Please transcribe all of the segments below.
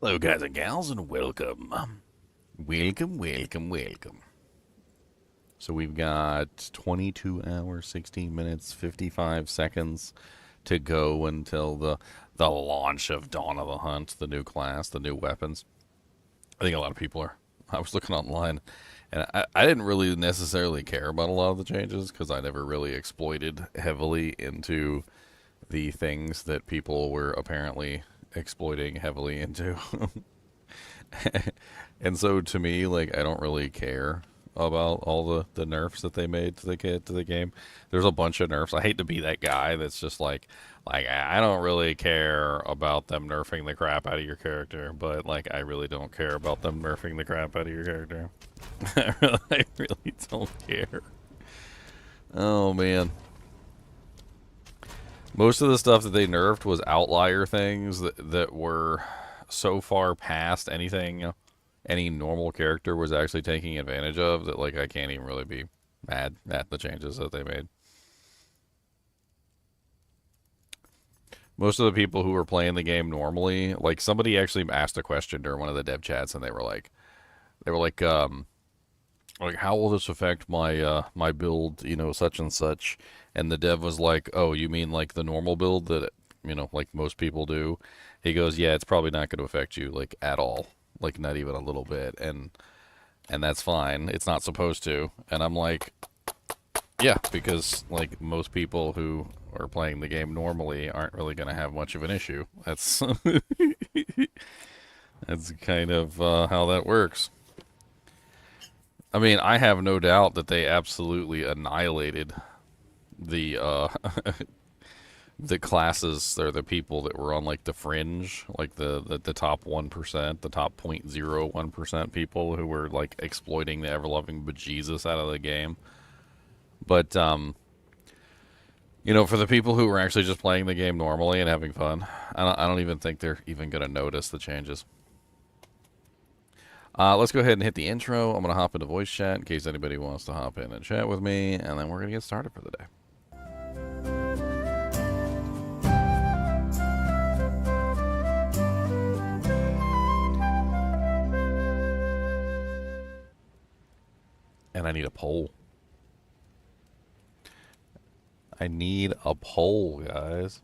Hello, guys and gals, and welcome. Welcome. So we've got 22 hours, 16 minutes, 55 seconds to go until the launch of Dawn of the Hunt, the new class, the new weapons. I think a lot of people are. I was looking online, and I didn't really necessarily care about a lot of the changes because I never really exploited heavily into the things that people were apparently exploiting heavily into. And so to me, like, I don't really care about all the nerfs that they made to the game. There's a bunch of nerfs. I hate to be that guy that's just like I don't really care about them nerfing the crap out of your character, but like I really don't care about them nerfing the crap out of your character. I really don't care. Oh man. Most of the stuff that they nerfed was outlier things that were so far past anything any normal character was actually taking advantage of that like I can't even really be mad at the changes that they made. Most of the people who were playing the game normally, like somebody actually asked a question during one of the dev chats and they were like how will this affect my my build, such and such, and the dev was like, "Oh, you mean like the normal build that like most people do?" He goes, "Yeah, it's probably not going to affect you like at all, like not even a little bit." And that's fine. It's not supposed to. And I'm like, yeah, because like most people who are playing the game normally aren't really going to have much of an issue. That's that's kind of how that works. I mean, I have no doubt that they absolutely annihilated the the classes or the people that were on like the fringe, like the top 1%, the top 0.01% people who were like exploiting the ever loving bejesus out of the game. But for the people who were actually just playing the game normally and having fun, I don't even think they're even gonna notice the changes. Let's go ahead and hit the intro. I'm gonna hop into voice chat in case anybody wants to hop in and chat with me, and then we're gonna get started for the day. And I need a poll. I need a poll, guys.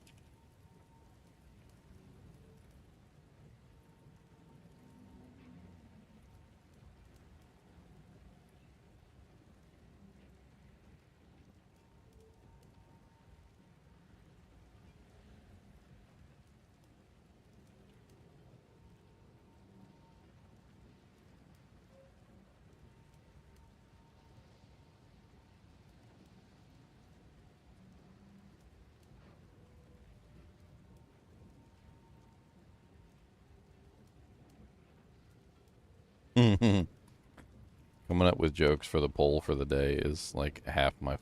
Coming up with jokes for the poll for the day is like half my.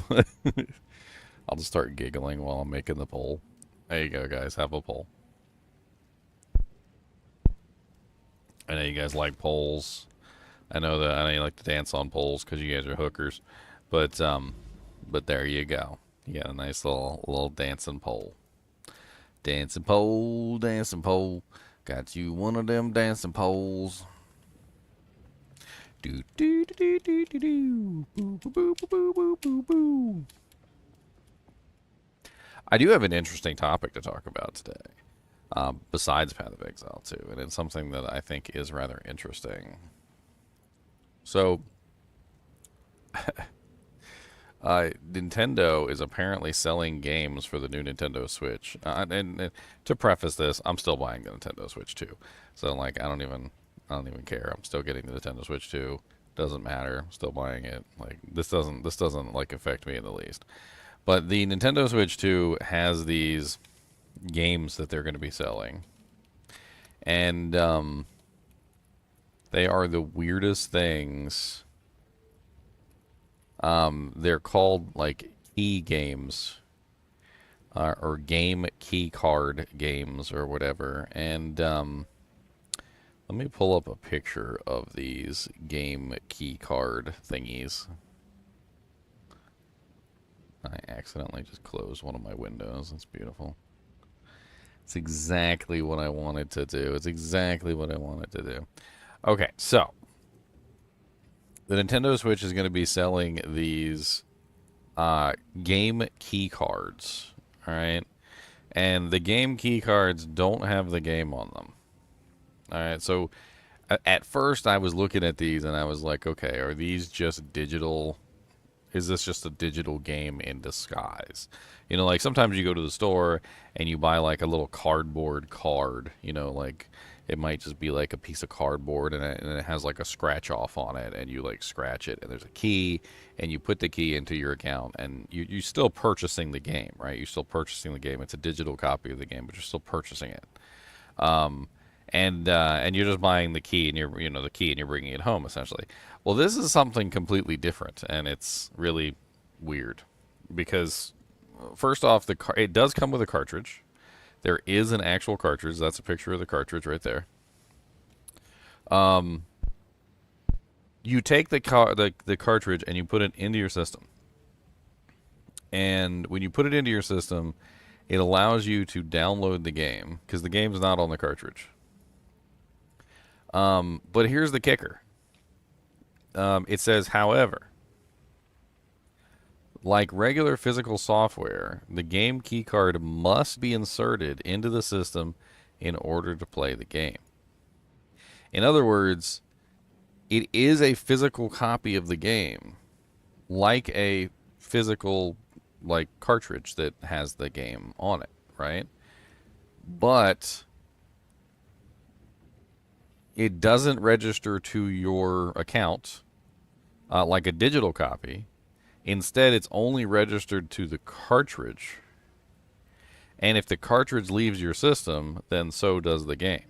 I'll just start giggling while I'm making the poll. There you go, guys. Have a poll. I know you guys like polls. I know you like to dance on polls because you guys are hookers, but there you go. You got a nice little dancing pole. Dancing pole, dancing pole. Got you one of them dancing poles. Do do do do do do. Boo boo boo boo boo boo boo. I do have an interesting topic to talk about today, besides Path of Exile too, and it's something that I think is rather interesting. So, Nintendo is apparently selling games for the new Nintendo Switch. And to preface this, I'm still buying the Nintendo Switch 2. So like I don't even care. I'm still getting the Nintendo Switch 2. Doesn't matter. I'm still buying it. Like this doesn't like affect me in the least. But the Nintendo Switch 2 has these games that they're going to be selling. And they are the weirdest things. They're called like key games, or game key card games or whatever. And let me pull up a picture of these game key card thingies. I accidentally just closed one of my windows. That's beautiful. It's exactly what I wanted to do. It's exactly what I wanted to do. Okay, so the Nintendo Switch is going to be selling these game key cards. All right. And the game key cards don't have the game on them. All right. So at first I was looking at these and I was like, okay, are these just digital? Is this just a digital game in disguise? You know, like sometimes you go to the store and you buy like a little cardboard card, you know, like it might just be like a piece of cardboard and it has like a scratch off on it and you like scratch it and there's a key and you put the key into your account and you're still purchasing the game, right? You're still purchasing the game. It's a digital copy of the game, but you're still purchasing it. Um, and you're just buying the key and the key and you're bringing it home essentially. Well, this is something completely different and it's really weird because first off, it does come with a cartridge. There is an actual cartridge. That's a picture of the cartridge right there. Um, you take the cartridge and you put it into your system. And when you put it into your system, it allows you to download the game because the game's not on the cartridge. But here's the kicker. It says, however, like regular physical software, the game keycard must be inserted into the system in order to play the game. In other words, it is a physical copy of the game, like a physical cartridge that has the game on it, right? But it doesn't register to your account like a digital copy. Instead, it's only registered to the cartridge. And if the cartridge leaves your system, then so does the game.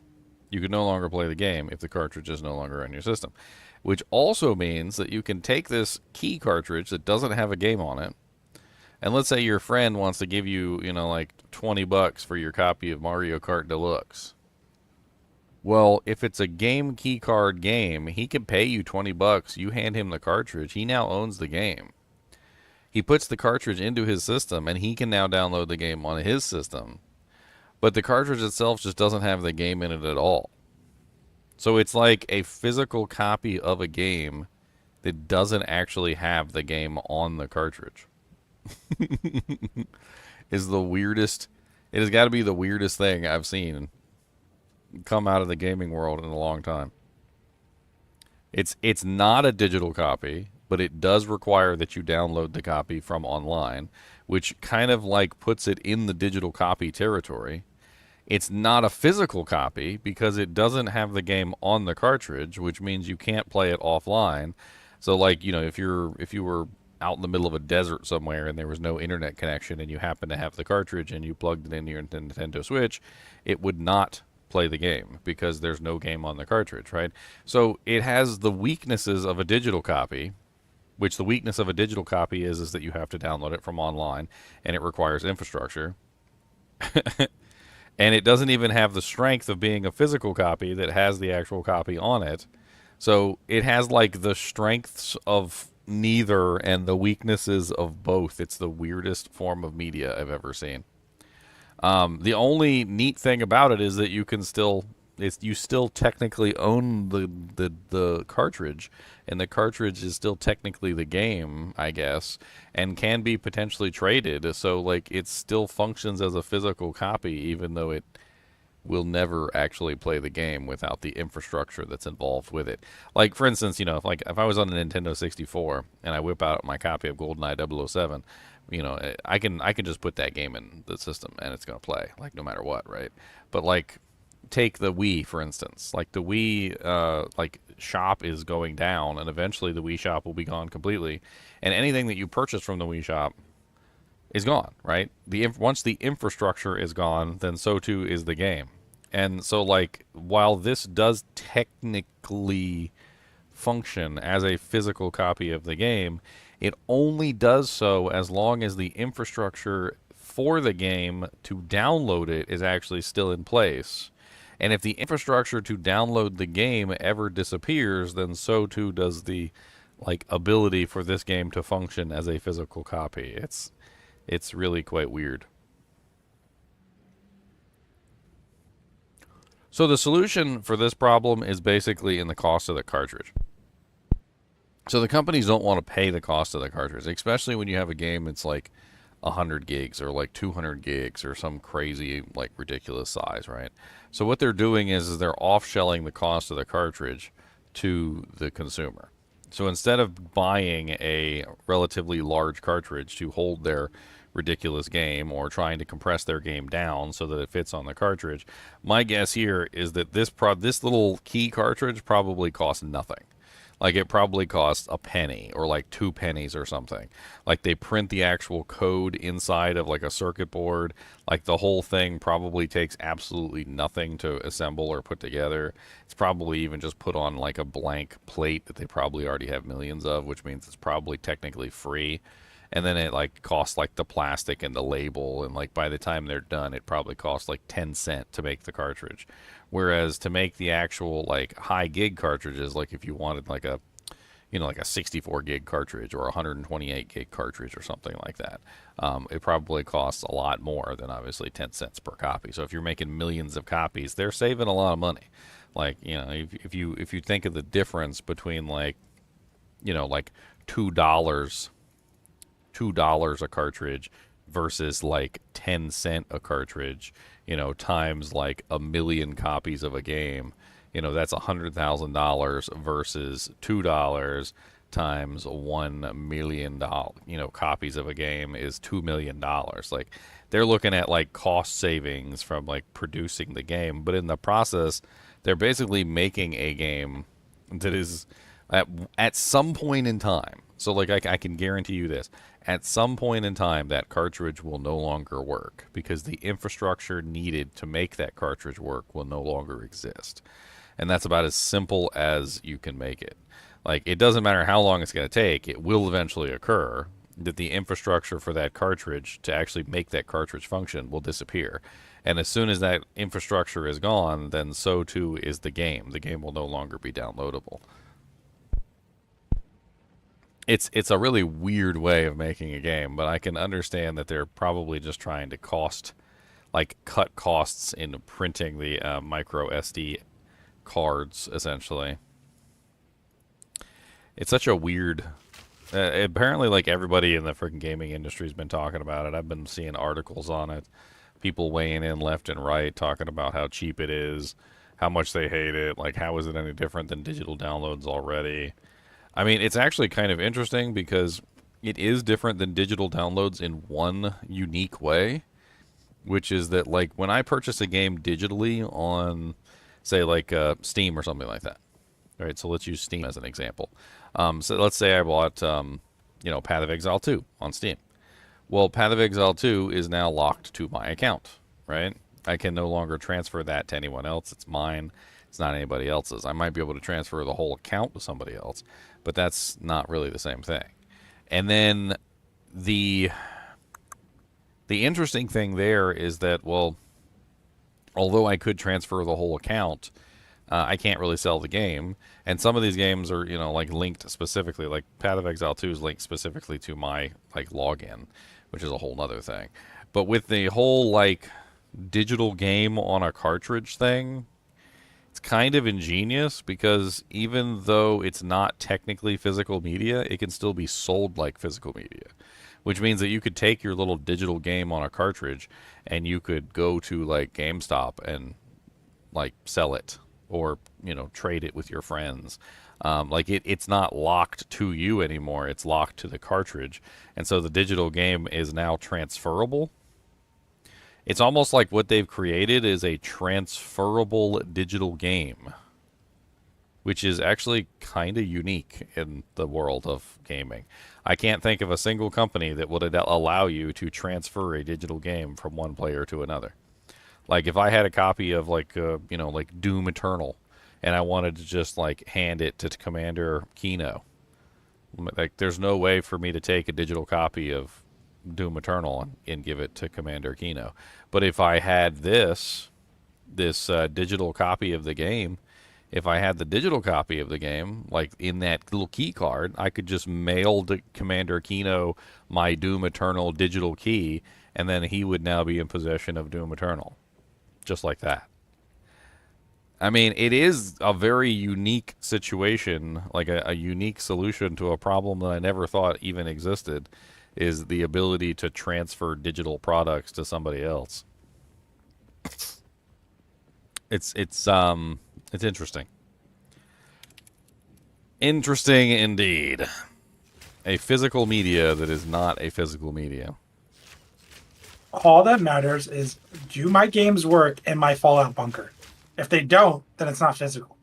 You can no longer play the game if the cartridge is no longer in your system. Which also means that you can take this key cartridge that doesn't have a game on it, and let's say your friend wants to give you, like $20 for your copy of Mario Kart Deluxe. Well, if it's a game key card game, he can pay you $20. You hand him the cartridge. He now owns the game. He puts the cartridge into his system, and he can now download the game on his system. But the cartridge itself just doesn't have the game in it at all. So it's like a physical copy of a game that doesn't actually have the game on the cartridge. Is the weirdest. It has got to be the weirdest thing I've seen come out of the gaming world in a long time. It's not a digital copy, but it does require that you download the copy from online, which kind of like puts it in the digital copy territory. It's not a physical copy because it doesn't have the game on the cartridge, which means you can't play it offline. So like, if you were out in the middle of a desert somewhere and there was no internet connection and you happen to have the cartridge and you plugged it into your Nintendo Switch, it would not play the game because there's no game on the cartridge, right? So it has the weaknesses of a digital copy, which the weakness of a digital copy is that you have to download it from online and it requires infrastructure. And it doesn't even have the strength of being a physical copy that has the actual copy on it. So it has like the strengths of neither and the weaknesses of both. It's the weirdest form of media I've ever seen. The only neat thing about it is that you still technically own the cartridge, and the cartridge is still technically the game, I guess, and can be potentially traded. So like it still functions as a physical copy, even though it will never actually play the game without the infrastructure that's involved with it. Like for instance, if I was on a Nintendo 64 and I whip out my copy of Goldeneye 007, I can just put that game in the system and it's going to play like no matter what, right? But like take the Wii for instance. Like the Wii shop is going down and eventually the Wii shop will be gone completely, and anything that you purchase from the Wii shop is gone, right? Once the infrastructure is gone, then so too is the game. And so like while this does technically function as a physical copy of the game, it only does so as long as the infrastructure for the game to download it is actually still in place. And if the infrastructure to download the game ever disappears, then so too does the ability for this game to function as a physical copy. It's really quite weird. So the solution for this problem is basically in the cost of the cartridge. So the companies don't want to pay the cost of the cartridge, especially when you have a game that's like 100 gigs or like 200 gigs or some crazy, like ridiculous size, right? So what they're doing is they're off-shelling the cost of the cartridge to the consumer. So instead of buying a relatively large cartridge to hold their ridiculous game or trying to compress their game down so that it fits on the cartridge, my guess here is that this little key cartridge probably costs nothing. Like it probably costs a penny or like 2 pennies or something. Like they print the actual code inside of like a circuit board. Like the whole thing probably takes absolutely nothing to assemble or put together. It's probably even just put on like a blank plate that they probably already have millions of, which means it's probably technically free. And then it like costs like the plastic and the label, and like by the time they're done it probably costs like 10 cents to make the cartridge. Whereas to make the actual like high gig cartridges, like if you wanted like a like a 64 gig cartridge or a 128 gig cartridge or something like that, it probably costs a lot more than obviously 10 cents per copy. So if you're making millions of copies, they're saving a lot of money. Like if you think of the difference between like like $2 a cartridge versus like 10 cent a cartridge, times like a million copies of a game, that's $100,000 versus $2 times $1 million, copies of a game is $2 million. Like they're looking at like cost savings from like producing the game, but in the process, they're basically making a game that is at some point in time. So like I can guarantee you this. At some point in time, that cartridge will no longer work because the infrastructure needed to make that cartridge work will no longer exist. And that's about as simple as you can make it. Like, it doesn't matter how long it's going to take, it will eventually occur that the infrastructure for that cartridge to actually make that cartridge function will disappear. And as soon as that infrastructure is gone, then so too is the game. The game will no longer be downloadable. It's a really weird way of making a game, but I can understand that they're probably just trying to cut costs in printing the micro SD cards, essentially. It's such a weird... apparently, like, everybody in the freaking gaming industry has been talking about it. I've been seeing articles on it. People weighing in left and right, talking about how cheap it is, how much they hate it, like, how is it any different than digital downloads already? I mean, it's actually kind of interesting because it is different than digital downloads in one unique way, which is that, like, when I purchase a game digitally on, say, like Steam or something like that, right? So let's use Steam as an example. So let's say I bought, Path of Exile 2 on Steam. Well, Path of Exile 2 is now locked to my account, right? I can no longer transfer that to anyone else. It's mine. It's not anybody else's. I might be able to transfer the whole account to somebody else, but that's not really the same thing. And then the interesting thing there is that, well, although I could transfer the whole account, I can't really sell the game. And some of these games are, like linked specifically, like Path of Exile 2 is linked specifically to my like login, which is a whole nother thing. But with the whole like digital game on a cartridge thing, it's kind of ingenious because even though it's not technically physical media, it can still be sold like physical media, which means that you could take your little digital game on a cartridge and you could go to like GameStop and like sell it or, trade it with your friends. It's not locked to you anymore. It's locked to the cartridge. And so the digital game is now transferable. It's almost like what they've created is a transferable digital game, which is actually kind of unique in the world of gaming. I can't think of a single company that would allow you to transfer a digital game from one player to another. Like if I had a copy of like Doom Eternal and I wanted to just like hand it to Commander Kino, like there's no way for me to take a digital copy of Doom Eternal and give it to Commander Kino. But if I had this digital copy of the game, if I had the digital copy of the game, like in that little key card, I could just mail to Commander Kino my Doom Eternal digital key, and then he would now be in possession of Doom Eternal. Just like that. I mean, it is a very unique situation, like a unique solution to a problem that I never thought even existed, is the ability to transfer digital products to somebody else. It's interesting. Interesting indeed. A physical media that is not a physical media. All that matters is, do my games work in my Fallout bunker? If they don't, then it's not physical.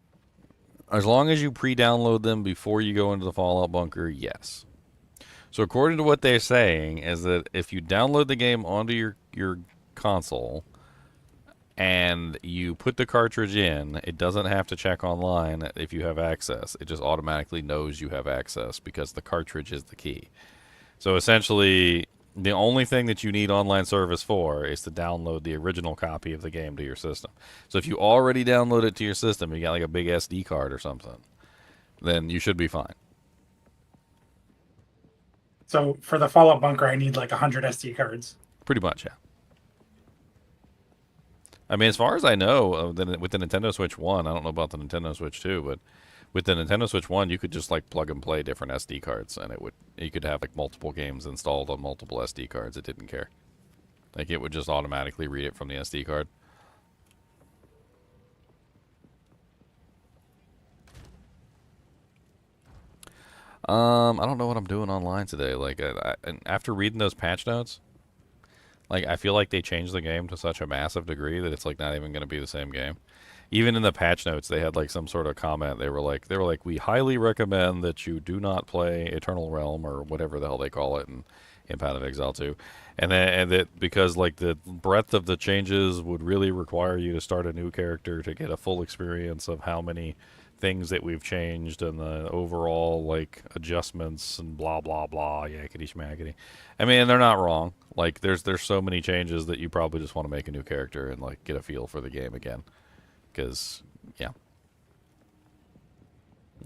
As long as you pre-download them before you go into the Fallout bunker, yes. So according to what they're saying is that if you download the game onto your console and you put the cartridge in, it doesn't have to check online if you have access. It just automatically knows you have access because the cartridge is the key. So essentially, the only thing that you need online service for is to download the original copy of the game to your system. So if you already download it to your system, you got like a big SD card or something, then you should be fine. So for the Fallout bunker, I need like 100 SD cards. Pretty much, yeah. I mean, as far as I know, with the Nintendo Switch 1, I don't know about the Nintendo Switch 2, but with the Nintendo Switch 1, you could just like plug and play different SD cards, and you could have like multiple games installed on multiple SD cards. It didn't care. Like it would just automatically read it from the SD card. I don't know what I'm doing online today. Like, after reading those patch notes, like I feel like they changed the game to such a massive degree that it's like not even going to be the same game. Even in the patch notes, they had like some sort of comment. They were like, we highly recommend that you do not play Eternal Realm or whatever the hell they call it in Path of Exile 2, and that because like the breadth of the changes would really require you to start a new character to get a full experience of how many things that we've changed and the overall like adjustments and blah blah blah yakety schmackety. I mean, they're not wrong. Like there's so many changes that you probably just want to make a new character and like get a feel for the game again. Because yeah,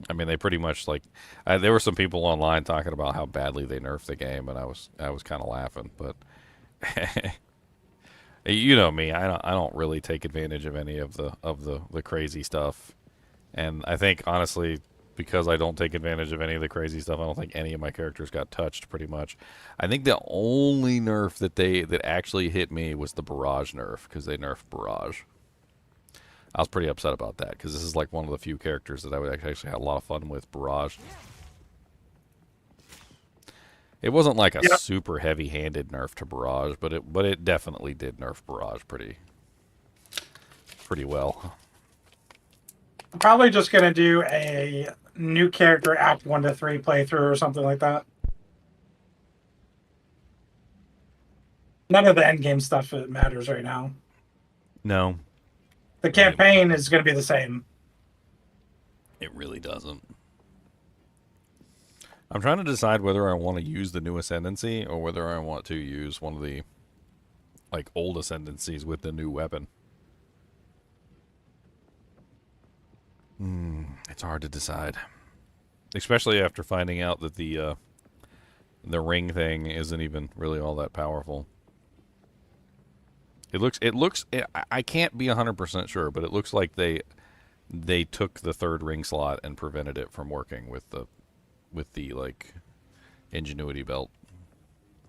I mean they pretty much like there were some people online talking about how badly they nerfed the game, and I was kind of laughing, but you know me, I don't really take advantage of any of the crazy stuff. And I think honestly, because I don't take advantage of any of the crazy stuff, I don't think any of my characters got touched. Pretty much, I think the only nerf that actually hit me was the barrage nerf because they nerfed barrage. I was pretty upset about that because this is like one of the few characters that I would actually have a lot of fun with. Barrage. It wasn't like a super heavy-handed nerf to barrage, but it definitely did nerf barrage pretty well. I'm probably just going to do a new character Act 1 to 3 playthrough or something like that. None of the endgame stuff matters right now. No. The campaign is going to be the same. It really doesn't. I'm trying to decide whether I want to use the new Ascendancy or whether I want to use one of the like old Ascendancies with the new weapon. It's hard to decide, especially after finding out that the ring thing isn't even really all that powerful. It looks. I can't be 100% sure, but it looks like they took the third ring slot and prevented it from working with the like ingenuity belt.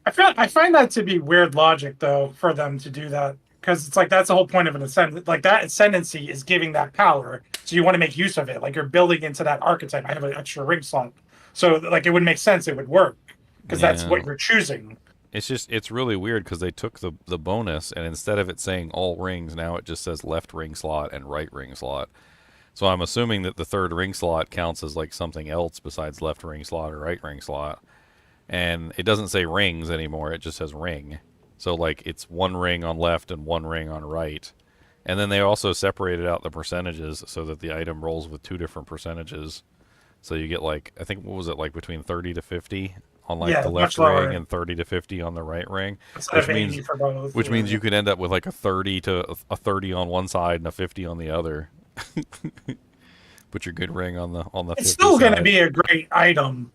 I find that to be weird logic though for them to do that, because it's like that's the whole point of an ascendant. Like that ascendancy is giving that power, so you want to make use of it. Like you're building into that archetype. I have an extra ring slot, so like it would make sense. It would work because that's what you're choosing. It's really weird because they took the bonus and instead of it saying all rings, now it just says left ring slot and right ring slot. So I'm assuming that the third ring slot counts as like something else besides left ring slot or right ring slot. And it doesn't say rings anymore, it just says ring. So like it's one ring on left and one ring on right. And then they also separated out the percentages so that the item rolls with two different percentages. So you get like, I think, what was it, like between 30 to 50 on like the left ring and 30 to 50 on the right ring, which means you could end up with like a 30 on one side and a 50 on the other. Put your good ring on the It's still going to be a great item,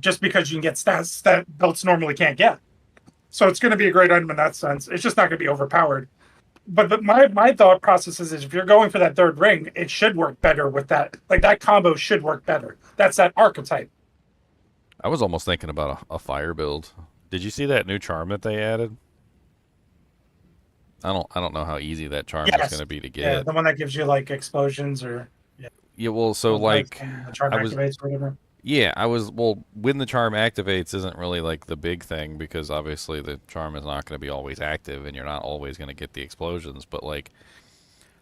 just because you can get stats that belts normally can't get. So it's going to be a great item in that sense. It's just not going to be overpowered. but my thought process is if you're going for that third ring, it should work better with that. Like that combo should work better. That's that archetype. I was almost thinking about a fire build. Did you see that new charm that they added? I don't know how easy that charm is going Yes. to be to Yeah, get. the one that gives you like explosions or yeah, Yeah, well, so well, does like when the charm I was activates or whatever. yeah, I was well when the charm activates isn't really like the big thing because obviously the charm is not going to be always active and you're not always going to get the explosions, but like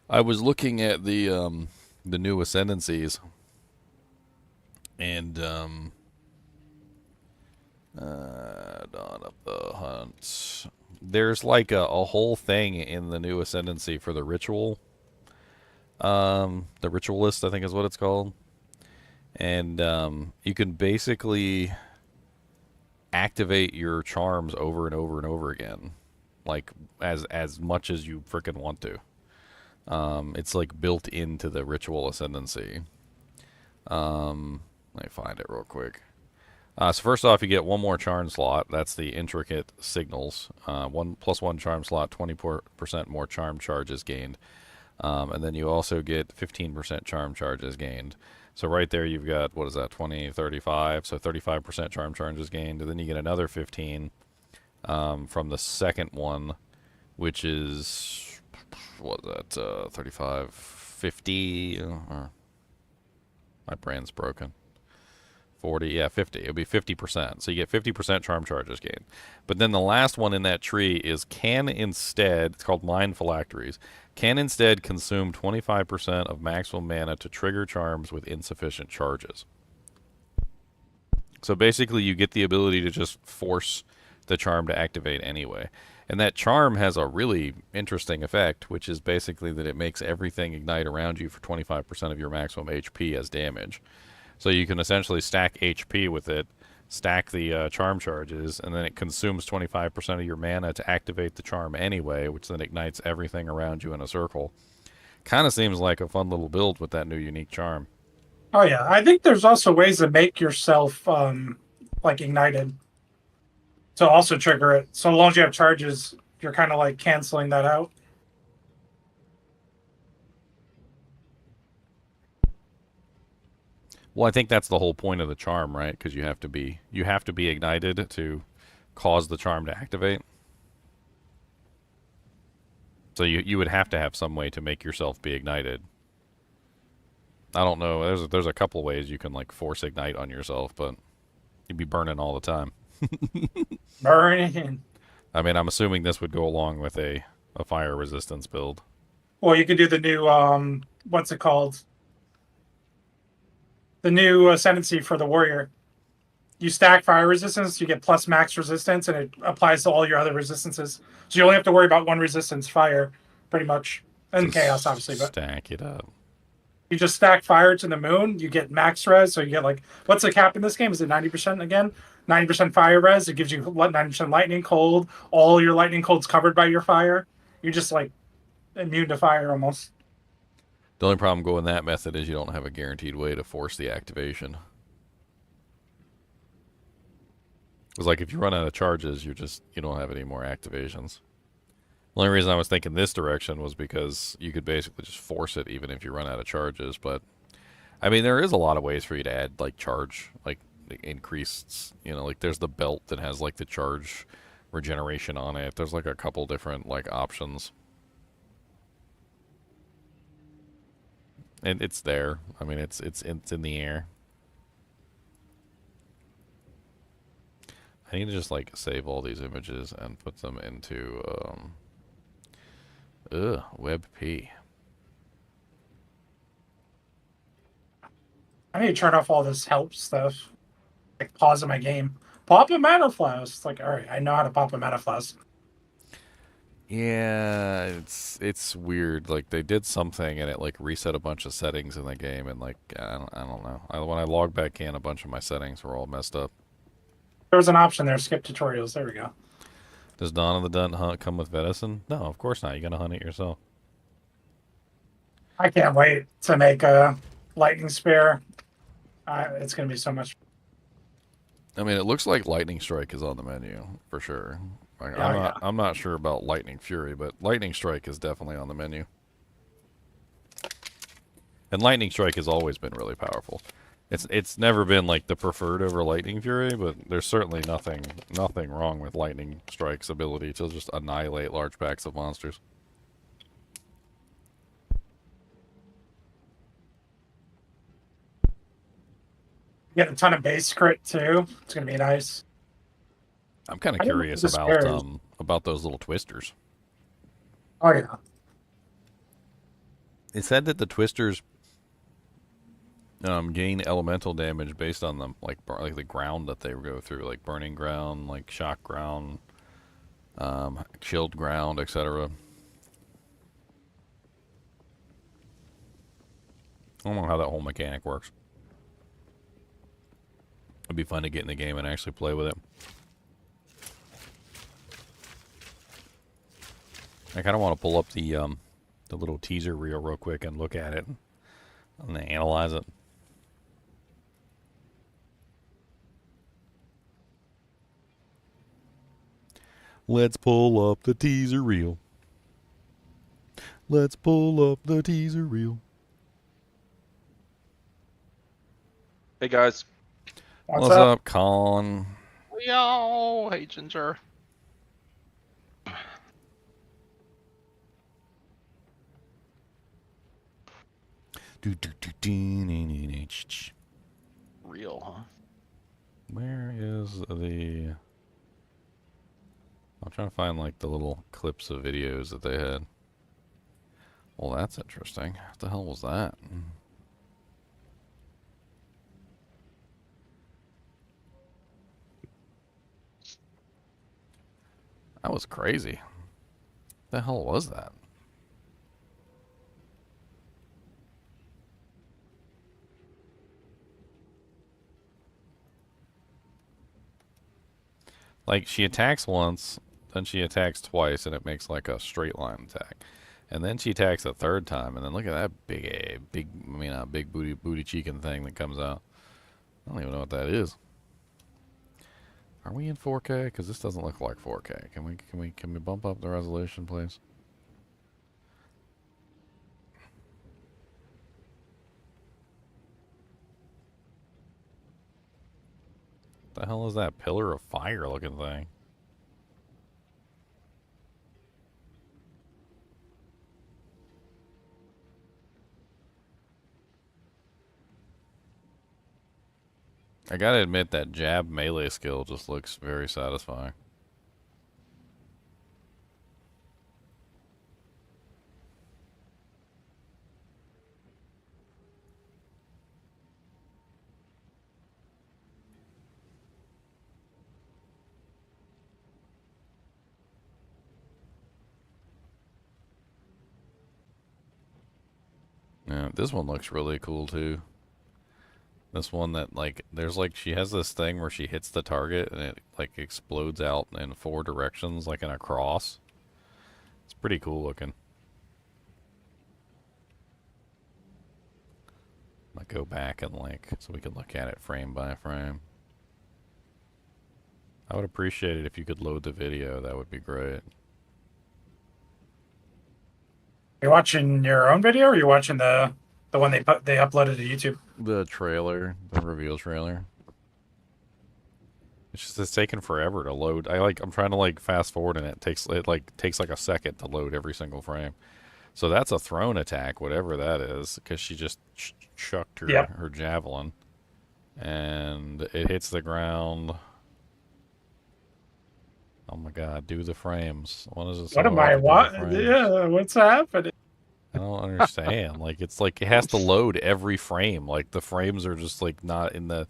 I was looking at the new ascendancies and Dawn of the Hunt. There's like a whole thing in the new ascendancy for the ritual. The ritualist, I think is what it's called. And you can basically activate your charms over and over and over again, like as much as you freaking want to. It's like built into the ritual ascendancy. Let me find it real quick. So first off, you get one more charm slot. That's the intricate signals. 1+1 charm slot, 20% more charm charges gained, and then you also get 15% charm charges gained. So right there, you've got what is that? 20, 35. So 35% charm charges gained, and then you get another 15 from the second one, which is what was that? 35, 50. My brain's broken. 40, yeah, 50. It'll be 50%. So you get 50% charm charges gained. But then the last one in that tree is can instead, it's called Mind Phylacteries, can instead consume 25% of maximum mana to trigger charms with insufficient charges. So basically, you get the ability to just force the charm to activate anyway. And that charm has a really interesting effect, which is basically that it makes everything ignite around you for 25% of your maximum HP as damage. So you can essentially stack HP with it, stack the charm charges, and then it consumes 25% of your mana to activate the charm anyway, which then ignites everything around you in a circle. Kind of seems like a fun little build with that new unique charm. Oh yeah, I think there's also ways to make yourself like ignited to also trigger it. So long as you have charges, you're kind of like canceling that out. Well, I think that's the whole point of the charm, right? Because you have to be ignited to cause the charm to activate. So you would have to have some way to make yourself be ignited. I don't know. There's a couple ways you can like force ignite on yourself, but you'd be burning all the time. Burning. I mean, I'm assuming this would go along with a fire resistance build. Well, you could do the new what's it called? The new ascendancy for the warrior. You stack fire resistance, you get plus max resistance, and it applies to all your other resistances. So you only have to worry about one resistance, fire, pretty much, and Just chaos, obviously. But stack it up. you just stack fire to the moon, you get max res. So you get like, what's the cap in this game? Is it 90% again? 90% fire res. It gives you 90% lightning cold. All your lightning cold's covered by your fire. You're just like immune to fire almost. The only problem going that method is you don't have a guaranteed way to force the activation. It's like if you run out of charges, you don't have any more activations. The only reason I was thinking this direction was because you could basically just force it even if you run out of charges. But I mean, there is a lot of ways for you to add like charge, like increased. Like there's the belt that has like the charge regeneration on it. There's like a couple different like options, and it's there. I mean, it's in the air. I need to just like save all these images and put them into WebP. I need to turn off all this help stuff. Like pausing my game. Pop a mana flask. It's like, all right, I know how to pop a mana flask. Yeah, it's weird. Like they did something and it like reset a bunch of settings in the game, and like I don't know. When I logged back in, a bunch of my settings were all messed up. There was an option there, skip tutorials. There we go. Does Dawn of the Dun hunt come with venison? No, of course not. You gotta hunt it yourself. I can't wait to make a lightning spear. It's going to be so much. I mean, it looks like Lightning Strike is on the menu for sure. Like, Yeah, yeah. I'm not sure about Lightning Fury, but Lightning Strike is definitely on the menu. And Lightning Strike has always been really powerful. It's never been like the preferred over Lightning Fury, but there's certainly nothing wrong with Lightning Strike's ability to just annihilate large packs of monsters. Get a ton of base crit too. It's gonna be nice. I'm kind of I didn't know curious the spares. about those little twisters. Oh yeah. It said that the twisters gain elemental damage based on them, like the ground that they go through, like burning ground, like shock ground, chilled ground, etc. I don't know how that whole mechanic works. It'd be fun to get in the game and actually play with it. I kind of want to pull up the little teaser reel real quick and look at it and analyze it. Let's pull up the teaser reel. Let's pull up the teaser reel. Hey guys. What's What's up? up, Colin? Yo, hey Ginger. Real, huh? Where is the... I'm trying to find like the little clips of videos that they had. Well, that's interesting. What the hell was that? That was crazy. The hell was that? Like, she attacks once, then she attacks twice, and it makes like a straight line attack. And then she attacks a third time, and then look at that big booty cheeking thing that comes out. I don't even know what that is. Are we in 4K? Because this doesn't look like 4K. Can we bump up the resolution, please? What the hell is that pillar of fire looking thing? I gotta admit that jab melee skill just looks very satisfying. Yeah, this one looks really cool too. This one that like there's like she has this thing where she hits the target and it like explodes out in 4 directions like in a cross. It's pretty cool looking. I go back and like so we can look at it frame by frame. I would appreciate it if you could load the video. That would be great. You watching your own video, or you watching the one they uploaded to YouTube? The trailer, the reveal trailer. It's just it's taking forever to load. I'm trying to like fast forward and it takes like a second to load every single frame. So that's a thrown attack, whatever that is, because she just chucked her javelin, and it hits the ground. Oh my God! Do the frames. What is it? What am I? What? Yeah, what's happening? I don't understand. Like it's like it has to load every frame. Like the frames are just like not in the.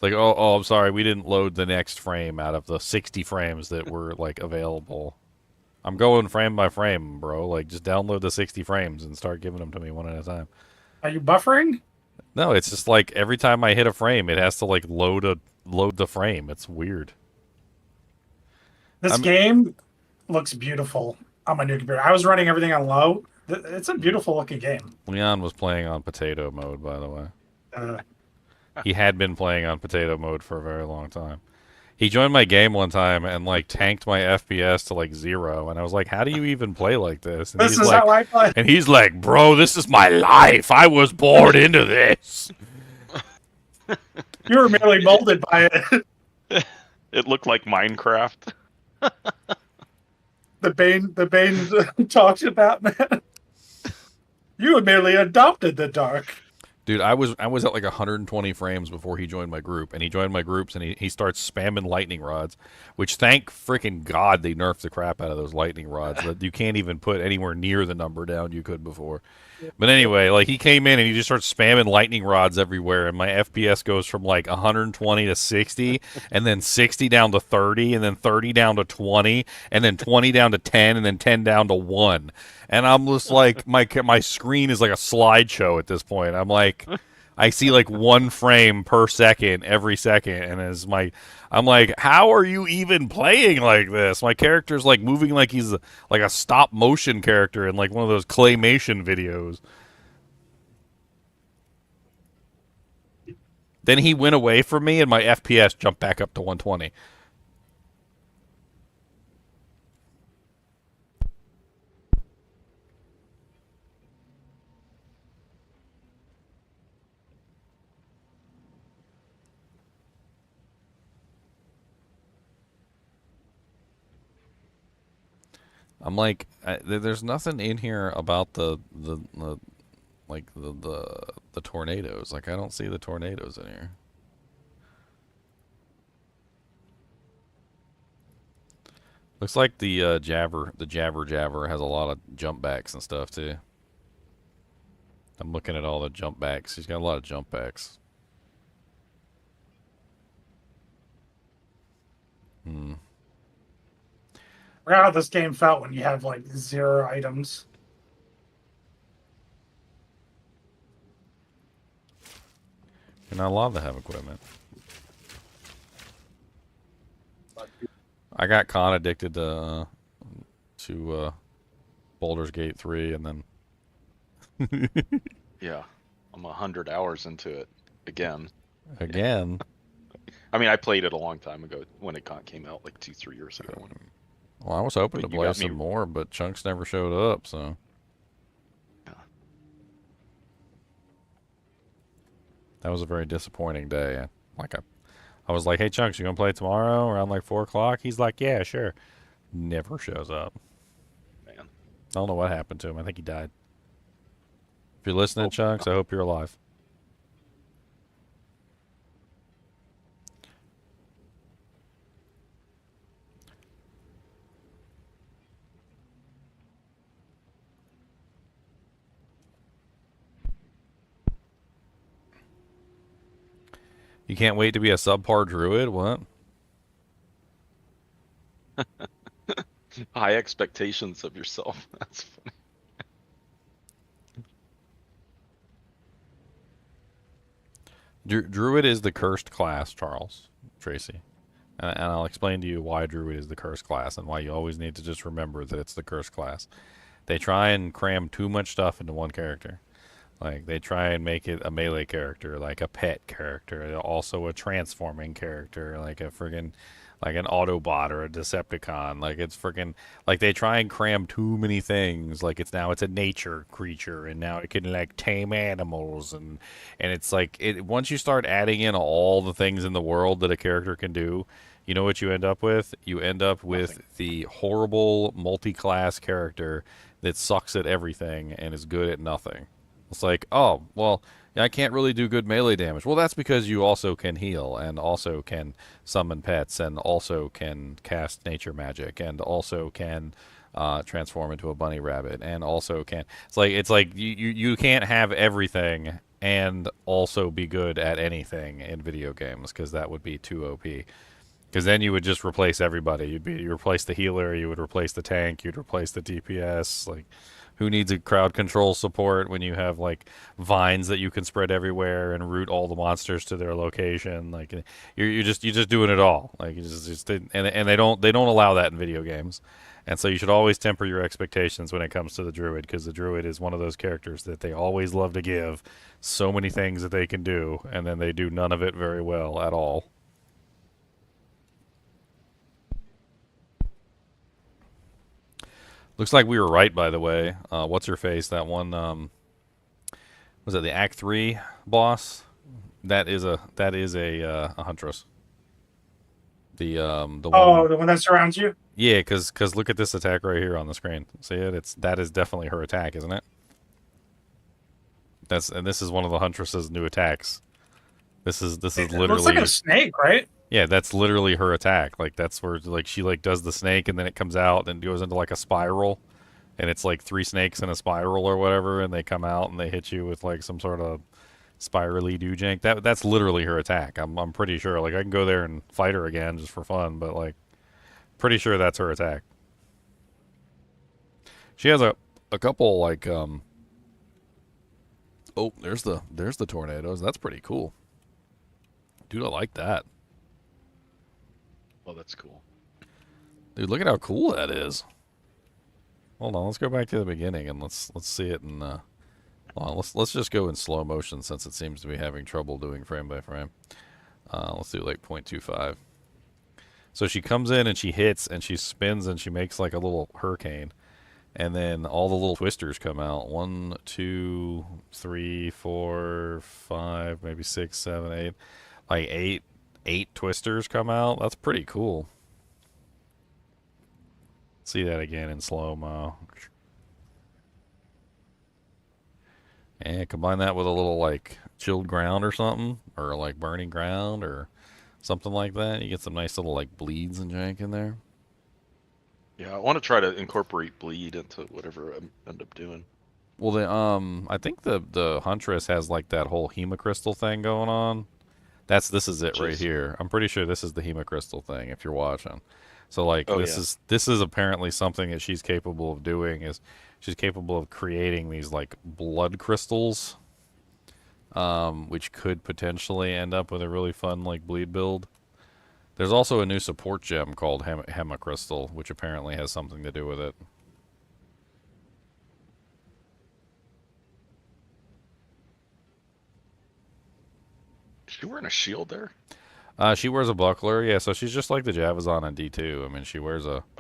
Like oh I'm sorry, we didn't load the next frame out of the 60 frames that were like available. I'm going frame by frame, bro. Like just download the 60 frames and start giving them to me one at a time. Are you buffering? No, it's just like every time I hit a frame, it has to like load the frame. It's weird. This game looks beautiful on my new computer. I was running everything on low. It's a beautiful looking game. Leon was playing on potato mode, by the way. Uh, He had been playing on potato mode for a very long time. He joined my game one time and like tanked my FPS to like 0, and I was like, "How do you even play like this?" And This is how I play. "Bro, this is my life. I was born into this." You were merely molded by it. It looked like Minecraft. The Bane talks about, man. You merely adopted the dark. Dude, I was at like 120 frames before he joined my group, and he joined my groups, and he starts spamming lightning rods, which thank freaking God they nerfed the crap out of those lightning rods that you can't even put anywhere near the number down you could before. But anyway, like he came in and he just starts spamming lightning rods everywhere, and my FPS goes from like 120 to 60, and then 60 down to 30, and then 30 down to 20, and then 20 down to 10, and then 10 down to 1. And I'm just like, my screen is like a slideshow at this point. I'm like, I see like 1 frame per second every second, and I'm like, how are you even playing like this? My character's like moving like he's like a stop motion character in like one of those claymation videos. Then he went away from me, and my FPS jumped back up to 120. I'm like, there's nothing in here about the tornadoes. Like, I don't see the tornadoes in here. Looks like the Jabber has a lot of jump backs and stuff too. I'm looking at all the jump backs. He's got a lot of jump backs. Hmm. I forgot how this game felt when you have like 0 items. You're not allowed to have equipment. I got con addicted to Baldur's Gate 3, and then Yeah, I'm 100 hours into it again. again. I mean, I played it a long time ago when it came out, like 2-3 years ago. Well, I was hoping to But you play got me- some more, but Chunks never showed up, so. Yeah. That was a very disappointing day. I was like, "Hey, Chunks, you gonna play tomorrow around like 4 o'clock?" He's like, "Yeah, sure." Never shows up. Man. I don't know what happened to him. I think he died. If you're listening, Chunks, I hope you're alive. You can't wait to be a subpar druid? What? High expectations of yourself. That's funny. Druid is the cursed class, Charles, Tracy. And I'll explain to you why Druid is the cursed class and why you always need to just remember that it's the cursed class. They try and cram too much stuff into one character. Like, they try and make it a melee character, like a pet character, also a transforming character, like a friggin' like an Autobot or a Decepticon. Like, it's friggin' like they try and cram too many things. Like, it's a nature creature, and now it can like tame animals, and it's like once you start adding in all the things in the world that a character can do, you know what you end up with? You end up with the horrible multi-class character that sucks at everything and is good at nothing. It's like, oh, well, I can't really do good melee damage. Well, that's because you also can heal, and also can summon pets, and also can cast nature magic, and also can transform into a bunny rabbit, and also can. It's like you can't have everything and also be good at anything in video games, because that would be too OP. Because then you would just replace everybody. You replace the healer, you would replace the tank, you'd replace the DPS. Like, who needs a crowd control support when you have like vines that you can spread everywhere and route all the monsters to their location? Like, you're just doing it all. Like, you just and they don't allow that in video games. And so you should always temper your expectations when it comes to the druid, because the druid is one of those characters that they always love to give so many things that they can do, and then they do none of it very well at all. Looks like we were right, by the way. What's her face? That one, was it the Act 3 boss? That is a Huntress. The Oh, one. the one that surrounds you. Yeah, because look at this attack right here on the screen. See it? That is definitely her attack, isn't it? And this is one of the Huntress's new attacks. This is It looks like a literally, snake, right? yeah, that's literally her attack. Like that's where like she like does the snake and then it comes out and goes into like a spiral, and it's like three snakes in a spiral or whatever, and they come out and they hit you with like some sort of spirally doojank. That's literally her attack. I'm pretty sure. Like I can go there and fight her again just for fun, but like pretty sure that's her attack. She has a couple like oh, there's the tornadoes. That's pretty cool. Dude, I like that. Oh, that's cool. Dude, look at how cool that is. Hold on, let's go back to the beginning and let's see it in hold on, let's just go in slow motion since it seems to be having trouble doing frame by frame. Let's do like 0.25. So she comes in and she hits and she spins and she makes like a little hurricane. And then all the little twisters come out. 1, 2, 3, 4, 5, maybe 6, 7, 8. Like eight twisters come out. That's pretty cool. See that again in slow-mo. And combine that with a little like chilled ground or something. Or like burning ground or something like that. You get some nice little like bleeds and jank in there. Yeah, I want to try to incorporate bleed into whatever I end up doing. Well, I think the Huntress has like that whole hemocrystal thing going on. This is it right here. I'm pretty sure this is the hemocrystal thing if you're watching. So like Oh, this is apparently something that she's capable of doing is she's capable of creating these like blood crystals, which could potentially end up with a really fun like bleed build. There's also a new support gem called Hemocrystal, which apparently has something to do with it. Is she wearing a shield there? She wears a buckler, yeah. So she's just like the Javazon in D2. I mean,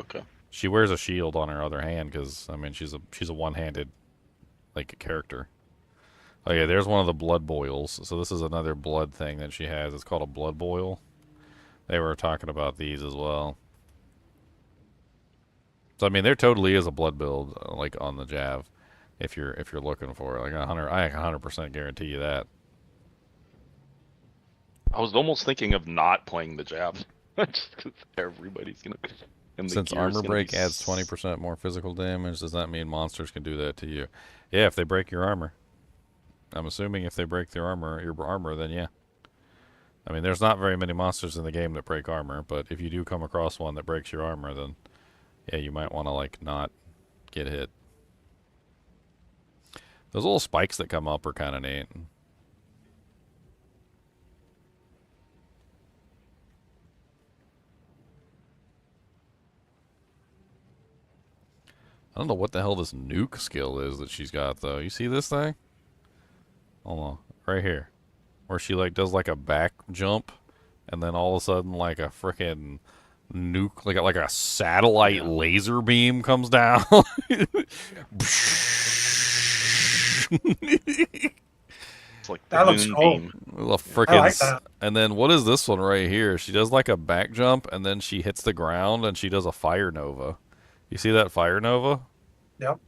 Okay. she wears a shield on her other hand because I mean she's a one-handed like character. Oh yeah, there's one of the blood boils. So this is another blood thing that she has. It's called a blood boil. They were talking about these as well. So I mean, there totally is a blood build like on the Jav, if you're looking for it. Like I 100% guarantee you that. I was almost thinking of not playing the jab, just because everybody's gonna. And the Since gear is armor gonna break be adds 20% more physical damage, does that mean monsters can do that to you? Yeah, if they break your armor. I'm assuming if they break your armor, then yeah. I mean, there's not very many monsters in the game that break armor, but if you do come across one that breaks your armor, then yeah, you might want to like not get hit. Those little spikes that come up are kind of neat. I don't know what the hell this nuke skill is that she's got though. You see this thing? Hold on, right here, where she like does like a back jump, and then all of a sudden like a freaking nuke, like a satellite laser beam comes down. It's like the That looks moon cool. beam. The I frickin' like that. And then what is this one right here? She does like a back jump and then she hits the ground and she does a fire nova. You see that fire nova? Yep.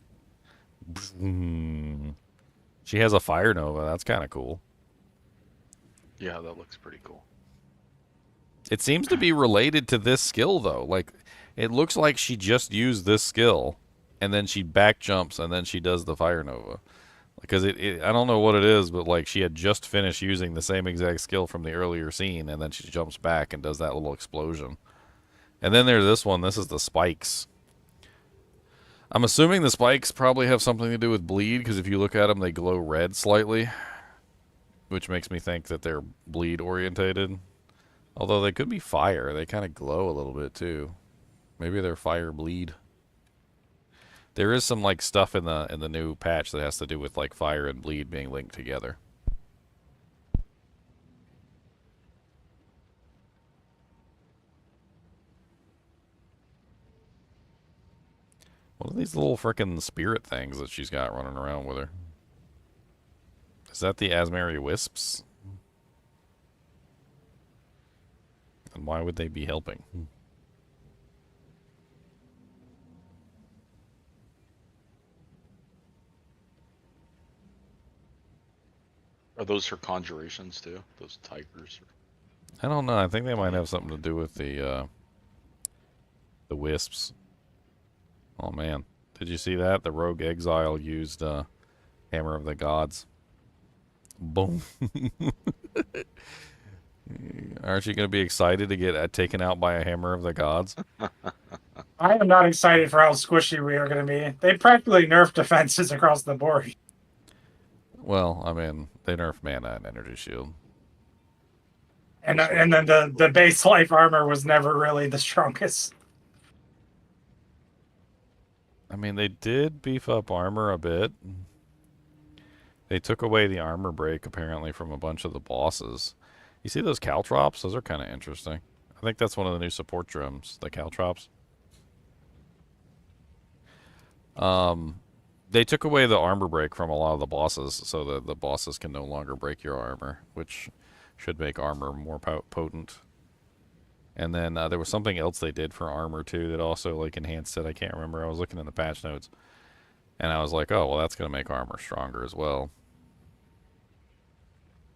She has a fire nova. That's kind of cool. Yeah, that looks pretty cool. It seems to be related to this skill though. Like it looks like she just used this skill and then she back jumps and then she does the fire nova. Because I don't know what it is, but like she had just finished using the same exact skill from the earlier scene, and then she jumps back and does that little explosion. And then there's this one. This is the spikes. I'm assuming the spikes probably have something to do with bleed, because if you look at them, they glow red slightly, which makes me think that they're bleed orientated. Although they could be fire. They kind of glow a little bit too. Maybe they're fire bleed. There is some like stuff in the new patch that has to do with like fire and bleed being linked together. What What are these little frickin' spirit things that she's got running around with her? Is that the Asmeri Wisps? And why would they be helping? Are those her conjurations too? Those tigers? I don't know. I think they might have something to do with the wisps. Oh man, did you see that? The rogue exile used Hammer of the Gods. Boom. Aren't you going to be excited to get taken out by a Hammer of the Gods? I am not excited for how squishy we are going to be. They practically nerfed defenses across the board. Well, I mean, they nerfed mana and energy shield. And then the base life armor was never really the strongest. I mean, they did beef up armor a bit. They took away the armor break, apparently, from a bunch of the bosses. You see those caltrops? Those are kind of interesting. I think that's one of the new support drums, the caltrops. They took away the armor break from a lot of the bosses, so that the bosses can no longer break your armor, which should make armor more potent. And then there was something else they did for armor, too, that also like enhanced it. I can't remember. I was looking in the patch notes. And I was like, oh, well, that's going to make armor stronger as well.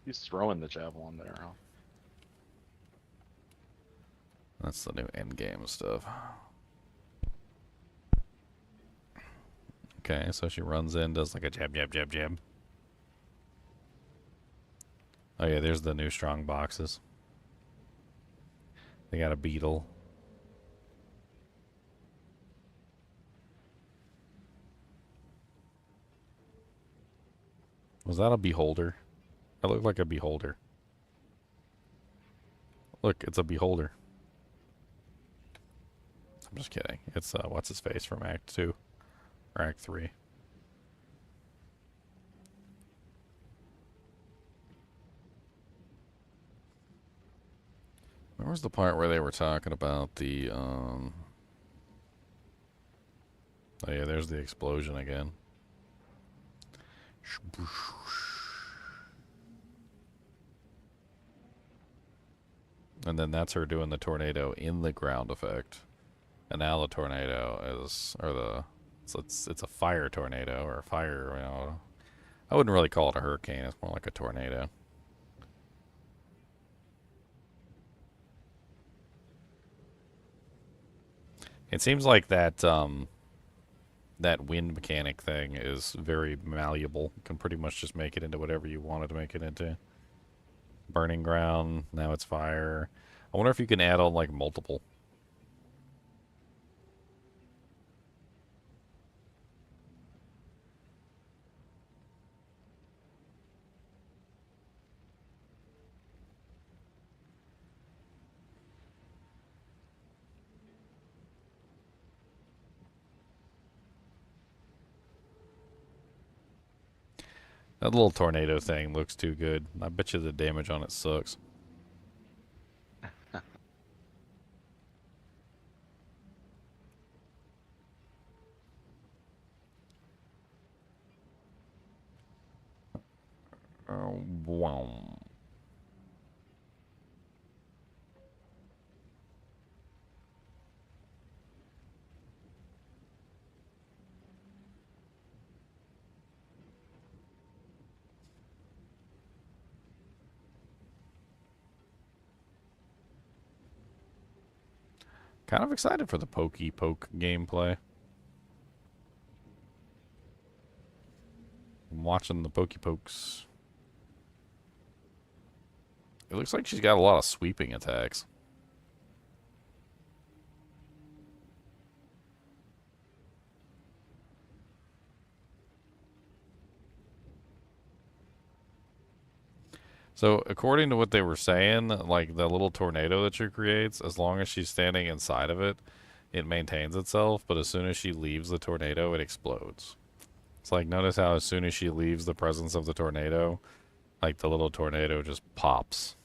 He's throwing the javelin there, huh? That's the new endgame stuff. Okay, so she runs in, does like a jab, jab, jab, jab. Oh yeah, there's the new strong boxes. They got a beetle. Was that a beholder? That looked like a beholder. Look, it's a beholder. I'm just kidding. It's what's his face from Act 2 or Act 3. Where was the part where they were talking about the Oh yeah, there's the explosion again. And then that's her doing the tornado in the ground effect. And now the tornado is, or the, it's a fire tornado, or a fire, you know. I wouldn't really call it a hurricane, it's more like a tornado. It seems like that, that wind mechanic thing is very malleable. You can pretty much just make it into whatever you wanted to make it into. Burning ground, now it's fire. I wonder if you can add on, like, multiple. That little tornado thing looks too good. I bet you the damage on it sucks. Wow. Kind of excited for the Pokey Poke gameplay. I'm watching the Pokey Pokes. It looks like she's got a lot of sweeping attacks. So, according to what they were saying, like the little tornado that she creates, as long as she's standing inside of it, it maintains itself, but as soon as she leaves the tornado, it explodes. It's like, notice how as soon as she leaves the presence of the tornado, like the little tornado just pops.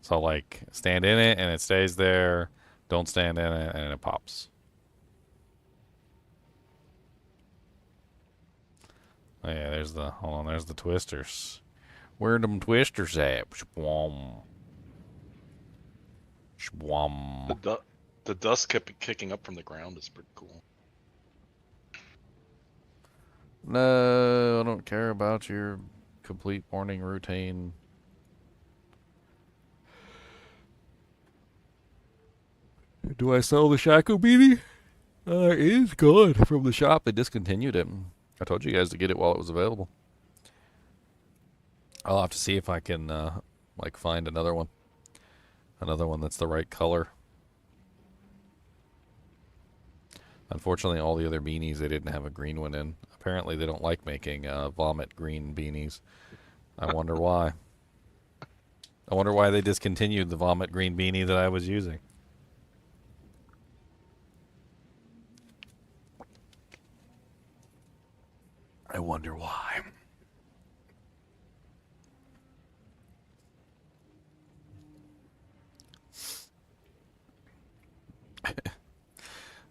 So, like, stand in it and it stays there, don't stand in it and it pops. Oh yeah, hold on, there's the twisters. Where them twisters at? Shwam. The Shwam. du- the dust kept kicking up from the ground is pretty cool. No, I don't care about your complete morning routine. Do I sell the Shaco beanie? It is gone from the shop. They discontinued it. I told you guys to get it while it was available. I'll have to see if I can like find another one that's the right color. Unfortunately, all the other beanies they didn't have a green one in. Apparently, they don't like making vomit green beanies. I wonder why. I wonder why they discontinued the vomit green beanie that I was using. I wonder why.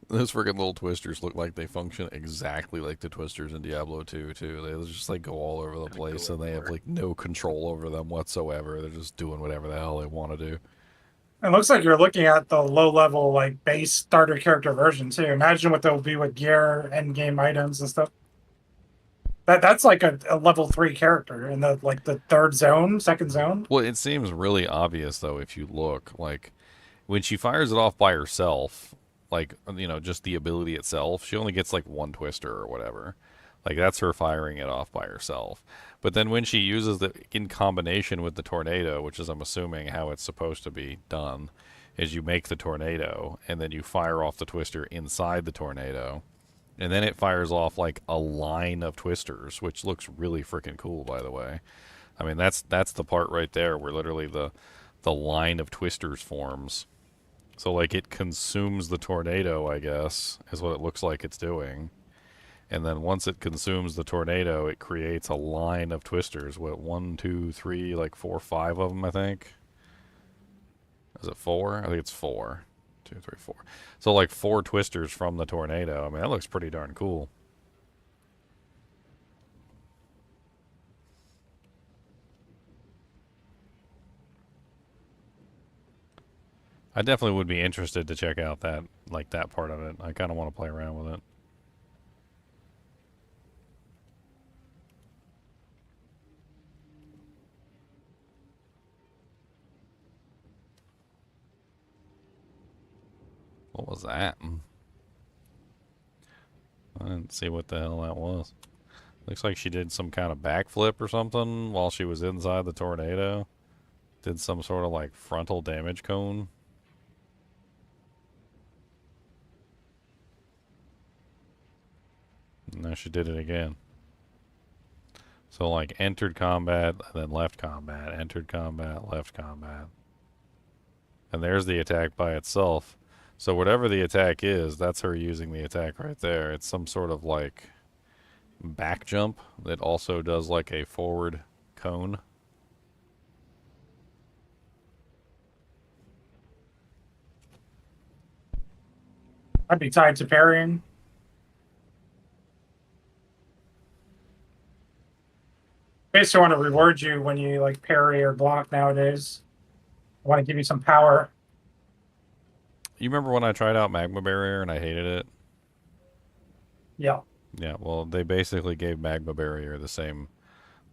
Those freaking little twisters look like they function exactly like the twisters in Diablo 2 too. They just like go all over the place and they have like no control over them whatsoever. They're just doing whatever the hell they want to do. It looks like you're looking at the low level like base starter character version too. Imagine what they'll be with gear, end game items and stuff. That's like a level 3 character in the like the third zone, second zone. Well, it seems really obvious though if you look. Like when she fires it off by herself, like just the ability itself, she only gets like one twister or whatever. Like that's her firing it off by herself. But then when she uses it in combination with the tornado, which is I'm assuming how it's supposed to be done, is you make the tornado and then you fire off the twister inside the tornado. And then it fires off like a line of twisters, which looks really freaking cool, by the way. I mean, that's the part right there where literally the line of twisters forms. So like it consumes the tornado, I guess, is what it looks like it's doing. And then once it consumes the tornado, it creates a line of twisters. What, one, two, three, like 4, 5 of them, I think. Is it 4? I think it's 4. 2, 3, 4. So like 4 twisters from the tornado. I mean, that looks pretty darn cool. I definitely would be interested to check out that part of it. I kind of want to play around with it. What was that? I didn't see what the hell that was. Looks like she did some kind of backflip or something while she was inside the tornado. Did some sort of like frontal damage cone. And now she did it again. So like entered combat, and then left combat, entered combat, left combat. And there's the attack by itself. So whatever the attack is, that's her using the attack right there. It's some sort of like back jump that also does like a forward cone. I'd be tied to parrying. Basically want to reward you when you like parry or block nowadays. I want to give you some power. You remember when I tried out Magma Barrier and I hated it? Yeah. Yeah, well, they basically gave Magma Barrier the same,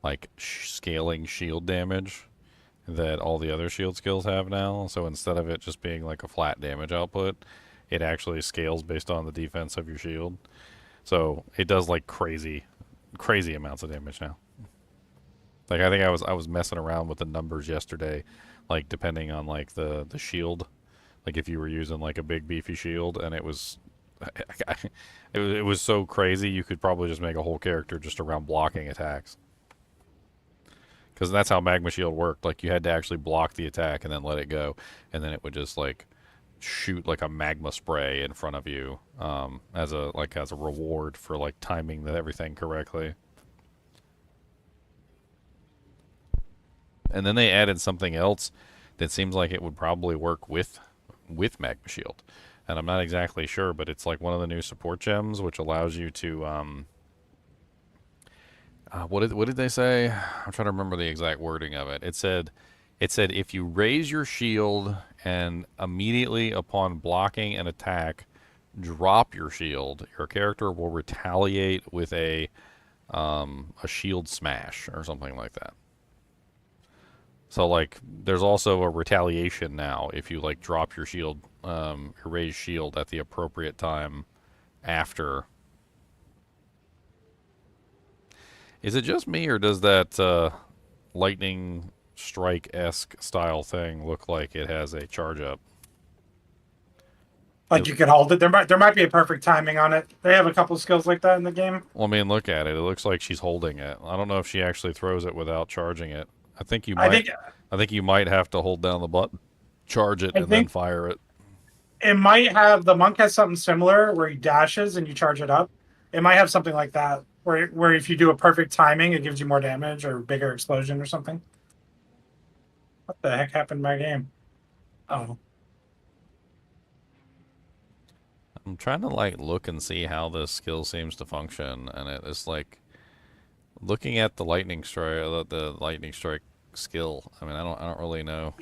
like, scaling shield damage that all the other shield skills have now. So instead of it just being like a flat damage output, it actually scales based on the defense of your shield. So it does like crazy amounts of damage now. Like I think I was messing around with the numbers yesterday, like depending on like the shield, like if you were using like a big beefy shield, and it was it was so crazy you could probably just make a whole character just around blocking attacks. Because that's how Magma Shield worked. Like you had to actually block the attack and then let it go, and then it would just like shoot like a magma spray in front of you as a reward for like timing everything correctly. And then they added something else that seems like it would probably work with Magma Shield. And I'm not exactly sure, but it's like one of the new support gems, which allows you to What did they say? I'm trying to remember the exact wording of it. It said if you raise your shield and immediately upon blocking an attack, drop your shield, your character will retaliate with a shield smash or something like that. So like, there's also a retaliation now if you like drop your shield, your raised shield at the appropriate time after. Is it just me, or does that lightning strike-esque style thing look like it has a charge up? Like you could hold it. There might be a perfect timing on it. They have a couple skills like that in the game. Well, I mean, look at it. It looks like she's holding it. I don't know if she actually throws it without charging it. I think you I might. think I think you might have to hold down the button, charge it, I and then think fire it. it might have the monk has something similar where he dashes and you charge it up. It might have something like that where if you do a perfect timing, it gives you more damage or bigger explosion or something. What the heck happened to my game? Oh, I'm trying to like look and see how this skill seems to function, and it is like looking at the lightning strike, the lightning strike skill. I mean, I don't really know.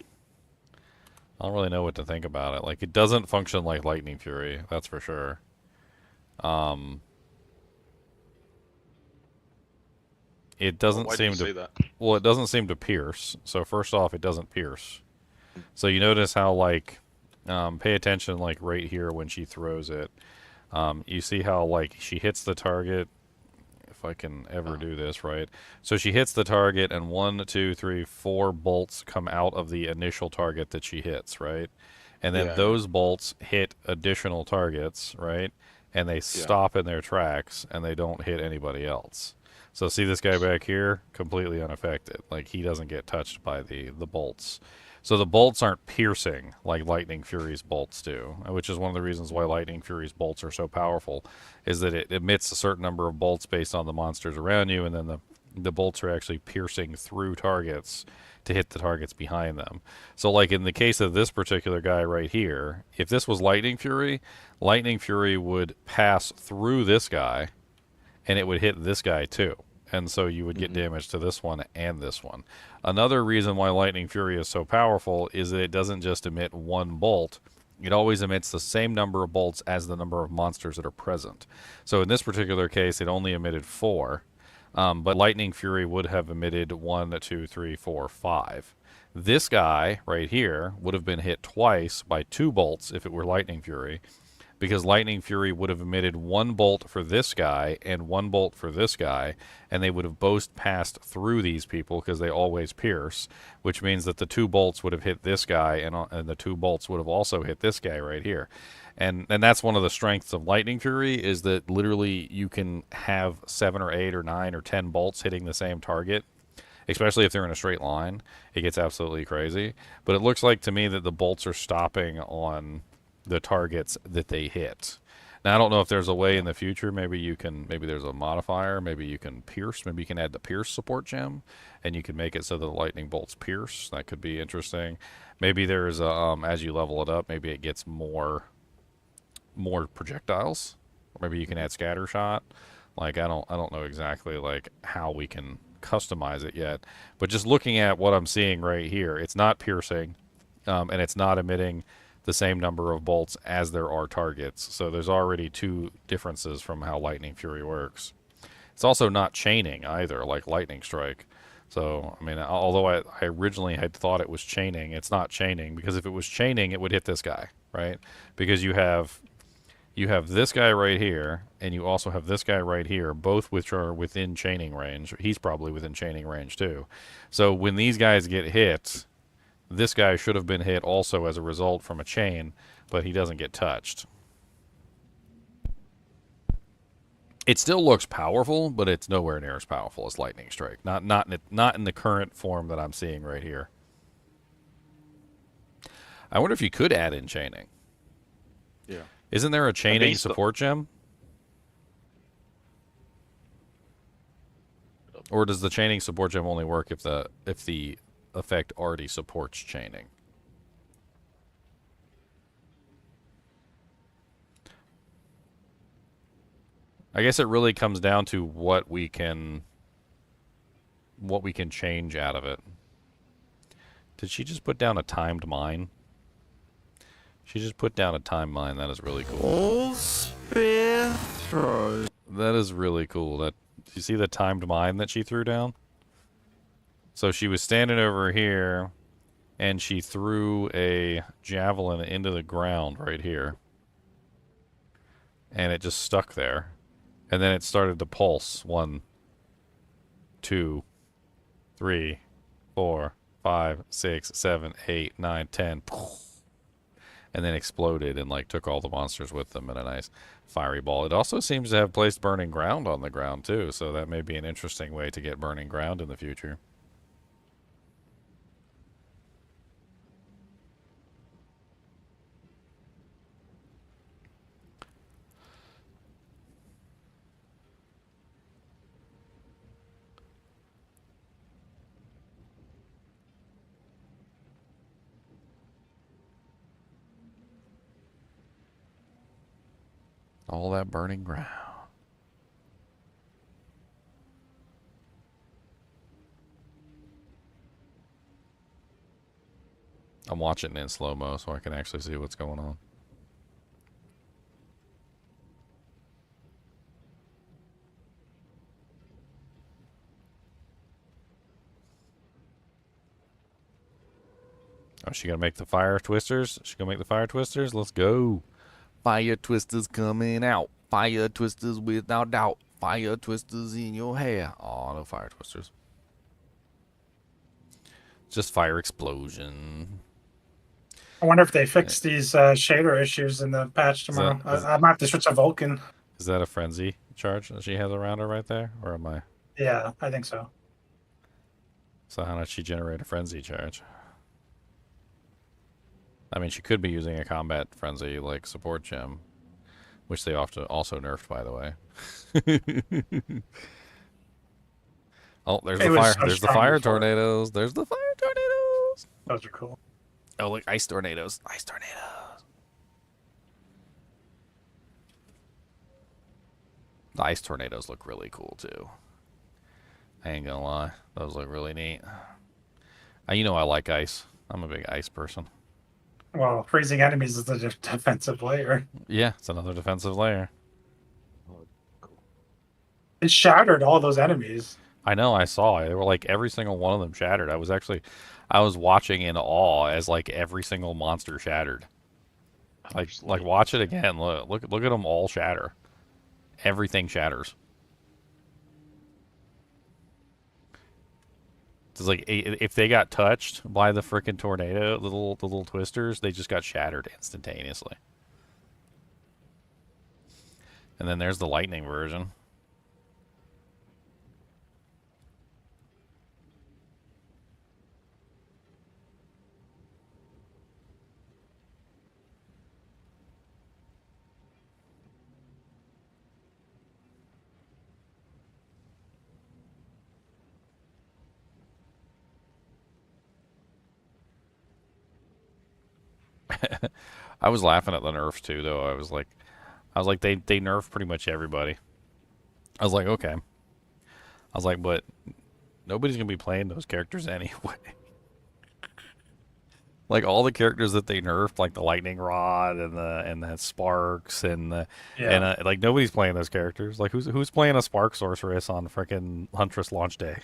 I don't really know what to think about it. Like, it doesn't function like lightning fury, that's for sure. Um, it doesn't Why do you seem say to. that? Well, it doesn't seem to pierce. So first off, it doesn't pierce. So you notice how like, pay attention like right here when she throws it. You see how like she hits the target. If I can ever do this right, so she hits the target, and 1, 2, 3, 4 bolts come out of the initial target that she hits, right? And then Yeah, those bolts hit additional targets, right? And they stop in their tracks, and they don't hit anybody else. So see this guy back here, completely unaffected. Like, he doesn't get touched by the bolts. So the bolts aren't piercing like Lightning Fury's bolts do, which is one of the reasons why Lightning Fury's bolts are so powerful, is that it emits a certain number of bolts based on the monsters around you, and then the bolts are actually piercing through targets to hit the targets behind them. So like in the case of this particular guy right here, if this was Lightning Fury would pass through this guy, and it would hit this guy too. And so you would get damage to this one and this one. Another reason why Lightning Fury is so powerful is that it doesn't just emit one bolt. It always emits the same number of bolts as the number of monsters that are present. So in this particular case, it only emitted 4. But Lightning Fury would have emitted 1, 2, 3, 4, 5. This guy right here would have been hit twice by 2 bolts if it were Lightning Fury, because Lightning Fury would have emitted 1 bolt for this guy and 1 bolt for this guy, and they would have both passed through these people because they always pierce, which means that the 2 bolts would have hit this guy, and the 2 bolts would have also hit this guy right here. And that's one of the strengths of Lightning Fury, is that literally you can have 7 or 8 or 9 or 10 bolts hitting the same target, especially if they're in a straight line. It gets absolutely crazy. But it looks like to me that the bolts are stopping on the targets that they hit. Now, I don't know if there's a way in the future, maybe there's a modifier, maybe you can pierce, maybe you can add the pierce support gem, and you can make it so that the lightning bolts pierce. That could be interesting. Maybe there's as you level it up, maybe it gets more projectiles, or maybe you can add scatter shot. Like, I don't know exactly like how we can customize it yet, but just looking at what I'm seeing right here, it's not piercing, and it's not emitting the same number of bolts as there are targets. So there's already 2 differences from how Lightning Fury works. It's also not chaining either, like Lightning Strike. So, I mean, although I originally had thought it was chaining, it's not chaining, because if it was chaining, it would hit this guy, right? Because you have this guy right here, and you also have this guy right here, both which are within chaining range. He's probably within chaining range too. So when these guys get hit, this guy should have been hit also as a result from a chain, but he doesn't get touched. It still looks powerful, but it's nowhere near as powerful as Lightning Strike. Not in the current form that I'm seeing right here. I wonder if you could add in chaining. Yeah. Isn't there a chaining support gem? Or does the chaining support gem only work if the effect already supports chaining? I guess it really comes down to what we can what we can change out of it. Did she just put down a timed mine? She just put down a timed mine. That is really cool. That is really cool. That, you see the timed mine that she threw down? So she was standing over here, and she threw a javelin into the ground right here. And it just stuck there. And then it started to pulse. 1, 2, 3, 4, 5, 6, 7, 8, 9, 10. And then exploded and like took all the monsters with them in a nice fiery ball. It also seems to have placed burning ground on the ground too, so that may be an interesting way to get burning ground in the future. All that burning ground. I'm watching it in slow-mo so I can actually see what's going on. Oh, she gonna make the fire twisters? She gonna make the fire twisters? Let's go. Fire twisters coming out. Fire twisters without doubt. Fire twisters in your hair. Oh, no fire twisters. Just fire explosion. I wonder if they fixed these shader issues in the patch tomorrow. I might have to switch to Vulcan. Is that a frenzy charge that she has around her right there? Or am I? Yeah, I think so. So how does she generate a frenzy charge? I mean, she could be using a combat frenzy like support gem, which they often also nerfed, by the way. Oh, there's the fire. There's the fire tornadoes. There's the fire tornadoes. Those are cool. Oh, look, ice tornadoes. Ice tornadoes. The ice tornadoes look really cool too. I ain't gonna lie, those look really neat. You know I like ice. I'm a big ice person. Well, freezing enemies is a defensive layer. Yeah, it's another defensive layer. It shattered all those enemies. I know, I saw. They were like every single one of them shattered. I was watching in awe as like every single monster shattered. Like watch it again. Look at them all shatter. Everything shatters. It's like if they got touched by the freaking tornado, the little twisters, they just got shattered instantaneously. And then there's the lightning version. I was laughing at the nerfs too, though. I was like they nerfed pretty much everybody. I was like, okay. I was like, but nobody's gonna be playing those characters anyway. Like all the characters that they nerfed, like the lightning rod and that sparks and like nobody's playing those characters. Like who's playing a spark sorceress on freaking Huntress launch day?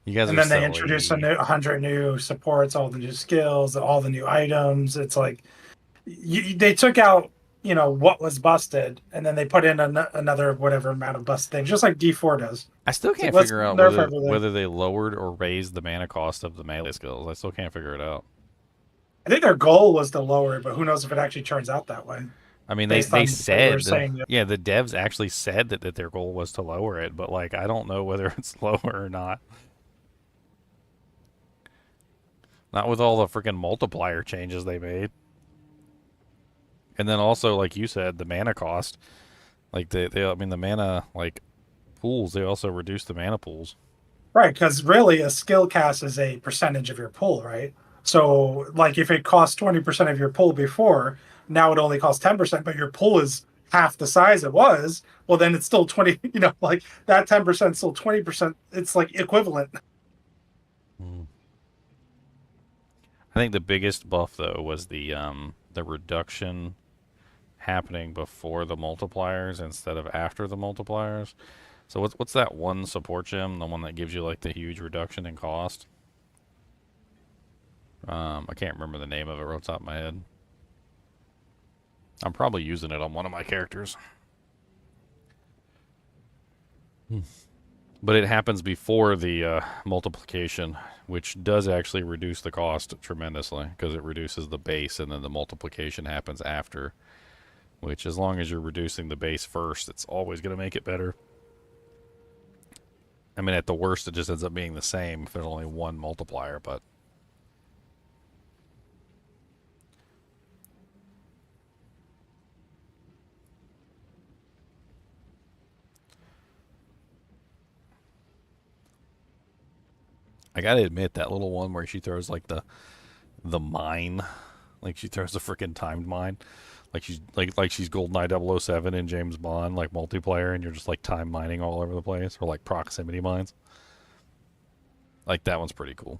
You guys and then they introduce 100 new supports, all the new skills, all the new items. It's like they took out, what was busted, and then they put in another whatever amount of busted things, just like D4 does. I still can't figure out whether they lowered or raised the mana cost of the melee skills. I still can't figure it out. I think their goal was to lower it, but who knows if it actually turns out that way. I mean, they said, yeah, the devs actually said that their goal was to lower it, but like I don't know whether it's lower or not. Not with all the freaking multiplier changes they made. And then also, like you said, the mana cost. Like the mana like pools, they also reduced the mana pools. Right, because really a skill cast is a percentage of your pool, right? So like if it cost 20% of your pool before, now it only costs 10%, but your pool is half the size it was, well, then it's still 20, like that 10% still 20%. It's like equivalent. I think the biggest buff though was the reduction happening before the multipliers instead of after the multipliers. So what's that one support gem, the one that gives you like the huge reduction in cost? I can't remember the name of it right off the top of my head. I'm probably using it on one of my characters. But it happens before the multiplication, which does actually reduce the cost tremendously because it reduces the base and then the multiplication happens after. Which, as long as you're reducing the base first, it's always going to make it better. I mean, at the worst, it just ends up being the same if there's only one multiplier, but... I gotta admit, that little one where she throws, like, the mine, like, she throws the freaking timed mine, like she's Goldeneye 007 in James Bond, like, multiplayer, and you're just, like, time mining all over the place, or, like, proximity mines. Like, that one's pretty cool.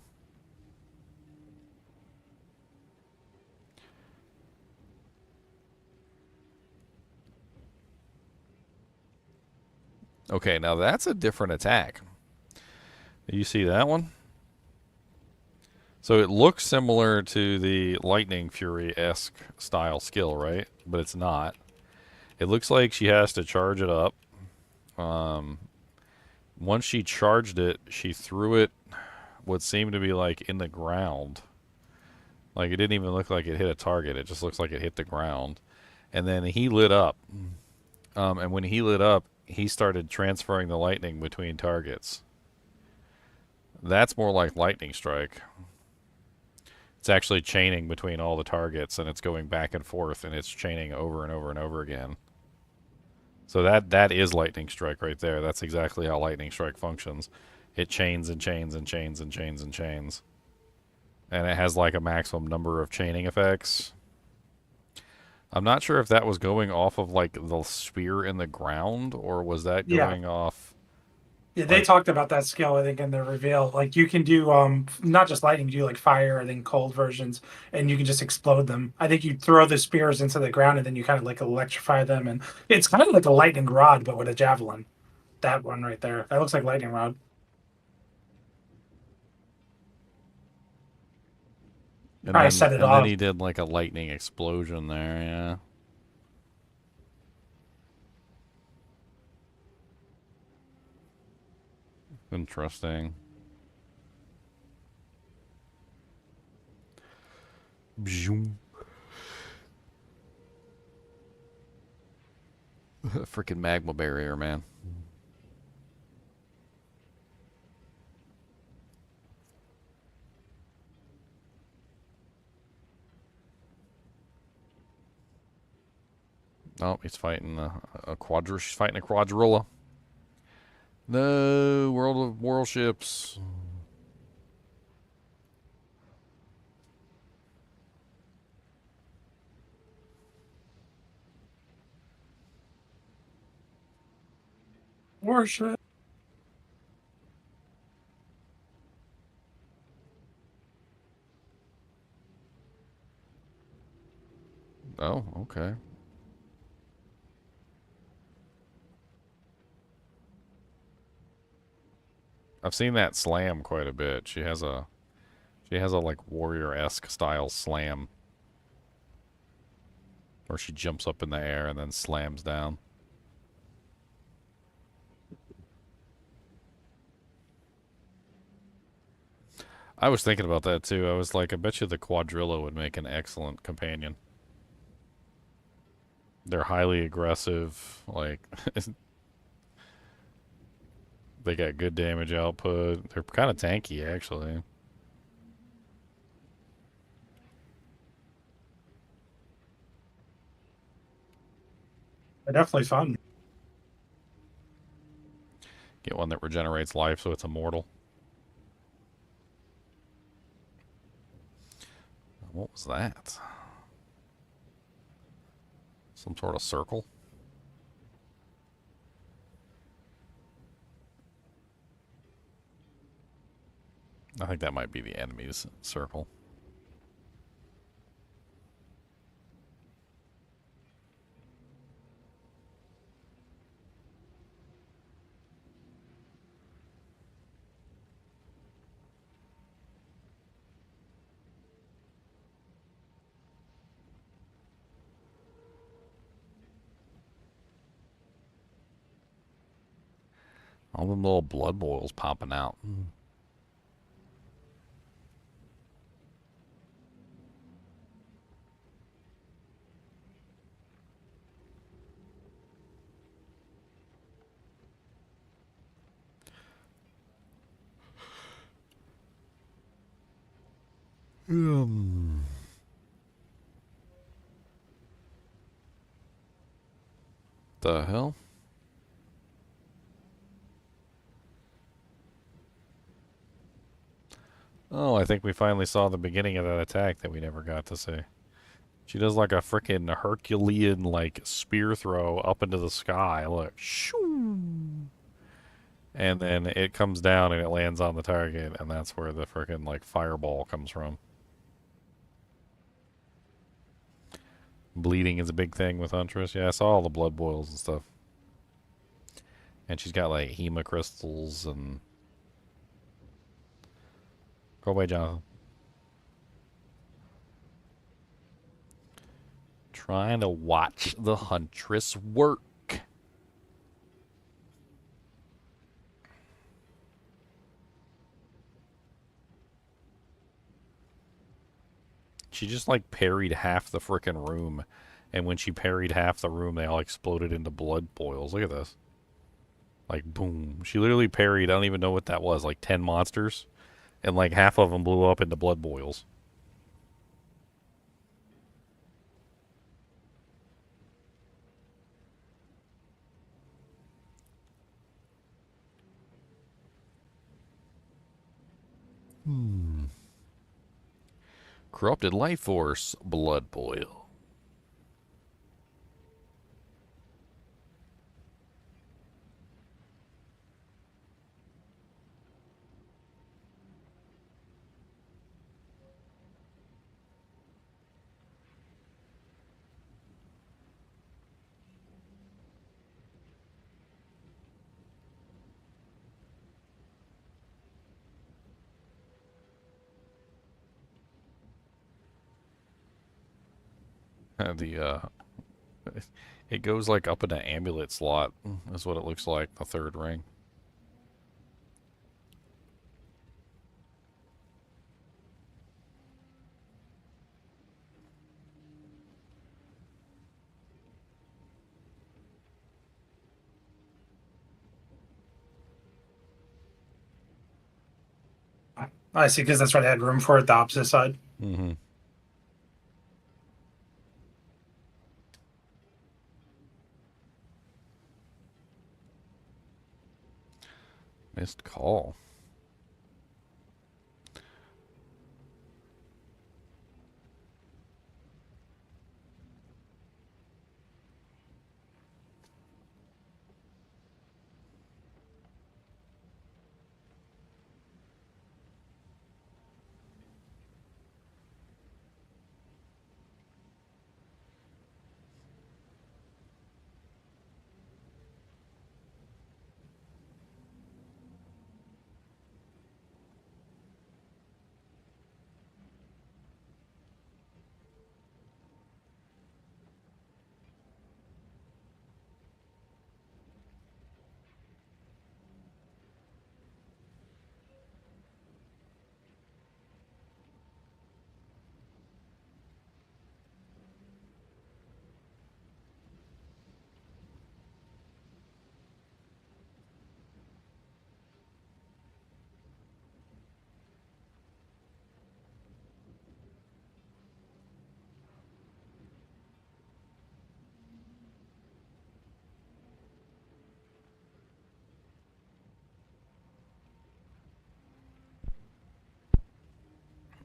Okay, now that's a different attack. You see that one? So it looks similar to the Lightning Fury-esque style skill, right? But it's not. It looks like she has to charge it up. Once she charged it, she threw it what seemed to be like in the ground. Like it didn't even look like it hit a target. It just looks like it hit the ground. And then he lit up. And when he lit up, he started transferring the lightning between targets. That's more like lightning strike. It's actually chaining between all the targets, and it's going back and forth, and it's chaining over and over and over again. So that is lightning strike right there. That's exactly how lightning strike functions. It chains and chains and chains and chains and chains. And it has like a maximum number of chaining effects. I'm not sure if that was going off of like the spear in the ground, or was that going off... Yeah, they talked about that skill, I think, in the reveal. Like you can do not just lightning, you do like fire and then cold versions, and you can just explode them. I think you throw the spears into the ground and then you kind of like electrify them, and it's kind of like a lightning rod, but with a javelin. That one right there. That looks like lightning rod. And I set it then off. he did like a lightning explosion there, yeah. Interesting. Freaking magma barrier, man. Oh, he's fighting a quadra. She's fighting a quadrilla. No, world of warships. Worship. Oh, okay. I've seen that slam quite a bit. She has a like warrior-esque style slam where she jumps up in the air and then slams down. I was thinking about that too. I was like, I bet you the quadrilla would make an excellent companion. They're highly aggressive, like they got good damage output. They're kind of tanky, actually. They're definitely fun. Get one that regenerates life so it's immortal. What was that? Some sort of circle? I think that might be the enemy's circle. All them little blood boils popping out. The hell? Oh, I think we finally saw the beginning of that attack that we never got to see. She does like a frickin' Herculean like spear throw up into the sky. Look, shoo, and then it comes down and it lands on the target, and that's where the frickin' like fireball comes from. Bleeding is a big thing with Huntress. Yeah, I saw all the blood boils and stuff. And she's got like hema crystals and. Go away, Jonathan. Trying to watch the Huntress work. She just like parried half the frickin' room. And when she parried half the room, they all exploded into blood boils. Look at this. Like, boom. She literally parried, I don't even know what that was, like 10 monsters. And like half of them blew up into blood boils. Corrupted life force, blood boil. The it goes like up in an amulet slot. That's what it looks like. The third ring. I see, because that's why they had room for it, the opposite side. Mm-hmm. Missed call.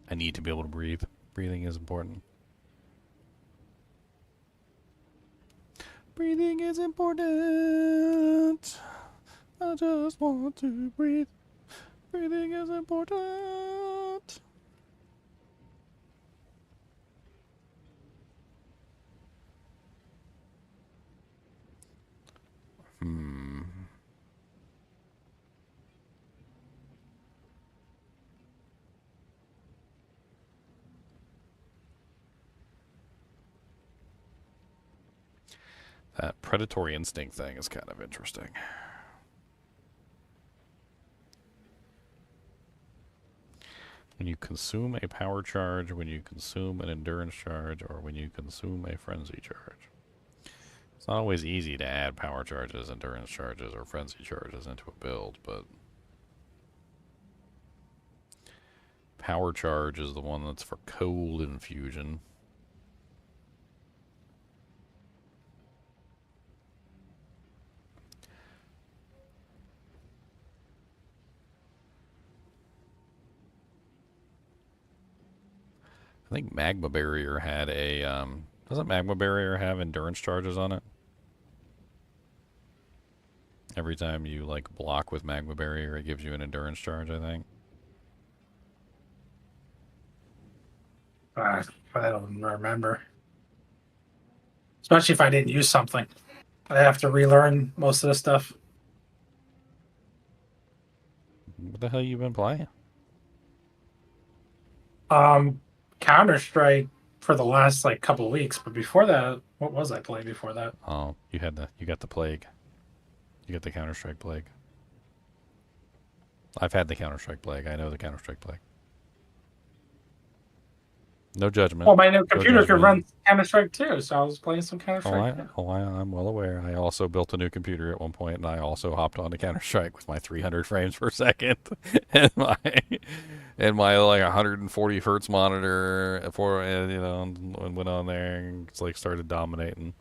I need to be able to breathe. Breathing is important. Breathing is important. I just want to breathe. Everything is important. That predatory instinct thing is kind of interesting. When you consume a power charge, when you consume an endurance charge, or when you consume a frenzy charge. It's not always easy to add power charges, endurance charges, or frenzy charges into a build, but power charge is the one that's for cold infusion. I think Magma Barrier had a, doesn't Magma Barrier have endurance charges on it? Every time you, like, block with Magma Barrier, it gives you an endurance charge, I think. I don't remember. Especially if I didn't use something. I have to relearn most of the stuff. What the hell you been playing? Counter-Strike for the last like couple of weeks, but before that, what was I playing before that? Oh, you got the plague. You got the Counter-Strike plague. I've had the Counter-Strike plague. I know the Counter-Strike plague. No judgment. Well, my new computer judgment. could run Counter-Strike too, so I was playing some Counter-Strike. I'm well aware. I also built a new computer at one point, and I also hopped onto Counter-Strike with my 300 frames per second and my like 140 hertz monitor and went on there and it's like started dominating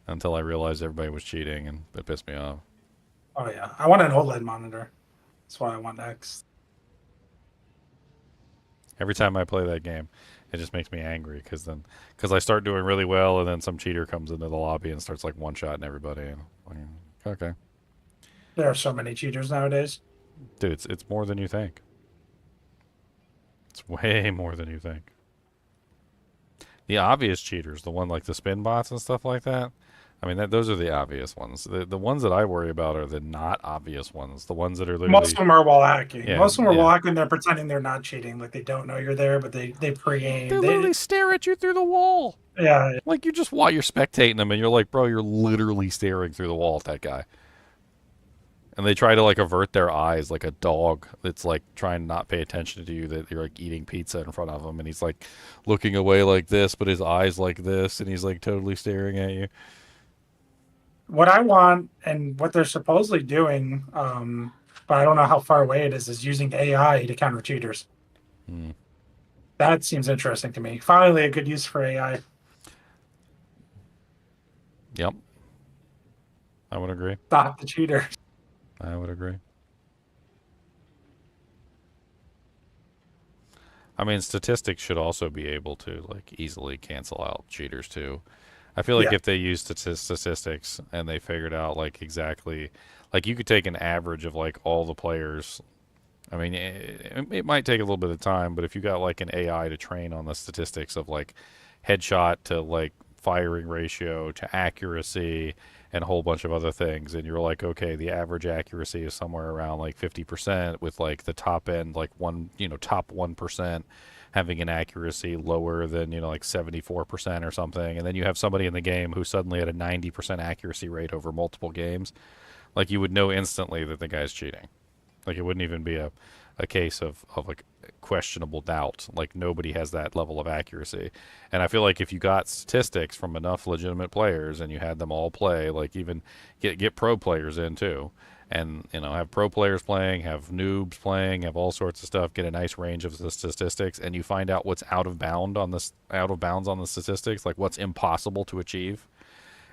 until I realized everybody was cheating, and it pissed me off. Oh yeah, I want an OLED monitor. That's what I want next. Every time I play that game, it just makes me angry because I start doing really well, and then some cheater comes into the lobby and starts like one-shotting everybody. And I'm like, okay, There are so many cheaters nowadays. dude, it's more than you think. It's way more than you think. The obvious cheaters, the one like the spin bots and stuff like that. I mean, those are the obvious ones. The ones that I worry about are the not obvious ones. The ones that are literally... Most of them are wall hacking. Yeah, Most of them are yeah. wall hacking. They're pretending they're not cheating, like they don't know you're there, but they pre-aim. They literally stare at you through the wall. Yeah. Like you just while you're spectating them, and you're like, bro, you're literally staring through the wall at that guy. And they try to like avert their eyes like a dog that's like trying to not pay attention to you, that you're like eating pizza in front of him, and he's like looking away like this, but his eyes like this, and he's like totally staring at you. What I want and what they're supposedly doing, but I don't know how far away it is using AI to counter cheaters. That seems interesting to me. Finally, a good use for AI. Yep. I would agree. Stop the cheater. I would agree. I mean, statistics should also be able to like easily cancel out cheaters too. I feel like if they used statistics and they figured out like exactly, like you could take an average of like all the players. I mean, it might take a little bit of time, but if you got like an AI to train on the statistics of like headshot to like firing ratio to accuracy and a whole bunch of other things, and you're like, okay, the average accuracy is somewhere around like 50%, with like the top end, like top 1% having an accuracy lower than, like 74% or something. And then you have somebody in the game who suddenly had a 90% accuracy rate over multiple games. Like you would know instantly that the guy's cheating. Like it wouldn't even be a case of like questionable doubt. Like nobody has that level of accuracy. And I feel like if you got statistics from enough legitimate players and you had them all play, like even get pro players in too, and have pro players playing, have noobs playing, have all sorts of stuff, get a nice range of the statistics, and you find out what's out of bounds on the statistics, like what's impossible to achieve,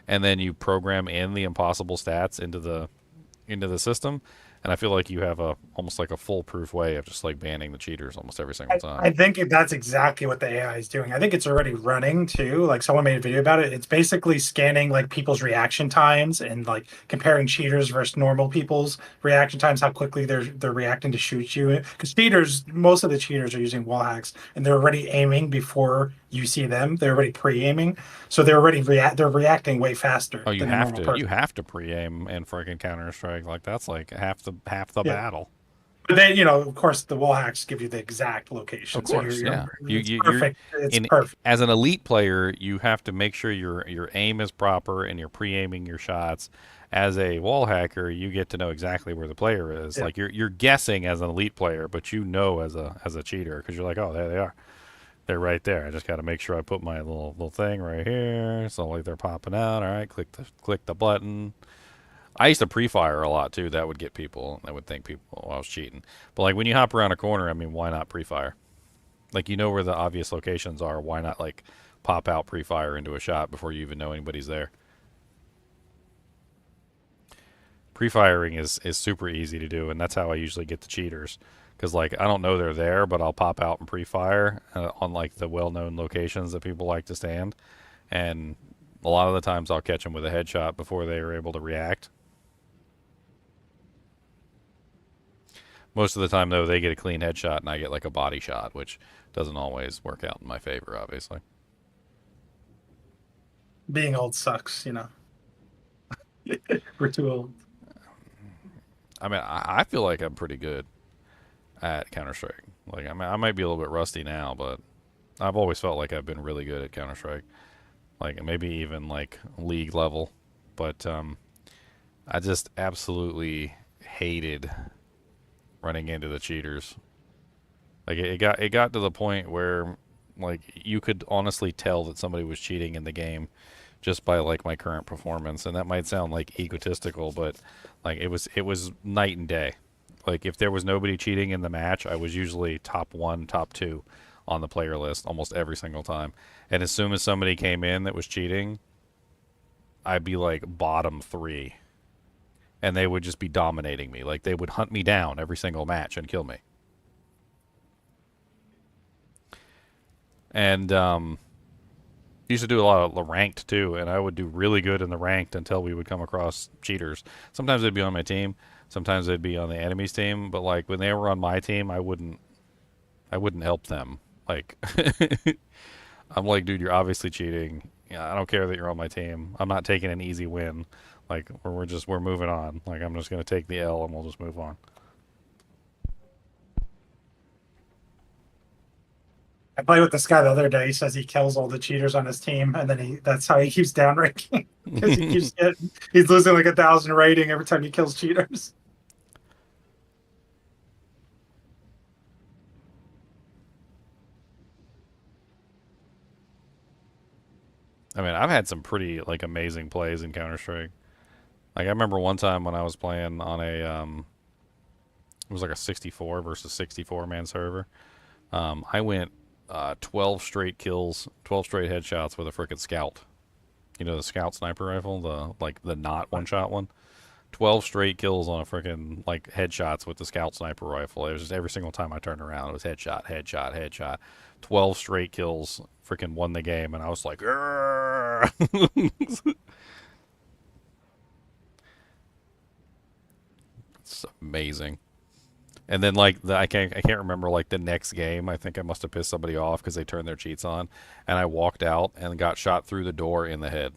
and then you program in the impossible stats into the system. And I feel like you have almost like a foolproof way of just like banning the cheaters almost every single time. I think that's exactly what the AI is doing. I think it's already running too. Like someone made a video about it. It's basically scanning like people's reaction times and like comparing cheaters versus normal people's reaction times, how quickly they're reacting to shoot you. Because cheaters, most of the cheaters are using wall hacks and they're already aiming before you see them. They're already pre-aiming, so they're reacting way faster Oh, you than a have normal to person. you have to pre-aim and freaking Counter Strike. Like that's like half the Yeah. battle. But then, of course, the wall hacks give you the exact Of location, so course, yeah. it's You're perfect. It's in perfect. as an elite player, you have to make sure your aim is proper and you're pre-aiming your shots. As a wall hacker, you get to know exactly where the player is. Yeah. Like you're guessing as an elite player, but you know as a cheater because you're like, oh, there they are. They're right there. I just got to make sure I put my little thing right here. So like they're popping out. All right, click the button. I used to pre-fire a lot too. That would get people. I would think people I was cheating. But like when you hop around a corner, I mean, why not pre-fire? Like you know where the obvious locations are. Why not like pop out pre-fire into a shot before you even know anybody's there? Pre-firing is super easy to do, and that's how I usually get the cheaters. Because like I don't know they're there, but I'll pop out and pre-fire on like the well-known locations that people like to stand, and a lot of the times I'll catch them with a headshot before they are able to react. Most of the time, though, they get a clean headshot and I get like a body shot, which doesn't always work out in my favor, obviously. Being old sucks. We're too old. I mean, I feel like I'm pretty good at Counter-Strike. Like, I mean, I might be a little bit rusty now, but I've always felt like I've been really good at Counter-Strike. Like, maybe even like league level. But I just absolutely hated running into the cheaters. Like it got to the point where like you could honestly tell that somebody was cheating in the game just by like my current performance, and that might sound like egotistical, but like it was night and day. Like if there was nobody cheating in the match, I was usually top 1, top 2 on the player list almost every single time. And as soon as somebody came in that was cheating, I'd be like bottom 3, and they would just be dominating me. Like they would hunt me down every single match and kill me. And used to do a lot of the ranked too, and I would do really good in the ranked until we would come across cheaters. Sometimes they'd be on my team, sometimes they'd be on the enemy's team, but like when they were on my team, I wouldn't help them. Like I'm like, dude, you're obviously cheating. Yeah, I don't care that you're on my team. I'm not taking an easy win. Like we're moving on. Like I'm just gonna take the L and we'll just move on. I played with this guy the other day. He says he kills all the cheaters on his team, and then that's how he keeps down ranking because he's losing like 1,000 rating every time he kills cheaters. I mean, I've had some pretty like amazing plays in Counter Strike. Like I remember one time when I was playing on it was like a 64 versus 64 man server. I went 12 straight kills, 12 straight headshots with a frickin' scout. You know the scout sniper rifle, the not one shot one. 12 straight kills on a frickin' like headshots with the scout sniper rifle. It was just every single time I turned around, it was headshot, headshot, headshot. 12 straight kills, frickin' won the game, and I was like, it's amazing. And then like I can't remember like the next game. I think I must have pissed somebody off because they turned their cheats on, and I walked out and got shot through the door in the head.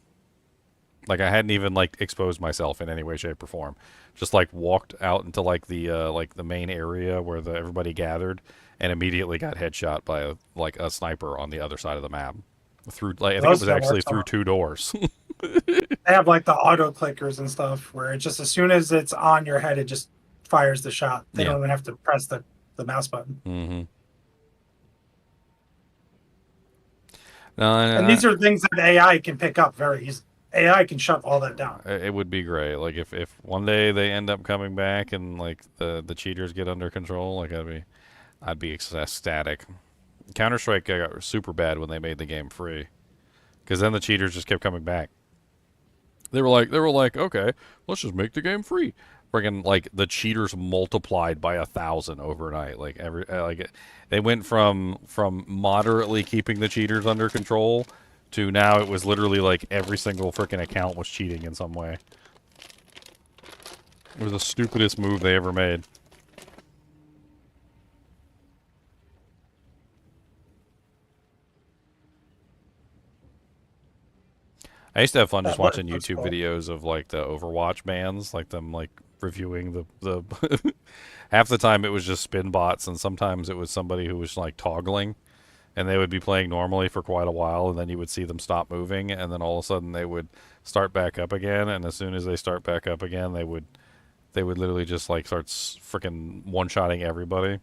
Like I hadn't even like exposed myself in any way, shape, or form. Just like walked out into like the main area where everybody gathered, and immediately got headshot by a sniper on the other side of the map. Through like I think it was actually through 2 doors. They have like the auto clickers and stuff where it just as soon as it's on your head, it just fires the shot. They Yeah. don't even have to press the mouse button. Mm-hmm. No, And these are things that AI can pick up very easily. AI can shut all that down. it would be great. Like if one day they end up coming back and like the cheaters get under control, like I'd be ecstatic. Counter Strike got super bad when they made the game free, because then the cheaters just kept coming back. They were like, okay, let's just make the game free. Friggin' like the cheaters multiplied by 1,000 overnight. Like they went from moderately keeping the cheaters under control to now it was literally like every single freaking account was cheating in some way. It was the stupidest move they ever made. I used to have fun just watching YouTube videos of like the Overwatch bans, like them like reviewing the half the time it was just spin bots and sometimes it was somebody who was like toggling and they would be playing normally for quite a while and then you would see them stop moving and then all of a sudden they would start back up again, and as soon as they start back up again they would literally just like start freaking one-shotting everybody.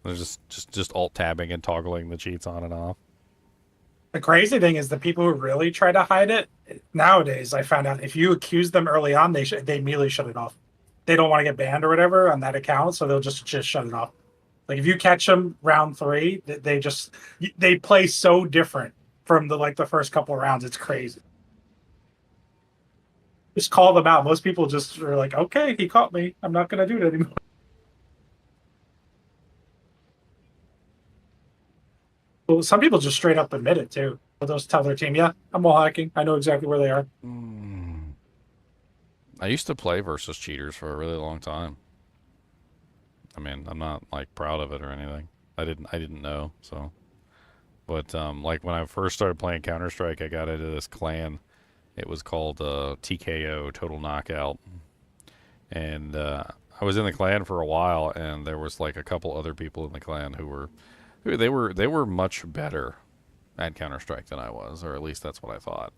They're just alt-tabbing and toggling the cheats on and off. The crazy thing is the people who really try to hide it nowadays. I found out if you accuse them early on, they immediately shut it off. They don't want to get banned or whatever on that account, so they'll just shut it off. Like if you catch them round 3, they play so different from the first couple of rounds. It's crazy. Just call them out. Most people just are like, okay, he caught me. I'm not going to do it anymore. Well, some people just straight up admit it too. They'll just tell their team, yeah, I'm wall hacking. I know exactly where they are. I used to play versus cheaters for a really long time. I mean, I'm not like proud of it or anything. I didn't know, so. But like when I first started playing Counter-Strike, I got into this clan. It was called TKO, Total Knockout. And I was in the clan for a while, and there was like a couple other people in the clan who were much better at Counter-Strike than I was, or at least that's what I thought.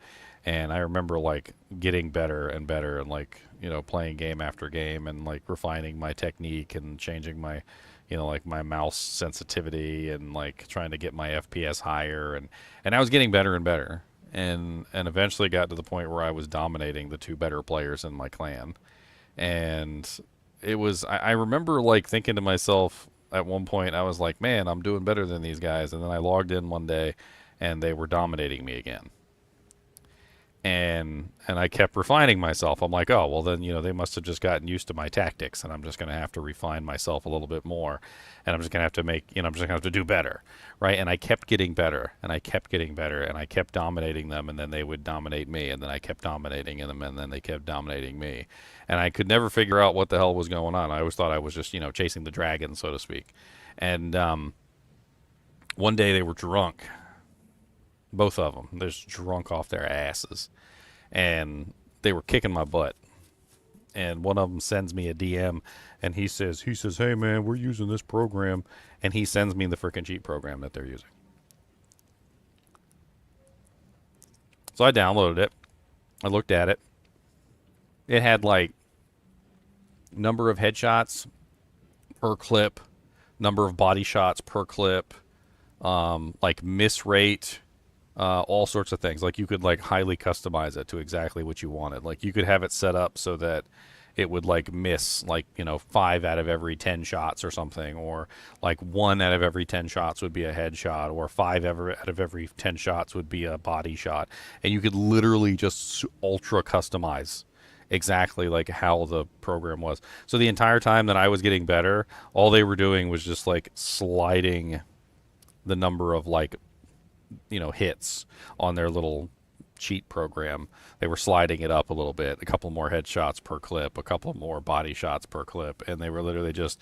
And I remember like getting better and better and like, you know, playing game after game and like refining my technique and changing my, you know, like my mouse sensitivity and like trying to get my FPS higher, and I was getting better and better. And eventually got to the point where I was dominating the 2 better players in my clan. And it was, I remember like thinking to myself at one point, I was like, man, I'm doing better than these guys. And then I logged in one day and they were dominating me again. And I kept refining myself. I'm like, oh, well then, you know, they must have just gotten used to my tactics and I'm just going to have to refine myself a little bit more. And I'm just going to have to make, you know, I'm just going to have to do better. Right. And I kept getting better and I kept getting better and I kept dominating them, and then they would dominate me, and then I kept dominating them, and then they kept dominating me. And I could never figure out what the hell was going on. I always thought I was just, you know, chasing the dragon, so to speak. And one day they were drunk. Both of them. They're just drunk off their asses. And they were kicking my butt. And one of them sends me a DM, and he says, hey, man, we're using this program. And he sends me the freaking cheat program that they're using. So I downloaded it. I looked at it. It had, like, number of headshots per clip, number of body shots per clip, like miss rate, all sorts of things. Like you could like highly customize it to exactly what you wanted. Like you could have it set up so that it would like miss like, you know, 5 out of every 10 shots or something, or like 1 out of every 10 shots would be a headshot, or 5 out of every 10 shots would be a body shot. And you could literally just ultra customize exactly like how the program was. So the entire time that I was getting better, all they were doing was just like sliding the number of like, you know, hits on their little cheat program. They were sliding it up a little bit, a couple more headshots per clip, a couple more body shots per clip, and they were literally just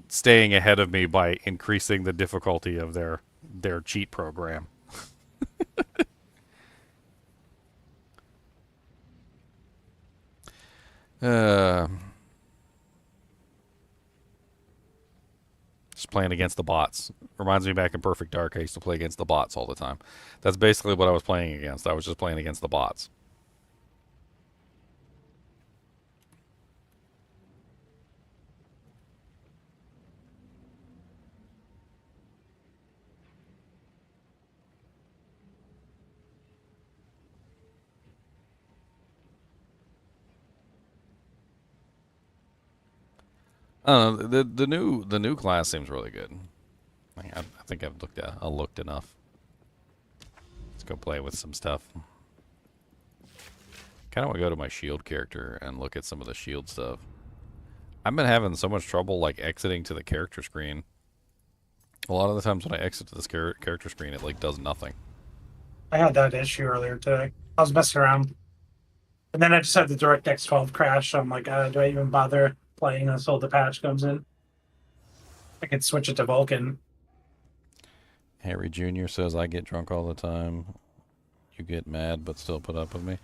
staying ahead of me by increasing the difficulty of their cheat program. Just playing against the bots. Reminds me back in Perfect Dark, I used to play against the bots all the time. That's basically what I was playing against. I was just playing against the bots. The new class seems really good. I think I've looked enough. Let's go play with some stuff. Kind of want to go to my shield character and look at some of the shield stuff. I've been having so much trouble like exiting to the character screen. A lot of the times when I exit to this character screen, it like does nothing. I had that issue earlier today. I was messing around. And then I just had the DirectX 12 crash. So I'm like, do I even bother playing until the patch comes in? I could switch it to Vulkan. Harry Jr. says I get drunk all the time. You get mad but still put up with me.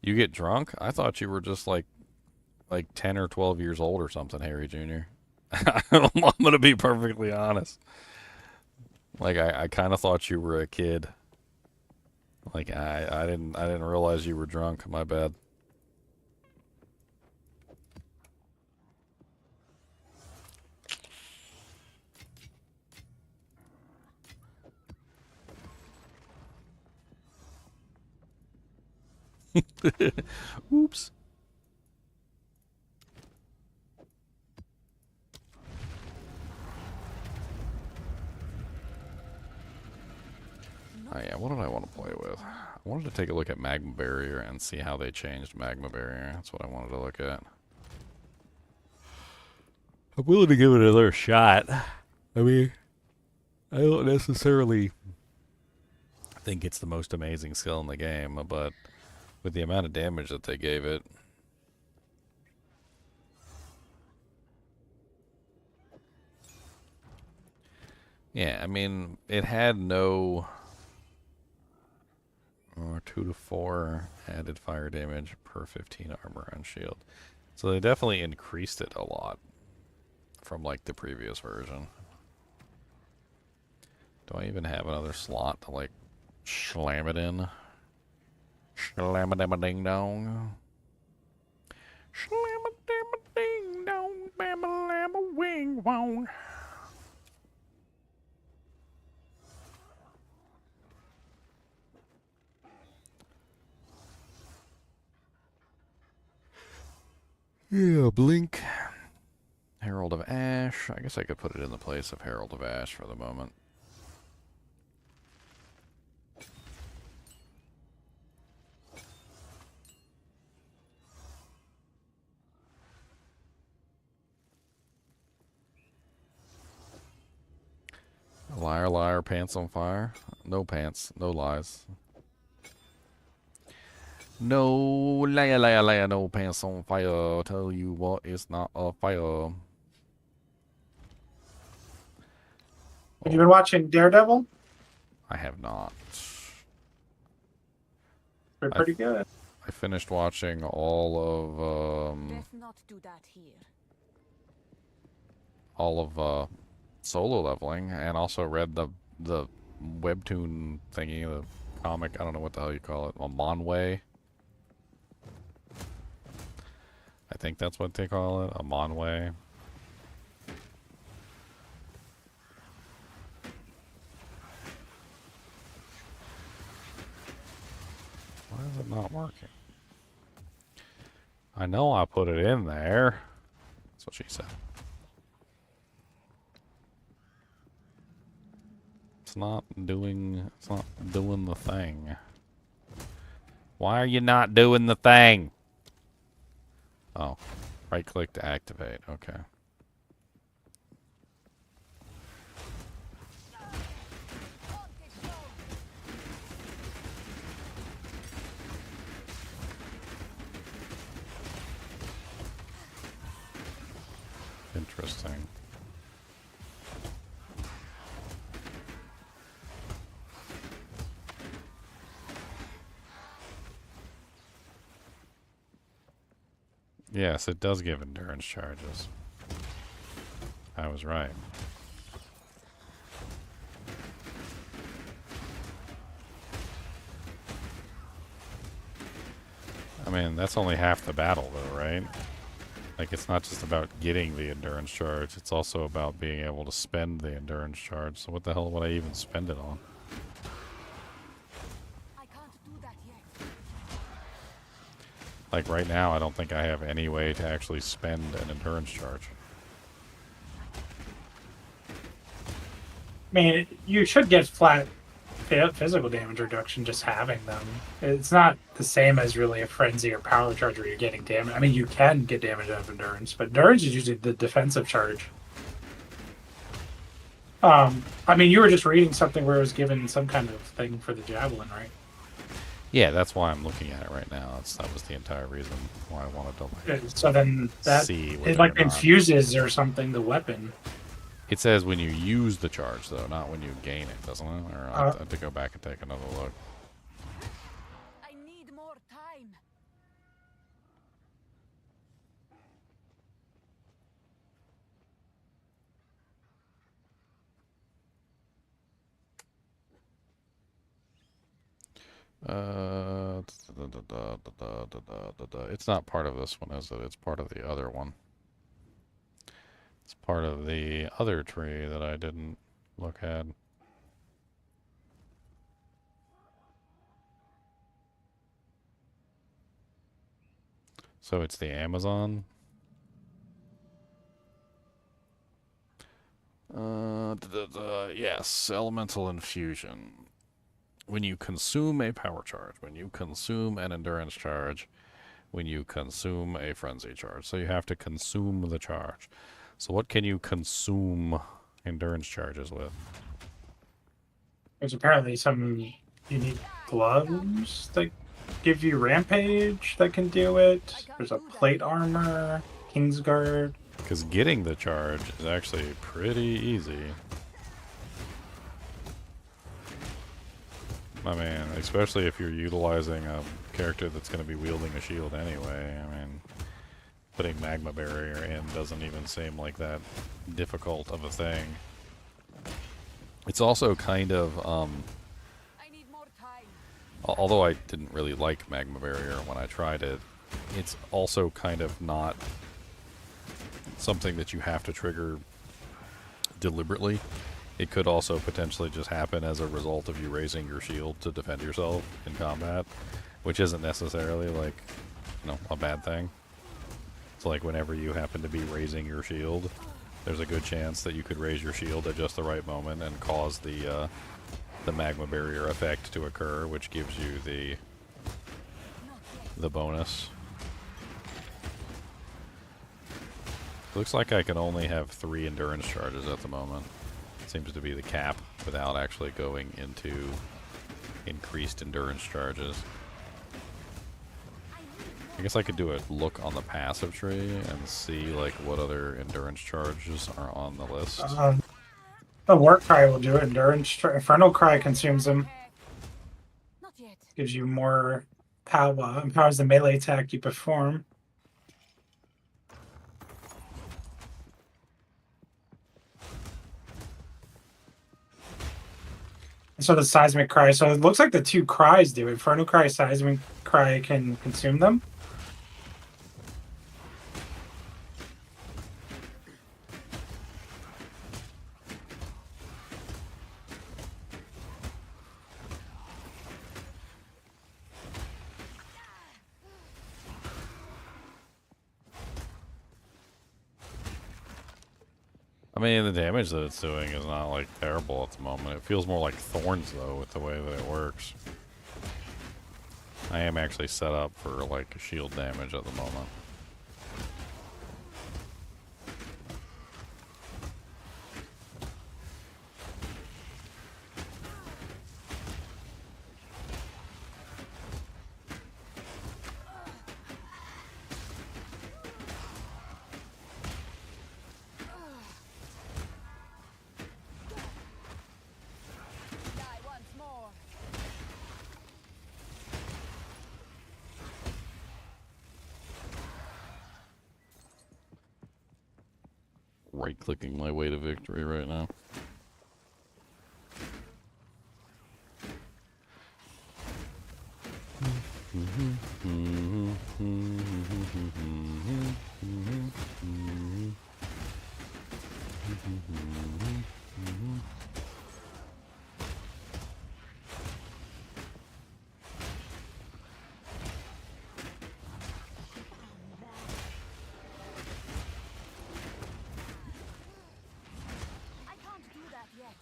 You get drunk? I thought you were just like 10 or 12 years old or something, Harry Jr. I'm going to be perfectly honest. Like I kind of thought you were a kid. Like I didn't realize you were drunk. My bad. Oops. Oh yeah, what did I want to play with? I wanted to take a look at Magma Barrier and see how they changed Magma Barrier. That's what I wanted to look at. I'm willing to give it another shot. I mean, I don't necessarily think it's the most amazing skill in the game, but with the amount of damage that they gave it, yeah, I mean, it had no 2 to 4 added fire damage per 15 armor and shield. So they definitely increased it a lot from like the previous version. Do I even have another slot to like slam it in? Slam a ding dong. Slam a ding dong. Bam a lam a wing wong. Yeah, blink. Herald of Ash. I guess I could put it in the place of Herald of Ash for the moment. Liar, liar, pants on fire. No pants, no lies. No liar, liar, liar, no pants on fire. Tell you what, it's not a fire. Have you been watching Daredevil? I have not. They're pretty good. I finished watching all of Solo Leveling, and also read the webtoon thingy, the comic. I don't know what the hell you call it. A Manhwa. I think that's what they call it. A Manhwa. Why is it not working? I know I put it in there. That's what she said. It's not doing the thing. Why are you not doing the thing? Oh, right click to activate. Okay. Interesting. Yes, it does give endurance charges. I was right. I mean, that's only half the battle though, right? Like, it's not just about getting the endurance charge, it's also about being able to spend the endurance charge. So what the hell would I even spend it on? I can't do that yet. Like, right now, I don't think I have any way to actually spend an endurance charge. I mean, you should get flat physical damage reduction just having them. It's not the same as really a frenzy or power charge where you're getting damage. I mean, you can get damage out of endurance, but endurance is usually the defensive charge. I mean, you were just reading something where it was given some kind of thing for the javelin, right? Yeah, that's why I'm looking at it right now. That was the entire reason why I wanted to like, So then that see it whether like or not. infuses or something the weapon. It says when you use the charge, though, not when you gain it, doesn't it? Or I have to go back and take another look. I need more time. It's not part of this one, is it? It's part of the other one. It's part of the other tree that I didn't look at. So it's the Amazon. Yes, elemental infusion. When you consume a power charge, when you consume an endurance charge, when you consume a frenzy charge. So you have to consume the charge. So what can you consume endurance charges with? There's apparently some unique gloves that give you rampage that can do it. There's a plate armor, Kingsguard. Because getting the charge is actually pretty easy. I mean, especially if you're utilizing a character that's going to be wielding a shield anyway. I mean, putting Magma Barrier in doesn't even seem like that difficult of a thing. It's also kind of, I need more time. although I didn't really like Magma Barrier when I tried it, it's also kind of not something that you have to trigger deliberately. It could also potentially just happen as a result of you raising your shield to defend yourself in combat, which isn't necessarily, like, you know, a bad thing. It's like whenever you happen to be raising your shield, there's a good chance that you could raise your shield at just the right moment and cause the Magma Barrier effect to occur, which gives you the bonus. Looks like I can only have 3 endurance charges at the moment. Seems to be the cap without actually going into increased endurance charges. I guess I could do a look on the passive tree and see like what other endurance charges are on the list. The War Cry will do it. Infernal Cry consumes them. Not yet. Gives you more power. Empowers the melee attack you perform. So the Seismic Cry. So it looks like the 2 cries do. Infernal Cry, Seismic Cry can consume them. I mean, the damage that it's doing is not like terrible at the moment. It feels more like thorns though with the way that it works. I am actually set up for like shield damage at the moment. Die once more. Right-clicking my way to victory right now. I can't do that yet.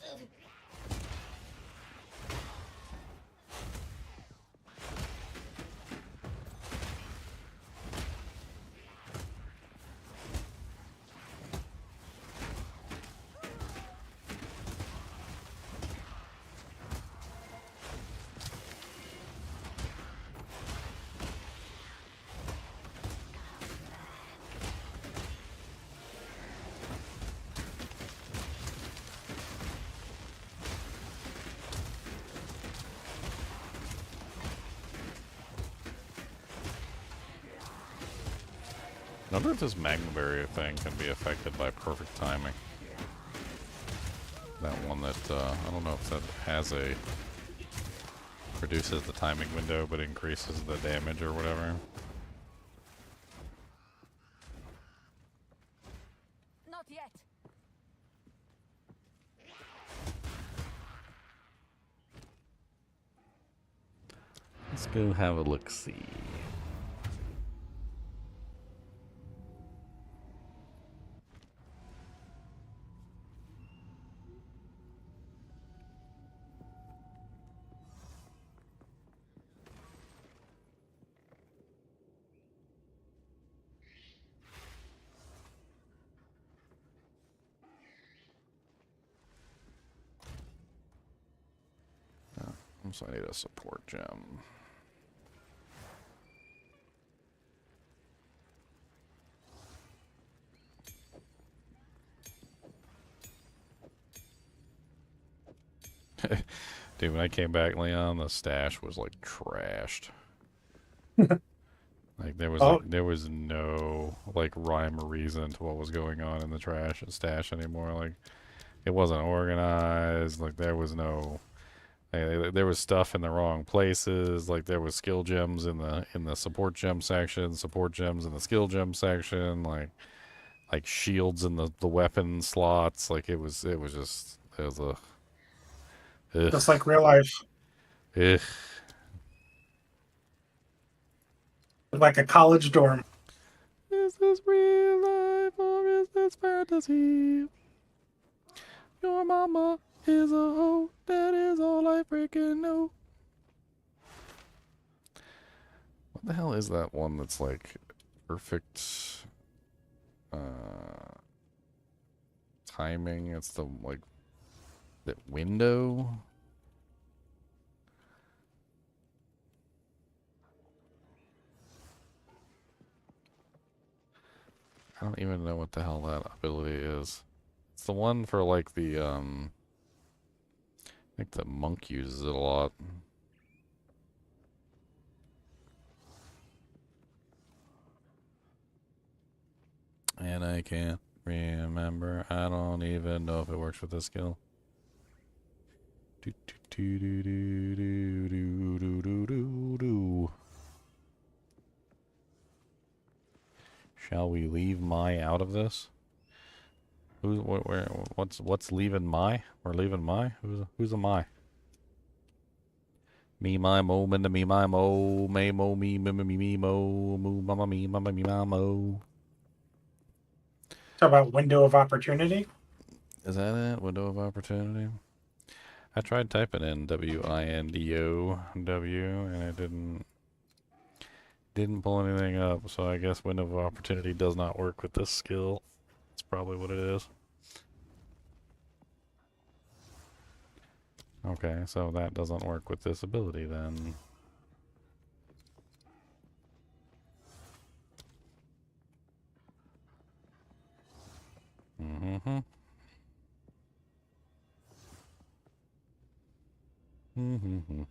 I wonder if this Magma Barrier thing can be affected by perfect timing. That one that, I don't know if that has a... reduces the timing window but increases the damage or whatever. Not yet. Let's go have a look-see. So I need a support gem. Dude, when I came back, Leon, the stash was like trashed. Like there was no like rhyme or reason to what was going on in the trash and stash anymore. Like it wasn't organized. Like there was no. There was stuff in the wrong places. Like there was skill gems in the support gem section, support gems in the skill gem section. Like shields in the weapon slots. Like it was just it was a. Ugh. Just like real life. Ugh. Like a college dorm. Is this real life or is this fantasy? Your mama is a hoe, that is all I freaking know. What the hell is that one that's like perfect timing? It's the like that window. I don't even know what the hell that ability is. It's the one for like the I think the monk uses it a lot. And I can't remember. I don't even know if it works with this skill. Do do do do do do do do do do. Shall we leave my out of this? What's leaving my? We're leaving my? Who's a my? Me my mo minda me my mo may mo me me mo moo mama me mo. Talk about window of opportunity. Is that it? Window of opportunity? I tried typing in WINDOW and it didn't pull anything up, so I guess window of opportunity does not work with this skill. That's probably what it is. Okay, so that doesn't work with this ability then. Mm-hmm. Mm-hmm.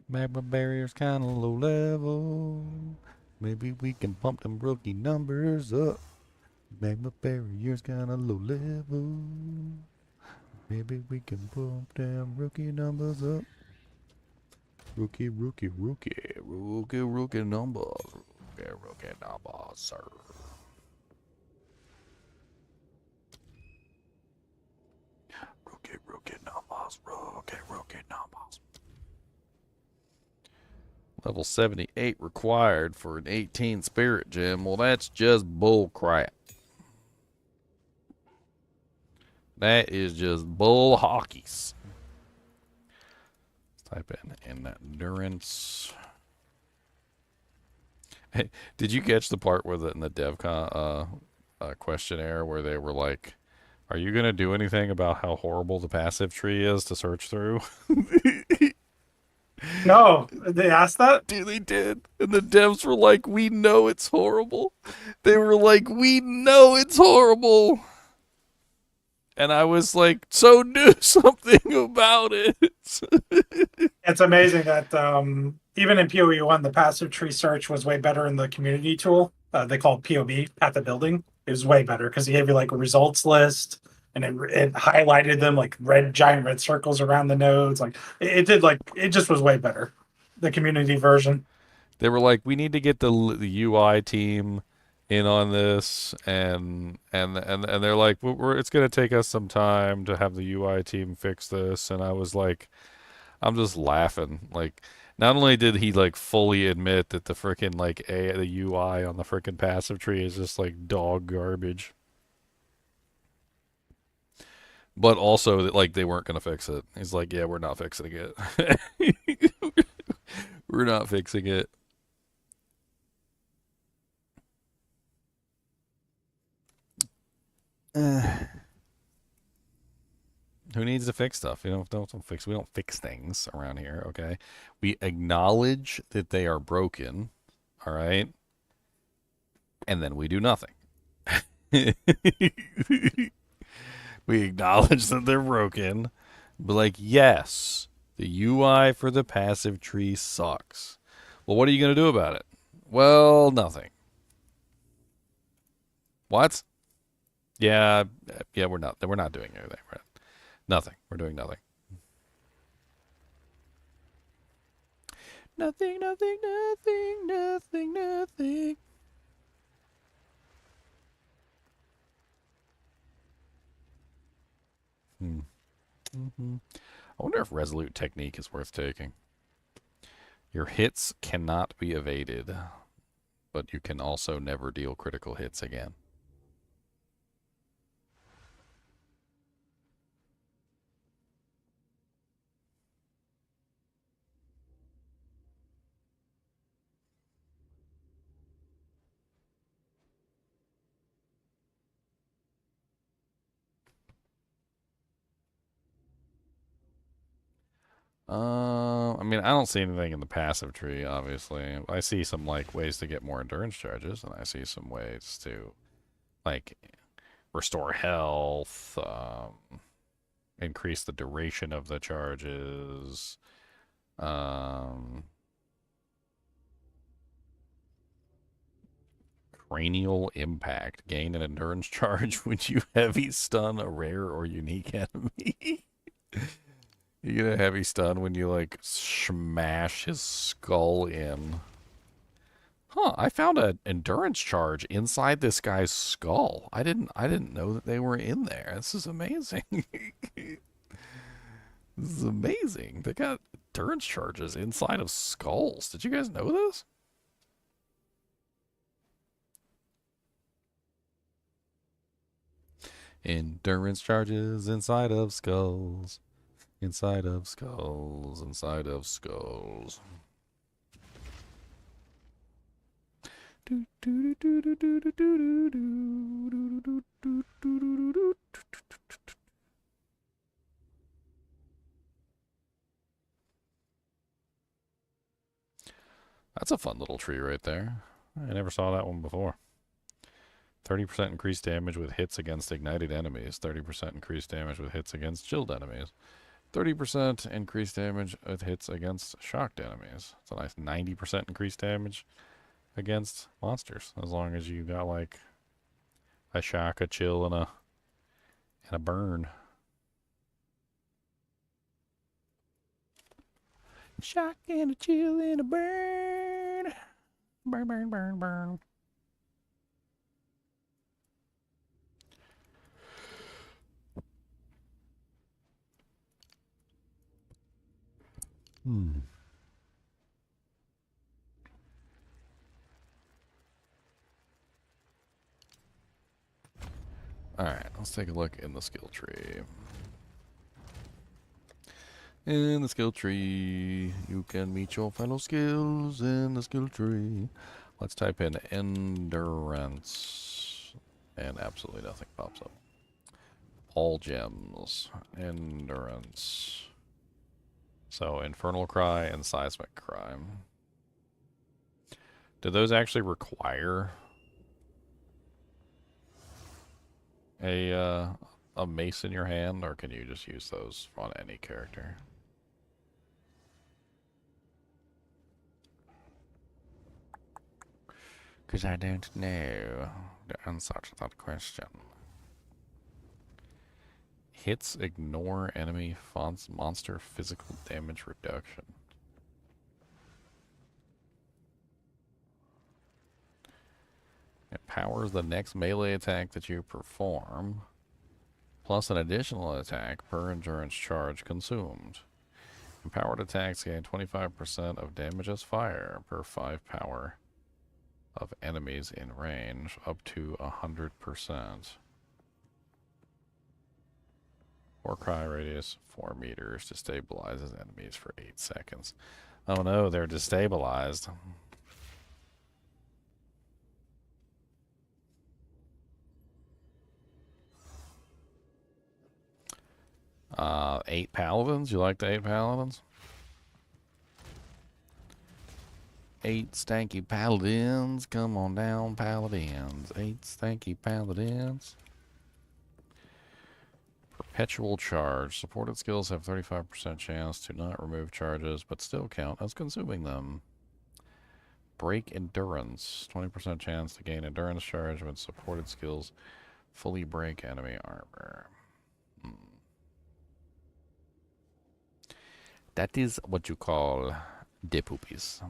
Magma barrier's kinda low level. Maybe we can pump them rookie numbers up. Magma barrier's kinda low level. Maybe we can pump them rookie numbers up. Rookie numbers. Rookie numbers, sir. Rookie numbers. Level 78 required for an 18 spirit gem. Well, that's just bull crap. That is just bull hockeys. Let's type in endurance. Hey, did you catch the part where in the questionnaire where they were like, "Are you gonna do anything about how horrible the passive tree is to search through?" No, they asked that. Dude, they did, and the devs were like, "We know it's horrible." They were like, "We know it's horrible," and I was like, "So do something about it." It's amazing that even in PoE1, the passive tree search was way better in the community tool. They call it POB, Path of Building. It was way better because it gave you like a results list and it highlighted them like giant red circles around the nodes. Like it did like it just was way better. The community version. They were like, "We need to get the UI team in on this," and they're like, "It's going to take us some time to have the UI team fix this." And I was like, I'm just laughing. Like, not only did he like fully admit that the freaking like the UI on the freaking passive tree is just like dog garbage, but also that like they weren't going to fix it. He's like, "Yeah, we're not fixing it. We're not fixing it." Who needs to fix stuff? You know, don't fix. We don't fix things around here. Okay, we acknowledge that they are broken. All right, and then we do nothing. We acknowledge that they're broken, but like, yes, the UI for the passive tree sucks. Well, what are you gonna do about it? Well, nothing. What? Yeah, yeah, we're not doing anything. Right? Nothing. We're doing nothing. Nothing, nothing, nothing, nothing, nothing. I wonder if Resolute Technique is worth taking. Your hits cannot be evaded, but you can also never deal critical hits again. I mean, I don't see anything in the passive tree, obviously. I see some, like, ways to get more endurance charges, and I see some ways to, like, restore health, increase the duration of the charges, cranial impact. Gain an endurance charge when you heavy stun a rare or unique enemy. You get a heavy stun when you like smash his skull in. Huh, I found an endurance charge inside this guy's skull. I didn't know that they were in there. This is amazing. This is amazing. They got endurance charges inside of skulls. Did you guys know this? Endurance charges inside of skulls. Inside of skulls. Inside of skulls. That's a fun little tree right there. I never saw that one before. 30% increased damage with hits against ignited enemies. 30% increased damage with hits against chilled enemies. 30% increased damage with hits against shocked enemies. It's a nice 90% increased damage against monsters, as long as you got like a shock, a chill, and a burn. Shock and a chill and a burn. Burn, burn, burn, burn. Alright, let's take a look in the skill tree. In the skill tree, you can meet your final skills in the skill tree. Let's type in endurance, and absolutely nothing pops up. All gems, endurance. So Infernal Cry and Seismic Cry. Do those actually require a mace in your hand, or can you just use those on any character? Because I don't know the answer to that question. Hits ignore enemy monster physical damage reduction. It powers the next melee attack that you perform, plus an additional attack per endurance charge consumed. Empowered attacks gain 25% of damage as fire per 5 power of enemies in range, up to 100%. Or cry radius 4 meters, destabilizes enemies for 8 seconds. Oh no, they're destabilized. 8 paladins? You like the 8 paladins? 8 stanky paladins. Come on down, paladins. 8 stanky paladins. Perpetual charge. Supported skills have 35% chance to not remove charges, but still count as consuming them. Break endurance. 20% chance to gain endurance charge when supported skills fully break enemy armor. That is what you call de poopies.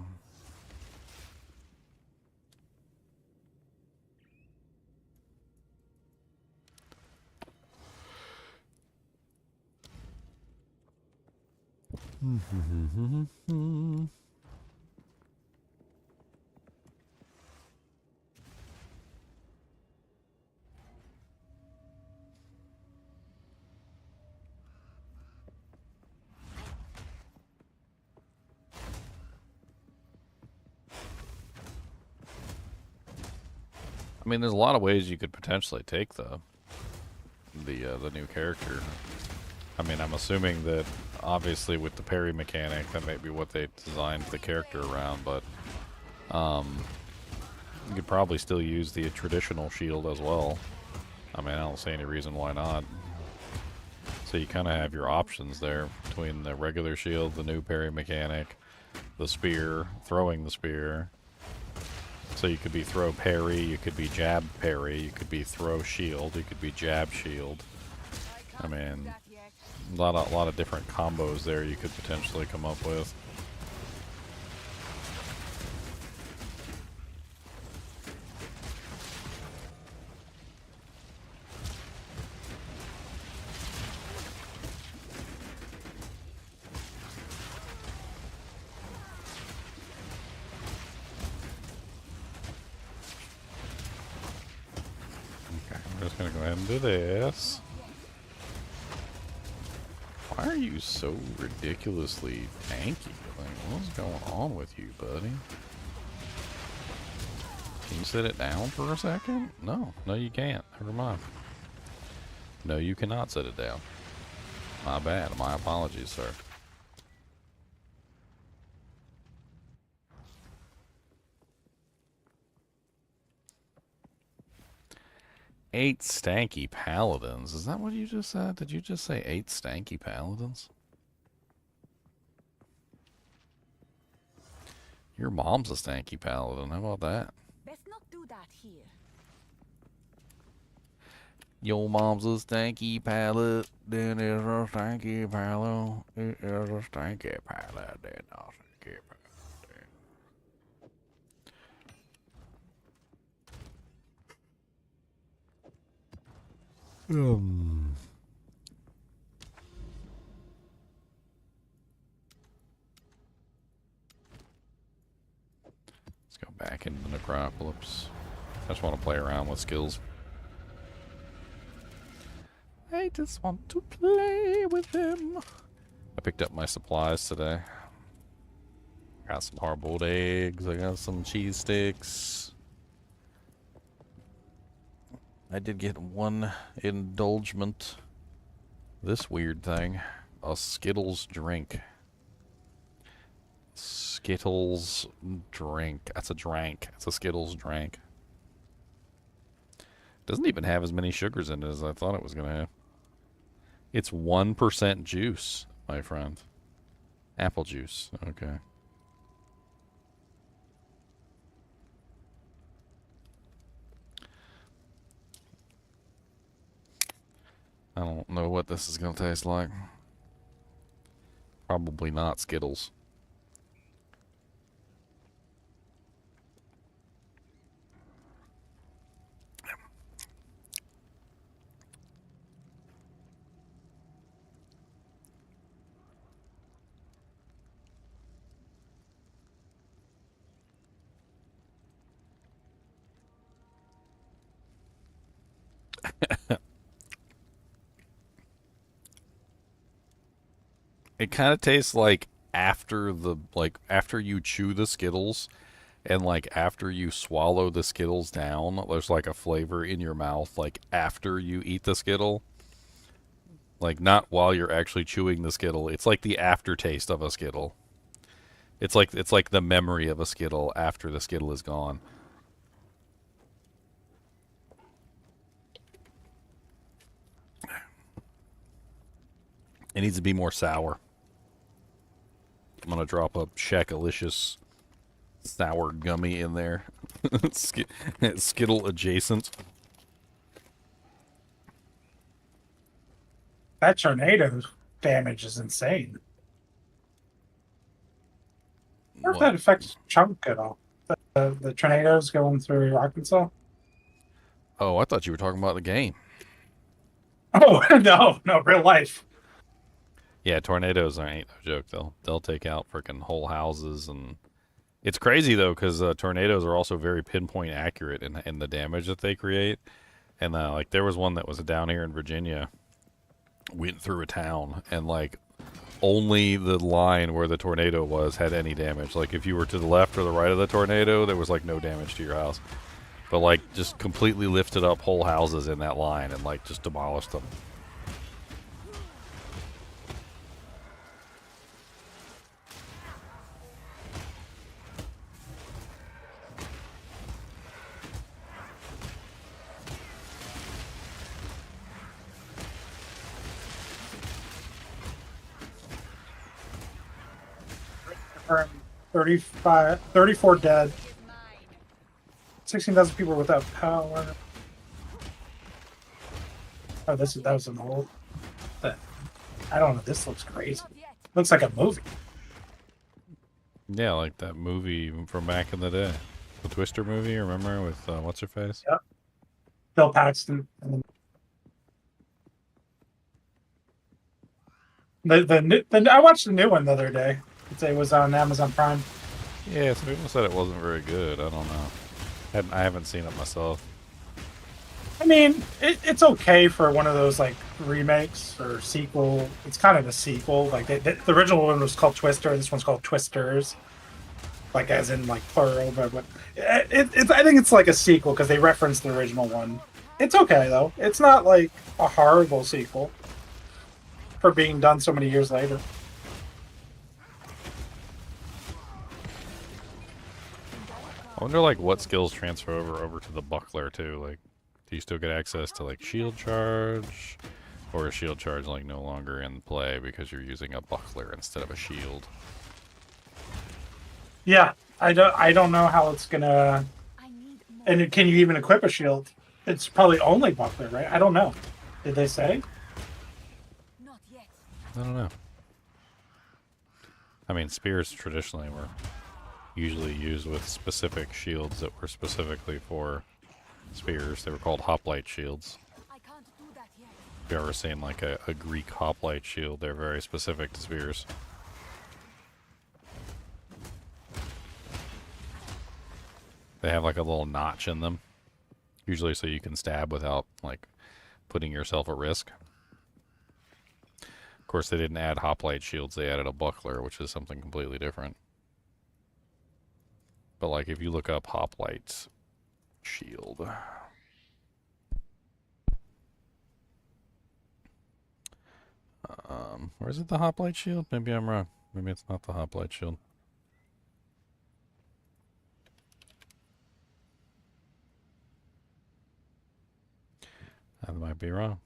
I mean, there's a lot of ways you could potentially take the new character. I mean, I'm assuming that obviously with the parry mechanic, that may be what they designed the character around, but you could probably still use the traditional shield as well. I mean, I don't see any reason why not. So you kind of have your options there between the regular shield, the new parry mechanic, the spear, throwing the spear. So you could be throw parry, you could be jab parry, you could be throw shield, you could be jab shield. I mean, a lot of different combos there you could potentially come up with. Gonna go ahead and do this. Why are you so ridiculously tanky? Like, what's going on with you, buddy? Can you sit it down for a second? No, you can't. Never mind. No, you cannot sit it down. My bad. My apologies, sir. Eight stanky paladins. Is that what you just said? Did you just say 8 stanky paladins? Your mom's a stanky paladin. How about that? Best not do that here. Your mom's a stanky paladin. It is a stanky paladin. It is a stanky paladin. A stanky paladin. Let's go back into the Necropolis. I just want to play around with skills. I just want to play with them. I picked up my supplies today. got some hard-boiled eggs. I got some cheese sticks. I did get one indulgement. This weird thing. A Skittles drink. Skittles drink. That's a drank. It's a Skittles drink. Doesn't even have as many sugars in it as I thought it was going to have. It's 1% juice, my friend. Apple juice. Okay. I don't know what this is going to taste like. Probably not Skittles. It kind of tastes like after you chew the Skittles and like after you swallow the Skittles down, there's like a flavor in your mouth like after you eat the Skittle. Like not while you're actually chewing the Skittle. It's like the aftertaste of a Skittle. It's like the memory of a Skittle after the Skittle is gone. It needs to be more sour. I'm gonna drop a Shackalicious sour gummy in there. Skittle adjacent. That tornado damage is insane. I wonder if that affects Chunk at all. The tornadoes going through Arkansas. Oh, I thought you were talking about the game. Oh no, real life. Yeah, tornadoes ain't no joke. They'll take out freaking whole houses, and it's crazy though because tornadoes are also very pinpoint accurate in the damage that they create. And like there was one that was down here in Virginia, went through a town, and like only the line where the tornado was had any damage. Like if you were to the left or the right of the tornado, there was like no damage to your house. But like just completely lifted up whole houses in that line and like just demolished them. Confirmed 34 dead. 16,000 people without power. Oh, that was an old. I don't know. This looks crazy. Looks like a movie. Yeah, like that movie from back in the day. The Twister movie, remember, with what's her face? Yep. Bill Paxton. I watched the new one the other day. It was on Amazon Prime. Yeah, some people said it wasn't very good. I don't know. I haven't seen it myself. I mean, it's okay for one of those like remakes or sequel. It's kind of a sequel. Like the original one was called Twister. This one's called Twisters. Like as in like plural, but I think it's like a sequel because they referenced the original one. It's okay though. It's not like a horrible sequel for being done so many years later. I wonder like what skills transfer over to the buckler too. Like, do you still get access to like shield charge, or is shield charge like no longer in play because you're using a buckler instead of a shield? Yeah, I don't know how it's gonna. And can you even equip a shield? It's probably only buckler, right? I don't know. Did they say? Not yet. I don't know. I mean, spears traditionally were usually used with specific shields that were specifically for spears. They were called hoplite shields. I can't do that yet. If you've ever seen like a Greek hoplite shield, they're very specific to spears. They have like a little notch in them, usually so you can stab without like putting yourself at risk. Of course, they didn't add hoplite shields, they added a buckler, which is something completely different. But like if you look up Hoplite's shield. Or is it the Hoplite shield? Maybe I'm wrong. Maybe it's not the Hoplite shield. I might be wrong.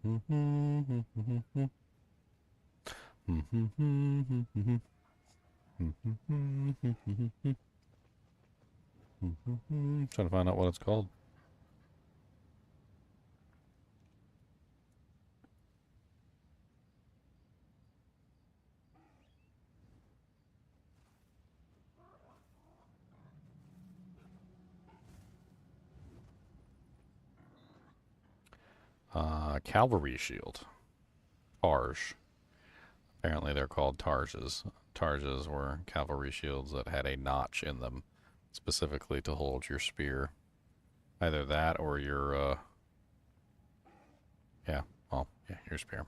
Trying to find out what it's called. Cavalry shield. Targe. Apparently they're called targes. Targes were cavalry shields that had a notch in them, specifically to hold your spear. Either that or your, yeah, well, yeah, your spear.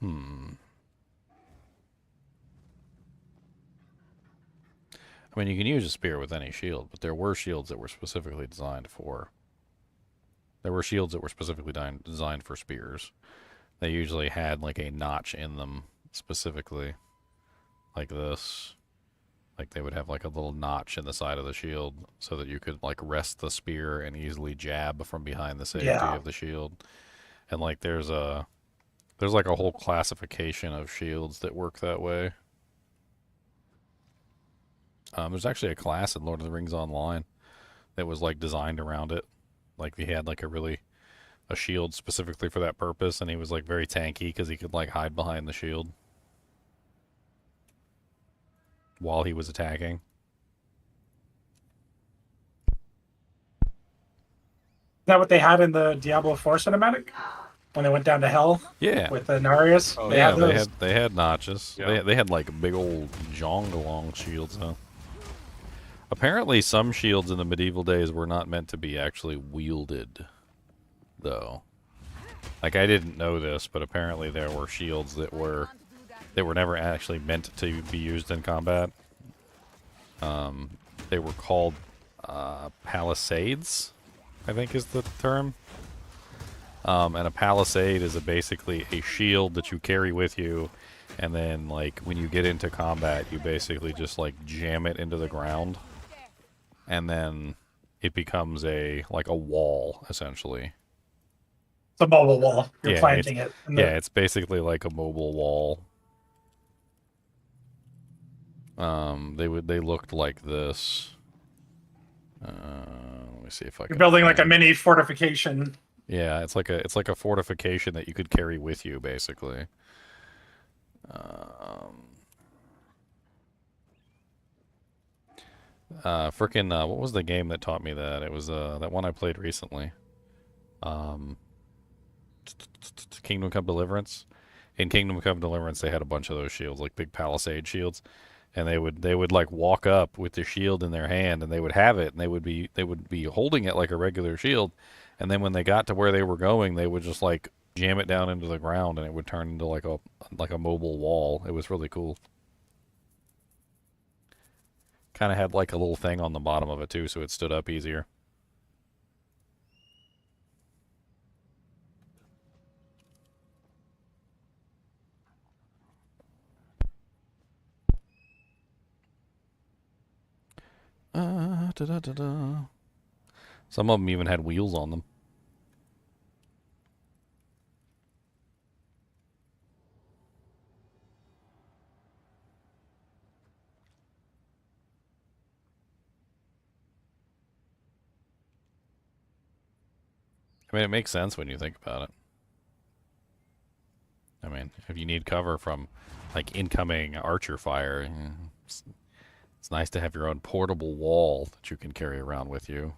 I mean, you can use a spear with any shield, but there were shields that were specifically designed for... There were shields that were specifically designed for spears. They usually had, like, a notch in them, specifically. Like this. Like, they would have, like, a little notch in the side of the shield so that you could, like, rest the spear and easily jab from behind the safety of the shield. And, like, there's like, a whole classification of shields that work that way. There's actually a class in Lord of the Rings Online that was, like, designed around it. Like, he had, like, a shield specifically for that purpose, and he was, like, very tanky because he could, like, hide behind the shield while he was attacking. Is that what they had in the Diablo 4 cinematic? When they went down to hell? Yeah. With the Narius? Oh, they Yeah, had those. they had notches. Yeah. They had, like, big old Jongalong shields, huh? Apparently some shields in the medieval days were not meant to be actually wielded, though. Like, I didn't know this, but apparently there were shields that were never actually meant to be used in combat. They were called palisades, I think is the term. And a palisade is basically a shield that you carry with you, and then, like, when you get into combat, you basically just, like, jam it into the ground, and then it becomes like a wall, essentially. It's a mobile wall. You're Yeah, planting it. Yeah, it's basically like a mobile wall. They looked like this. Let me see if I You're can building like a find- mini fortification. Yeah, it's like a fortification that you could carry with you, basically. What was the game that taught me that? It was that one I played recently. Kingdom Come Deliverance. In Kingdom Come Deliverance, they had a bunch of those shields, like big palisade shields, and they would like walk up with the shield in their hand, and they would have it, and they would be holding it like a regular shield, and then when they got to where they were going, they would just like jam it down into the ground, and it would turn into like a mobile wall. It was really cool. Kind of had like a little thing on the bottom of it too, so it stood up easier. Some of them even had wheels on them. I mean, it makes sense when you think about it. I mean, if you need cover from, like, incoming archer fire, it's nice to have your own portable wall that you can carry around with you.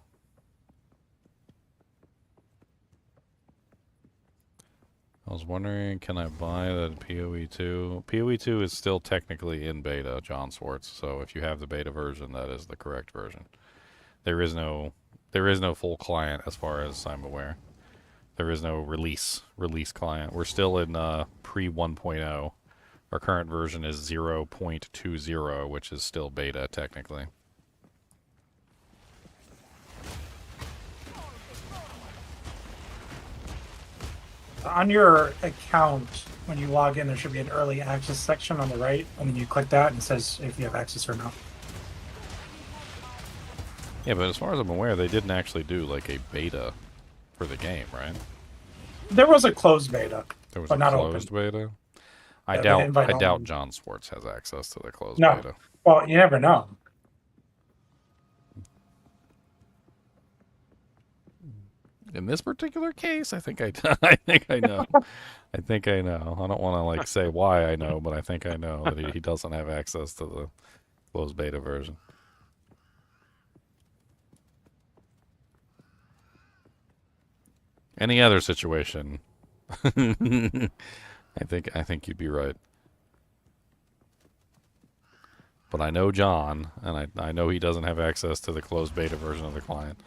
I was wondering, can I buy the PoE2? PoE2 is still technically in beta, John Swartz, so if you have the beta version, that is the correct version. There is no full client as far as I'm aware. There is no release client. We're still in pre 1.0. Our current version is 0.20, which is still beta technically. On your account, when you log in, there should be an early access section on the right, and then you click that, and it says if you have access or not. Yeah, but as far as I'm aware, they didn't actually do like a beta for the game, right? There was a closed beta, There was but a not closed open. beta. Yeah, they didn't invite I doubt all- John Sports has access to the closed No. beta. Well, you never know. In this particular case, I think I think I know. I think I know. I don't want to like say why I know, but I think I know that he doesn't have access to the closed beta version. Any other situation, I think you'd be right. But I know John, and I know he doesn't have access to the closed beta version of the client.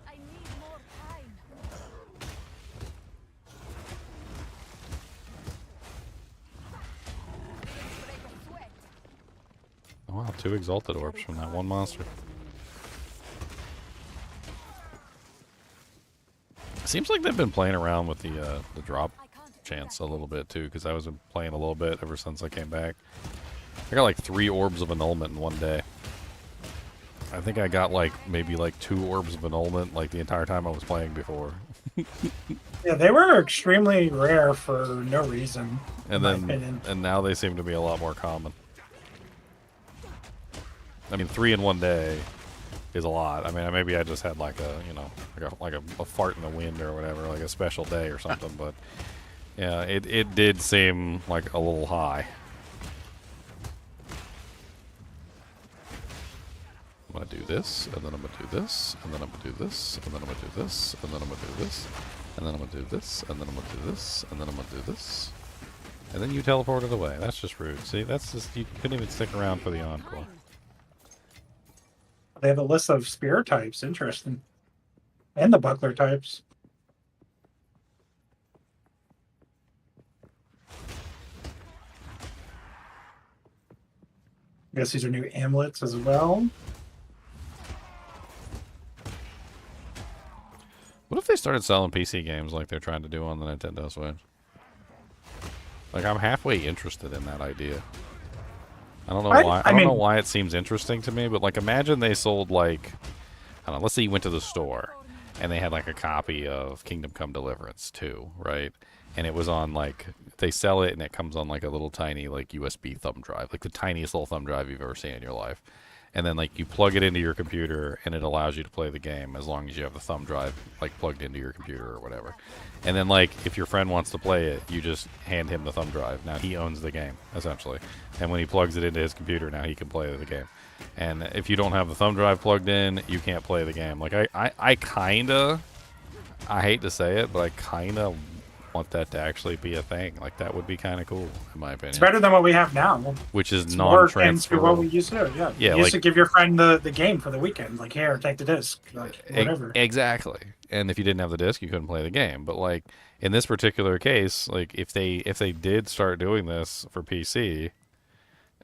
I need more time. Break a sweat. Oh, wow, 2 exalted orbs from that one monster. Seems like they've been playing around with the drop I can't do chance that a little bit too, because I was playing a little bit ever since I came back. I got like 3 orbs of annulment in one day. I think I got like maybe like 2 orbs of annulment like the entire time I was playing before. Yeah, they were extremely rare for no reason. And in my then opinion. and now they seem to be a lot more common. I mean, 3 in one day is a lot. I mean, maybe I just had like a, you know, like a fart in the wind or whatever, like a special day or something, but yeah, it did seem like a little high. I'm gonna do this, and then I'm gonna do this, and then I'm gonna do this, and then I'm gonna do this, and then I'm gonna do this, and then I'm gonna do this, and then I'm gonna do this, and then I'm gonna do this. And then you teleported away. That's just rude. See, that's just, you couldn't even stick around for the encore. They have a list of spear types. Interesting. And the buckler types. I guess these are new amulets as well. What if they started selling PC games like they're trying to do on the Nintendo Switch? Like, I'm halfway interested in that idea. I don't know why. I don't know why it seems interesting to me, but like, imagine they sold like, I don't know. Let's say you went to the store and they had like a copy of Kingdom Come Deliverance 2, right? And it was on like, they sell it and it comes on like a little tiny like USB thumb drive, like the tiniest little thumb drive you've ever seen in your life. And then like you plug it into your computer and it allows you to play the game as long as you have the thumb drive like plugged into your computer or whatever. And then like if your friend wants to play it, you just hand him the thumb drive. Now he owns the game essentially. And when he plugs it into his computer, now he can play the game. And if you don't have the thumb drive plugged in, you can't play the game. Like I kinda, I hate to say it, but I kinda want that to actually be a thing. Like that would be kind of cool in my opinion. It's better than what we have now. Which is It's more akin to non-transferable. what we used to do. Yeah. Yeah, You used like- to give your friend the game for the weekend. Like, here, take the disc. Like, whatever. Exactly. And if you didn't have the disc, you couldn't play the game. But like in this particular case, like if they did start doing this for PC,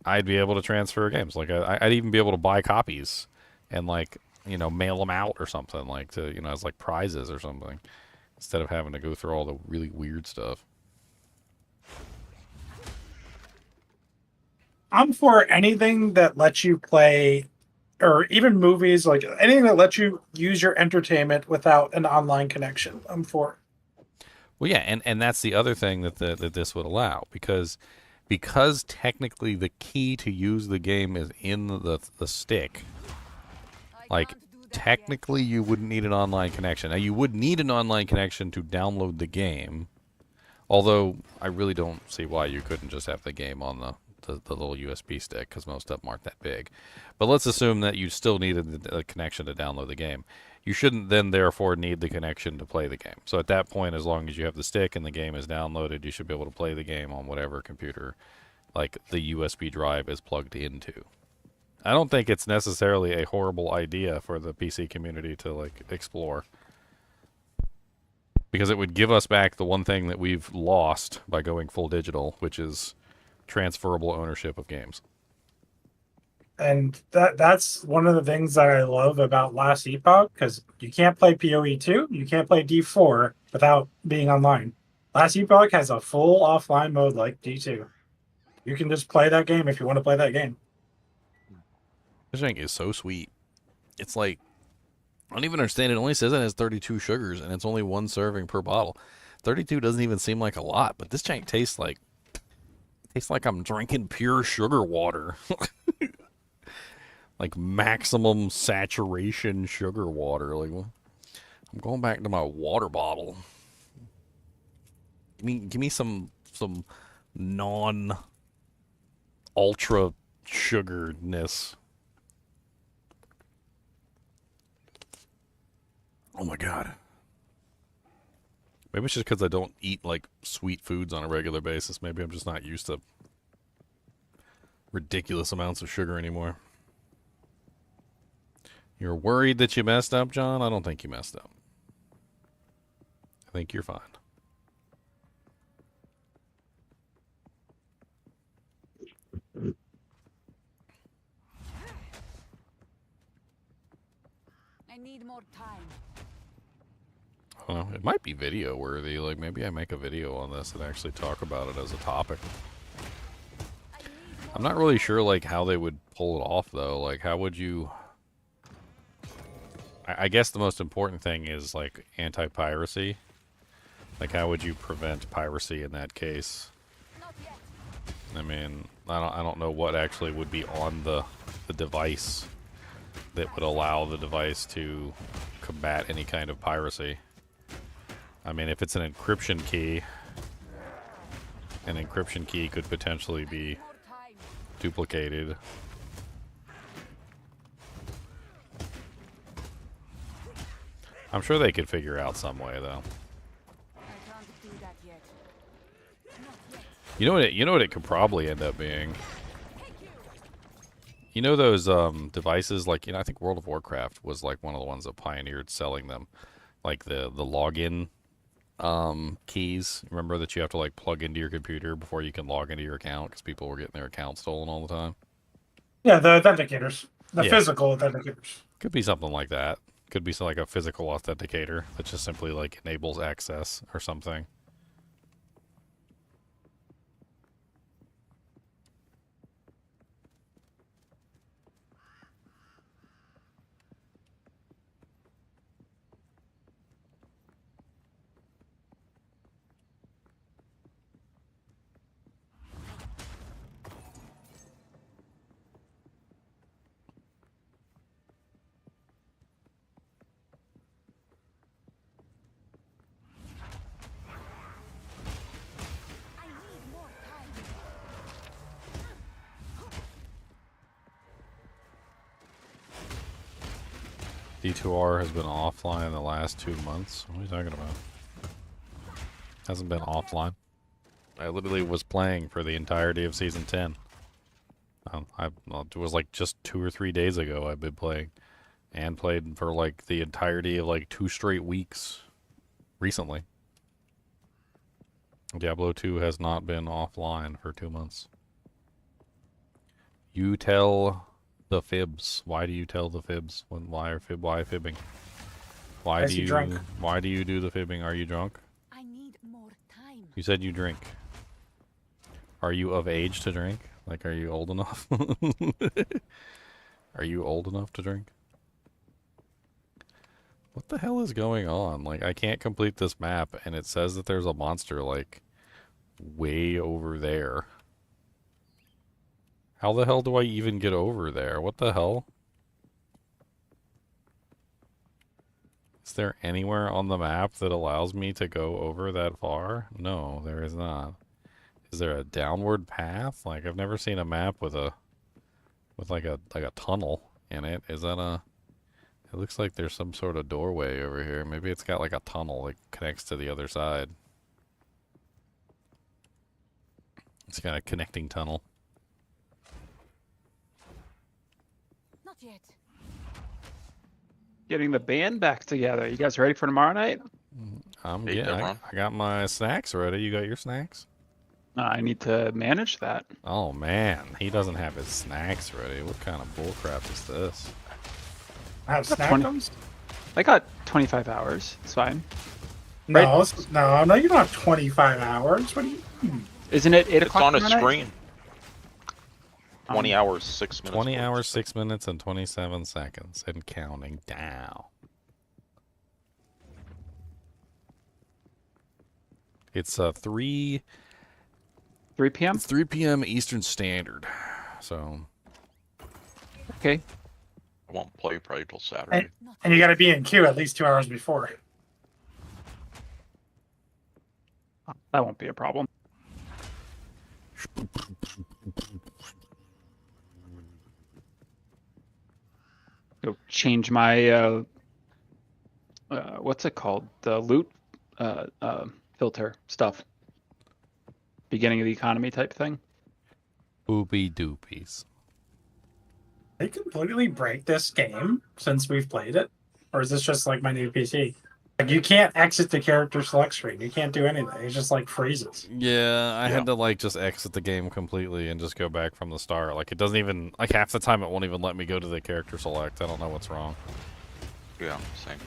I'd be able to transfer games. Like I'd even be able to buy copies and like, you know, mail them out or something, like to, you know, as like prizes or something, instead of having to go through all the really weird stuff. I'm for anything that lets you play, or even movies, like anything that lets you use your entertainment without an online connection. I'm for it. Well, yeah, and that's the other thing that that this would allow, because technically the key to use the game is in the stick. I Like, can't do that yet. technically, you wouldn't need an online connection. Now, you would need an online connection to download the game, although I really don't see why you couldn't just have the game on the little USB stick, because most of them aren't that big. But let's assume that you still needed a connection to download the game. you shouldn't then therefore need the connection to play the game. So at that point, as long as you have the stick and the game is downloaded, you should be able to play the game on whatever computer like the USB drive is plugged into. I don't think it's necessarily a horrible idea for the PC community to like explore, because it would give us back the one thing that we've lost by going full digital, which is transferable ownership of games. And that's one of the things that I love about Last Epoch, because you can't play PoE2, you can't play D4 without being online. Last Epoch has a full offline mode like D2. You can just play that game if you want to play that game. This drink is so sweet. It's like, I don't even understand. It only says it has 32 sugars, and it's only 1 serving per bottle. 32 doesn't even seem like a lot, but this drink tastes like I'm drinking pure sugar water. Like maximum saturation sugar water. Like, I'm going back to my water bottle. Give me some non ultra sugarness. Oh my god. Maybe it's just because I don't eat like sweet foods on a regular basis. Maybe I'm just not used to ridiculous amounts of sugar anymore. You're worried that you messed up, John? I don't think you messed up. I think you're fine. I need more time. I don't know. It might be video worthy. Like maybe I make a video on this and actually talk about it as a topic. I'm not really sure like how they would pull it off though. Like how would you... I guess the most important thing is like anti-piracy. Like how would you prevent piracy in that case? Not yet. I mean, I don't know what actually would be on the device that would allow the device to combat any kind of piracy. I mean, if it's an encryption key could potentially be More time. duplicated. I'm sure they could figure out some way, though. I can't do that yet. Not yet. You know what it could probably end up being? You know those devices, like, I think World of Warcraft was like one of the ones that pioneered selling them. Like the login keys. Remember that you have to like plug into your computer before you can log into your account because people were getting their account stolen all the time? Yeah, the authenticators. The Yeah. physical authenticators. Could be something like that. Could be like a physical authenticator that just simply like enables access or something. I need more time. D2R has been offline in the last 2 months. What are you talking about? Hasn't been offline. I literally was playing for the entirety of Season 10. It was like just 2 or 3 days ago I've been playing. And played for like the entirety of like 2 straight weeks recently. Diablo 2 has not been offline for 2 months. You tell the fibs. Why do you tell the fibs? Why fibbing? Why As do you you drink. why do you do the fibbing? Are you drunk? I need more time. You said you drink. Are you of age to drink? Like, are you old enough? Are you old enough to drink? What the hell is going on? Like, I can't complete this map, and it says that there's a monster, like, way over there. How the hell do I even get over there? What the hell? Is there anywhere on the map that allows me to go over that far? No, there is not. Is there a downward path? Like, I've never seen a map with like a tunnel in it. Is It looks like there's some sort of doorway over here. Maybe it's got like a tunnel that connects to the other side. It's got a connecting tunnel. Not yet. Getting the band back together. You guys ready for tomorrow night? Hey, Devron. I got my snacks ready. You got your snacks? I need to manage that. Oh man, he doesn't have his snacks ready. What kind of bullcrap is this? I have snack 20. cones? I got 25 hours. It's fine. No, no, you don't have 25 hours. What do you mean? Isn't it 8 It's o'clock on a tomorrow night? screen. 20 hours, 6 minutes. 20 40 hours, seconds. 6 minutes, and 27 seconds, and counting down. It's 3 3 p.m.? It's 3 p.m. Eastern Standard. So Okay. I won't play probably till Saturday. And you got to be in queue at least 2 hours before. That won't be a problem. Go change my what's it called? The loot filter stuff. Beginning of the economy type thing. boopy doopies. They completely break this game since we've played it? Or is this just like my new PC? Like, you can't exit the character select screen. You can't do anything. It just like freezes. Yeah, I Yeah. had to like just exit the game completely and just go back from the start. Like it doesn't even like half the time it won't even let me go to the character select. I don't know what's wrong. Yeah, same.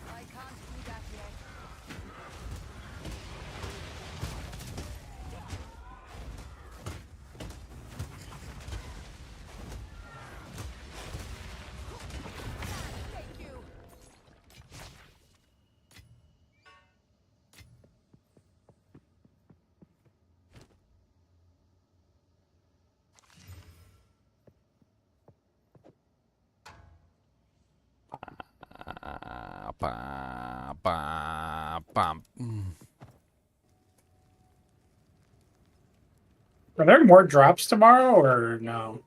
I can't do that yet. Thank you. Ba, ba, bum. Are there more drops tomorrow or no?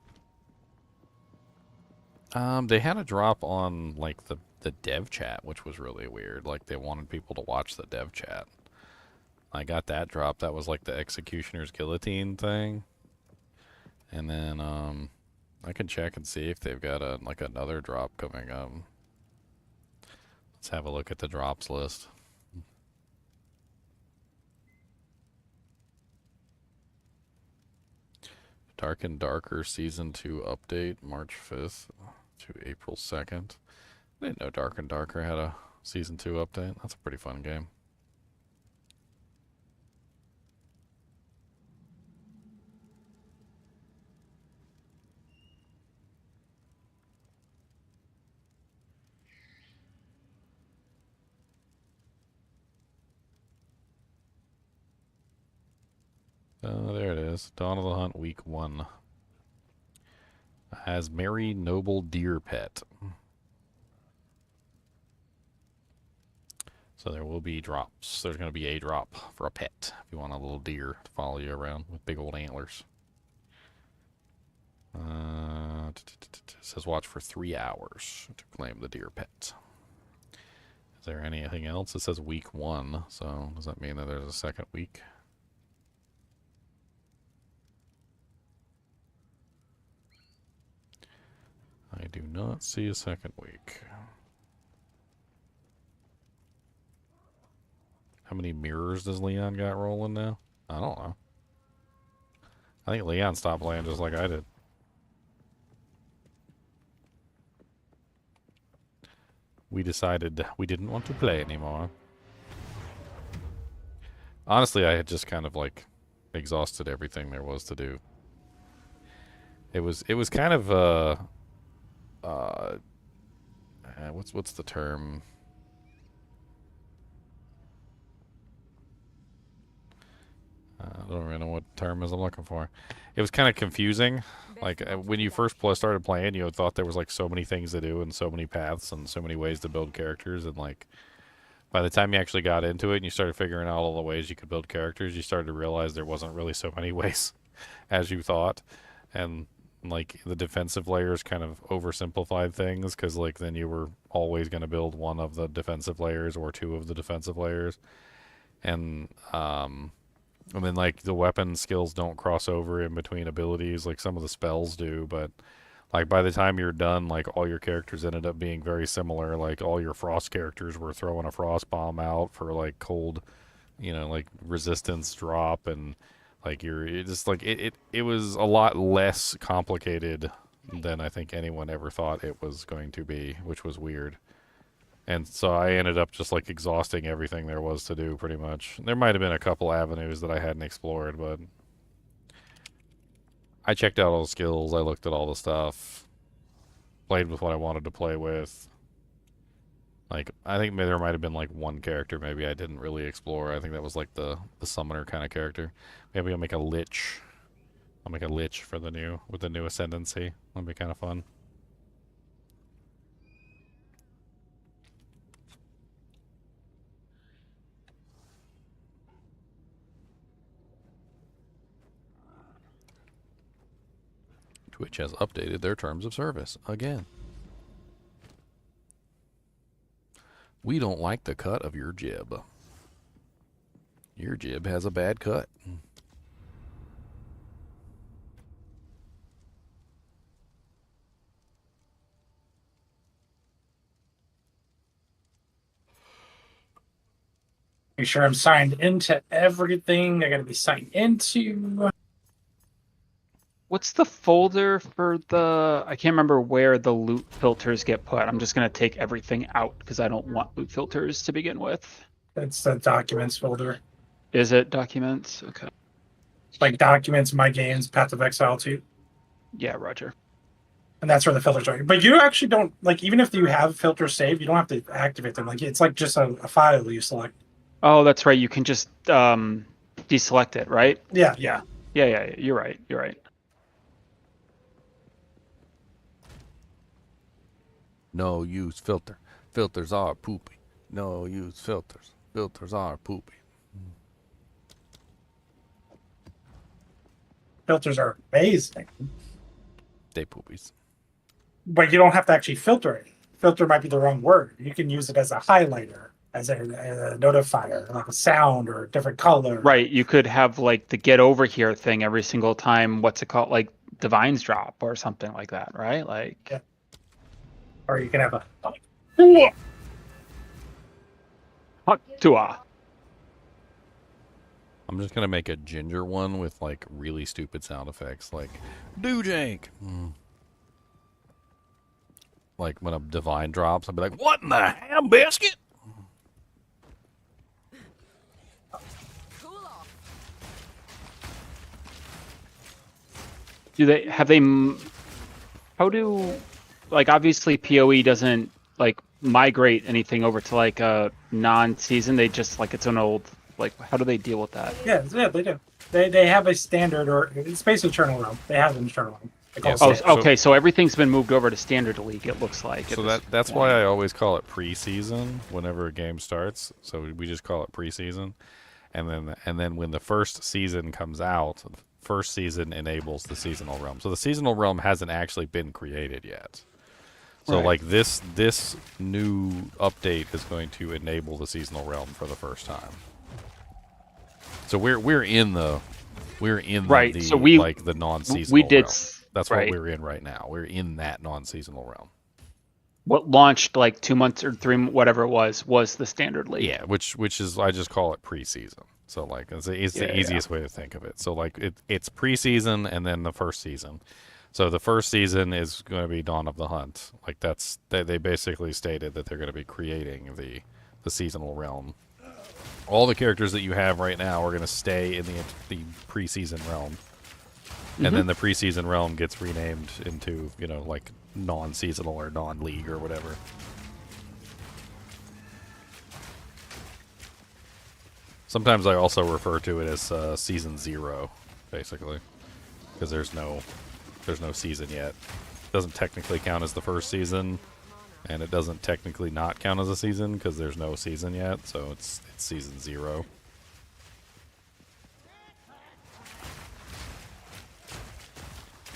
They had a drop on like the dev chat, which was really weird. Like they wanted people to watch the dev chat. I got that drop. That was like the executioner's guillotine thing. And then I can check and see if they've got a like another drop coming up. Let's have a look at the drops list. Dark and Darker Season 2 update, March 5th to April 2nd. I didn't know Dark and Darker had a Season 2 update. That's a pretty fun game. There it is. Dawn of the Hunt Week 1. Has Merry Noble Deer Pet. So there will be drops. There's going to be a drop for a pet if you want a little deer to follow you around with big old antlers. It says watch for 3 hours to claim the deer pet. Is there anything else? It says week 1, so does that mean that there's a second week? I do not see a second week. How many mirrors does Leon got rolling now? I don't know. I think Leon stopped playing just like I did. We decided we didn't want to play anymore. Honestly, I had just kind of like exhausted everything there was to do. It was kind of what's the term? I don't really know what term is I'm looking for. It was kind of confusing. Like when you first started playing, you thought there was like so many things to do and so many paths and so many ways to build characters, and like by the time you actually got into it and you started figuring out all the ways you could build characters, you started to realize there wasn't really so many ways as you thought. And like the defensive layers kind of oversimplified things because like then you were always going to build one of the defensive layers or two of the defensive layers. And then like the weapon skills don't cross over in between abilities like some of the spells do, but like by the time you're done, like all your characters ended up being very similar. Like all your frost characters were throwing a frost bomb out for like cold, like resistance drop, and like it was a lot less complicated than I think anyone ever thought it was going to be, which was weird. And so I ended up just like exhausting everything there was to do pretty much. There might have been a couple avenues that I hadn't explored, but I checked out all the skills, I looked at all the stuff, played with what I wanted to play with. Like, I think maybe there might have been like one character maybe I didn't really explore. I think that was like the summoner kind of character. Maybe I'll make a lich. I'll make a lich for the new ascendancy. That'd be kind of fun. Twitch has updated their terms of service again. We don't like the cut of your jib. Your jib has a bad cut. Make sure I'm signed into everything I gotta be signed into. What's the folder for the... I can't remember where the loot filters get put. I'm just going to take everything out because I don't want loot filters to begin with. That's the documents folder. Is it documents? Okay. Like documents, my games, Path of Exile 2. Yeah, roger. And that's where the filters are. But you actually don't, like, even if you have filters saved, you don't have to activate them. Like, it's like just a file you select. Oh, that's right. You can just deselect it, right? Yeah. Yeah, you're right. You're right. No use filter. Filters are poopy. No use filters. Filters are poopy. Filters are amazing. They poopies. But you don't have to actually filter it. Filter might be the wrong word. You can use it as a highlighter, as a notifier, like a sound or a different color. Right. You could have like the get over here thing every single time. What's it called? Like Divine's Drop or something like that, right? Like. Yeah. Or you can have a. Tua. I'm just gonna make a ginger one with like really stupid sound effects, like "Doojank." Like when a divine drops, I'll be like, "What in the ham biscuit?" How do, like, obviously PoE doesn't like migrate anything over to like a non-season. They just like it's an old, like, how do they deal with that? Yeah, they do. They have a standard, or it's basically Eternal Realm. They have an Eternal Realm. Okay, so everything's been moved over to Standard League, it looks like. So that's why I always call it preseason whenever a game starts. So we just call it preseason, and then when the first season comes out, first season enables the seasonal realm. So the seasonal realm hasn't actually been created yet. So like this new update is going to enable the seasonal realm for the first time. So we're in the right. the so we, like the non-seasonal we did realm. That's right. what we're in right now. We're in that non-seasonal realm. What launched like 2 months or 3, whatever it was the Standard League. Yeah, which is I just call it preseason. So like it's the easiest way to think of it. So like it's preseason and then the first season. So the first season is going to be Dawn of the Hunt. Like they basically stated that they're going to be creating the seasonal realm. All the characters that you have right now are going to stay in the preseason realm. And then the preseason realm gets renamed into, like non-seasonal or non-league or whatever. Sometimes I also refer to it as season 0, basically, because there's no season yet. It doesn't technically count as the first season and it doesn't technically not count as a season because there's no season yet, so it's season 0.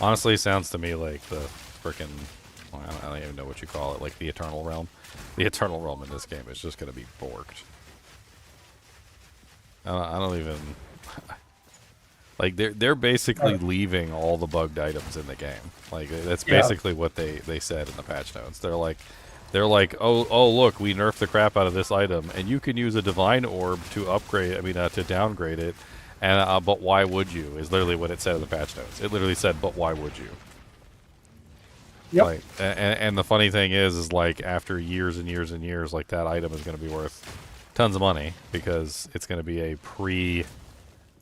Honestly, sounds to me like the frickin', well, I don't even know what you call it, like the Eternal Realm. The Eternal Realm in this game is just going to be borked. I don't even... Like, they're basically leaving all the bugged items in the game. Like, that's basically what they said in the patch notes. They're like, oh look, we nerfed the crap out of this item, and you can use a divine orb to upgrade, to downgrade it, and but why would you, is literally what it said in the patch notes. It literally said, but why would you? Yep. Like, and the funny thing is like, after years and years and years, like, that item is going to be worth tons of money, because it's going to be a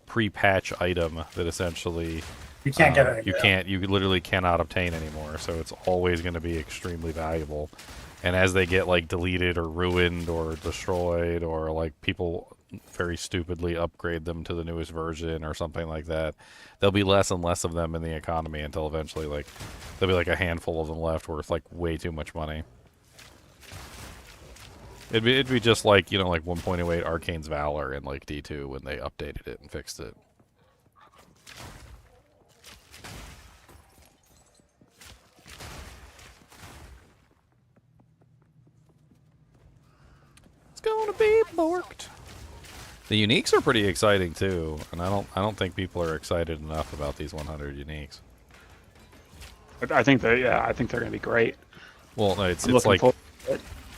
pre-patch item that essentially You can't get it. you literally cannot obtain anymore, so it's always going to be extremely valuable. And as they get like deleted or ruined or destroyed, or like people very stupidly upgrade them to the newest version or something like that, there'll be less and less of them in the economy until eventually like there'll be like a handful of them left worth like way too much money. It'd be just like, like 1.08 Arcane's Valor in like D2 when they updated it and fixed it. It's gonna be borked. The uniques are pretty exciting too, and I don't think people are excited enough about these 100 uniques. I think they're gonna be great. Well, no, it's like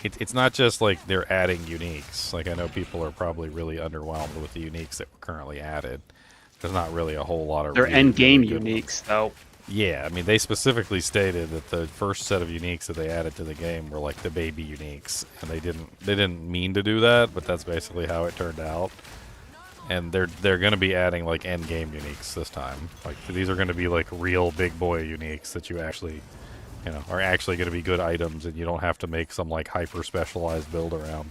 it's not just like they're adding uniques. Like, I know people are probably really underwhelmed with the uniques that were currently added. There's not really a whole lot of. They're really, Endgame really uniques, though. Yeah, they specifically stated that the first set of uniques that they added to the game were like the baby uniques, and they didn't mean to do that, but that's basically how it turned out. And they're going to be adding like end game uniques this time. Like, these are going to be like real big boy uniques that you actually, are actually going to be good items, and you don't have to make some like hyper specialized build around.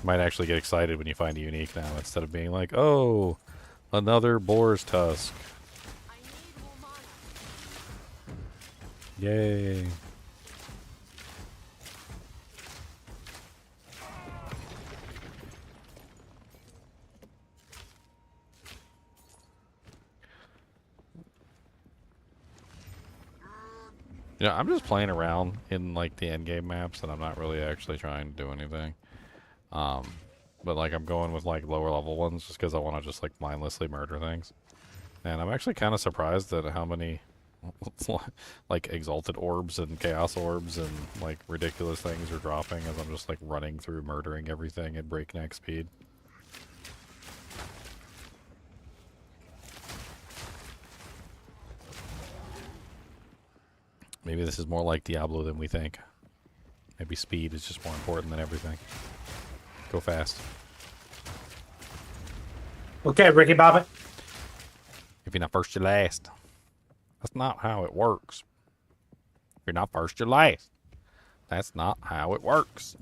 Might actually get excited when you find a unique now, instead of being like, oh, another boar's tusk. Yay. I'm just playing around in like the endgame maps, and I'm not really actually trying to do anything. But like, I'm going with like lower level ones just because I want to just like mindlessly murder things. And I'm actually kind of surprised at how many like exalted orbs and chaos orbs and like ridiculous things are dropping as I'm just like running through murdering everything at breakneck speed. Maybe this is more like Diablo than we think. Maybe speed is just more important than everything. Go fast. Okay, Ricky Bobby. If you're not first, you're last. That's not how it works. If you're not first, you're last. That's not how it works.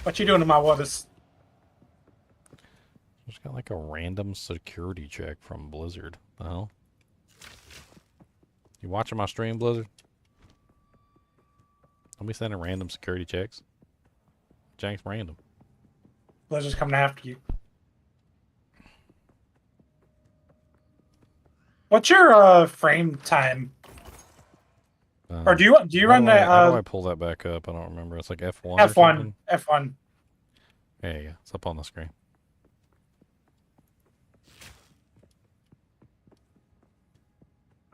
What you doing to my waters? Just got like a random security check from Blizzard. The hell? You watching my stream, Blizzard? Don't be sending random security checks. Jank's random. Blizzard's coming after you. What's your frame time? Or do you run that? How do I pull that back up? I don't remember. It's like F1. F1. F1. Yeah, yeah. It's up on the screen.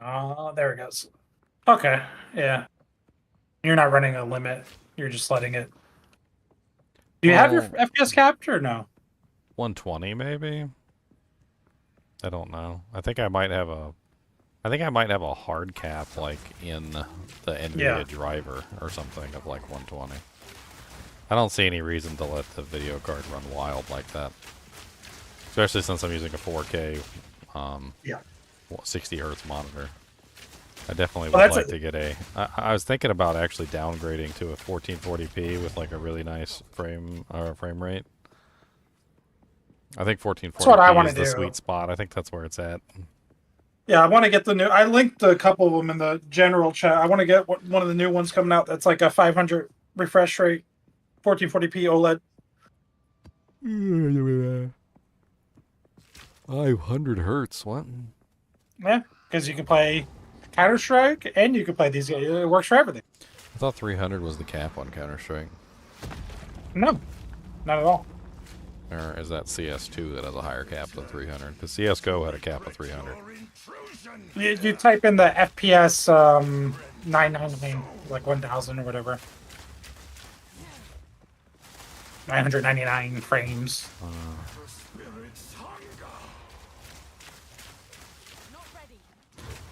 Oh, there it goes. Okay, yeah. You're not running a limit. You're just letting it. Do you have your FPS capped or no? 120 maybe. I don't know. I think I might have a hard cap like in the NVIDIA driver or something of like 120. I don't see any reason to let the video card run wild like that. Especially since I'm using a 4K 60 hertz monitor. I definitely would like to get a... I was thinking about actually downgrading to a 1440p with like a really nice frame rate. I think 1440p is the sweet spot. I think that's where it's at. Yeah, I want to get the new. I linked a couple of them in the general chat. I want to get one of the new ones coming out. That's like a 500 refresh rate, 1440p OLED. 500 hertz. What? Yeah, because you can play Counter Strike and you can play these games. It works for everything. I thought 300 was the cap on Counter Strike. No, not at all. Or is that CS2 that has a higher cap than 300? Because CSGO had a cap of 300. You type in the FPS 999, like 1000 or whatever. 999 frames.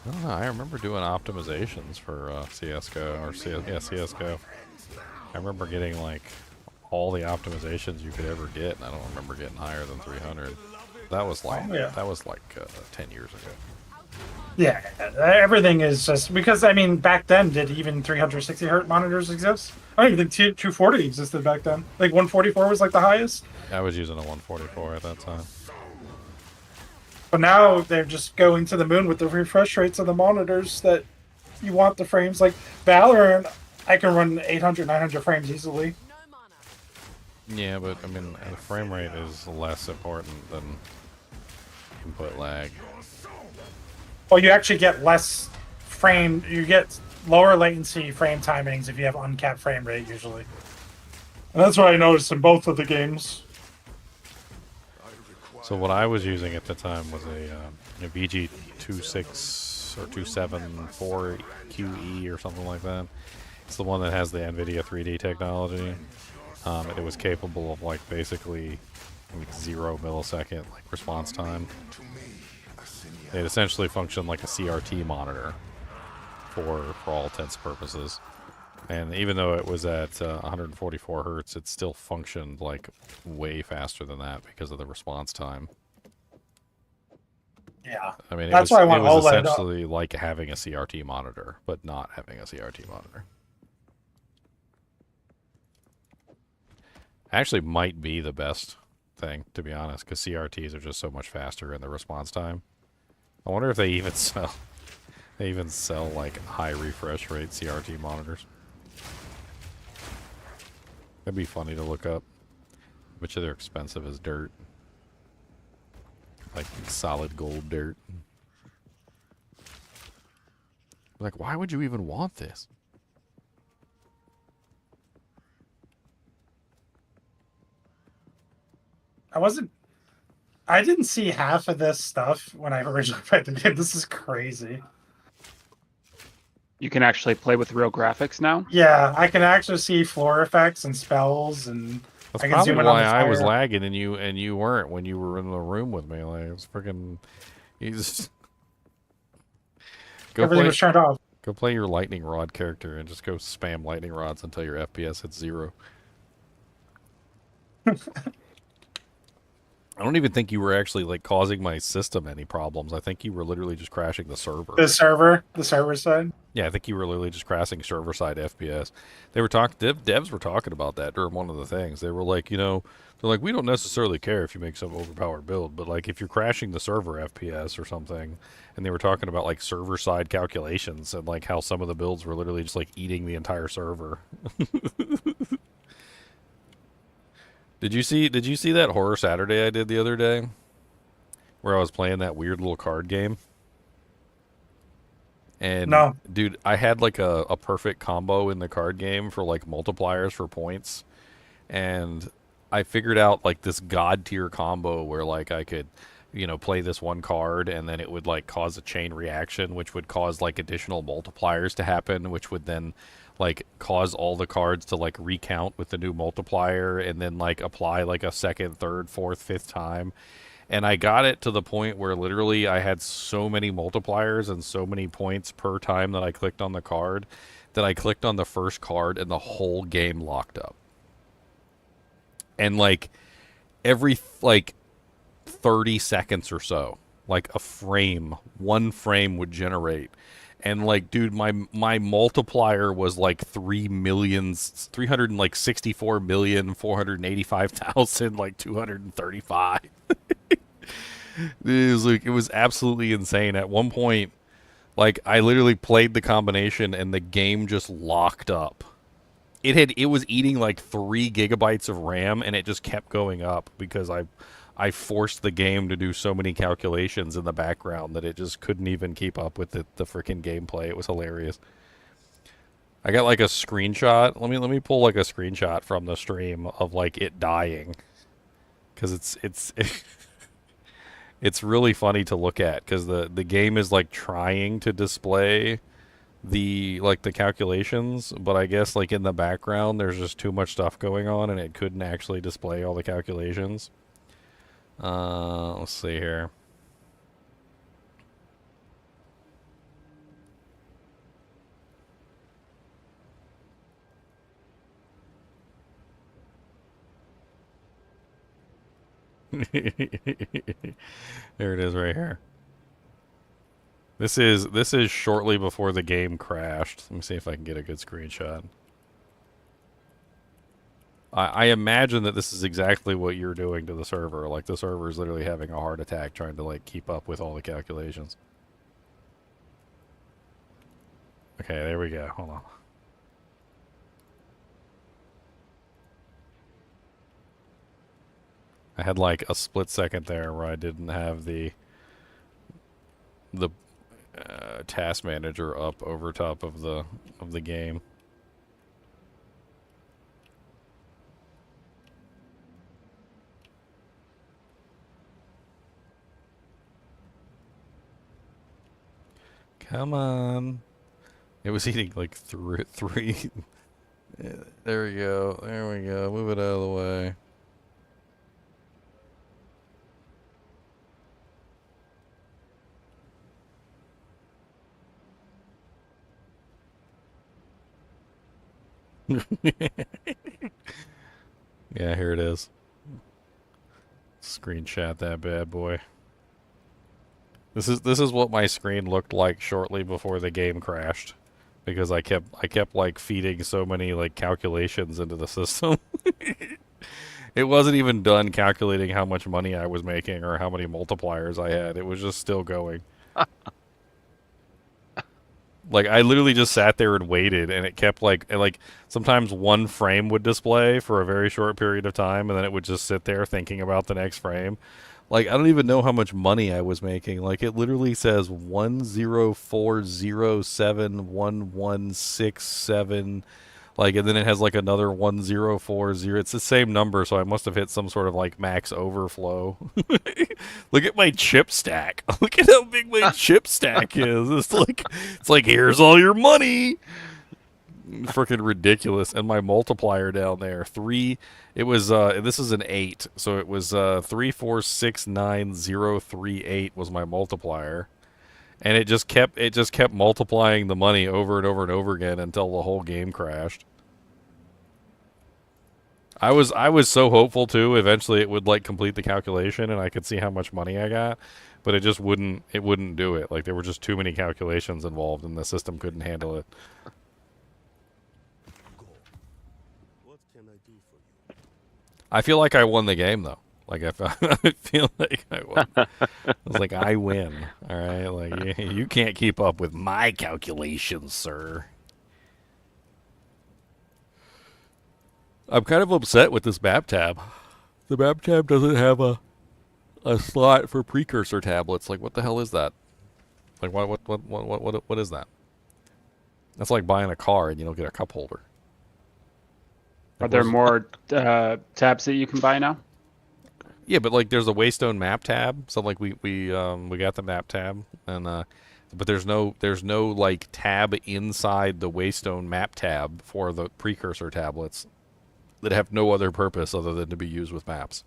I don't know. I remember doing optimizations for CSGO or CSGO. I remember getting like all the optimizations you could ever get, and I don't remember getting higher than 300. That was like 10 years ago. Yeah, everything is just because I mean back then did even 360 hertz monitors exist? I don't even think 240 existed back then. Like 144 was like the highest. I was using a 144 at that time. But now they're just going to the moon with the refresh rates of the monitors that you want the frames. Like Valorant, I can run 800, 900 frames easily. Yeah, but I mean, the frame rate is less important than input lag. Well, you actually get less frame. You get lower latency frame timings if you have uncapped frame rate usually. And that's what I noticed in both of the games. So what I was using at the time was a VG26 or 274 QE or something like that. It's the one that has the NVIDIA 3D technology. It was capable of like basically like 0 millisecond like response time. It essentially functioned like a CRT monitor for all intents and purposes. And even though it was at 144 hertz, it still functioned like way faster than that because of the response time. Yeah, I mean, that's why I want it was OLED. essentially like having a CRT monitor, but not having a CRT monitor. Actually, might be the best thing, to be honest, because CRTs are just so much faster in the response time. I wonder if they even sell. They even sell like high refresh rate CRT monitors. That'd be funny to look up. Bet you they're expensive as dirt. Like solid gold dirt. Like, why would you even want this? I didn't see half of this stuff when I originally played the game. This is crazy. You can actually play with real graphics now. Yeah, I can actually see floor effects and spells, and That's I can probably zoom in on why the I was fire. lagging and you weren't when you were in the room with me. Like, it was freaking. You just Everything was turned off. go play your lightning rod character and just go spam lightning rods until your FPS hits 0. I don't even think you were actually like causing my system any problems. I think you were literally just crashing the server. The server side. Yeah, I think you were literally just crashing server side FPS. They were talking, devs were talking about that during one of the things. They were like, they're like, we don't necessarily care if you make some overpowered build, but like if you're crashing the server FPS or something, and they were talking about like server side calculations and like how some of the builds were literally just like eating the entire server. Did you see that Horror Saturday I did the other day? Where I was playing that weird little card game? And No. dude, I had like a perfect combo in the card game for like multipliers for points. And I figured out like this god tier combo where like I could, play this one card and then it would like cause a chain reaction, which would cause like additional multipliers to happen, which would then like cause all the cards to like recount with the new multiplier and then like apply like a second, third, fourth, fifth time. And I got it to the point where literally I had so many multipliers and so many points per time that I clicked on the card that I clicked on the first card and the whole game locked up. And like every like 30 seconds or so, like one frame would generate. And like, dude, my multiplier was like 364,485,235. It was absolutely insane. At one point, like I literally played the combination and the game just locked up. It was eating like 3 GB of RAM and it just kept going up because I forced the game to do so many calculations in the background that it just couldn't even keep up with the freaking gameplay. It was hilarious. I got like a screenshot. Let me pull like a screenshot from the stream of like it dying, because it's really funny to look at because the game is like trying to display the calculations, but I guess like in the background there's just too much stuff going on and it couldn't actually display all the calculations. Let's see here. There it is right here. This is shortly before the game crashed. Let me see if I can get a good screenshot. I imagine that this is exactly what you're doing to the server. Like the server is literally having a heart attack trying to like keep up with all the calculations. Okay, there we go. Hold on. I had like a split second there where I didn't have the task manager up over top of the game. Come on. It was eating like three. There we go. There we go. Move it out of the way. Yeah, here it is. Screenshot that bad boy. This is what my screen looked like shortly before the game crashed, because I kept like feeding so many like calculations into the system. It wasn't even done calculating how much money I was making or how many multipliers I had. It was just still going. Like I literally just sat there and waited, and it kept like sometimes one frame would display for a very short period of time, and then it would just sit there thinking about the next frame. Like I don't even know how much money I was making. Like it literally says 104071167, like, and then it has like another 1040. It's the same number, so I must have hit some sort of like max overflow. Look at my chip stack. Look at how big my chip stack is. It's like here's all your money. Freaking ridiculous. And my multiplier down there, 3. It was this is an 8, so it was 3469038 was my multiplier, and it just kept multiplying the money over and over and over again until the whole game crashed. I was so hopeful too. Eventually, it would like complete the calculation, and I could see how much money I got, but it just wouldn't. It wouldn't do it. Like there were just too many calculations involved, and the system couldn't handle it. I feel like I won the game though. Like I feel like I won. I was like, I win. All right, like you can't keep up with my calculations, sir. I'm kind of upset with this map tab. The map tab doesn't have a slot for precursor tablets. Like, what the hell is that? Like, what is that? That's like buying a car and you don't get a cup holder. Are there more tabs that you can buy now? Yeah, but like there's a Waystone map tab, so like we got the map tab, and but there's no like tab inside the Waystone map tab for the precursor tablets that have no other purpose other than to be used with maps.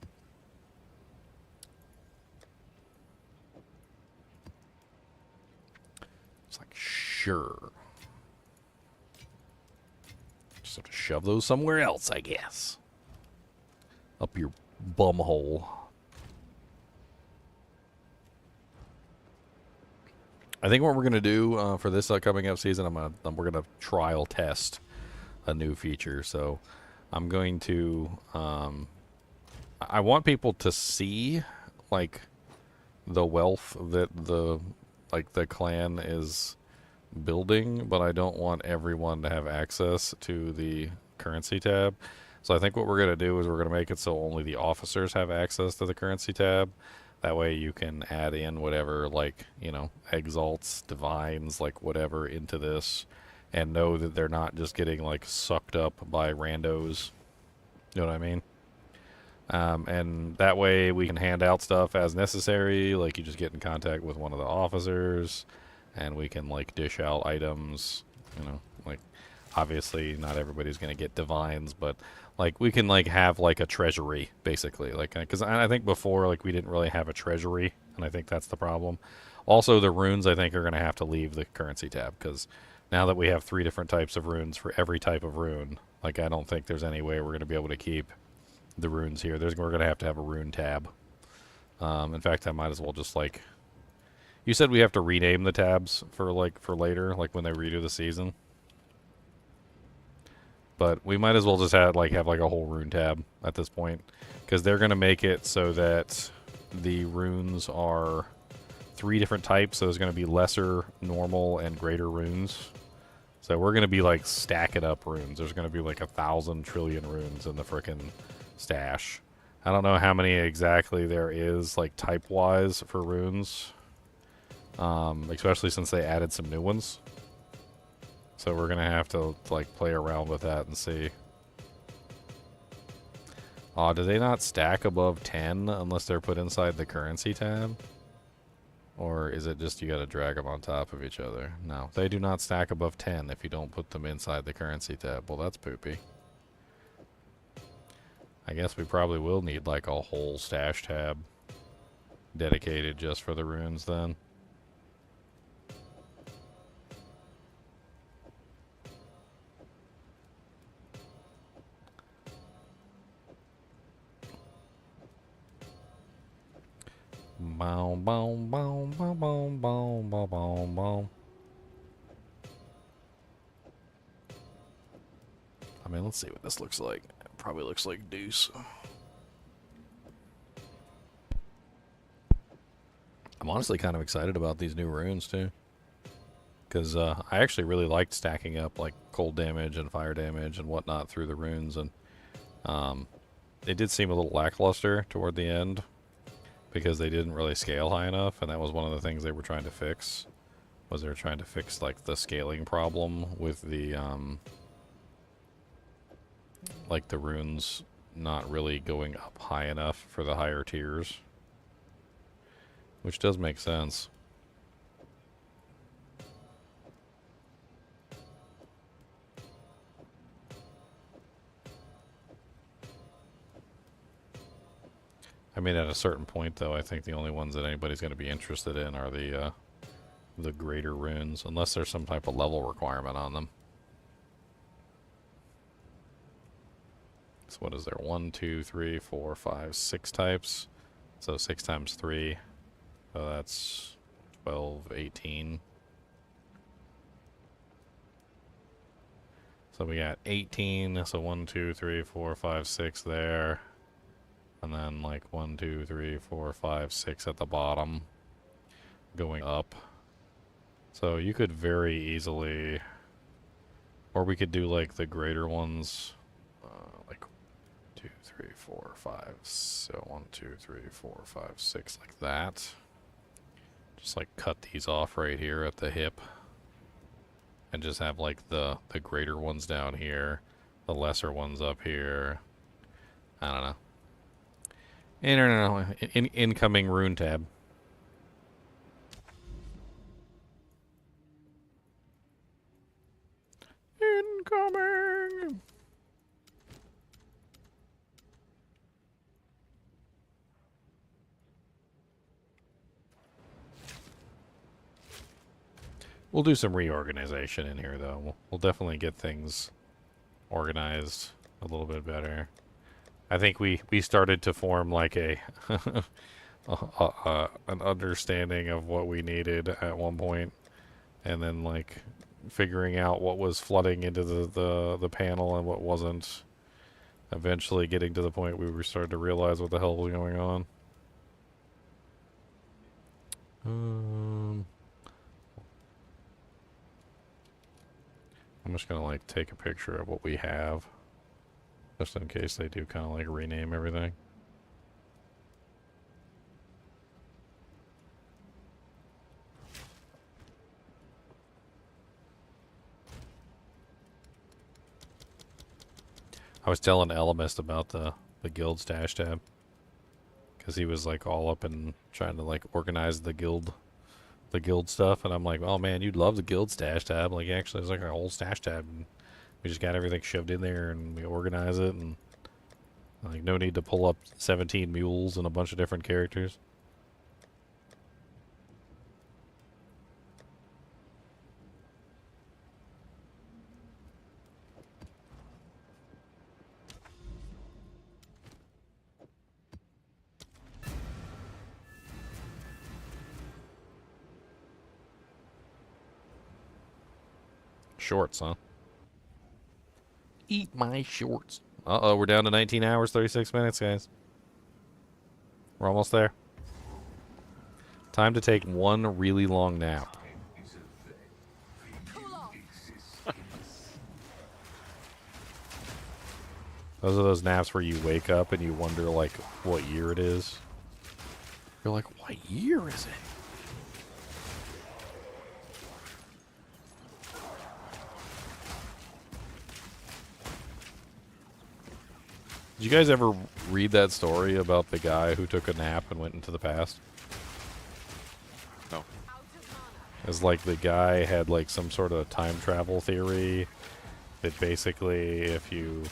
It's like, sure. Just have to shove those somewhere else, I guess. Up your bum hole. I think what we're gonna do for this coming up season, we're gonna trial test a new feature. So I'm going to I want people to see like the wealth that the clan is building, but I don't want everyone to have access to the currency tab. So I think what we're going to do is we're going to make it so only the officers have access to the currency tab. That way you can add in whatever, like, you know, exalts, divines, like whatever into this, and know that they're not just getting like sucked up by randos. You know what I mean? And that way we can hand out stuff as necessary. Like you just get in contact with one of the officers, and we can like dish out items. You know, like obviously not everybody's gonna get divines, but like we can like have like a treasury basically. Like because I think before like we didn't really have a treasury, and I think that's the problem. Also, the runes I think are gonna have to leave the currency tab because now that we have 3 different types of runes for every type of rune, like I don't think there's any way we're gonna be able to keep the runes here. We're going to have a rune tab. In fact, I might as well just like... You said we have to rename the tabs for later, like when they redo the season. But we might as well just have like a whole rune tab at this point, because they're going to make it so that the runes are 3 different types. So there's going to be lesser, normal, and greater runes. So we're going to be like stacking up runes. There's going to be like 1,000 trillion runes in the frickin' stash. I don't know how many exactly there is, like type-wise for runes, especially since they added some new ones. So we're gonna have to like play around with that and see. Do they not stack above 10 unless they're put inside the currency tab? Or is it just you gotta drag them on top of each other? No, they do not stack above 10 if you don't put them inside the currency tab. Well, that's poopy. I guess we probably will need like a whole stash tab dedicated just for the runes then. Bow, bow, bow, bow, bow, bow, bow, bow, bow. I mean, let's see what this looks like. It probably looks like deuce. I'm honestly kind of excited about these new runes too, because I actually really liked stacking up like cold damage and fire damage and whatnot through the runes, and it did seem a little lackluster toward the end because they didn't really scale high enough, and that was one of the things they were trying to fix. Was they were trying to fix like the scaling problem with the like the runes not really going up high enough for the higher tiers, which does make sense. I mean, at a certain point, though, I think the only ones that anybody's going to be interested in are the greater runes, unless there's some type of level requirement on them. So what is there? 1, 2, 3, 4, 5, 6 types. So 6 times 3. So that's 12, 18. So we got 18. So 1, 2, 3, 4, 5, 6 there. And then like 1, 2, 3, 4, 5, 6 at the bottom. Going up. So you could very easily... Or we could do like the greater ones. Like 2, 3, 4, 5. So 1, 2, 3, 4, 5, 6 like that. Just like cut these off right here at the hip. And just have like the greater ones down here. The lesser ones up here. I don't know. Incoming rune tab. Incoming! We'll do some reorganization in here, though. We'll definitely get things organized a little bit better. I think we started to form like an understanding of what we needed at one point, and then like figuring out what was flooding into the panel and what wasn't. Eventually getting to the point where we started to realize what the hell was going on. I'm just gonna like take a picture of what we have, just in case they do kind of like rename everything. I was telling Elemist about the guild stash tab, because he was like all up and trying to like organize the guild stuff, and I'm like, oh man, you'd love the guild stash tab. Like actually, it's like a whole stash tab, and we just got everything shoved in there, and we organize it, and like no need to pull up 17 mules and a bunch of different characters. Shorts, huh? Eat my shorts. Uh-oh, we're down to 19 hours, 36 minutes, guys. We're almost there. Time to take one really long nap. Those are those naps where you wake up and you wonder, like, what year it is. You're like, what year is it? Did you guys ever read that story about the guy who took a nap and went into the past? No. It's like the guy had like some sort of time travel theory that basically if you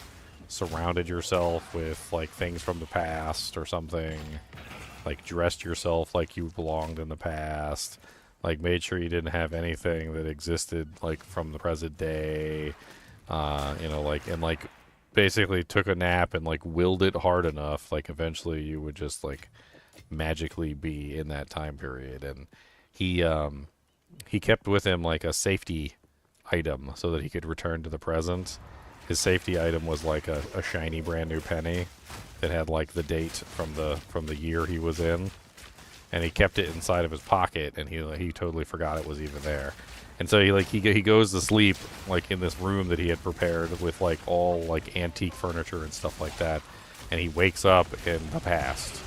surrounded yourself with like things from the past or something, like dressed yourself like you belonged in the past, like made sure you didn't have anything that existed like from the present day, you know, like, and like basically took a nap and like willed it hard enough, like eventually you would just like magically be in that time period. And he kept with him like a safety item so that he could return to the present. His safety item was like a shiny brand new penny that had like the date from the year he was in, and he kept it inside of his pocket, and he totally forgot it was even there. And so he goes to sleep like in this room that he had prepared with like all like antique furniture and stuff like that, and he wakes up in the past,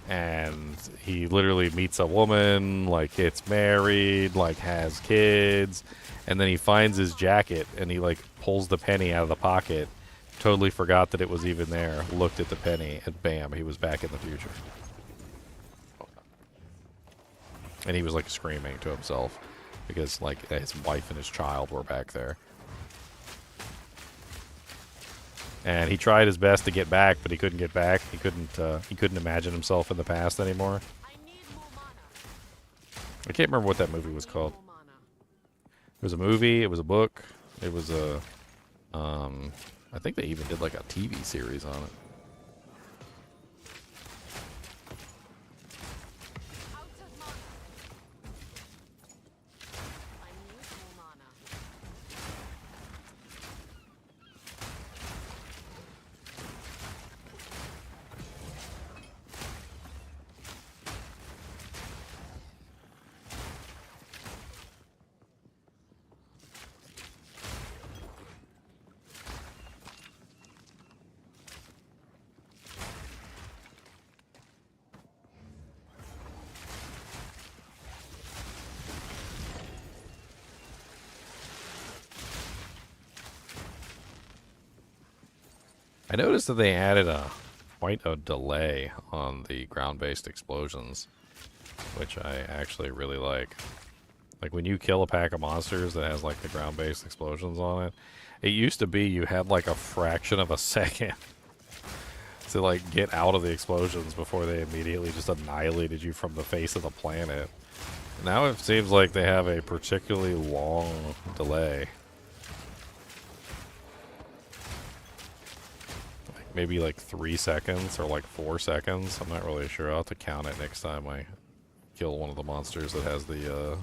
and he literally meets a woman, like gets married, like has kids, and then he finds his jacket and he like pulls the penny out of the pocket, totally forgot that it was even there, looked at the penny, and bam, he was back in the future. And he was like screaming to himself because like his wife and his child were back there. And he tried his best to get back, but he couldn't get back. He couldn't imagine himself in the past anymore. I can't remember what that movie was called. It was a movie, it was a book, it was a I think they even did like a TV series on it. I noticed that they added quite a delay on the ground-based explosions, which I actually really like. Like when you kill a pack of monsters that has like the ground-based explosions on it, it used to be you had like a fraction of a second to like get out of the explosions before they immediately just annihilated you from the face of the planet. Now it seems like they have a particularly long delay. Maybe like 3 seconds or like 4 seconds. I'm not really sure. I'll have to count it next time I kill one of the monsters that has the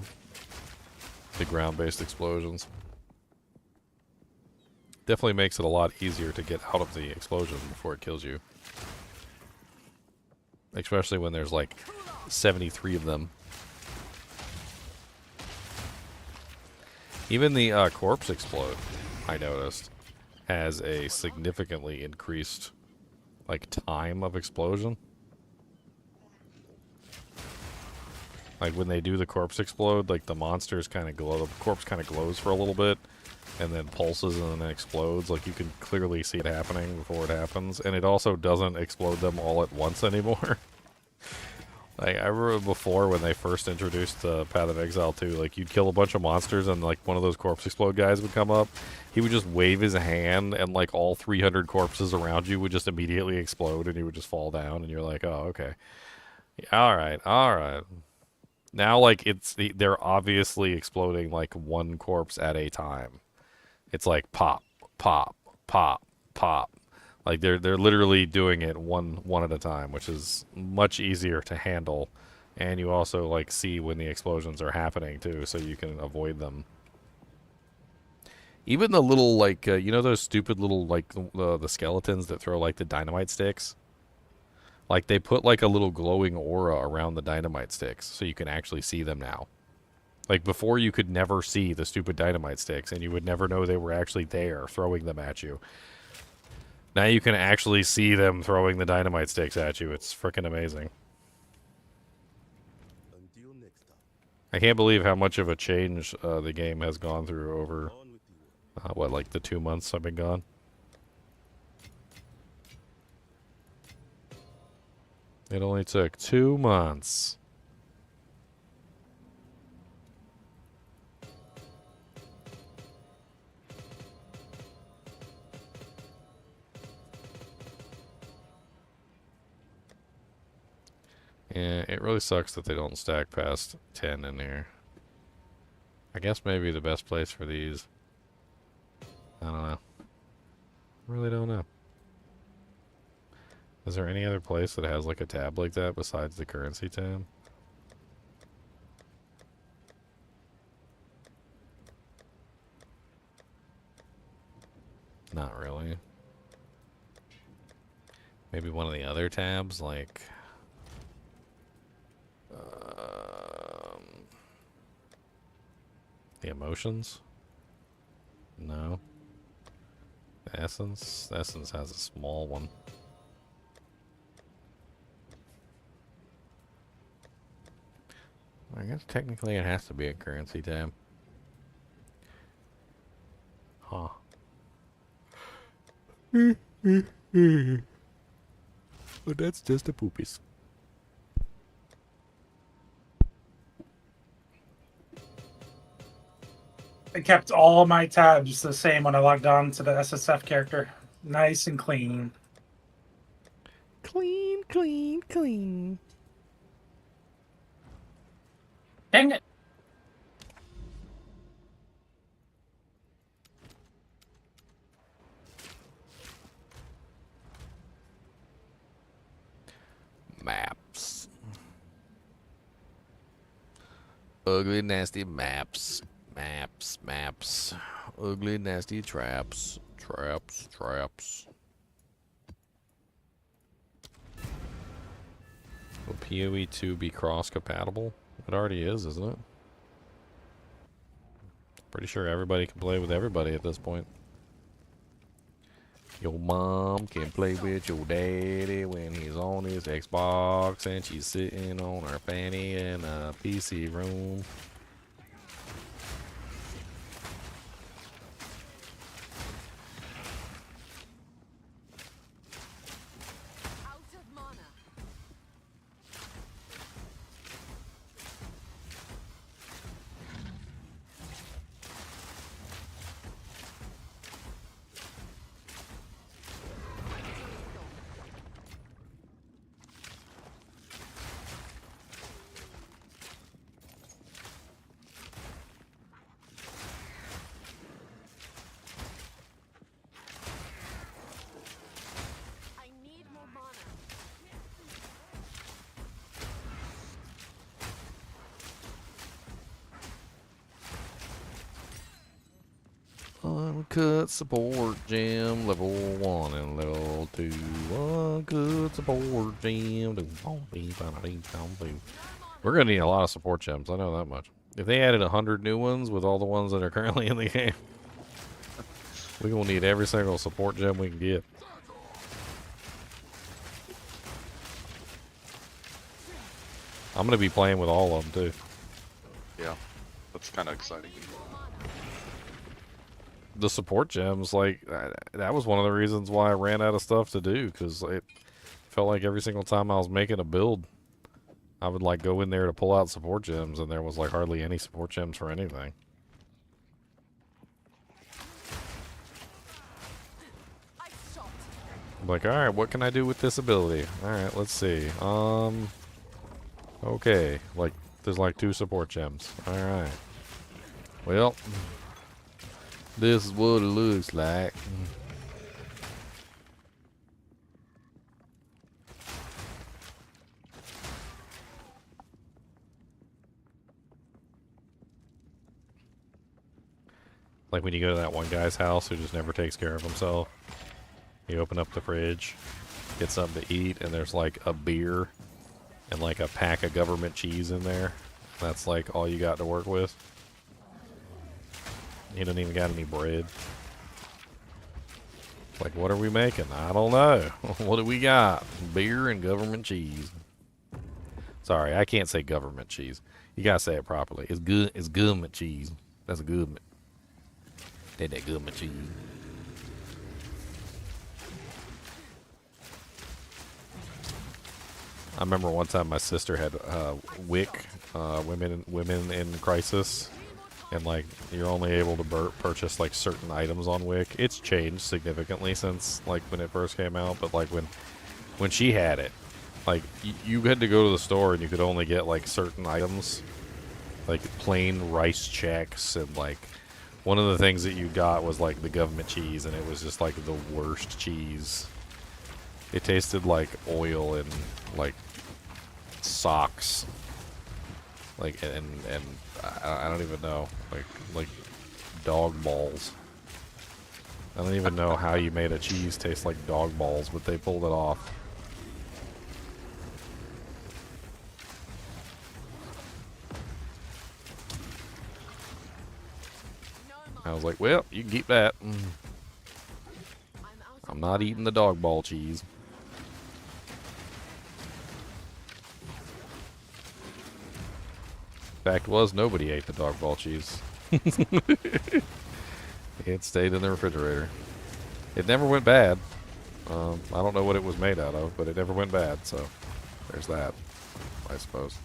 ground-based explosions. Definitely makes it a lot easier to get out of the explosion before it kills you. Especially when there's like 73 of them. Even the corpse explode, I noticed, has a significantly increased like time of explosion. Like when they do the corpse explode, like the monsters kind of glow, the corpse kind of glows for a little bit, and then pulses and then explodes. Like you can clearly see it happening before it happens, and it also doesn't explode them all at once anymore. Like I remember before when they first introduced Path of Exile 2, like you'd kill a bunch of monsters and like one of those corpse explode guys would come up. He would just wave his hand and like all 300 corpses around you would just immediately explode and you would just fall down and you're like, oh, okay. Yeah, all right, all right. Now like they're obviously exploding like one corpse at a time. It's like pop, pop, pop, pop. Like they're literally doing it one at a time, which is much easier to handle, and you also like see when the explosions are happening too, so you can avoid them. Even the little like you know those stupid little like the skeletons that throw like the dynamite sticks. Like they put like a little glowing aura around the dynamite sticks, so you can actually see them now. Like before, you could never see the stupid dynamite sticks, and you would never know they were actually there, throwing them at you. Now you can actually see them throwing the dynamite sticks at you. It's freaking amazing. I can't believe how much of a change the game has gone through over, what, like the 2 months I've been gone? It only took 2 months. Yeah, it really sucks that they don't stack past 10 in here. I guess maybe the best place for these. I don't know. Really don't know. Is there any other place that has like a tab like that besides the currency tab? Not really. Maybe one of the other tabs, like... the emotions? No. The essence? The essence has a small one. I guess technically it has to be a currency tab. Huh. But that's just a poopies. I kept all my tabs the same when I logged on to the SSF character. Nice and clean. Clean, clean, clean. Dang it. Maps. Ugly, nasty maps. Maps, maps. Ugly, nasty traps. Traps, traps. Will PoE 2 be cross-compatible? It already is, isn't it? Pretty sure everybody can play with everybody at this point. Your mom can play with your daddy when he's on his Xbox and she's sitting on her fanny in a PC room. Uncut support gem, level 1 and level 2. Uncut support gem. We're gonna need a lot of support gems, I know that much. If they added 100 new ones with all the ones that are currently in the game, we're going to need every single support gem we can get. I'm going to be playing with all of them, too. Yeah, that's kind of exciting. The support gems, like, that was one of the reasons why I ran out of stuff to do, because it felt like every single time I was making a build, I would, like, go in there to pull out support gems, and there was, like, hardly any support gems for anything. I'm like, alright, what can I do with this ability? Alright, let's see. Okay, like, there's like 2 support gems. Alright. Well, this is what it looks like. Like when you go to that one guy's house who just never takes care of himself. You open up the fridge, get something to eat, and there's like a beer and like a pack of government cheese in there. That's like all you got to work with. He doesn't even got any bread. Like, what are we making? I don't know. What do we got? Beer and government cheese. Sorry, I can't say government cheese. You gotta say it properly. It's good. It's government cheese. That's a government. That government cheese. I remember one time my sister had WIC, women in crisis, and like you're only able to purchase like certain items on WIC. It's changed significantly since like when it first came out, but like when she had it, like you had to go to the store and you could only get like certain items, like plain rice checks, and like one of the things that you got was like the government cheese, and it was just like the worst cheese. It tasted like oil and like socks, like and I don't even know, like dog balls. I don't even know how you made a cheese taste like dog balls, but they pulled it off. I was like, well, you can keep that. I'm not eating the dog ball cheese. Fact was, nobody ate the dog ball cheese. It stayed in the refrigerator. It never went bad. I don't know what it was made out of, but it never went bad, so there's that, I suppose.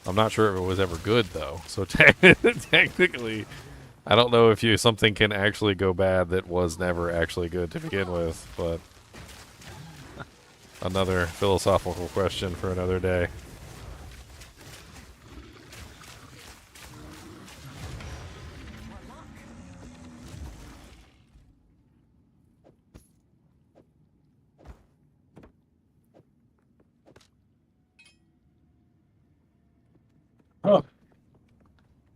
I'm not sure if it was ever good, though, so technically, I don't know if something can actually go bad that was never actually good to begin with, but another philosophical question for another day. Oh,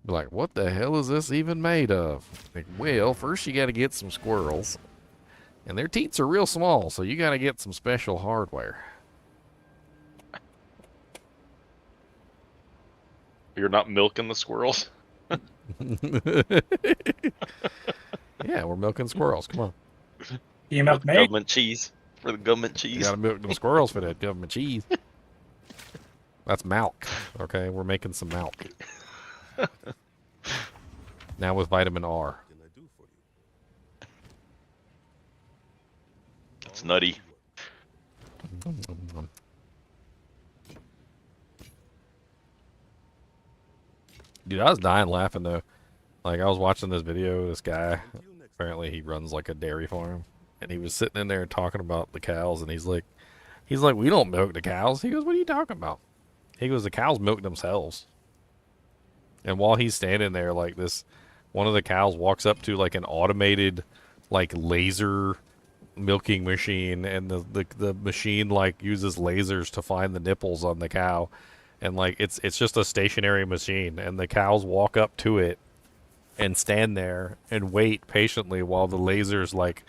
Like, what the hell is this even made of? Like, well, first you got to get some squirrels. And their teats are real small, so you got to get some special hardware. You're not milking the squirrels? Yeah, we're milking squirrels. Come on. you milk me? Government cheese. For the government You cheese. got to milk them squirrels for that government cheese. That's milk. Okay, we're making some milk. Now with vitamin R. It's nutty. Dude, I was dying laughing though. Like I was watching this video of this guy. Apparently he runs like a dairy farm. And he was sitting in there talking about the cows, and he's like, we don't milk the cows. He goes, what are you talking about? He goes, the cows milk themselves. And while he's standing there like this, one of the cows walks up to like an automated like laser milking machine, and the machine like uses lasers to find the nipples on the cow, and like it's just a stationary machine, and the cows walk up to it and stand there and wait patiently while the lasers like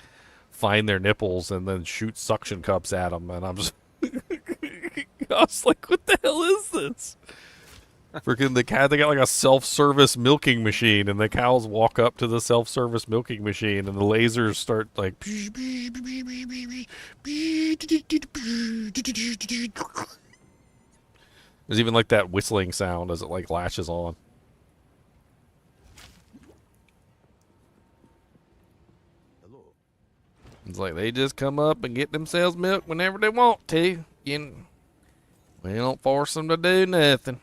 find their nipples and then shoot suction cups at them. And I'm just I was like, what the hell is this? Freaking the cow, they got like a self-service milking machine, and the cows walk up to the self-service milking machine, and the lasers start like. There's even like that whistling sound as it like latches on. It's like they just come up and get themselves milk whenever they want to. We don't force them to do nothing.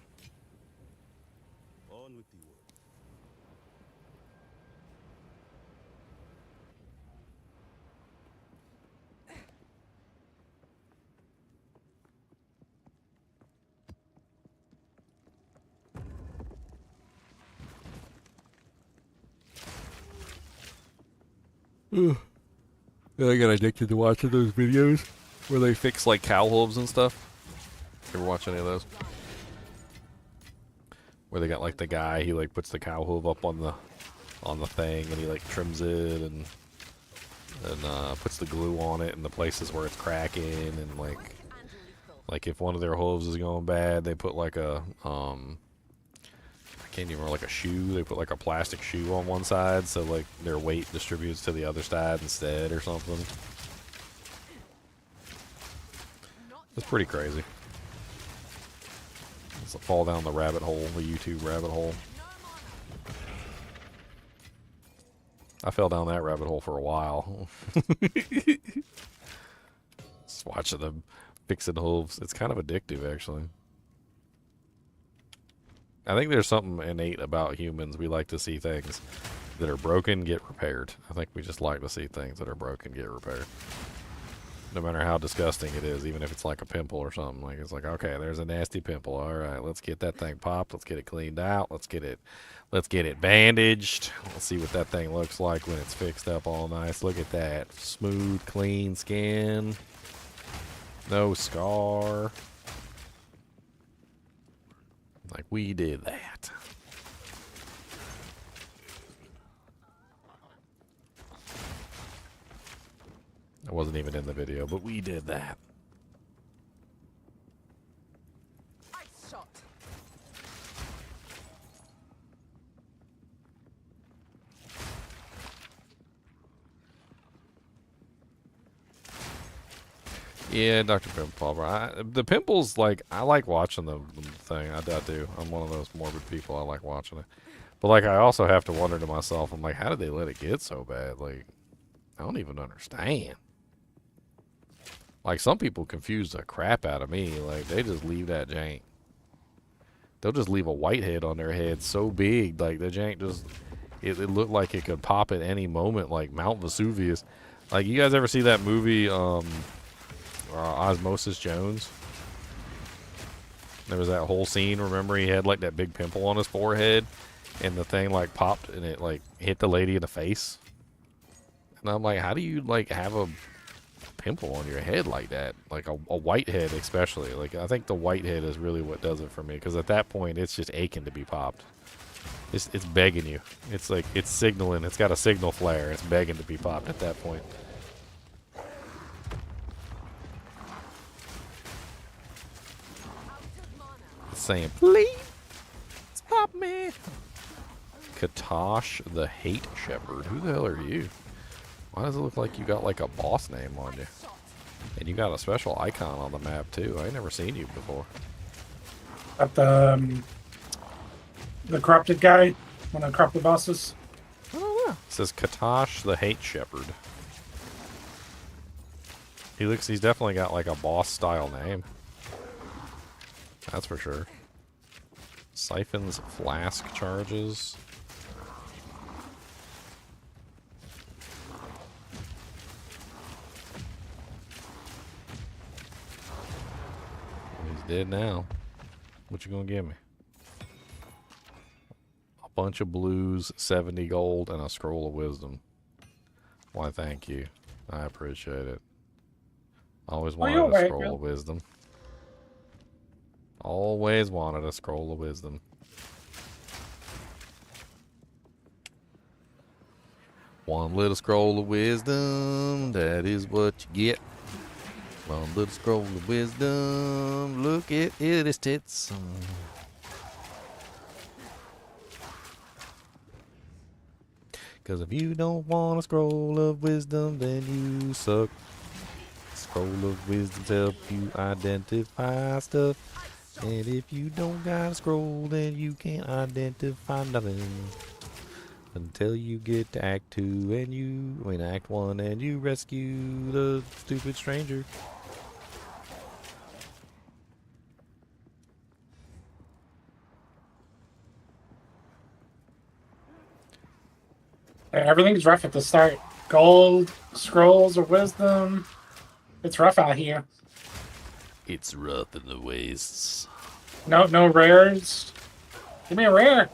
I got addicted to watching those videos where they fix like cow hooves and stuff. Ever watch any of those? Where they got like the guy, he like puts the cow hoof up on the thing and he like trims it and puts the glue on it in the places where it's cracking, and like if one of their hooves is going bad, they put like a I can't even remember, like a shoe. They put like a plastic shoe on one side so like their weight distributes to the other side instead or something. It's pretty crazy. It's a fall down the rabbit hole, the YouTube rabbit hole. I fell down that rabbit hole for a while. Just watching them fixing hooves. It's kind of addictive, actually. I think there's something innate about humans. We like to see things that are broken get repaired. I think we just like to see things that are broken get repaired. No matter how disgusting it is, even if it's like a pimple or something. Like it's like, okay, there's a nasty pimple. All right, let's get that thing popped. Let's get it cleaned out. Let's get it bandaged. Let's see what that thing looks like when it's fixed up all nice. Look at that. Smooth, clean skin. No scar. Like, we did that. I wasn't even in the video, but we did that. Ice shot. Yeah, Dr. Pimple Popper. The pimples, like, I like watching the thing. I do. I'm one of those morbid people. I like watching it. But, like, I also have to wonder to myself, I'm like, how did they let it get so bad? Like, I don't even understand. Like, some people confuse the crap out of me. Like, they just leave that jank. They'll just leave a whitehead on their head so big. Like, the jank just, it looked like it could pop at any moment, like Mount Vesuvius. Like, you guys ever see that movie, Osmosis Jones? There was that whole scene, remember, he had like that big pimple on his forehead and the thing like popped and it like hit the lady in the face. And I'm like, how do you like have a pimple on your head like that? Like a whitehead especially. Like, I think the whitehead is really what does it for me, because at that point it's just aching to be popped. It's begging you. It's like, it's signaling. It's got a signal flare. It's begging to be popped at that point. Saying, please, stop me. Katosh the Hate Shepherd. Who the hell are you? Why does it look like you got like a boss name on you? And you got a special icon on the map too. I ain't never seen you before. Got the corrupted guy, one of the corrupted bosses. I don't know. It says Katosh the Hate Shepherd. He's definitely got like a boss style name. That's for sure. Siphons flask charges. He's dead now. What you gonna give me? A bunch of blues, 70 gold, and a scroll of wisdom. Why, thank you. I appreciate it. Always wanted a scroll of wisdom. Always wanted a scroll of wisdom. One little scroll of wisdom, that is what you get. One little scroll of wisdom, look at his tits. Because if you don't want a scroll of wisdom, then you suck. Scroll of wisdom help you identify stuff. And if you don't got a scroll, then you can't identify nothing. Until you get to Act 2 and Act 1 and you rescue the stupid stranger. Everything's rough at the start. Gold, scrolls of wisdom. It's rough out here. It's rough in the wastes. No rares. Give me a rare.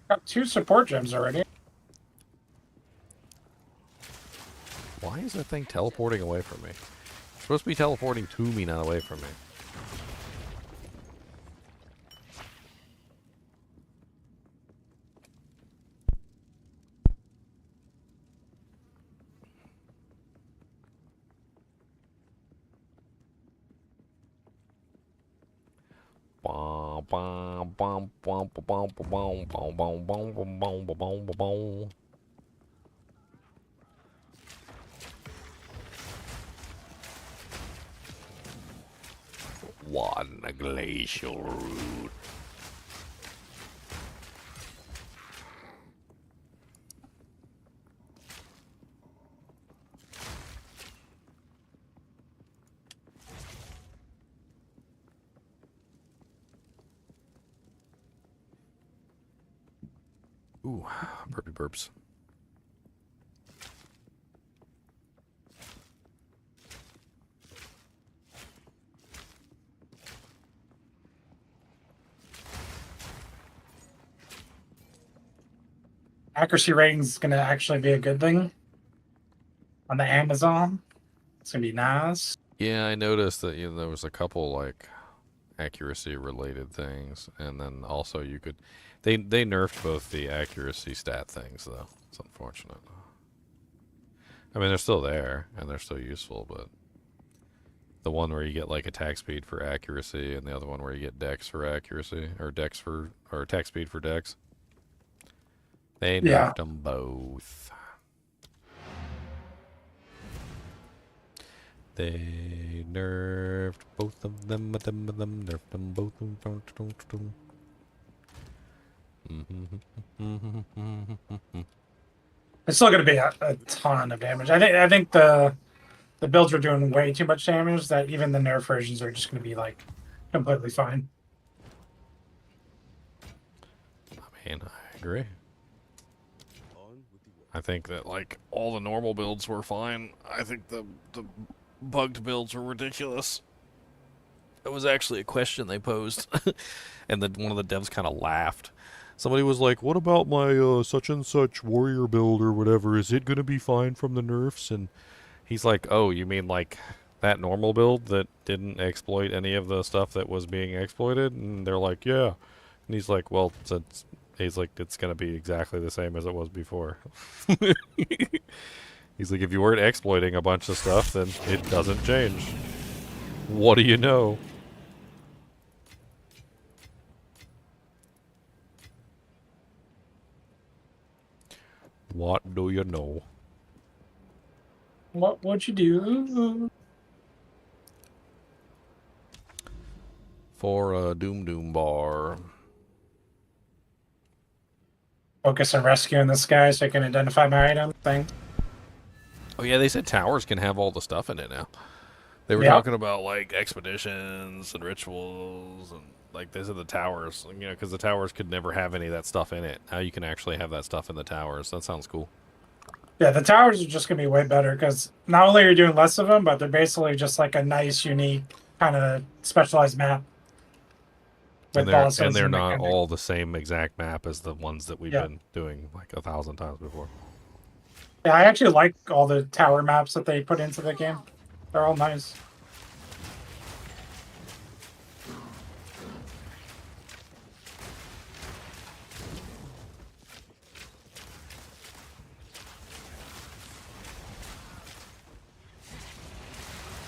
Got 2 support gems already. Why is that thing teleporting away from me? It's supposed to be teleporting to me, not away from me. One glacial root. Ooh, burpy burps. Accuracy rating is going to actually be a good thing on the Amazon. It's going to be nice. Yeah, I noticed that there was a couple like accuracy related things, and then also you could they nerfed both the accuracy stat things though. It's unfortunate. I mean, they're still there and they're still useful, but the one where you get like attack speed for accuracy and the other one where you get dex for accuracy or attack speed for dex. They nerfed them both. They nerfed both of them, nerfed them both. It's still going to be a ton of damage. I think the builds are doing way too much damage that even the nerf versions are just going to be like completely fine. I mean, I agree. I think that like all the normal builds were fine. I think the bugged builds were ridiculous. It was actually a question they posed, and then one of the devs kind of laughed. Somebody was like, "What about my such and such warrior build or whatever? Is it gonna be fine from the nerfs?" And he's like, "Oh, you mean like that normal build that didn't exploit any of the stuff that was being exploited?" And they're like, "Yeah." And he's like, "Well, since." He's like, it's going to be exactly the same as it was before. He's like, if you weren't exploiting a bunch of stuff, then it doesn't change. What do you know? What do you know? What would you do? For a Doom bar. Focus on rescuing this guy so I can identify my item thing. Oh yeah, they said towers can have all the stuff in it now. They were Yeah. talking about like expeditions and rituals and like they said the towers, because the towers could never have any of that stuff in it. Now you can actually have that stuff in the towers. That sounds cool. Yeah, the towers are just going to be way better because not only are you doing less of them, but they're basically just like a nice, unique, kind of specialized map. And bosses they're and not mechanics. all the same exact map as the ones that we've been doing like 1,000 times before. Yeah, I actually like all the tower maps that they put into the game. They're all nice.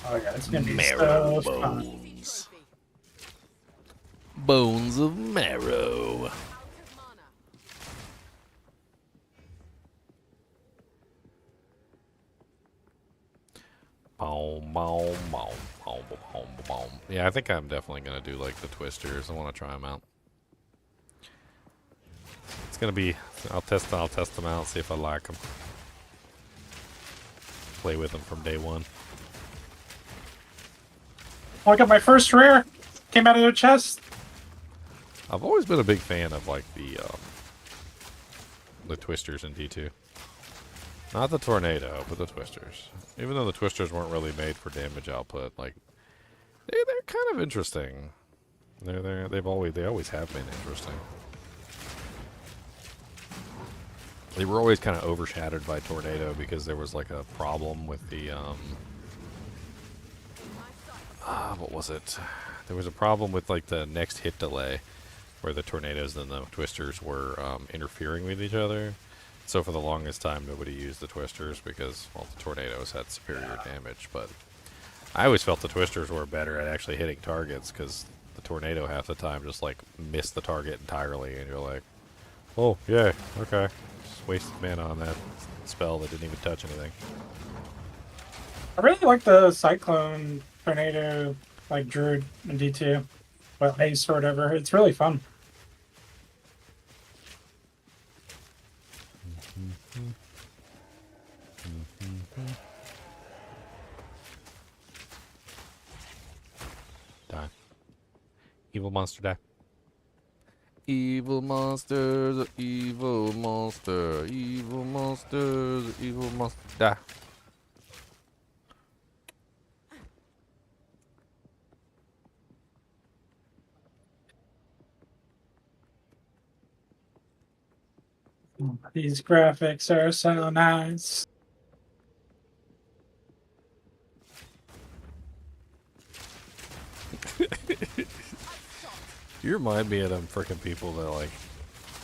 Oh yeah, it's gonna be Marrow so fun. bones. Bones of marrow. Boom, boom, boom, boom, boom, boom. Yeah, I think I'm definitely gonna do like the twisters. I want to try them out. It's gonna be. I'll test them out. See if I like them. Play with them from day one. Oh, I got my first rare. Came out of the chest. I've always been a big fan of like the twisters in D2. Not the tornado, but the twisters. Even though the twisters weren't really made for damage output, like they're kind of interesting. They always have been interesting. They were always kind of overshadowed by tornado because there was like a problem with the what was it? There was a problem with like the next hit delay, where the tornadoes and the twisters were interfering with each other. So for the longest time, nobody used the twisters because, well, the tornadoes had superior damage. But I always felt the twisters were better at actually hitting targets because the tornado half the time just like missed the target entirely, and you're like, oh yeah, okay, just wasted mana on that spell that didn't even touch anything. I really like the Cyclone Tornado, like Druid in D2, but Ice or whatever. It's really fun. Die. Evil monster die. Evil monsters, evil monster, evil monsters, evil monster die. These graphics are so nice. You remind me of them freaking people that like.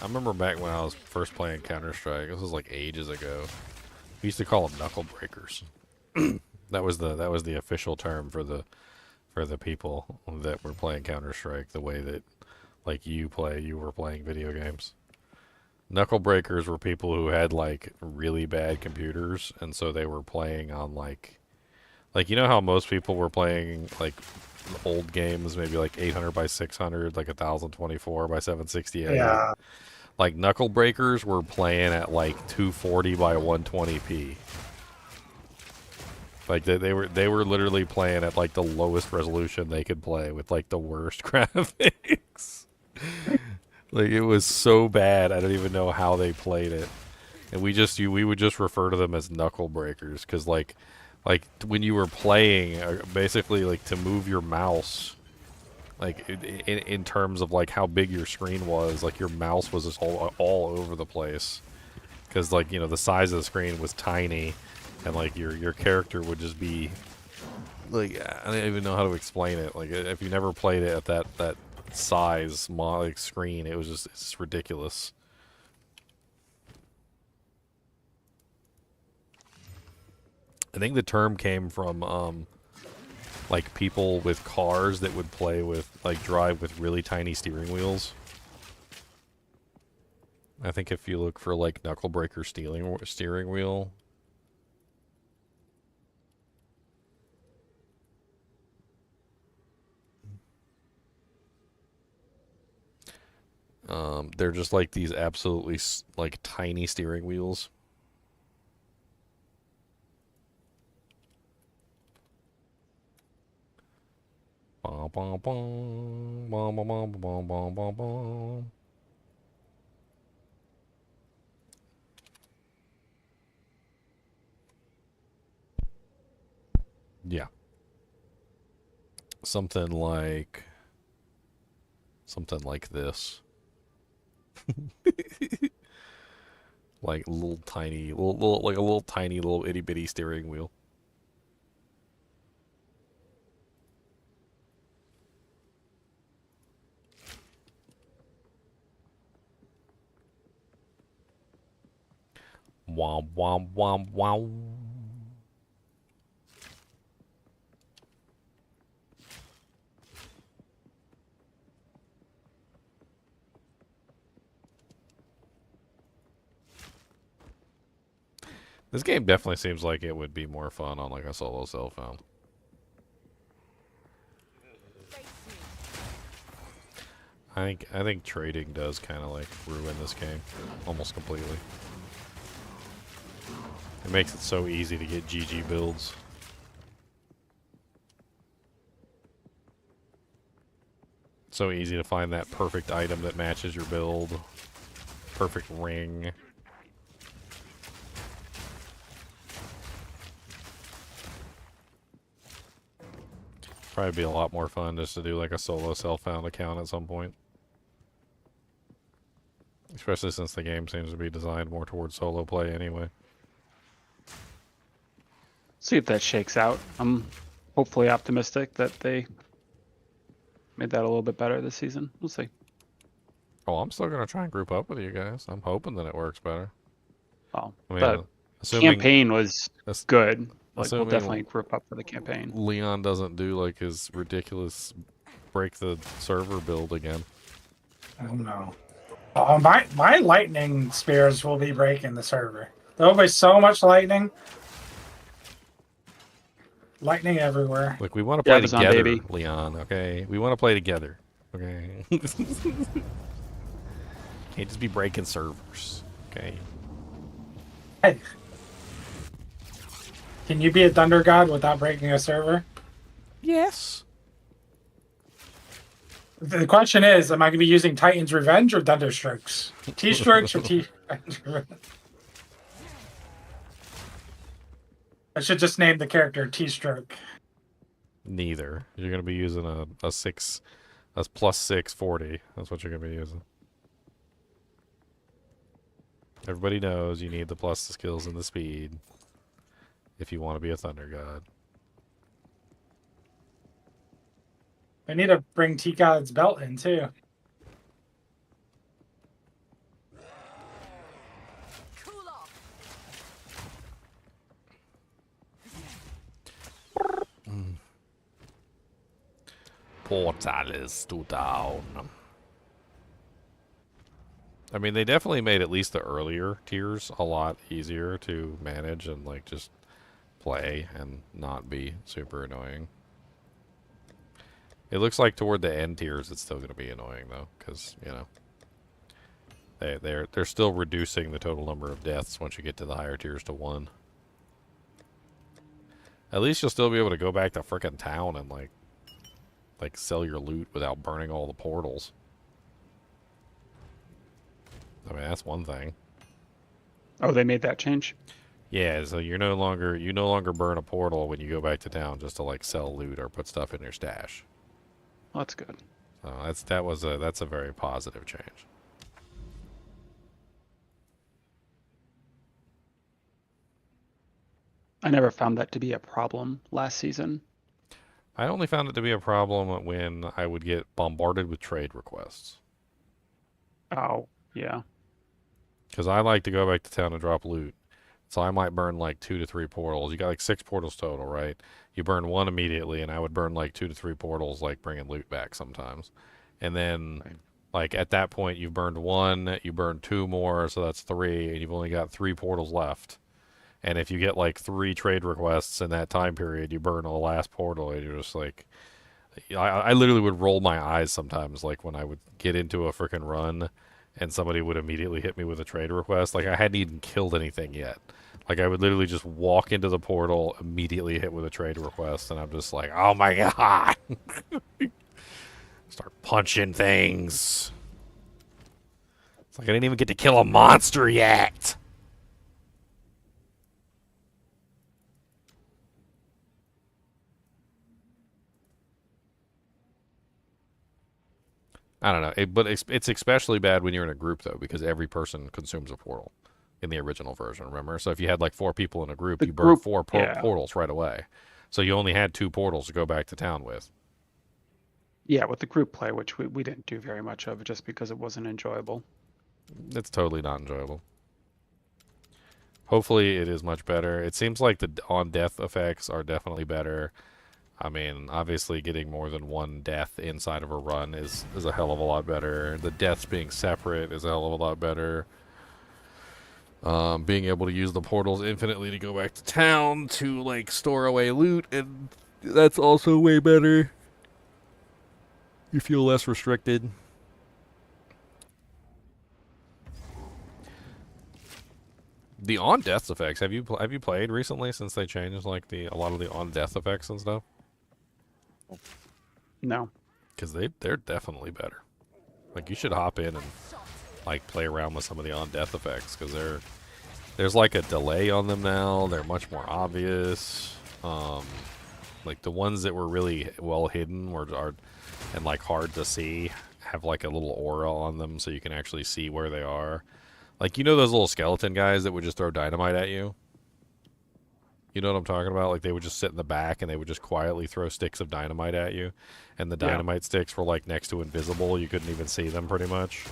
I remember back when I was first playing Counter-Strike. This was like ages ago. We used to call them Knuckle Breakers. That was the official term for the people that were playing Counter-Strike. The way that like you were playing video games. Knuckle Breakers were people who had like really bad computers, and so they were playing on like you know how most people were playing like old games, maybe like 800 by 600, like 1024 by 768. Yeah. Like Knuckle Breakers were playing at like 240 by 120p. Like they were literally playing at like the lowest resolution they could play with like the worst graphics. Like it was so bad, I don't even know how they played it. And we would just refer to them as Knuckle Breakers because like when you were playing, basically like to move your mouse, like in terms of like how big your screen was, like your mouse was just all over the place because like, you know, the size of the screen was tiny, and like your character would just be like, I don't even know how to explain it. Like if you never played it at that size like screen, it's just ridiculous. I think the term came from like people with cars that would play with like drive with really tiny steering wheels. I think if you look for like Knuckle Breaker steering wheel, they're just like these absolutely like tiny steering wheels. Bum, bum, bum, bum, bum, bum, bum, bum, bum, bum. Yeah. Something like this. Like little tiny, like a little tiny, little itty bitty steering wheel. Womp womp womp womp. This game definitely seems like it would be more fun on like a solo cell phone. I think trading does kind of like ruin this game almost completely. It makes it so easy to get GG builds. So easy to find that perfect item that matches your build. Perfect ring. Probably be a lot more fun just to do like a solo self-found account at some point. Especially since the game seems to be designed more towards solo play anyway. See if that shakes out. I'm hopefully optimistic that they made that a little bit better this season. We'll see. Oh, I'm still gonna try and group up with you guys. I'm hoping that it works better. Well, I mean, the assuming campaign was ass- good. Like, we'll assuming definitely group up for the campaign. Leon doesn't do like his ridiculous break the server build again. Oh no. My lightning spears will be breaking the server. There'll be so much lightning. Lightning everywhere. Like, we want to play Amazon, together, baby. Leon, okay? We want to play together, okay? Can't just be breaking servers, okay? Hey. Can you be a thunder god without breaking a server? Yes. The question is, am I going to be using Titan's Revenge or Thunderstrokes? T-strokes or T... I should just name the character T-stroke. Neither. You're going to be using a plus 640. That's what you're going to be using. Everybody knows you need the plus the skills and the speed if you want to be a thunder god. I need to bring T-God's belt in, too. Cool off. Portal is to down. I mean, they definitely made at least the earlier tiers a lot easier to manage and, like, just play and not be super annoying. It looks like toward the end tiers it's still going to be annoying, though, because, you know, they're still reducing the total number of deaths once you get to the higher tiers to 1. At least you'll still be able to go back to frickin' town and, like sell your loot without burning all the portals. I mean, that's one thing. Oh, they made that change? Yeah, so you no longer burn a portal when you go back to town just to like sell loot or put stuff in your stash. Well, that's good. So that's a very positive change. I never found that to be a problem last season. I only found it to be a problem when I would get bombarded with trade requests. Oh, yeah. Because I like to go back to town and drop loot. So I might burn like 2 to 3 portals. You got like 6 portals total, right? You burn 1 immediately, and I would burn like 2 to 3 portals, like bringing loot back sometimes. And then, like at that point, you've burned 1, you burned 2 more, so that's 3, and you've only got 3 portals left. And if you get like 3 trade requests in that time period, you burn the last portal, and you're just like, I literally would roll my eyes sometimes, like when I would get into a freaking run, and somebody would immediately hit me with a trade request. Like I hadn't even killed anything yet. Like I would literally just walk into the portal, immediately hit with a trade request, and I'm just like, oh my god! Start punching things. It's like I didn't even get to kill a monster yet. I don't know, but it's especially bad when you're in a group, though, because every person consumes a portal in the original version, remember? So if you had like 4 people in a group, you burned 4 portals right away. So you only had 2 portals to go back to town with. Yeah, with the group play, which we didn't do very much of just because it wasn't enjoyable. It's totally not enjoyable. Hopefully it is much better. It seems like the on-death effects are definitely better. I mean, obviously getting more than 1 death inside of a run is a hell of a lot better. The deaths being separate is a hell of a lot better. Being able to use the portals infinitely to go back to town to like store away loot, and that's also way better. You feel less restricted. The on death effects. Have you played recently since they changed like a lot of the on death effects and stuff? No. Because they're definitely better. Like you should hop in and like play around with some of the on death effects because there's like a delay on them now. They're much more obvious. Like the ones that were really well hidden are and like hard to see have like a little aura on them so you can actually see where they are. Like, you know those little skeleton guys that would just throw dynamite at you? You know what I'm talking about? Like, they would just sit in the back and they would just quietly throw sticks of dynamite at you. And the dynamite sticks were, like, next to invisible. You couldn't even see them, pretty much.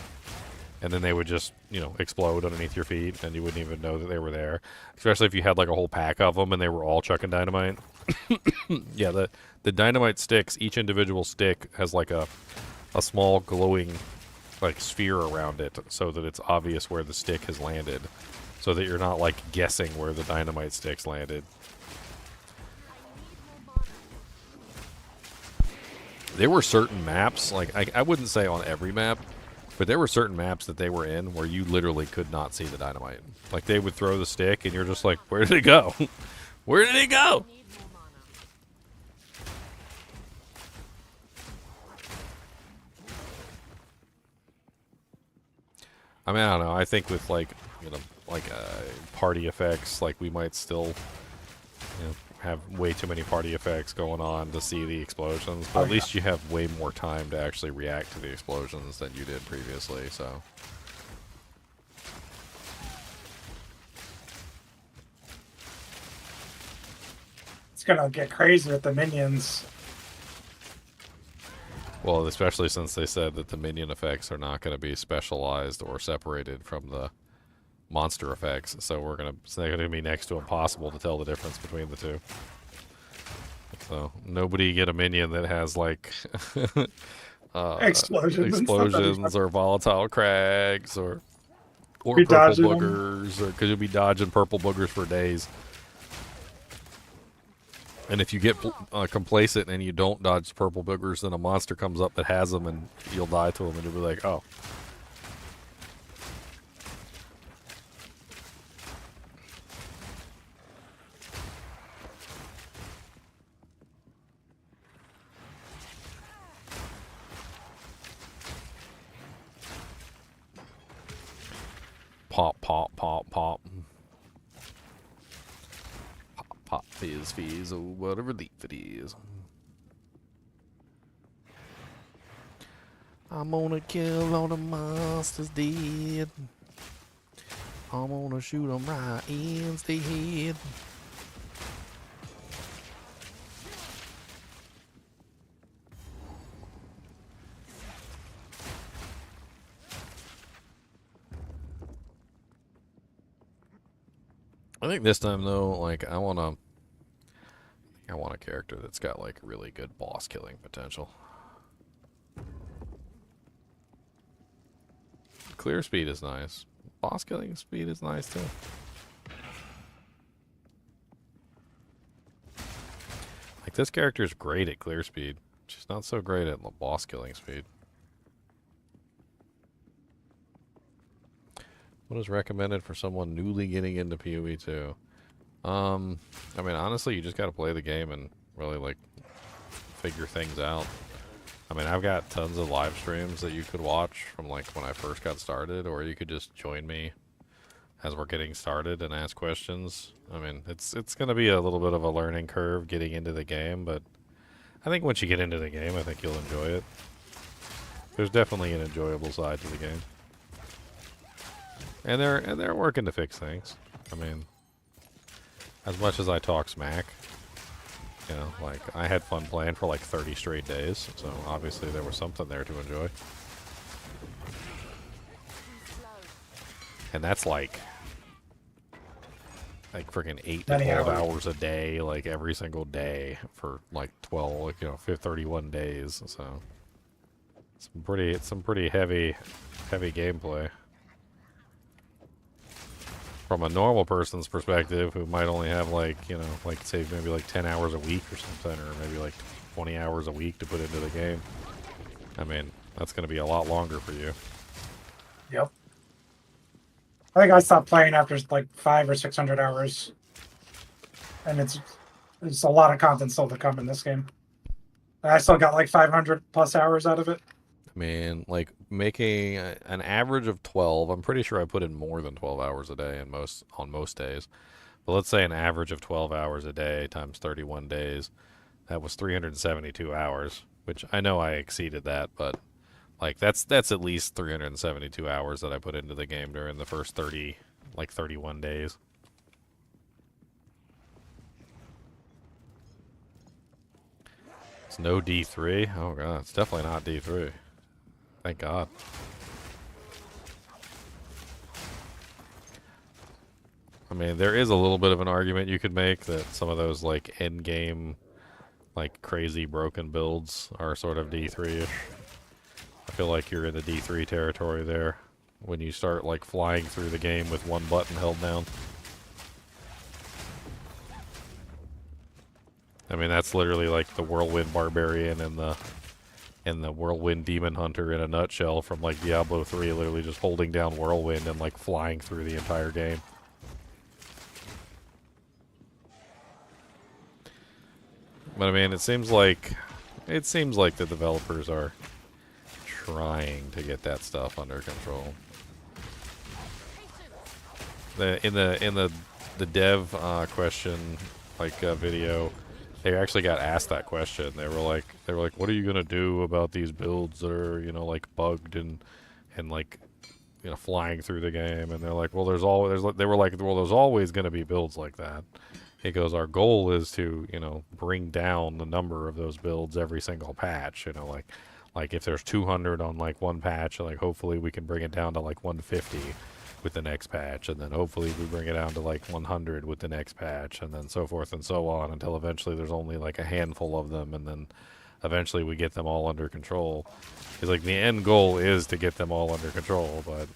And then they would just, you know, explode underneath your feet and you wouldn't even know that they were there. Especially if you had, like, a whole pack of them and they were all chucking dynamite. Yeah, the dynamite sticks, each individual stick has, like, a small glowing like sphere around it so that it's obvious where the stick has landed so that you're not like guessing where the dynamite sticks landed. There were certain maps, like I wouldn't say on every map, but there were certain maps that they were in where you literally could not see the dynamite. Like they would throw the stick and you're just like, where did it go? Where did it go? I mean, I don't know. I think with like, you know, like party effects, like we might still, you know, have way too many party effects going on to see the explosions. But at least you have way more time to actually react to the explosions than you did previously. So. It's gonna get crazy with the minions. Well, especially since they said that the minion effects are not going to be specialized or separated from the monster effects, so it's going to be next to impossible to tell the difference between the two. So nobody get a minion that has like explosions or volatile crags or purple boogers, or because you'll be dodging purple boogers for days. And if you get complacent and you don't dodge purple boogers, then a monster comes up that has them and you'll die to them and you'll be like, oh. Pop, pop, pop, pop. Pop, fizz, or whatever leaf it is. I'm gonna kill all the monsters dead. I'm gonna shoot them right in the head. I think this time though, like I want a character that's got like really good boss killing potential. Clear speed is nice. Boss killing speed is nice too. Like this character is great at clear speed. She's not so great at boss killing speed. What is recommended for someone newly getting into PoE 2? I mean, honestly, you just got to play the game and really, like, figure things out. I mean, I've got tons of live streams that you could watch from, like, when I first got started, or you could just join me as we're getting started and ask questions. I mean, it's going to be a little bit of a learning curve getting into the game, but I think once you get into the game, I think you'll enjoy it. There's definitely an enjoyable side to the game. And they're working to fix things. I mean, as much as I talk smack, you know, like I had fun playing for like 30 straight days, so obviously there was something there to enjoy. And that's like freaking 8 to 12 hours a day, like every single day for like 12, like, you know, 31 days. So some pretty heavy gameplay. from a normal person's perspective who might only have like, you know, like say maybe like 10 hours a week or something, or maybe like 20 hours a week to put into the game. I mean, that's going to be a lot longer for you. Yep. I think I stopped playing after like 500 or 600 hours, and it's a lot of content still to come in this game. I still got like 500 plus hours out of it. I mean, like making an average of 12. I'm pretty sure I put in more than 12 hours a day on most days. But let's say an average of 12 hours a day times 31 days. That was 372 hours, which I know I exceeded that, but like that's at least 372 hours that I put into the game during the first 31 days. It's no D3. Oh god, it's definitely not D3. Thank God. I mean, there is a little bit of an argument you could make that some of those like endgame, like crazy broken builds are sort of D3-ish. I feel like you're in the D3 territory there when you start like flying through the game with one button held down. I mean, that's literally like the Whirlwind Barbarian and the Whirlwind Demon Hunter in a nutshell from like Diablo 3, literally just holding down Whirlwind and like flying through the entire game. But I mean, it seems like the developers are trying to get that stuff under control. In the dev question video, they actually got asked that question. They were like, what are you gonna do about these builds that are, you know, like bugged and like, you know, flying through the game? And they're like, well, there's always gonna be builds like that. He goes, our goal is to, you know, bring down the number of those builds every single patch. You know, like if there's 200 on like one patch, like hopefully we can bring it down to like 150 with the next patch, and then hopefully we bring it down to like 100 with the next patch, and then so forth and so on until eventually there's only like a handful of them, and then eventually we get them all under control. He's like, the end goal is to get them all under control, but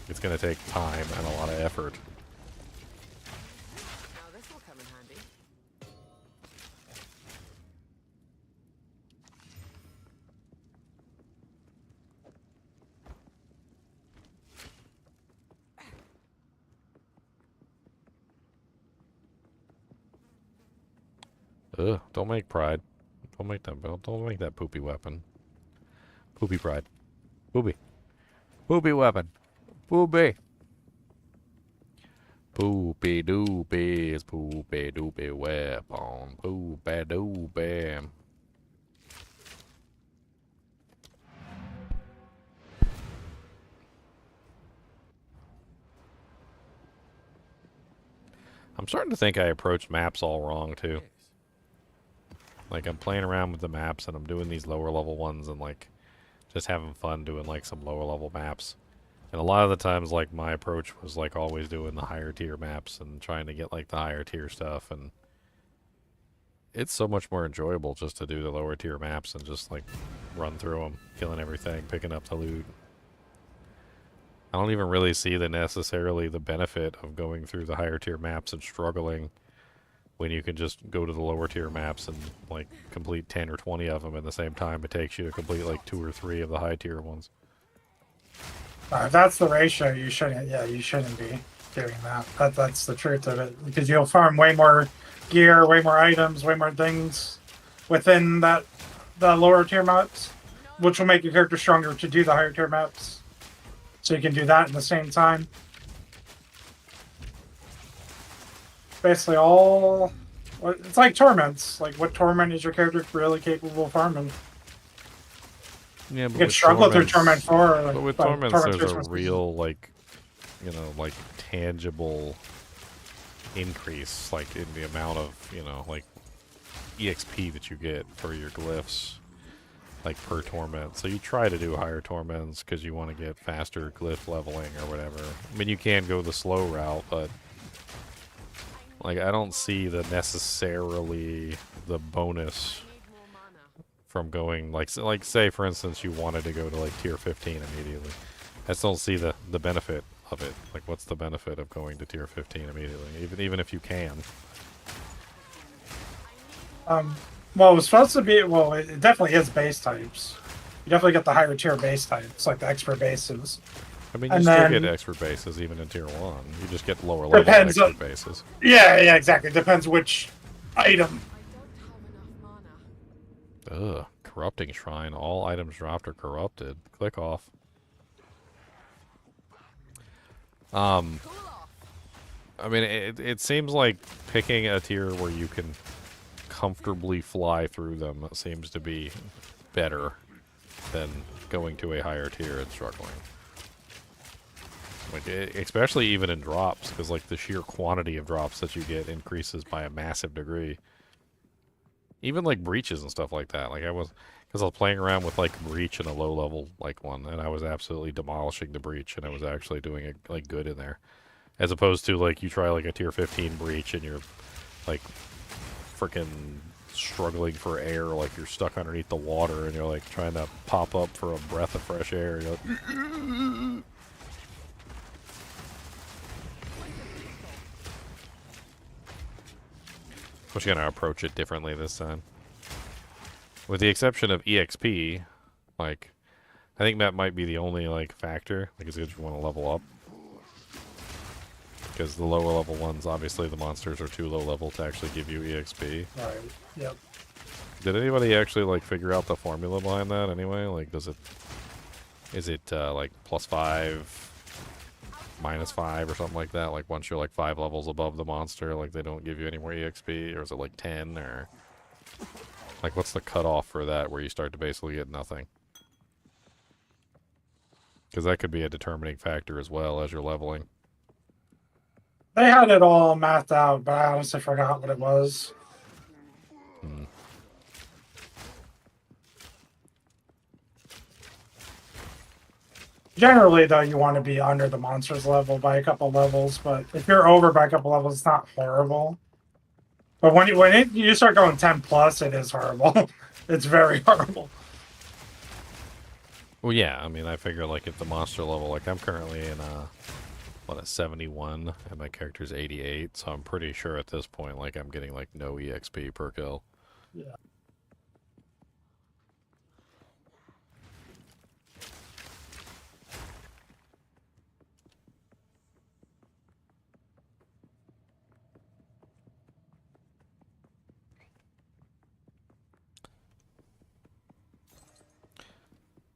it's going to take time and a lot of effort. Now this will come in handy. Ugh, don't make pride. Don't make that poopy weapon. Poopy pride. Poopy. Poopy weapon. Poopy. Poopy doopy is poopy doopy weapon. Poopy doopy. I'm starting to think I approached maps all wrong too. Like, I'm playing around with the maps and I'm doing these lower level ones and like just having fun doing like some lower level maps. And a lot of the times, like, my approach was like always doing the higher tier maps and trying to get like the higher tier stuff, and it's so much more enjoyable just to do the lower tier maps and just like run through them, killing everything, picking up the loot. I don't even really see necessarily the benefit of going through the higher tier maps and struggling when you can just go to the lower tier maps and like complete 10 or 20 of them at the same time it takes you to complete like 2 or 3 of the high tier ones. If that's the ratio, you shouldn't be doing that. That's the truth of it, because you'll farm way more gear, way more items, way more things within the lower tier maps, which will make your character stronger to do the higher tier maps. So you can do that at the same time. Basically it's like torments. Like, what torment is your character really capable of farming? Yeah, but you can struggle through torment 4. But with torments, there's a real, like, you know, like tangible increase, like in the amount of, you know, like EXP that you get for your glyphs, like per torment. So you try to do higher torments because you want to get faster glyph leveling or whatever. I mean, you can go the slow route, but like, I don't see necessarily the bonus from going, like say for instance you wanted to go to like tier 15 immediately. I just don't see the benefit of it? Like, what's the benefit of going to tier 15 immediately, even if you can? Well, it was supposed to be. Well, it definitely is base types. You definitely get the higher tier base types, like the expert bases. I mean, you And still get then- expert bases even in tier 1. You just get lower level Depends expert on- bases. Yeah, exactly. Depends which item. Ugh, corrupting shrine. All items dropped are corrupted. Click off. I mean, it seems like picking a tier where you can comfortably fly through them seems to be better than going to a higher tier and struggling. Like, especially even in drops, because like the sheer quantity of drops that you get increases by a massive degree. Even like breaches and stuff like that. Like because I was playing around with like breach in a low level like one, and I was absolutely demolishing the breach, and I was actually doing it like good in there, as opposed to like you try like a tier 15 breach and you're like freaking struggling for air, like you're stuck underneath the water and you're like trying to pop up for a breath of fresh air. You're like, but you're gonna approach it differently this time. With the exception of EXP, like, I think that might be the only, like, factor. Like, it's if you want to level up. Because the lower level ones, obviously the monsters are too low level to actually give you EXP. Right. Yep. Did anybody actually, like, figure out the formula behind that anyway? Like, is it, like, +5, -5 or something like that? Like, once you're, like, 5 levels above the monster, like, they don't give you any more EXP? Or is it, like, 10, or... Like, what's the cutoff for that where you start to basically get nothing? Because that could be a determining factor as well as you're leveling. They had it all mapped out, but I honestly forgot what it was. Generally, though, you want to be under the monster's level by a couple levels, but if you're over by a couple levels, it's not horrible. But when you start going 10 plus, it is horrible. It's very horrible. Well, yeah, I mean, I figure, like, at the monster level, like, I'm currently in, a 71, and my character's 88, so I'm pretty sure at this point, like, I'm getting, like, no EXP per kill. Yeah.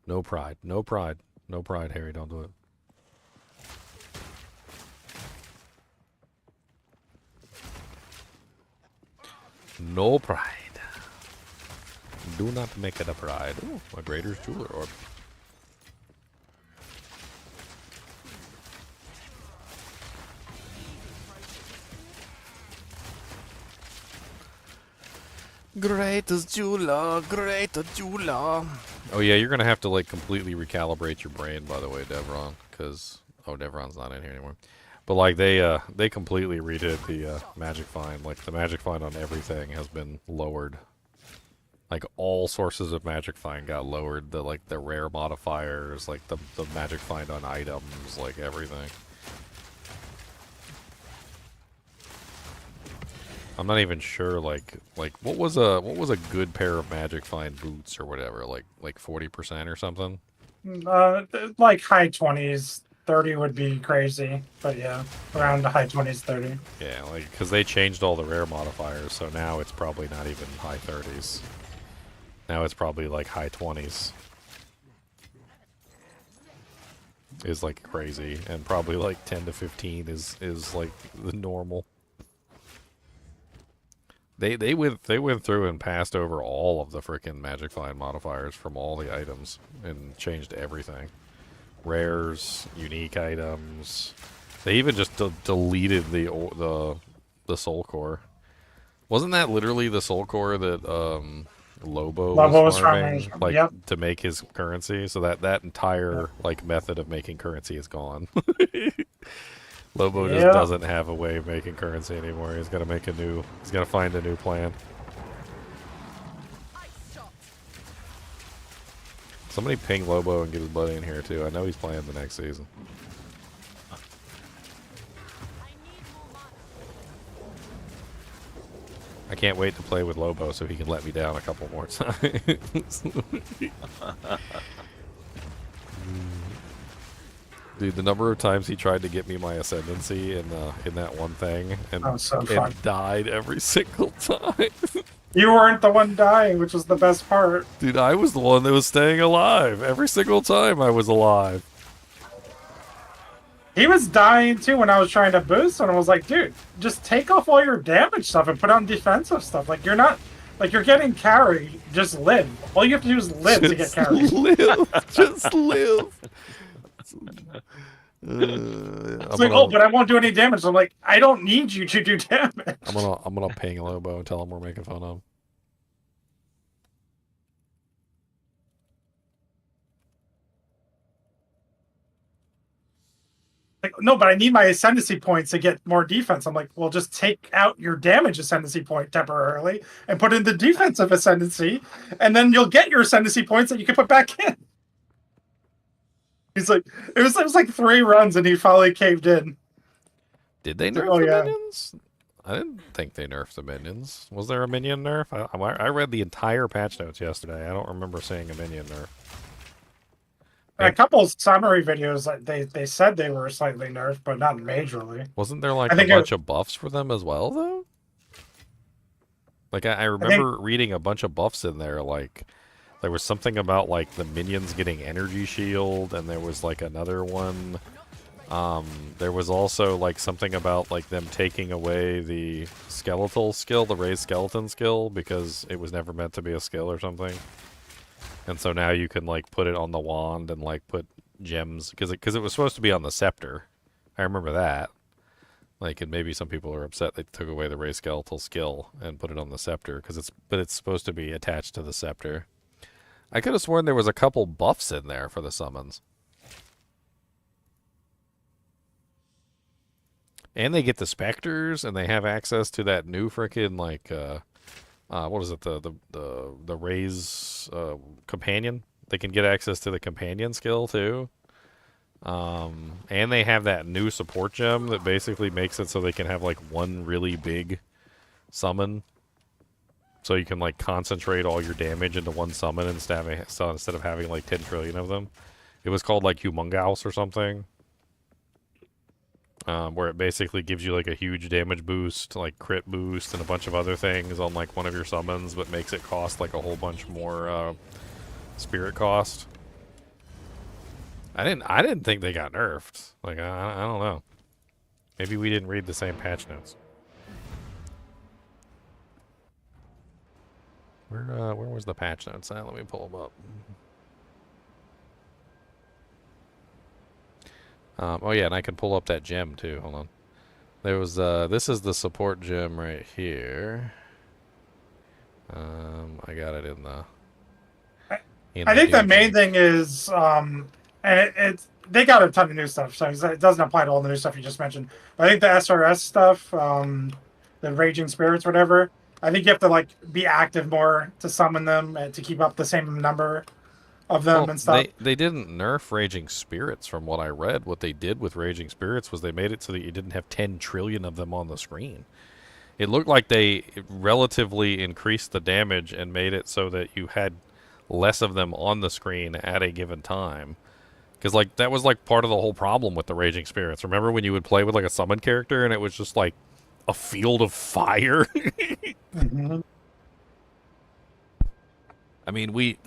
No pride. No pride. No pride, Harry. Don't do it. No pride. Do not make it a pride. Ooh, a Greater's Jeweler Orb. Greatest jeweler, greatest jeweler. Oh yeah, you're gonna have to like completely recalibrate your brain, by the way, Devron, because Devron's not in here anymore. But like they completely redid the magic find. Like the magic find on everything has been lowered. Like all sources of magic find got lowered. The rare modifiers, like the magic find on items, like everything. I'm not even sure, like what was a good pair of magic find boots or whatever, like 40% or something. Like high 20s, 30 would be crazy, but yeah, around the high 20s, 30. Yeah, like because they changed all the rare modifiers, so now it's probably not even high 30s. Now it's probably like high 20s. Is like crazy, and probably like 10 to 15 is like the normal. They went through and passed over all of the frickin' magic find modifiers from all the items and changed everything. Rares, unique items. They even just deleted the soul core. Wasn't that literally the soul core that Lobo was farming, like yep. to make his currency? So that entire like method of making currency is gone. Lobo just doesn't have a way of making currency anymore. He's got to find a new plan. Somebody ping Lobo and get his buddy in here too. I know he's playing the next season. I can't wait to play with Lobo so he can let me down a couple more times. Dude, the number of times he tried to get me my ascendancy in that one thing and, So fun. and died every single time. You weren't the one dying, which was the best part. Dude, I was the one that was staying alive. Every single time I was alive. He was dying too when I was trying to boost, and I was like, dude, just take off all your damage stuff and put on defensive stuff. Like, you're not, like, you're getting carried. Just live. All you have to do is live to get carried. Live. Just live. It's like, oh, but I won't do any damage. I'm like, I don't need you to do damage. I'm gonna ping Lobo and tell him we're making fun of him. Like, no, but I need my ascendancy points to get more defense. I'm like, well, just take out your damage ascendancy point temporarily and put in the defensive ascendancy, and then you'll get your ascendancy points that you can put back in. He's like, it was like 3 runs, and he finally caved in. Did they nerf the minions? I didn't think they nerfed the minions. Was there a minion nerf? I read the entire patch notes yesterday. I don't remember seeing a minion nerf. A couple of summary videos, they said they were slightly nerfed, but not majorly. Wasn't there like a bunch of buffs for them as well, though? Like I remember reading a bunch of buffs in there. Like there was something about like the minions getting energy shield, and there was like another one. There was also like something about like them taking away the skeletal skill, the raised skeleton skill, because it was never meant to be a skill or something. And so now you can like put it on the wand and like put gems because it was supposed to be on the scepter. I remember that. Like, and maybe some people are upset they took away the raised skeletal skill and put it on the scepter because it's supposed to be attached to the scepter. I could have sworn there was a couple buffs in there for the summons. And they get the specters, and they have access to that new frickin' like what is it, the raise companion? They can get access to the companion skill too. And they have that new support gem that basically makes it so they can have like one really big summon. So you can like concentrate all your damage into one summon instead of having like 10 trillion of them. It was called like Humongous or something. Where it basically gives you like a huge damage boost, like crit boost, and a bunch of other things on like one of your summons, but makes it cost like a whole bunch more spirit cost. I didn't think they got nerfed. Like I don't know. Maybe we didn't read the same patch notes. Where was the patch notes at? Let me pull them up. Oh yeah, and I can pull up that gem too. Hold on. There was this is the support gem right here. I got it in the. I think the main thing is, and they got a ton of new stuff, so it doesn't apply to all the new stuff you just mentioned. But I think the SRS stuff, the Raging Spirits, whatever. I think you have to like be active more to summon them and to keep up the same number of them and stuff. They didn't nerf Raging Spirits from what I read. What they did with Raging Spirits was they made it so that you didn't have 10 trillion of them on the screen. It looked like they relatively increased the damage and made it so that you had less of them on the screen at a given time. Because like that was like part of the whole problem with the Raging Spirits. Remember when you would play with like a summon character and it was just like a field of fire? Mm-hmm. I mean,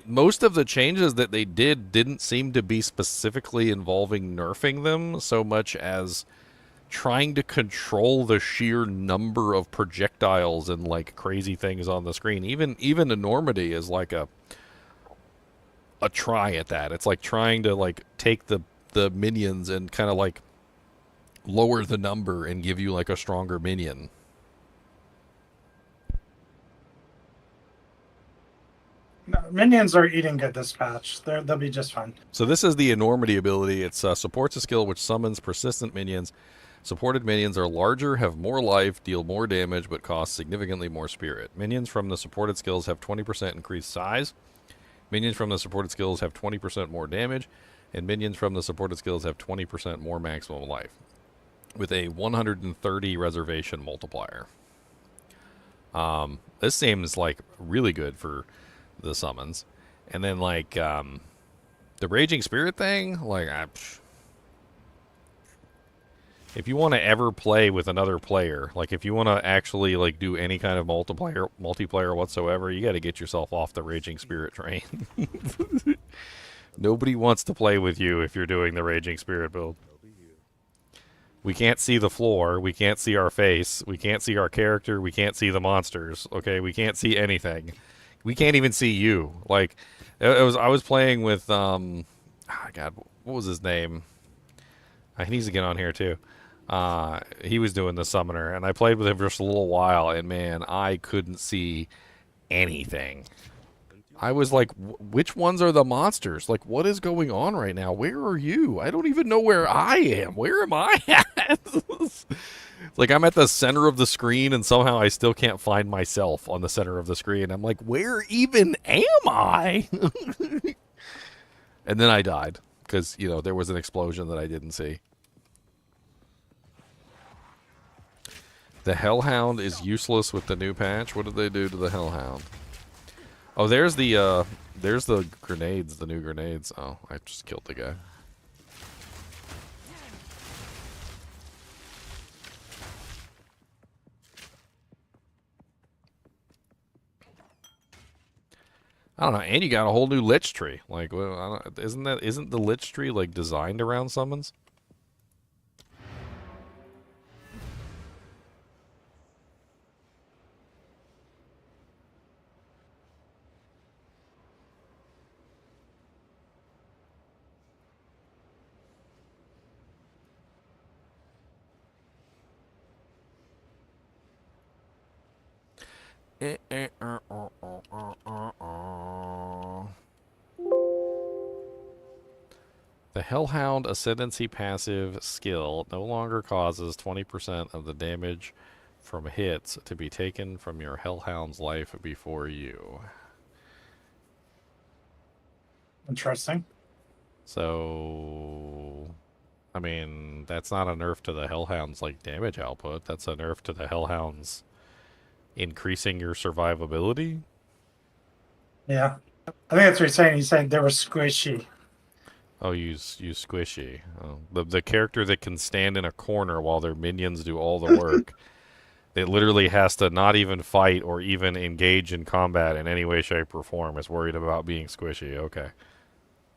most of the changes that they didn't seem to be specifically involving nerfing them so much as trying to control the sheer number of projectiles and like crazy things on the screen. Even enormity is like a try at that. It's like trying to like take the minions and kind of like lower the number and give you like a stronger minion. No, minions are eating good this patch. They'll be just fine. So this is the enormity ability. It supports a skill which summons persistent minions. Supported minions are larger, have more life, deal more damage, but cost significantly more spirit. Minions from the supported skills have 20% increased size. Minions from the supported skills have 20% more damage. And minions from the supported skills have 20% more maximum life, with a 130 reservation multiplier. This seems like really good for the summons. And then like the Raging Spirit thing, like if you want to ever play with another player, like if you want to actually like do any kind of multiplayer whatsoever, you got to get yourself off the Raging Spirit train. Nobody wants to play with you if you're doing the Raging Spirit build. We can't see the floor. We can't see our face. We can't see our character. We can't see the monsters. Okay, we can't see anything. We can't even see you. Like, I was playing with God, what was his name? He needs to get on here too. He was doing the summoner, and I played with him for just a little while, and man, I couldn't see anything. I was like, which ones are the monsters? Like, what is going on right now? Where are you? I don't even know where I am. Where am I at? Like, I'm at the center of the screen, and somehow I still can't find myself on the center of the screen. I'm like, where even am I? And then I died, because, you know, there was an explosion that I didn't see. The Hellhound is useless with the new patch. What did they do to the Hellhound? Oh, there's the grenades, the new grenades. Oh, I just killed the guy. I don't know, and you got a whole new lich tree. Like, well, isn't the lich tree like designed around summons? The Hellhound Ascendancy passive skill no longer causes 20% of the damage from hits to be taken from your Hellhound's life before you. Interesting. So, I mean, that's not a nerf to the Hellhound's like damage output. That's a nerf to the Hellhound's increasing your survivability. Yeah. I think that's what he's saying. He's saying they were squishy. Oh, you squishy. Oh, the character that can stand in a corner while their minions do all the work. It literally has to not even fight or even engage in combat in any way, shape, or form is worried about being squishy. Okay.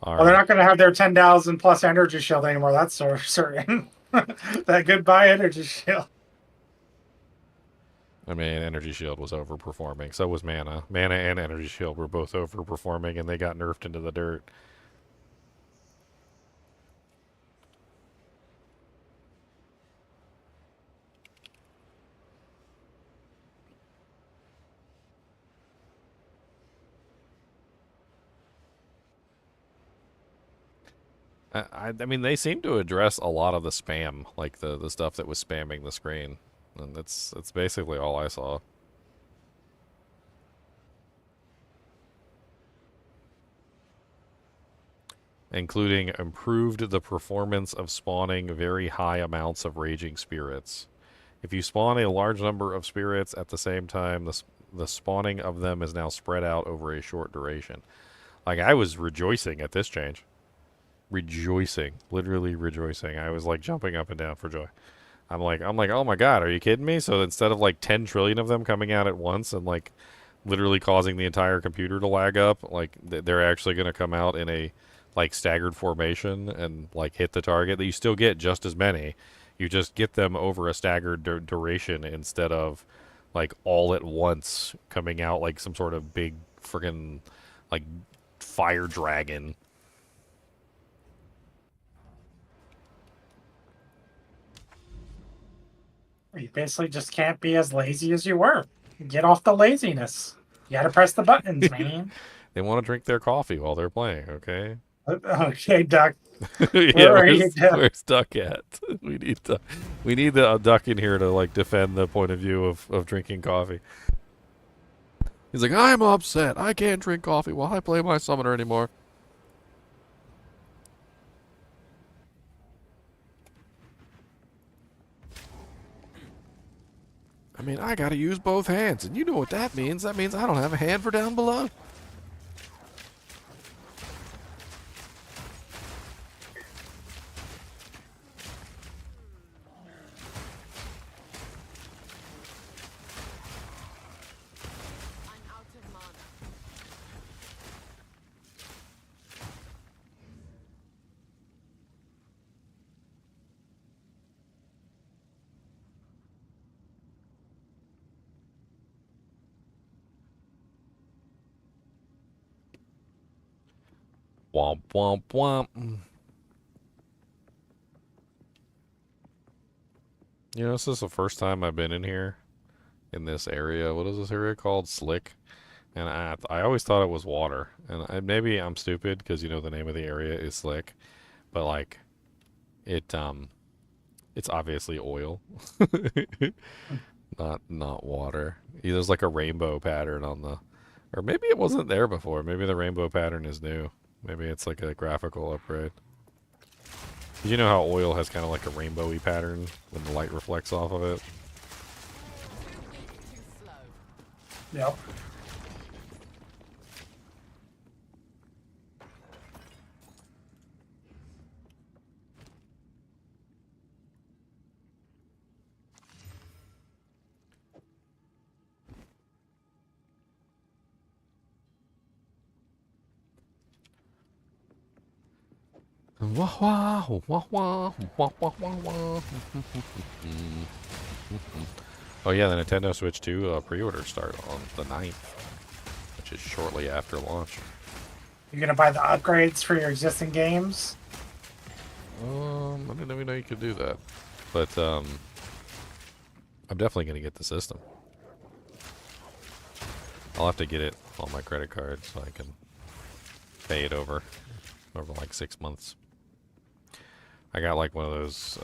All Well, they're right. not going to have their 10,000 plus energy shield anymore. That's so certain. That goodbye energy shield. I mean, Energy Shield was overperforming. So was Mana. Mana and Energy Shield were both overperforming, and they got nerfed into the dirt. I mean, they seem to address a lot of the spam, like the stuff that was spamming the screen, and that's basically all I saw. Including improved the performance of spawning very high amounts of raging spirits. If you spawn a large number of spirits at the same time, the spawning of them is now spread out over a short duration. Like, I was rejoicing at this change. Rejoicing, literally rejoicing. I was like jumping up and down for joy. I'm like, oh my god, are you kidding me? So instead of like 10 trillion of them coming out at once and like literally causing the entire computer to lag up, like they're actually going to come out in a like staggered formation and like hit the target. That you still get just as many. You just get them over a staggered duration instead of like all at once coming out like some sort of big friggin' like fire dragon. You basically just can't be as lazy as you were. Get off the laziness. You got to press the buttons, man. They want to drink their coffee while they're playing, okay? Okay, Duck. Yeah, Where are you, Duck? where's Duck at? We need the Duck in here to like defend the point of view of drinking coffee. He's like, I'm upset. I can't drink coffee while I play my summoner anymore. mean, I gotta use both hands, and you know what that means. That means I don't have a hand for down below. I'm out of mana. Womp womp womp. You know, this is the first time I've been in here, in this area. What is this area called? Slick. And I always thought it was water. And maybe I'm stupid because, you know, the name of the area is Slick. But, like, it's obviously oil. Not water. There's like a rainbow pattern on the... Or maybe it wasn't there before. Maybe the rainbow pattern is new. Maybe it's like a graphical upgrade. Did you know how oil has kind of like a rainbowy pattern when the light reflects off of it? Too slow. Yep. Wah wah wah wah wah wah wah wah. Oh yeah, the Nintendo Switch 2 pre-orders start on the 9th, which is shortly after launch. You're gonna buy the upgrades for your existing games. I didn't even know you could do that, but I'm definitely gonna get the system. I'll have to get it on my credit card so I can pay it over like 6 months. I got like one of those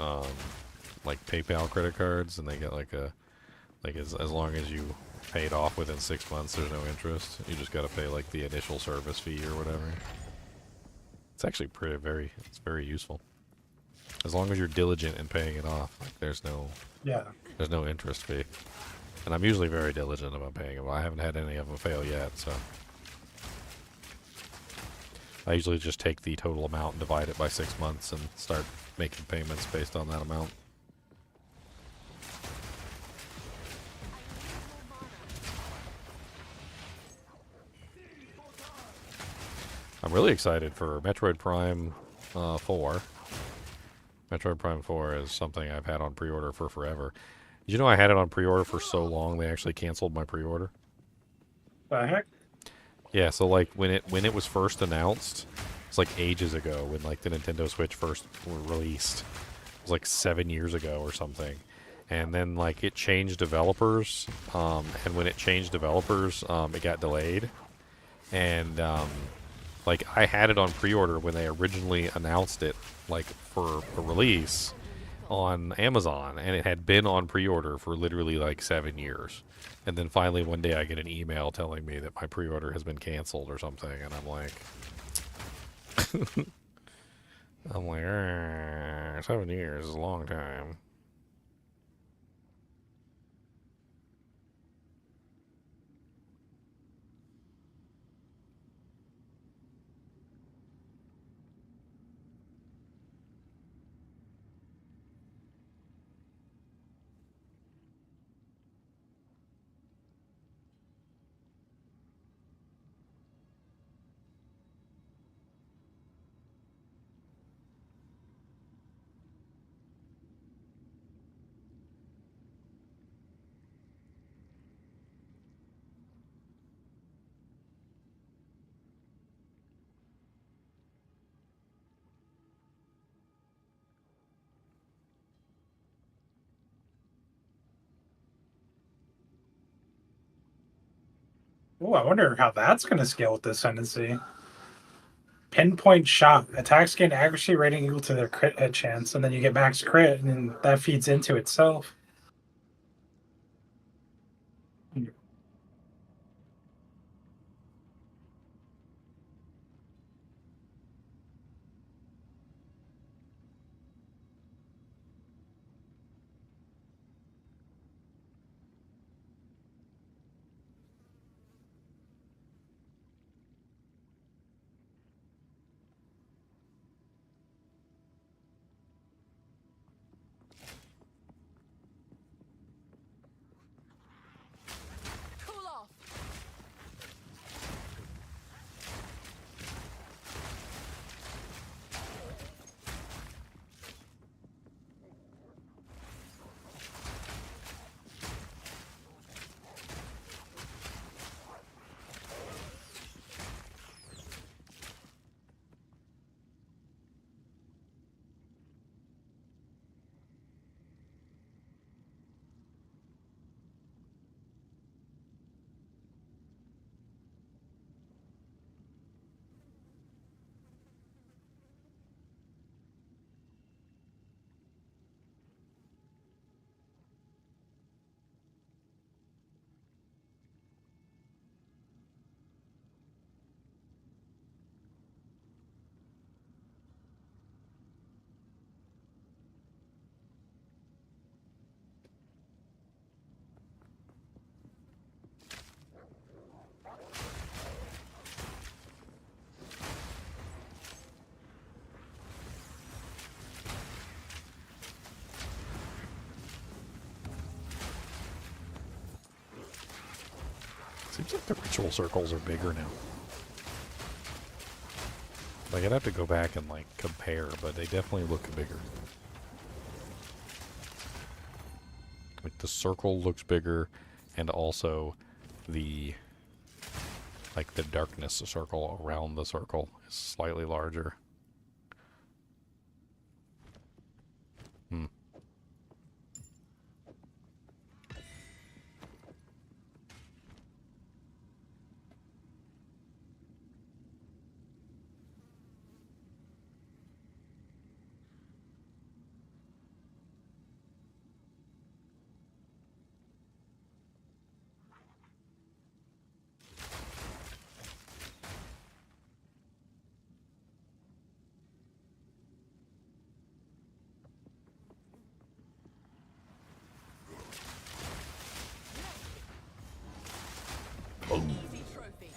like PayPal credit cards, and they get like as long as you pay it off within 6 months, there's no interest. You just got to pay like the initial service fee or whatever. It's actually it's very useful. As long as you're diligent in paying it off, like there's no interest fee. And I'm usually very diligent about paying them. I haven't had any of them fail yet, so I usually just take the total amount and divide it by 6 months and start making payments based on that amount. I'm really excited for Metroid Prime 4. Metroid Prime 4 is something I've had on pre-order for forever. Did you know I had it on pre-order for so long they actually canceled my pre-order? The heck? Yeah, so like when it was first announced, it's like ages ago when like the Nintendo Switch first were released. It was like 7 years ago or something. And then like it changed developers, and when it changed developers, it got delayed. And like I had it on pre-order when they originally announced it, like for a release on Amazon, and it had been on pre-order for literally like 7 years. And then finally one day I get an email telling me that my pre-order has been canceled or something, and I'm like, I'm like, 7 years is a long time. Oh, I wonder how that's going to scale with this ascendancy. Pinpoint shot. Attacks gain accuracy rating equal to their crit hit chance, and then you get max crit, and then that feeds into itself. Seems like the ritual circles are bigger now. Like, I'd have to go back and, like, compare, but they definitely look bigger. Like, the circle looks bigger, and also the, like, the darkness circle around the circle is slightly larger. Hmm. Easy trophy.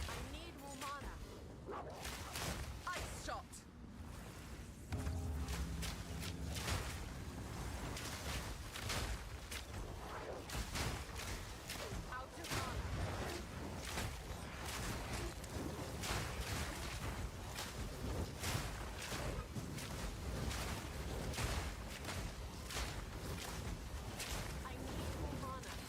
I need more mana. Ice shot. Out of mana. I need more mana.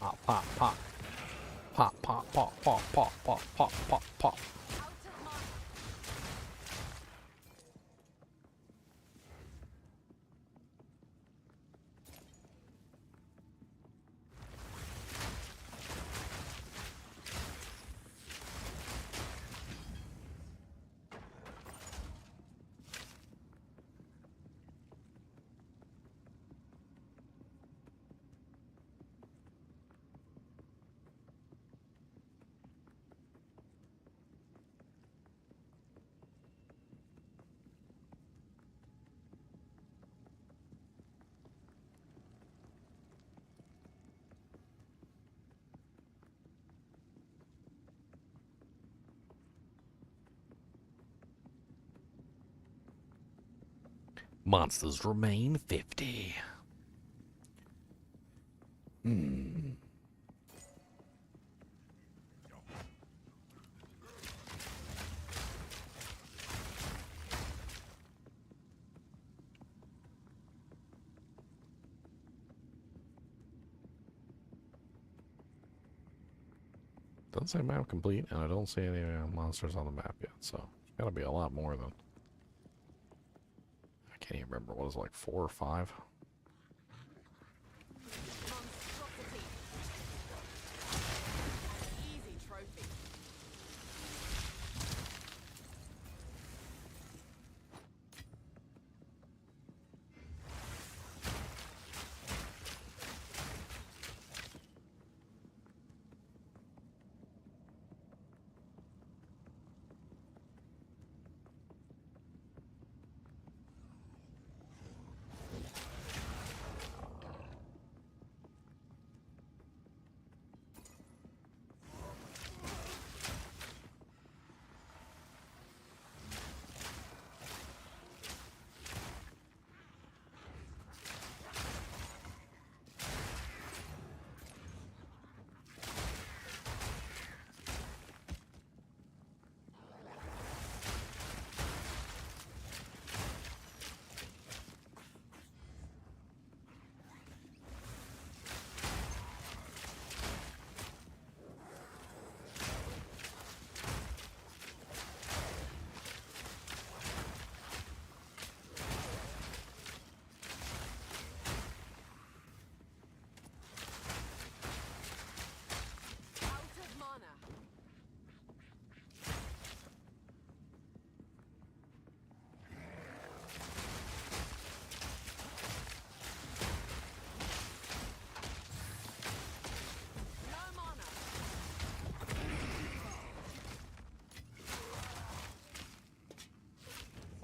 Pop, pop, pop. Pop, pop, pop, pop, pop, pop, pop, pop, pop. Out of mana. Monsters remain 50. Doesn't say map complete, and I don't see any monsters on the map yet, so there's gotta be a lot more than. I can't even remember. What is it, like 4 or 5? Monstrosity. An easy trophy.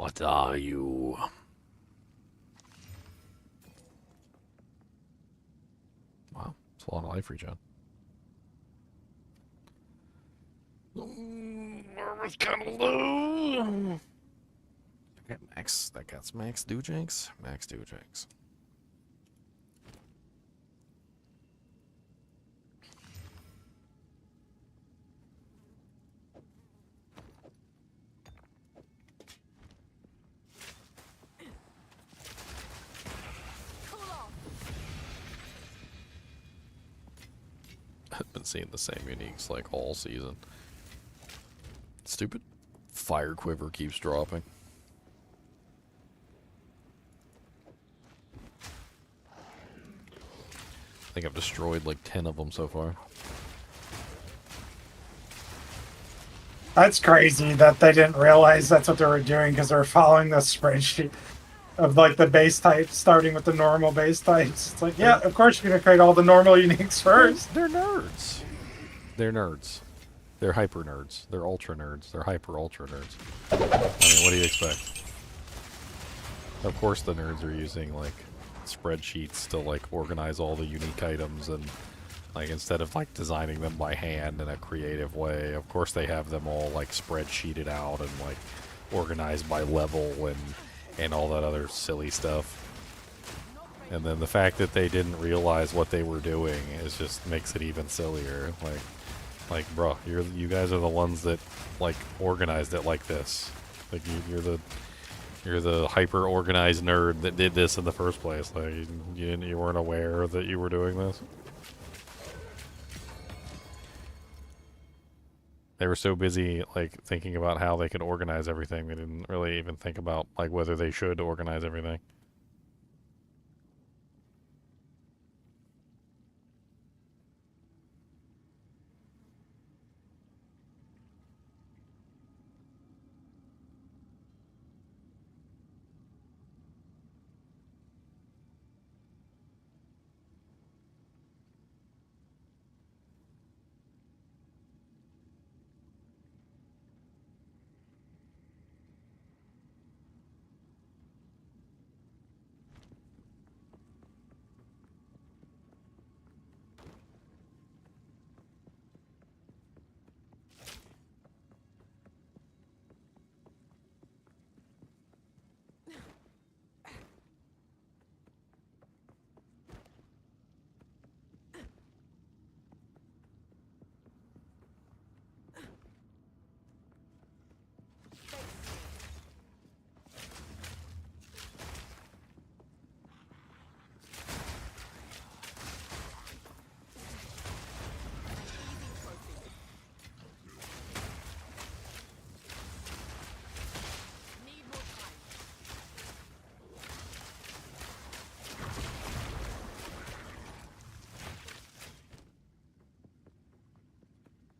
What are you? Wow, it's a lot of life regen. Armor's kind of low. Okay, max. That gets max doojanks. Max doojanks. I've been seeing the same uniques like all season. Stupid fire quiver keeps dropping. I think I've destroyed like 10 of them so far. That's crazy that they didn't realize that's what they were doing because they were following the spreadsheet of like the base types, starting with the normal base types. It's like, yeah, of course you're gonna create all the normal uniques first. They're nerds. They're nerds. They're hyper nerds. They're ultra nerds. They're hyper ultra nerds. I mean, what do you expect? Of course the nerds are using like spreadsheets to like organize all the unique items, and like instead of like designing them by hand in a creative way, of course they have them all like spreadsheeted out and like organized by level and all that other silly stuff. And then the fact that they didn't realize what they were doing is just makes it even sillier. Like, bro, you guys are the ones that like organized it like this. Like you're the hyper organized nerd that did this in the first place. Like you weren't aware that you were doing this. They were so busy like thinking about how they could organize everything, they didn't really even think about like whether they should organize everything.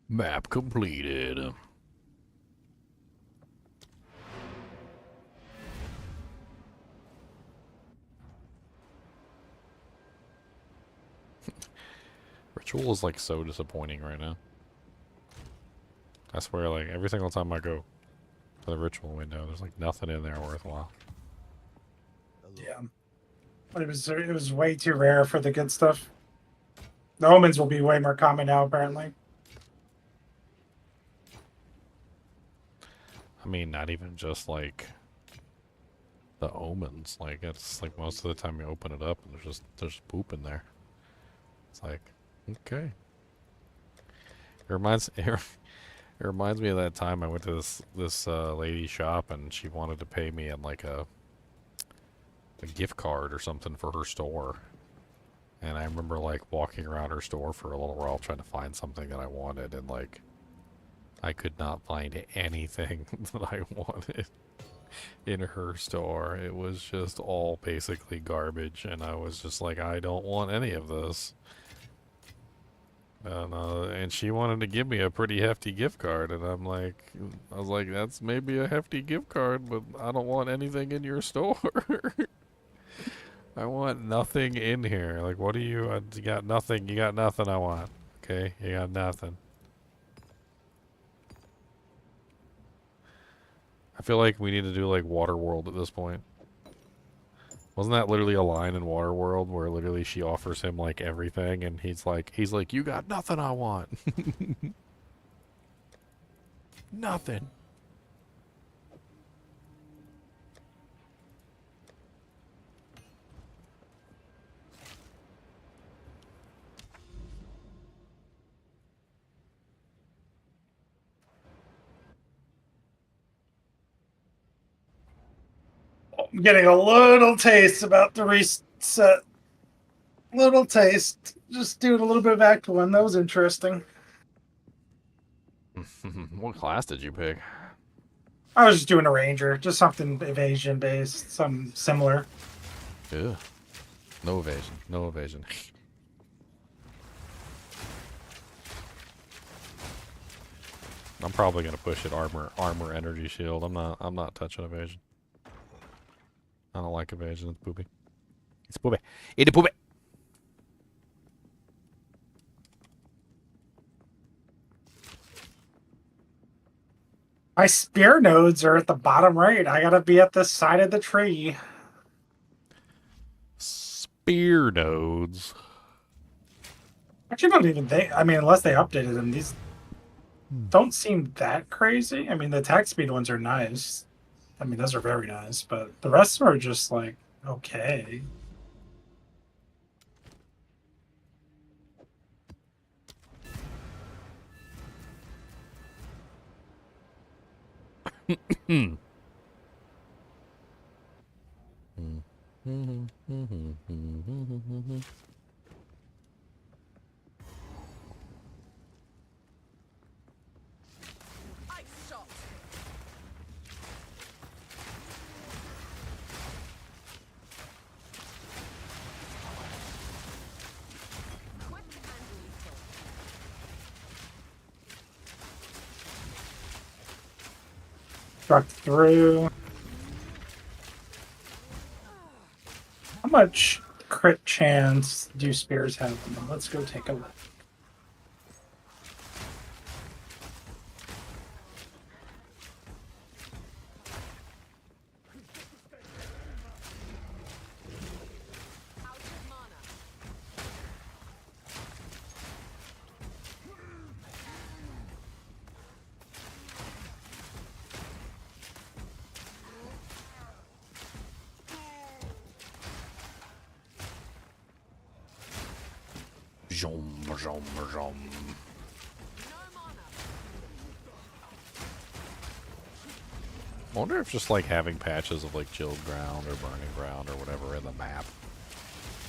Map completed. Ritual is like so disappointing right now. I swear, like every single time I go to the ritual window, there's like nothing in there worthwhile. Yeah, but it was way too rare for the good stuff. The omens will be way more common now, apparently. I mean, not even just like the omens. Like it's like most of the time you open it up and there's poop in there. It's like, okay. It reminds me of that time I went to this lady's shop and she wanted to pay me in like a gift card or something for her store. And I remember like walking around her store for a little while trying to find something that I wanted, and like I could not find anything that I wanted in her store. It was just all basically garbage, and I was just like, I don't want any of this. And she wanted to give me a pretty hefty gift card, and I was like, that's maybe a hefty gift card, but I don't want anything in your store. I want nothing in here. Like, what do you got nothing. You got nothing I want. Okay? You got nothing. I feel like we need to do like Waterworld at this point. Wasn't that literally a line in Waterworld where literally she offers him like everything and he's like, you got nothing I want. Nothing. I'm getting a little taste about the reset. Little taste. Just doing a little bit of Act 1. That was interesting. What class did you pick? I was just doing a ranger. Just something evasion based. Something similar. Ew. No evasion. No evasion. I'm probably gonna push it armor, energy shield. I'm not touching evasion. I don't like evasion. It's poopy. It's poopy. It's poopy. My spear nodes are at the bottom right. I gotta be at the side of the tree. Spear nodes. Actually, don't even think. I mean, unless they updated them, these don't seem that crazy. I mean, the attack speed ones are nice. I mean, those are very nice, but the rest are just like okay. Struck through. How much crit chance do spears have in them? Let's go take a look. I wonder if just like having patches of like chilled ground or burning ground or whatever in the map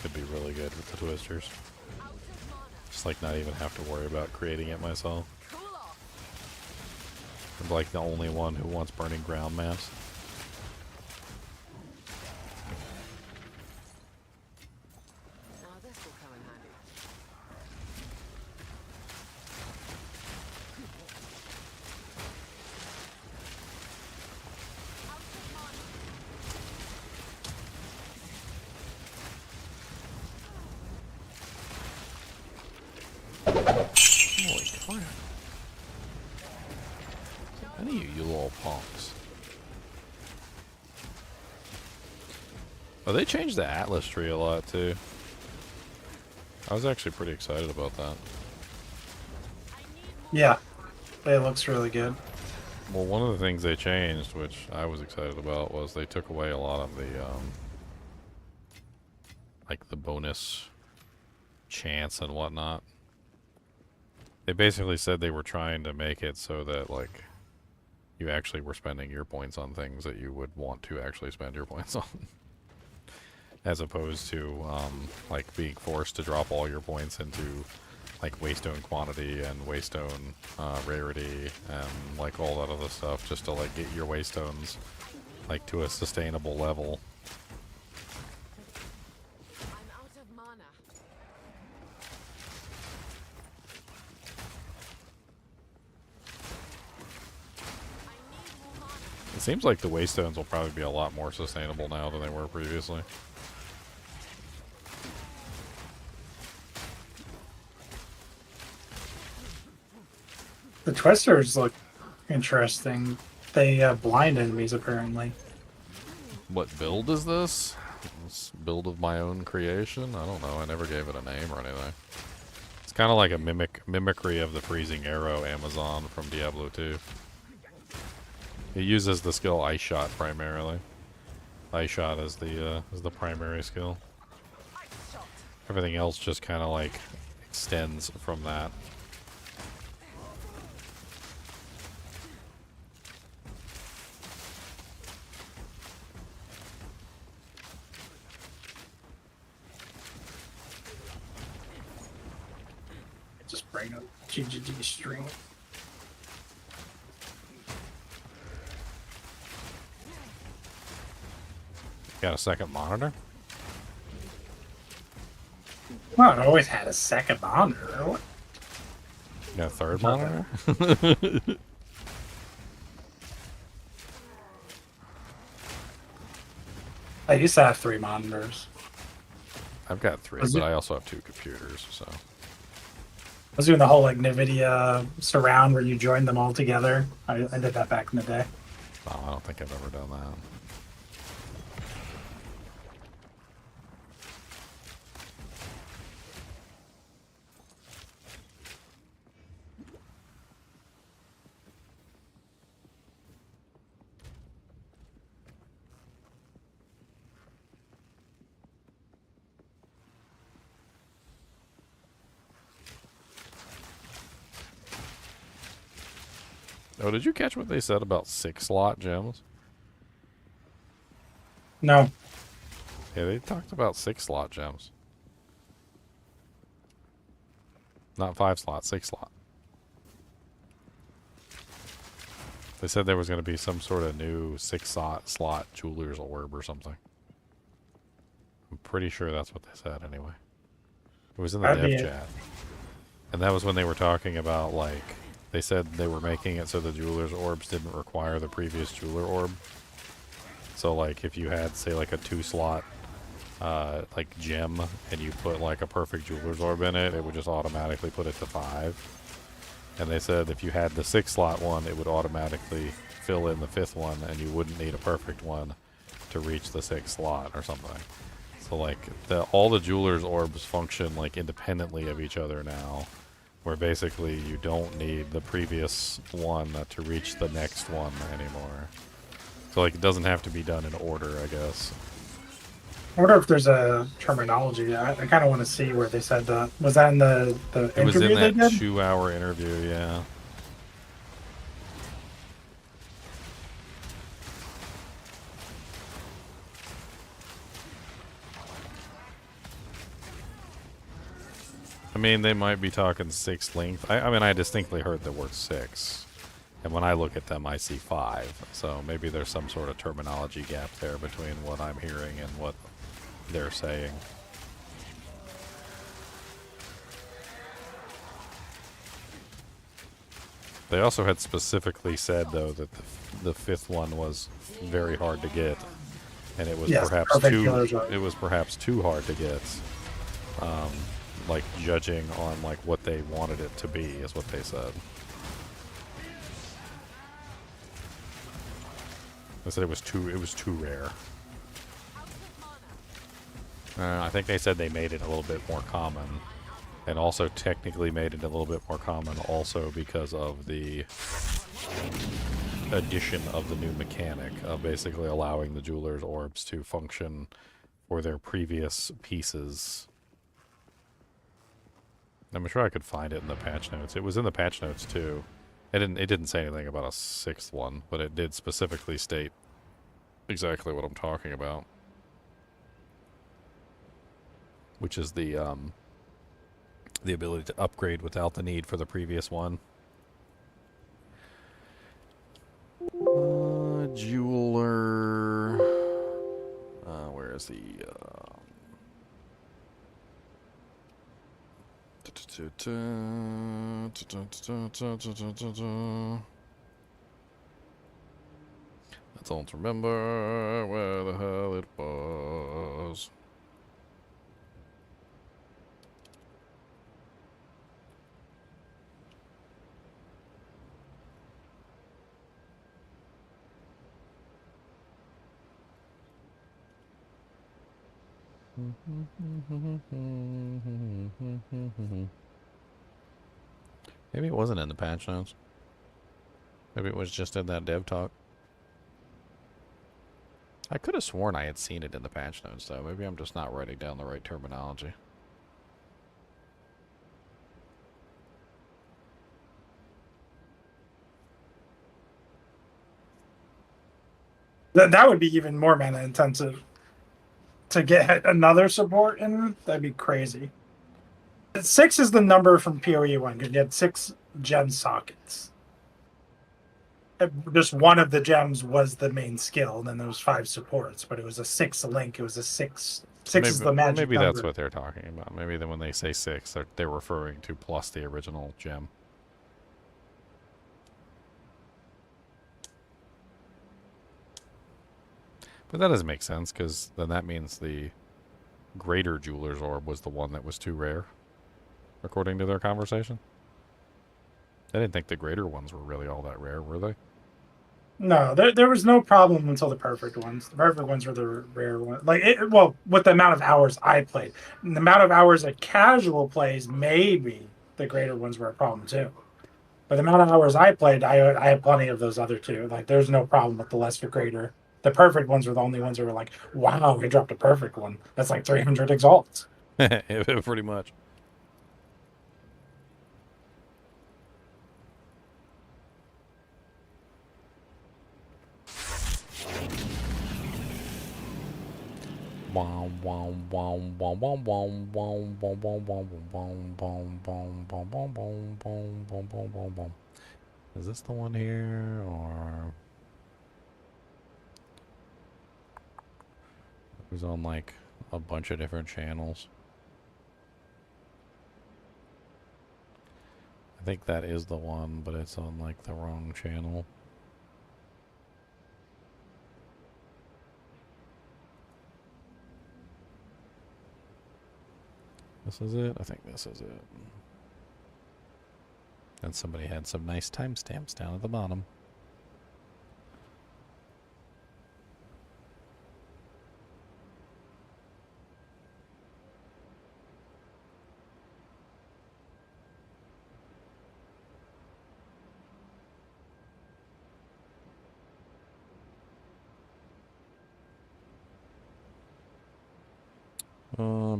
could be really good with the twisters. Just like not even have to worry about creating it myself. I'm like the only one who wants burning ground maps. Holy crap. Any of you little punks. Oh, they changed the Atlas tree a lot too. I was actually pretty excited about that. Yeah, it looks really good. Well, one of the things they changed, which I was excited about, was they took away a lot of the, like the bonus chance and whatnot. They basically said they were trying to make it so that, like, you actually were spending your points on things that you would want to actually spend your points on. As opposed to, like, being forced to drop all your points into, like, waystone quantity and waystone rarity and, like, all that other stuff just to, like, get your waystones, like, to a sustainable level. It seems like the waystones will probably be a lot more sustainable now than they were previously. The twisters look interesting. they blind enemies apparently. What build is this? This build of my own creation? I don't know. I never gave it a name or anything. It's kind of like a mimicry of the freezing arrow Amazon from Diablo 2. It uses the skill Ice Shot primarily. Ice Shot is the primary skill. Everything else just kind of like extends from that. Just bring up GGG string. Got a second monitor? Well, I always had a second monitor. What? You got a third monitor? I used to have 3 monitors. I've got 3, Was but it- I also have 2 computers, so. I was doing the whole like NVIDIA surround where you join them all together. I did that back in the day. Oh, I don't think I've ever done that. Oh, did you catch what they said about 6-slot gems? No. Yeah, they talked about 6-slot gems. Not 5-slot, 6-slot. They said there was going to be some sort of new 6-slot jeweler's orb or something. I'm pretty sure that's what they said anyway. It was in the That'd be dev it. chat. And that was when they were talking about, like, they said they were making it so the jeweler's orbs didn't require the previous jeweler orb. So, like, if you had, say, like a 2-slot, like, gem, and you put, like, a perfect jeweler's orb in it, it would just automatically put it to 5. And they said if you had the 6-slot one, it would automatically fill in the 5th one, and you wouldn't need a perfect one to reach the 6th slot or something. So, like, all the jeweler's orbs function, like, independently of each other now, where basically you don't need the previous one to reach the next one anymore. So, like, it doesn't have to be done in order, I guess. I wonder if there's a terminology. I kind of want to see where they said that. Was that in the It was interview in they that did? 2-hour interview, yeah. I mean, they might be talking 6 length. I mean, I distinctly heard the word 6. And when I look at them, I see 5. So maybe there's some sort of terminology gap there between what I'm hearing and what they're saying. They also had specifically said, though, that the 5th one was very hard to get. And it was Yes, perhaps perfect too killers are- it was perhaps too hard to get. Like judging on like what they wanted it to be is what they said. They said it was too rare. I think they said they made it a little bit more common, and also technically made it a little bit more common also because of the addition of the new mechanic of basically allowing the jeweler's orbs to function for their previous pieces. I'm sure I could find it in the patch notes. It was in the patch notes too. It didn't say anything about a 6th one, but it did specifically state exactly what I'm talking about. Which is the ability to upgrade without the need for the previous one. Jeweler. Where is the? I don't remember where the hell it was. Maybe it wasn't in the patch notes. Maybe it was just in that dev talk. I could have sworn I had seen it in the patch notes, though. Maybe I'm just not writing down the right terminology. That would be even more mana intensive. To get another support in, that'd be crazy. 6 is the number from PoE 1, because you had 6 gem sockets. Just one of the gems was the main skill, and then there was 5 supports, but it was a 6 link. It was a 6. 6 is the magic Maybe number. that's what they're talking about. Maybe then when they say 6, they're referring to plus the original gem. But that doesn't make sense, because then that means the greater jeweler's orb was the one that was too rare, according to their conversation. I didn't think the greater ones were really all that rare, were they? No, there was no problem until the perfect ones. The perfect ones were the rare ones. Well, with the amount of hours I played. And the amount of hours that casual plays, maybe the greater ones were a problem too. But the amount of hours I played, I had plenty of those other two. Like, there's no problem with the lesser greater. The perfect ones were the only ones that were like, wow, we dropped a perfect one. That's like 300 exalts. Pretty much. Is this the one here, or it was on like a bunch of different channels? I think that is the one, but it's on like the wrong channel. This is it? I think this is it. And somebody had some nice timestamps down at the bottom.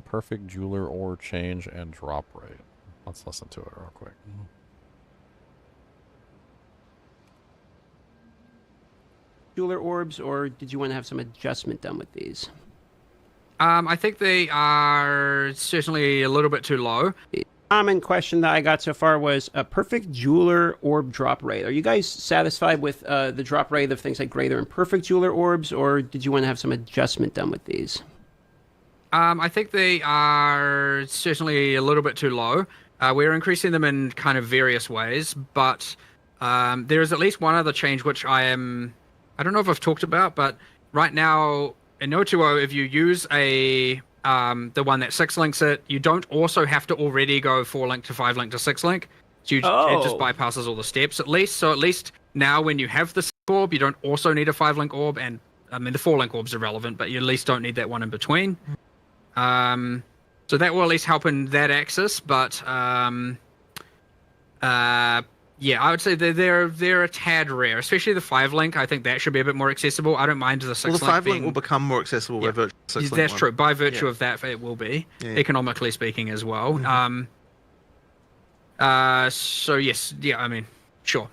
Perfect jeweler ore change and drop rate. Let's listen to it real quick. Jeweler orbs, or did you want to have some adjustment done with these? I think they are certainly a little bit too low. Common question that I got so far was a perfect jeweler orb drop rate. Are you guys satisfied with the drop rate of things like greater and perfect jeweler orbs, or did you want to have some adjustment done with these? I think they are certainly a little bit too low. We're increasing them in kind of various ways, but there is at least one other change which I don't know if I've talked about, but right now in 020, if you use the one that 6 links it, you don't also have to already go 4 link to 5 link to 6 link. So it just bypasses all the steps at least. So at least now when you have the 6 orb, you don't also need a 5 link orb, and I mean the 4 link orbs are relevant, but you at least don't need that one in between. So that will at least help in that axis, but yeah, I would say they're a tad rare, especially the 5 link. I think that should be a bit more accessible. I don't mind the 6 link. Well, the 5 link will become more accessible by virtue of 6 link. That's true. By virtue of that, it will be, economically speaking as well. So yes, yeah, I mean, sure.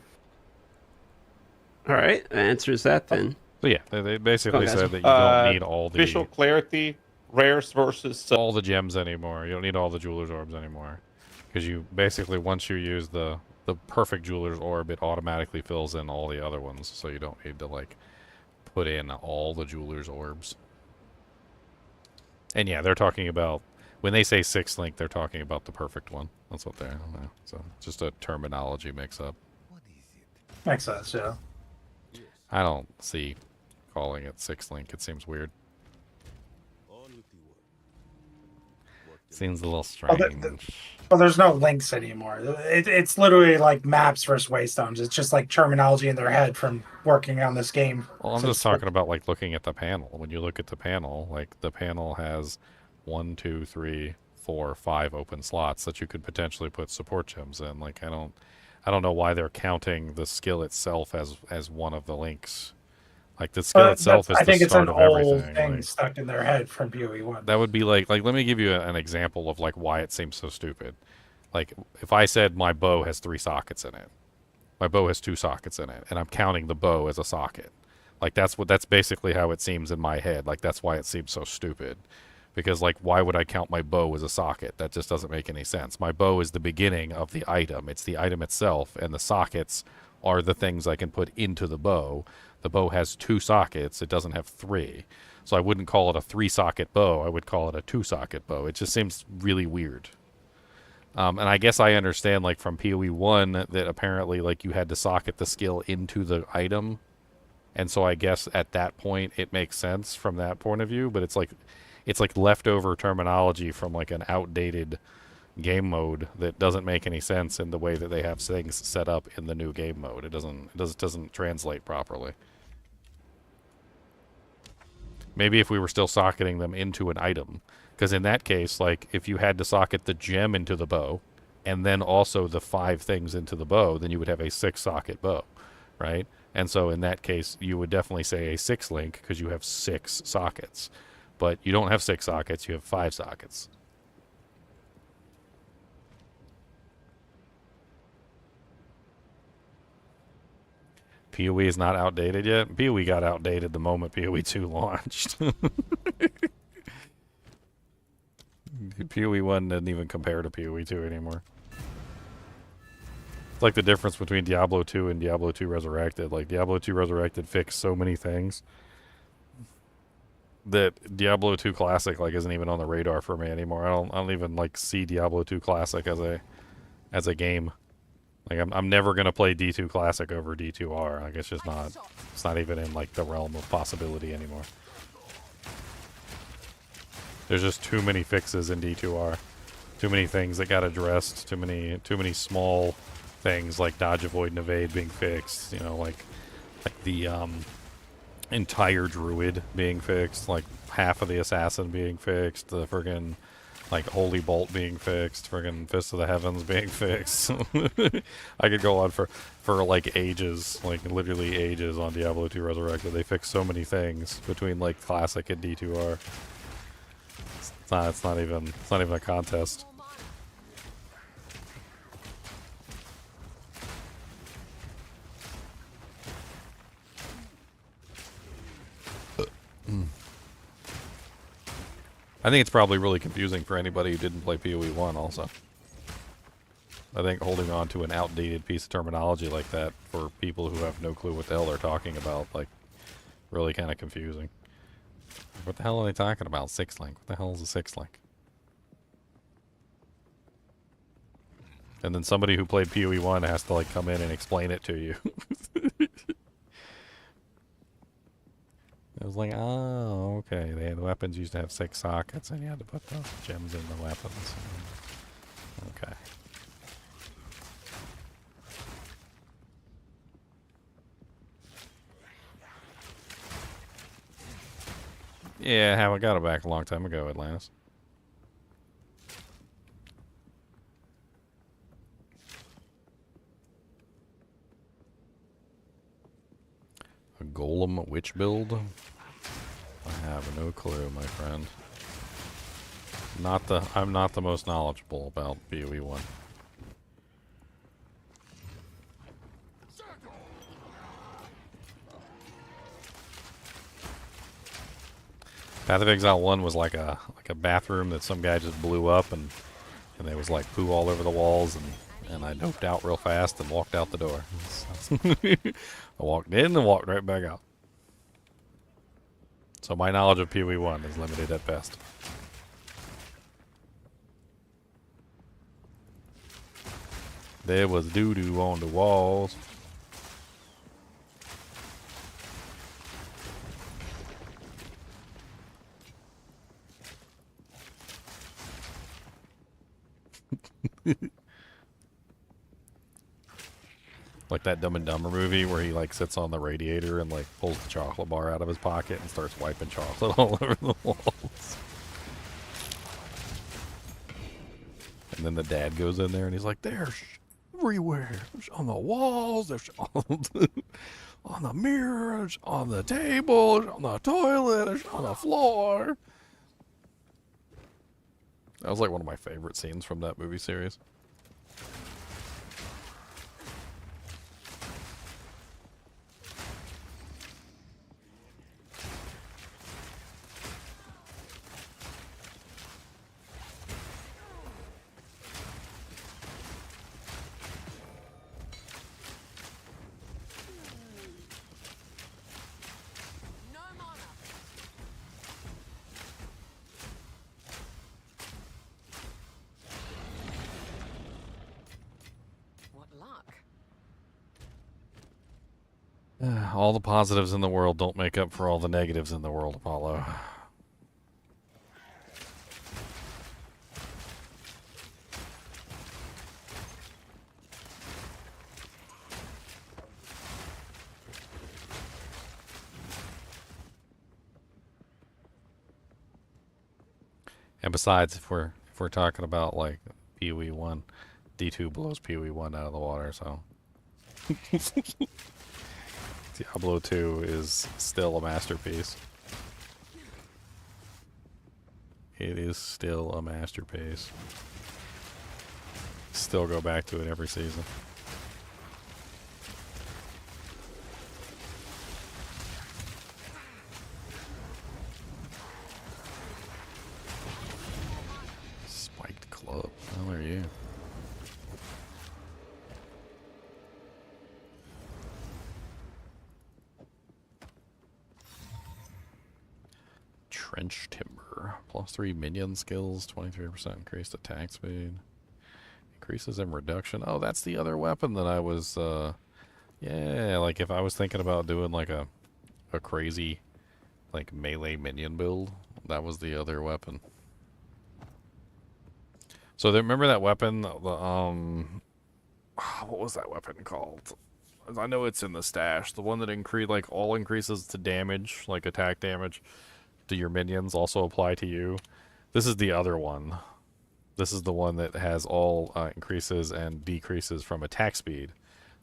All right, that answers that then. So yeah, they basically said that you don't need all the visual clarity, rares versus all the gems anymore. You don't need all the jeweler's orbs anymore, because you basically, once you use the perfect jeweler's orb, it automatically fills in all the other ones, so you don't need to like put in all the jeweler's orbs. And yeah, they're talking about, when they say 6 link, they're talking about the perfect one. That's what they're, so just a terminology mix up. Makes sense, yeah. I don't see calling it 6 link. It seems weird. Seems a little strange. Well, there's no links anymore. It's literally like maps versus waystones. It's just like terminology in their head from working on this game. Well, I'm just talking about like looking at the panel. When you look at the panel, like the panel has 1, 2, 3, 4, 5 open slots that you could potentially put support gems in. Like, I don't know why they're counting the skill itself as one of the links. Like, the skill itself is I the think it's an start of old everything. thing Like, stuck in their head from PoE1. that would be like let me give you an example of like why it seems so stupid. Like, if I said my bow has 3 sockets in it, my bow has 2 sockets in it, and I'm counting the bow as a socket. Like, that's basically how it seems in my head. Like, that's why it seems so stupid. Because, like, why would I count my bow as a socket? That just doesn't make any sense. My bow is the beginning of the item. It's the item itself, and the sockets are the things I can put into the bow. The bow has 2 sockets. It doesn't have 3. So I wouldn't call it a 3-socket bow. I would call it a 2-socket bow. It just seems really weird. And I guess I understand, like, from PoE 1 that apparently, like, you had to socket the skill into the item. And so I guess at that point it makes sense from that point of view, but it's like leftover terminology from like an outdated game mode that doesn't make any sense in the way that they have things set up in the new game mode. It doesn't translate properly. Maybe if we were still socketing them into an item, because in that case, like, if you had to socket the gem into the bow and then also the 5 things into the bow, then you would have a 6-socket bow, right? And so in that case, you would definitely say a 6-link because you have 6 sockets. But you don't have 6 sockets, you have 5 sockets. PoE is not outdated yet? PoE got outdated the moment PoE 2 launched. PoE 1 doesn't even compare to PoE 2 anymore. It's like the difference between Diablo 2 and Diablo 2 Resurrected. Like, Diablo 2 Resurrected fixed so many things that Diablo 2 Classic, like, isn't even on the radar for me anymore. I don't even, like, see Diablo 2 Classic as a game. Like, I'm never gonna play D2 Classic over D2R. Like, it's just not. It's not even in, like, the realm of possibility anymore. There's just too many fixes in D2R. Too many things that got addressed. Too many small things like dodge, avoid, and evade being fixed. You know, like the entire druid being fixed, like half of the assassin being fixed, the friggin' like holy bolt being fixed, friggin' fist of the heavens being fixed. I could go on for like ages, like literally ages on Diablo 2 Resurrected. They fixed so many things between like classic and D2R. It's not even a contest. I think it's probably really confusing for anybody who didn't play PoE 1 also. I think holding on to an outdated piece of terminology like that for people who have no clue what the hell they're talking about, like, really kind of confusing. What the hell are they talking about? 6-link. What the hell is a 6-link? And then somebody who played PoE 1 has to, like, come in and explain it to you. It was like, oh, okay. The weapons used to have 6 sockets, and you had to put the gems in the weapons. Okay. Yeah, I got it back a long time ago, Atlantis. A golem witch build? I have no clue, my friend. I'm not the most knowledgeable about PoE 1. Path of Exile 1 was like a bathroom that some guy just blew up, and there was like poo all over the walls, and I doped out real fast and walked out the door. I walked in and walked right back out. So my knowledge of PoE 1 is limited at best. There was doo-doo on the walls. Like that Dumb and Dumber movie where he like sits on the radiator and like pulls the chocolate bar out of his pocket and starts wiping chocolate all over the walls. And then the dad goes in there and he's like, there's everywhere. There's on the walls, there's on the mirrors, on the tables, on the toilet, on the floor. That was like one of my favorite scenes from that movie series. All the positives in the world don't make up for all the negatives in the world, Apollo. And besides, if we're talking about like PoE 1, D2 blows PoE 1 out of the water, so Diablo 2 is still a masterpiece. It is still a masterpiece. Still go back to it every season. Spiked club. How are you? Trench timber. +3 minion skills, 23% increased attack speed. Increases in reduction. Oh, that's the other weapon that I was, yeah, like if I was thinking about doing like a crazy, like melee minion build, that was the other weapon. So remember that weapon, the, what was that weapon called? I know it's in the stash. The one that like all increases to damage, like attack damage to your minions also apply to you. This is the other one. This is the one that has all increases and decreases from attack speed,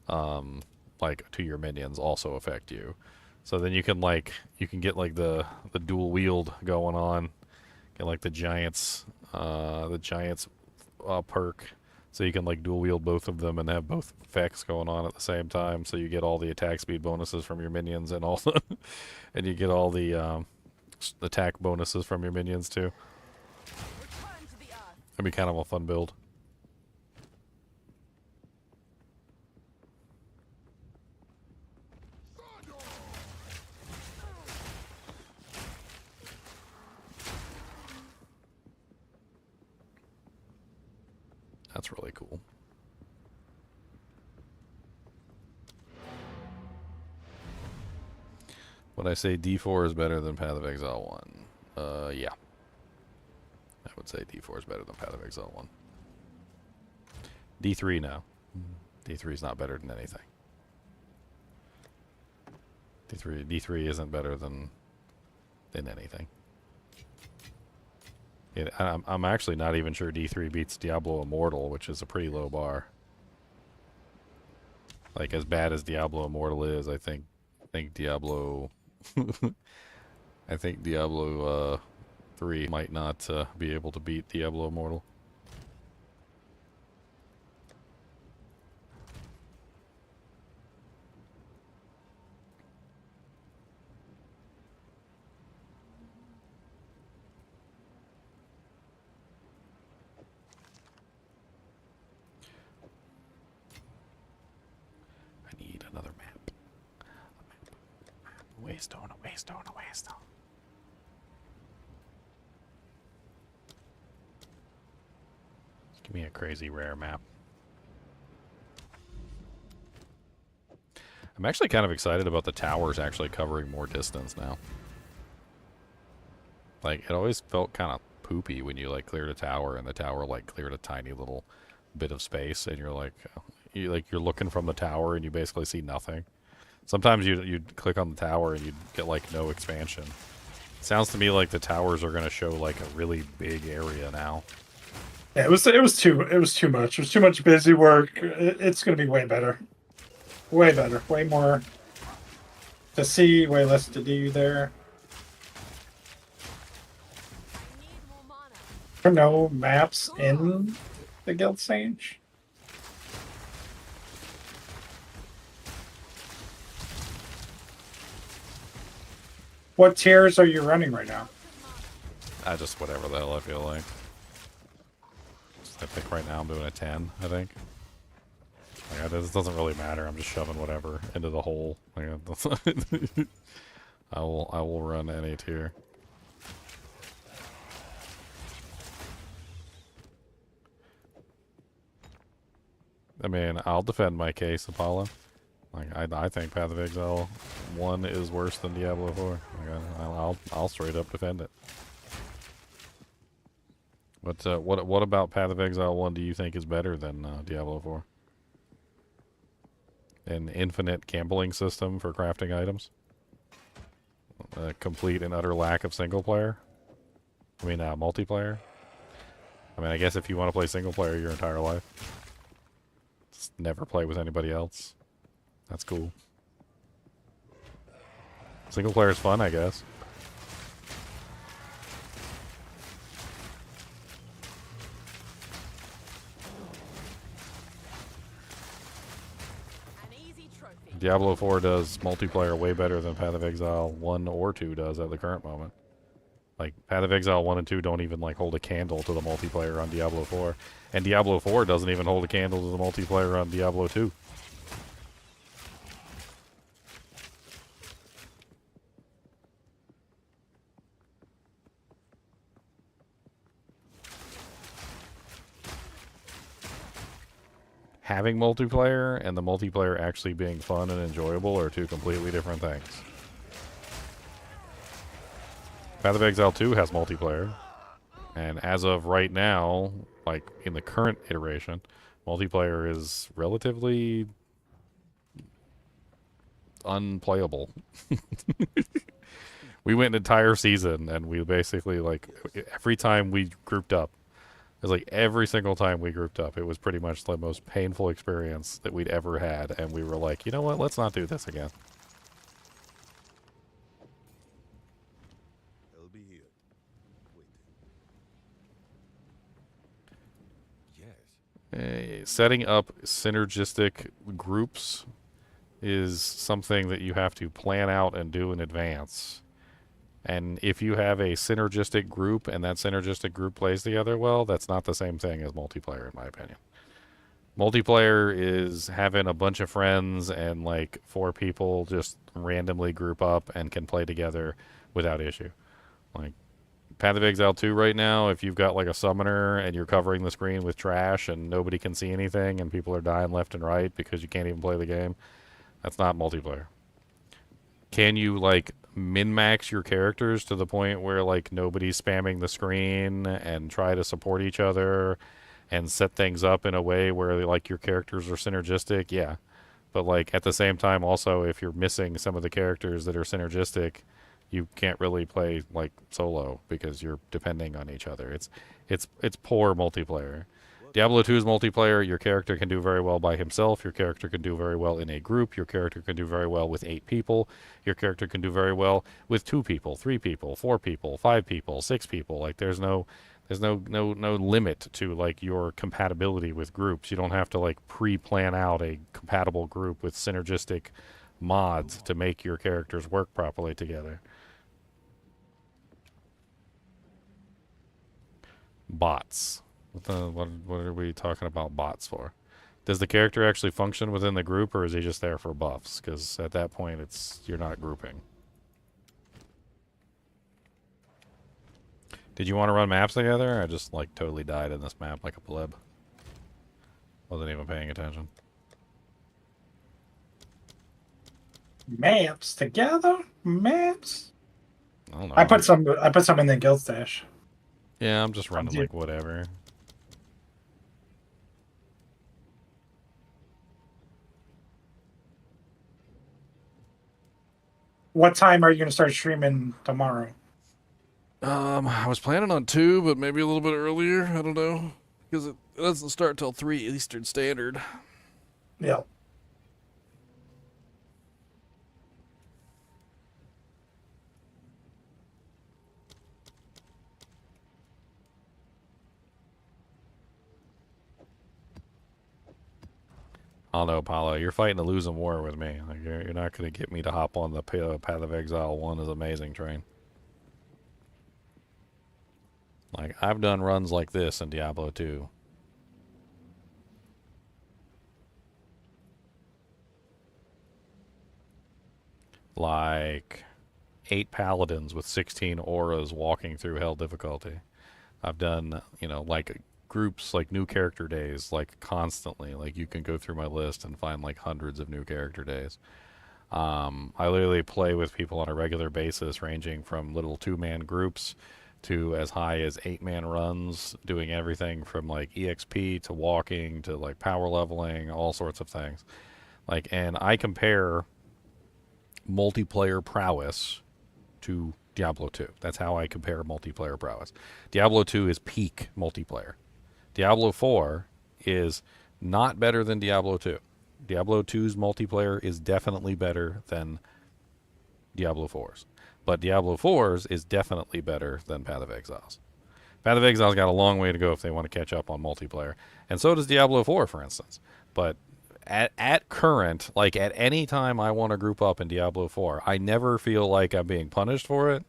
like to your minions also affect you. So then you can get like the dual wield going on, get like the giants perk, so you can like dual wield both of them and have both effects going on at the same time. So you get all the attack speed bonuses from your minions and all the and you get all the attack bonuses from your minions too. That'd be kind of a fun build. That's really cool. Would I say D4 is better than Path of Exile 1? Yeah. I would say D4 is better than Path of Exile 1. D3 now. D3 is not better than anything. D3 isn't better than anything. I'm actually not even sure D3 beats Diablo Immortal, which is a pretty low bar. Like as bad as Diablo Immortal is, I think Diablo I think Diablo 3 might not be able to beat Diablo Immortal. I need another map. A waystone, a waystone, a waystone. Give me a crazy rare map. I'm actually kind of excited about the towers actually covering more distance now. Like, it always felt kind of poopy when you, like, cleared a tower and the tower, like, cleared a tiny little bit of space and you're like, you're looking from the tower and you basically see nothing. Sometimes you'd click on the tower and you'd get, like, no expansion. Sounds to me like the towers are going to show, like, a really big area now. Yeah, it was too much. It was too much busy work. It's gonna be way better. Way better. Way more to see, way less to do there. There are no maps in the guild stage. What tiers are you running right now? I just whatever the hell I feel like. I think right now I'm doing a 10, I think. Like, this doesn't really matter. I'm just shoving whatever into the hole. Like, I will run any tier. I mean, I'll defend my case, Apollo. Like, I think Path of Exile 1 is worse than Diablo 4. Like, I'll straight up defend it. But what about Path of Exile 1 do you think is better than Diablo 4? An infinite gambling system for crafting items? A complete and utter lack of single player? I mean, multiplayer? I mean, I guess if you want to play single player your entire life, just never play with anybody else. That's cool. Single player is fun, I guess. Diablo 4 does multiplayer way better than Path of Exile 1 or 2 does at the current moment. Like, Path of Exile 1 and 2 don't even, like, hold a candle to the multiplayer on Diablo 4. And Diablo 4 doesn't even hold a candle to the multiplayer on Diablo 2. Having multiplayer and the multiplayer actually being fun and enjoyable are two completely different things. Path of Exile 2 has multiplayer, and as of right now, like in the current iteration, multiplayer is relatively unplayable. We went an entire season and we basically, like, every time we grouped up, it was like every single time we grouped up, it was pretty much the most painful experience that we'd ever had. And we were like, you know what? Let's not do this again. They'll be here. Wait. Yes. Setting up synergistic groups is something that you have to plan out and do in advance. And if you have a synergistic group and that synergistic group plays together well, that's not the same thing as multiplayer, in my opinion. Multiplayer is having a bunch of friends and like 4 people just randomly group up and can play together without issue. Like Path of Exile 2 right now, if you've got like a summoner and you're covering the screen with trash and nobody can see anything and people are dying left and right because you can't even play the game, that's not multiplayer. Can you like min-max your characters to the point where like nobody's spamming the screen and try to support each other and set things up in a way where like your characters are synergistic? Yeah. But like at the same time also, if you're missing some of the characters that are synergistic, you can't really play like solo because you're depending on each other. It's poor multiplayer. Diablo 2's multiplayer, your character can do very well by himself, your character can do very well in a group, your character can do very well with 8 people, your character can do very well with 2 people, 3 people, 4 people, 5 people, 6 people. Like there's no limit to like your compatibility with groups. You don't have to like pre-plan out a compatible group with synergistic mods to make your characters work properly together. Bots. What are we talking about bots for? Does the character actually function within the group, or is he just there for buffs? Because at that point, you're not grouping. Did you want to run maps together? I just like totally died in this map like a pleb. Wasn't even paying attention. Maps together? Maps? I don't know. I put some in the guild stash. Yeah, I'm just running like whatever. What time are you going to start streaming tomorrow? I was planning on 2, but maybe a little bit earlier. I don't know. Because it doesn't start till 3 Eastern Standard. Yeah. I don't know, Paulo. You're fighting a losing war with me. Like you're not going to get me to hop on the Path of Exile 1 is amazing train. Like, I've done runs like this in Diablo 2. Like 8 paladins with 16 auras walking through hell difficulty. I've done, like groups like new character days, like constantly. Like you can go through my list and find like hundreds of new character days. I literally play with people on a regular basis, ranging from little 2-man groups to as high as 8-man runs, doing everything from like EXP to walking to like power leveling, all sorts of things. Like, and I compare multiplayer prowess to Diablo 2. That's how I compare multiplayer prowess. Diablo 2 is peak multiplayer. Diablo 4 is not better than Diablo 2. Diablo 2's multiplayer is definitely better than Diablo 4's. But Diablo 4's is definitely better than Path of Exile's. Path of Exile's got a long way to go if they want to catch up on multiplayer. And so does Diablo 4, for instance. But at current, like at any time I want to group up in Diablo 4, I never feel like I'm being punished for it.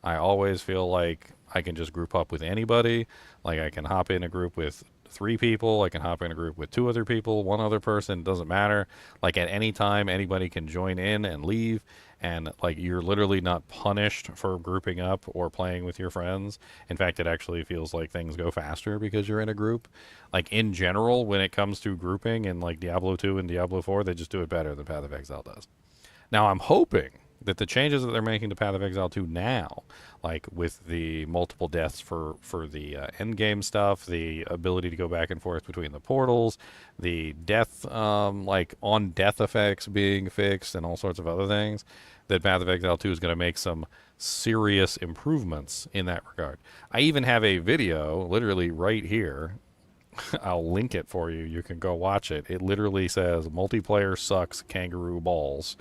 I always feel like I can just group up with anybody. Like I can hop in a group with 3 people. I can hop in a group with 2 other people, 1 other person. Doesn't matter. Like at any time, anybody can join in and leave. And like you're literally not punished for grouping up or playing with your friends. In fact, it actually feels like things go faster because you're in a group. Like in general, when it comes to grouping in like Diablo 2 and Diablo 4, they just do it better than Path of Exile does. Now I'm hoping that the changes that they're making to Path of Exile 2 now, like with the multiple deaths for the endgame stuff, the ability to go back and forth between the portals, the death, like on death effects being fixed and all sorts of other things, that Path of Exile 2 is going to make some serious improvements in that regard. I even have a video literally right here. I'll link it for you. You can go watch it. It literally says multiplayer sucks kangaroo balls.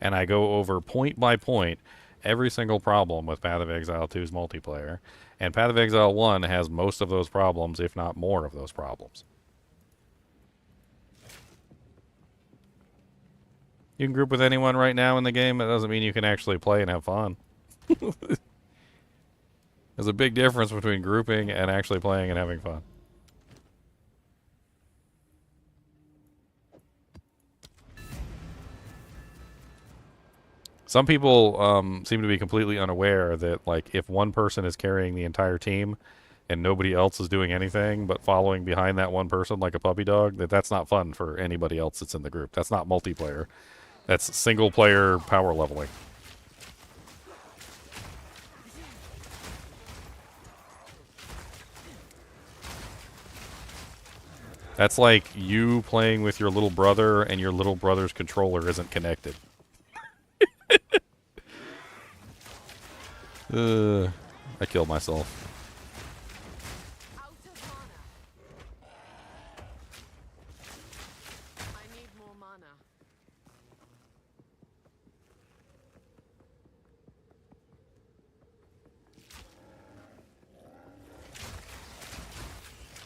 And I go over point by point every single problem with Path of Exile 2's multiplayer. And Path of Exile 1 has most of those problems, if not more of those problems. You can group with anyone right now in the game. That doesn't mean you can actually play and have fun. There's a big difference between grouping and actually playing and having fun. Some people seem to be completely unaware that, like, if one person is carrying the entire team and nobody else is doing anything but following behind that one person like a puppy dog, that's not fun for anybody else that's in the group. That's not multiplayer. That's single-player power leveling. That's like you playing with your little brother and your little brother's controller isn't connected. I killed myself. I need more mana.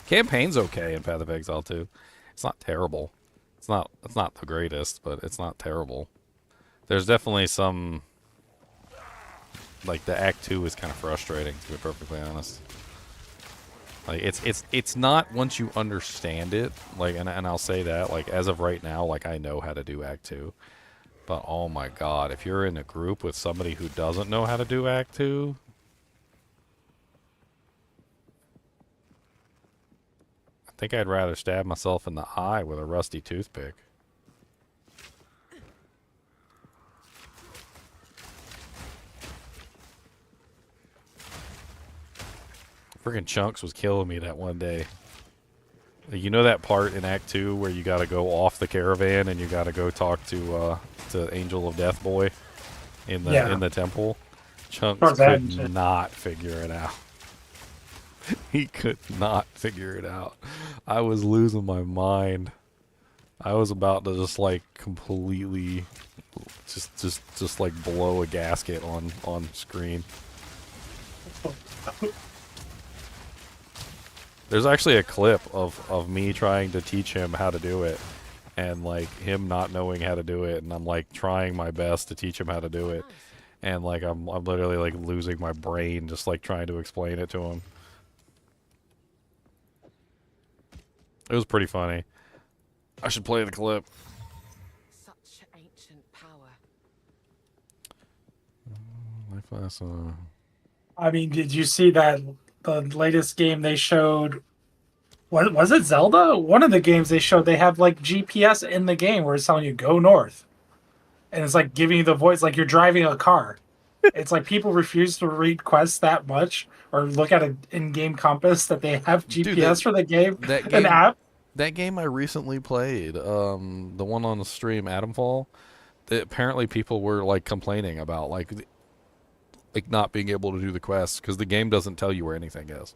Campaign's okay in Path of Exile 2. It's not terrible. It's not the greatest, but it's not terrible. There's definitely some, like, the Act 2 is kind of frustrating, to be perfectly honest. Like, it's not once you understand it, like, and I'll say that, like, as of right now, like, I know how to do Act 2. But, oh my god, if you're in a group with somebody who doesn't know how to do Act 2, I think I'd rather stab myself in the eye with a rusty toothpick. Freaking Chunks was killing me that one day. You know that part in Act 2 where you gotta go off the caravan and you gotta go talk to Angel of Death Boy in the temple? Chunks could not figure it out. He could not figure it out. I was losing my mind. I was about to just like completely just like blow a gasket on screen. There's actually a clip of me trying to teach him how to do it, and like him not knowing how to do it, and I'm like trying my best to teach him how to do it, and like I'm literally like losing my brain just like trying to explain it to him. It was pretty funny. I should play the clip. Such ancient power. I mean, did you see that the latest game they showed? Was it Zelda? One of the games they showed, they have like GPS in the game where it's telling you go north, and it's like giving you the voice like you're driving a car. It's like people refuse to read quests that much or look at an in-game compass that they have GPS for the game. An app. That game I recently played, the one on the stream, Atomfall. Apparently, people were like complaining about like not being able to do the quests because the game doesn't tell you where anything is.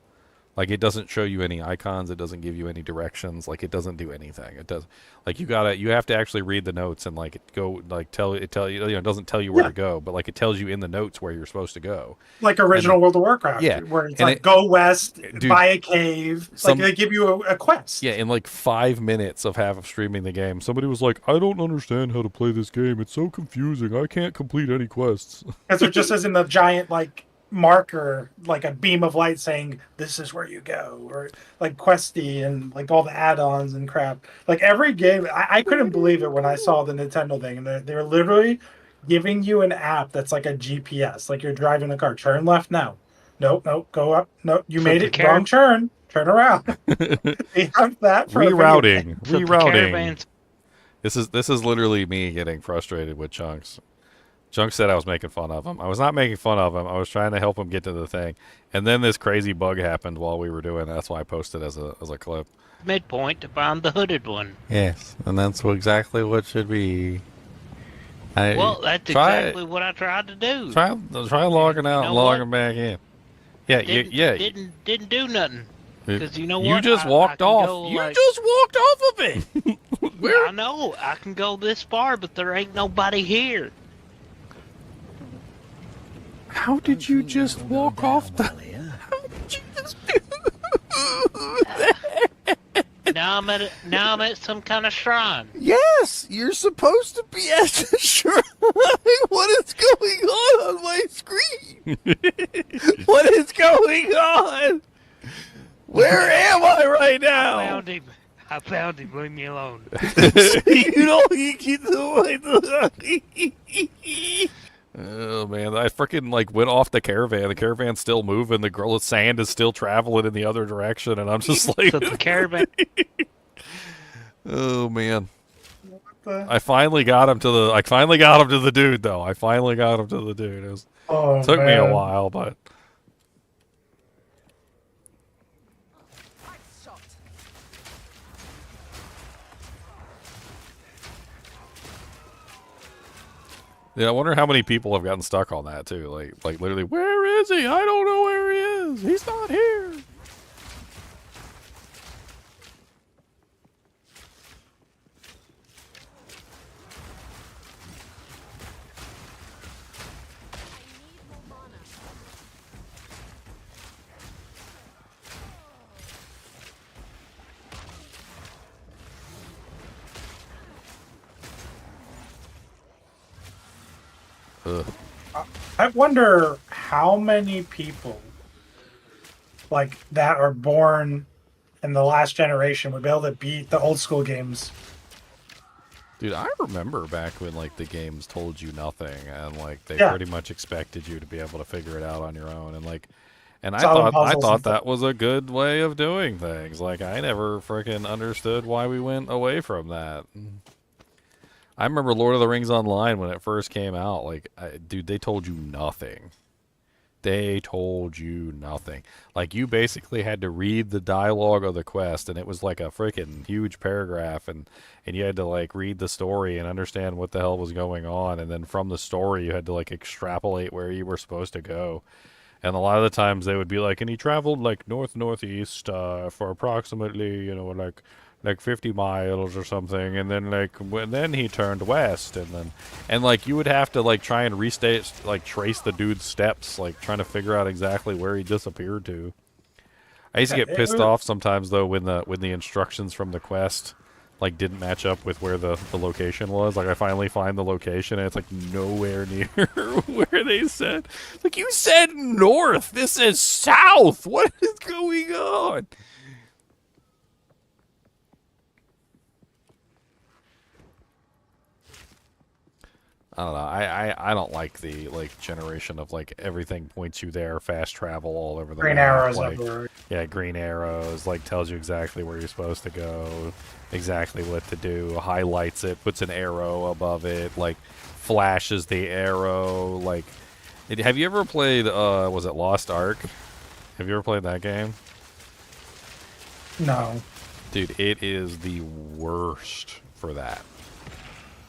Like it doesn't show you any icons, it doesn't give you any directions, like it doesn't do anything. It does like you have to actually read the notes and like tell you, it doesn't tell you where to go, but like it tells you in the notes where you're supposed to go. Like original World of Warcraft, where it's like go west, buy a cave, like they give you a quest. Yeah, in like 5 minutes of streaming the game, somebody was like, "I don't understand how to play this game. It's so confusing. I can't complete any quests." Because there just isn't a giant like marker, like a beam of light saying this is where you go, or like questy and like all the add-ons and crap. Like every game, I couldn't believe it when I saw the Nintendo thing, and they're literally giving you an app that's like a GPS, like you're driving a car. Turn left now. Nope, go up. Nope, you made it. Wrong turn. Turn around. They have that for rerouting. This is literally me getting frustrated with Chunks. Chunks said I was making fun of him. I was not making fun of him. I was trying to help him get to the thing. And then this crazy bug happened while we were doing it. That's why I posted as a clip. Midpoint to find the hooded one. Yes, and that's exactly what should be. Well, that's exactly what I tried to do. Try logging out and logging back in. Yeah, Didn't do nothing. Because you know what? You just walked off. You just walked off of it. I know. I can go this far, but there ain't nobody here. How did you just walk off the... How did you just do Now I'm at some kind of shrine. Yes, you're supposed to be at the shrine. What is going on my screen? What is going on? Where am I right now? I found him. Leave me alone. You keep Oh man, I freaking like went off the caravan. The caravan's still moving. The girl of sand is still traveling in the other direction, and I'm just like, so the caravan. Oh man, I finally got him to the dude though. It took me a while, but. Yeah, I wonder how many people have gotten stuck on that too. Like literally, where is he? I don't know where he is. He's not here. I wonder how many people like that are born in the last generation would be able to beat the old school games. Dude, I remember back when like the games told you nothing and like they pretty much expected you to be able to figure it out on your own, and I thought that was a good way of doing things. Like I never freaking understood why we went away from that. I remember Lord of the Rings Online when it first came out. Like, dude, they told you nothing. They told you nothing. Like, you basically had to read the dialogue of the quest, and it was like a freaking huge paragraph, and you had to, like, read the story and understand what the hell was going on, and then from the story you had to, like, extrapolate where you were supposed to go. And a lot of the times they would be like, and he traveled like northeast for approximately, like 50 miles or something, and then he turned west, and like you would have to like try and trace the dude's steps, like trying to figure out exactly where he disappeared to. I used to get pissed off sometimes though when the instructions from the quest like didn't match up with where the location was. Like I finally find the location and it's like nowhere near where they said. Like, you said north, this is south. What is going on? I don't know. I don't like the generation of like everything points you there, fast travel all over the Green map. arrows Like, everywhere. yeah, green arrows, like tells you exactly where you're supposed to go, exactly what to do, highlights it, puts an arrow above it, like flashes the arrow. Like, have you ever played? Was it Lost Ark? Have you ever played that game? No. Dude, it is the worst for that.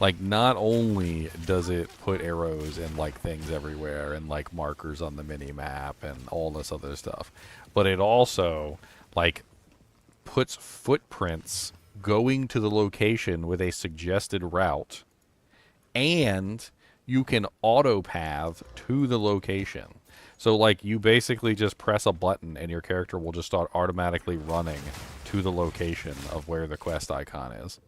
Like, not only does it put arrows and like things everywhere and like markers on the mini map and all this other stuff, but it also like puts footprints going to the location with a suggested route, and you can auto path to the location. So like you basically just press a button and your character will just start automatically running to the location of where the quest icon is.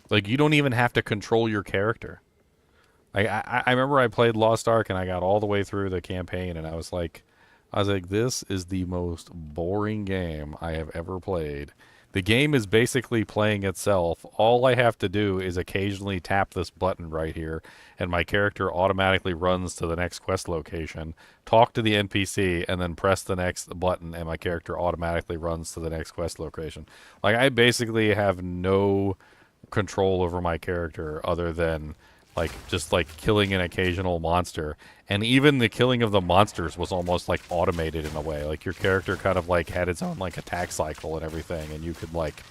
Like, you don't even have to control your character. I remember I played Lost Ark and I got all the way through the campaign and I was like, this is the most boring game I have ever played. The game is basically playing itself. All I have to do is occasionally tap this button right here and my character automatically runs to the next quest location, talk to the NPC, and then press the next button and my character automatically runs to the next quest location. Like, I basically have no control over my character other than like just like killing an occasional monster, and even the killing of the monsters was almost like automated in a way. Like, your character kind of like had its own like attack cycle and everything, and you could like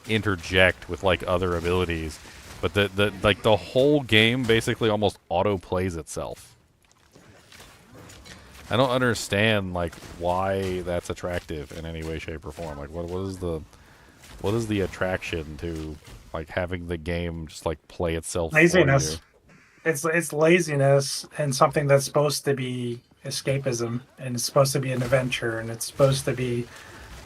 interject with like other abilities, but the whole game basically almost auto plays itself. I don't understand like why that's attractive in any way, shape, or form. Like, what is the attraction to like having the game just like play itself Laziness. for It's laziness and something that's supposed to be escapism, and it's supposed to be an adventure, and it's supposed to be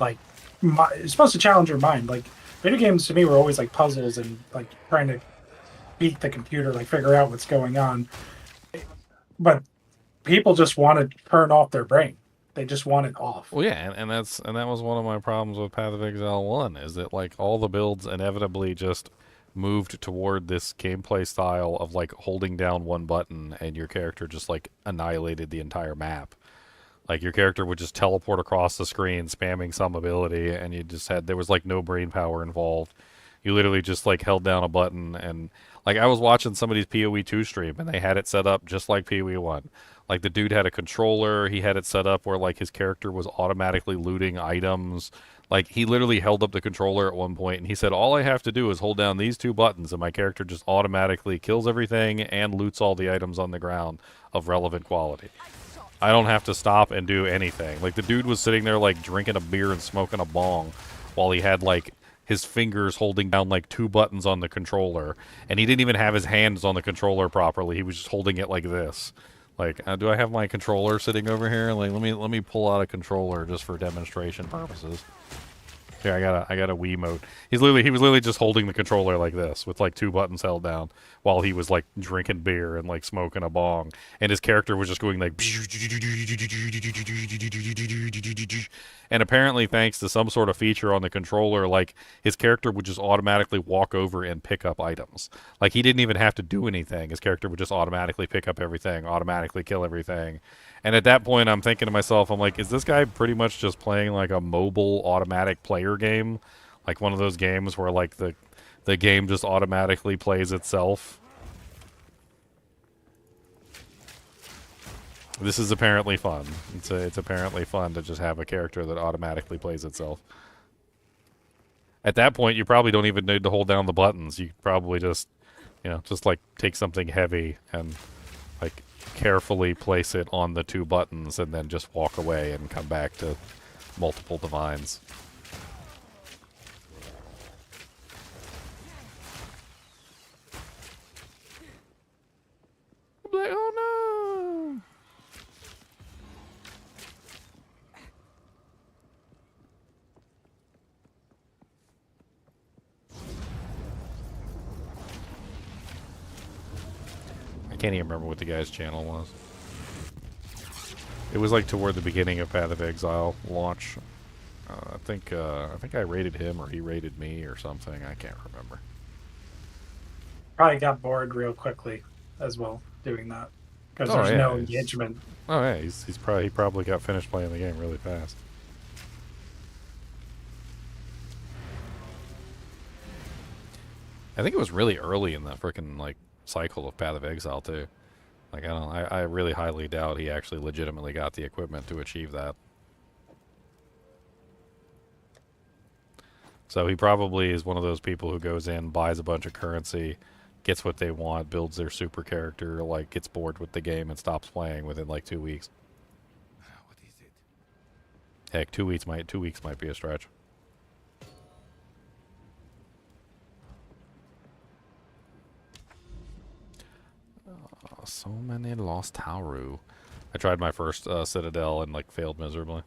like it's supposed to challenge your mind. Like, video games to me were always like puzzles and like trying to beat the computer, like figure out what's going on. But people just want to turn off their brain. They just want it off. Well, yeah, and that was one of my problems with Path of Exile 1, is that like all the builds inevitably just moved toward this gameplay style of like holding down one button and your character just like annihilated the entire map. Like, your character would just teleport across the screen spamming some ability, and there was like no brain power involved. You literally just like held down a button, and like I was watching somebody's PoE 2 stream and they had it set up just like PoE 1. Like, the dude had a controller, he had it set up where like his character was automatically looting items. Like, he literally held up the controller at one point and he said, all I have to do is hold down these two buttons and my character just automatically kills everything and loots all the items on the ground of relevant quality. I don't have to stop and do anything. Like, the dude was sitting there like drinking a beer and smoking a bong while he had like his fingers holding down like two buttons on the controller, and he didn't even have his hands on the controller properly. He was just holding it like this. Like, do I have my controller sitting over here? Like, let me pull out a controller just for demonstration purposes. Here, I got a Wiimote. He was literally just holding the controller like this with like two buttons held down while he was like drinking beer and like smoking a bong, and his character was just going like, and apparently thanks to some sort of feature on the controller, like his character would just automatically walk over and pick up items. Like, he didn't even have to do anything. His character would just automatically pick up everything, automatically kill everything. And at that point, I'm thinking to myself, I'm like, is this guy pretty much just playing like a mobile automatic player game? Like one of those games where like the game just automatically plays itself? This is apparently fun. It's apparently fun to just have a character that automatically plays itself. At that point, you probably don't even need to hold down the buttons. You probably just, just like take something heavy and like carefully place it on the 2 buttons and then just walk away and come back to multiple divines. I'm like, oh no! I can't even remember what the guy's channel was. It was like toward the beginning of Path of Exile launch. I think I rated him or he rated me or something. I can't remember. Probably got bored real quickly as well doing that because Oh, there's yeah, no he's- engagement. Oh yeah, he probably got finished playing the game really fast. I think it was really early in the frickin' like cycle of Path of Exile too. Like I really highly doubt he actually legitimately got the equipment to achieve that. So he probably is one of those people who goes in, buys a bunch of currency, gets what they want, builds their super character, like gets bored with the game and stops playing within like 2 weeks. What is it? Heck, 2 weeks might be a stretch. So many lost Tauru. I tried my first Citadel and like failed miserably.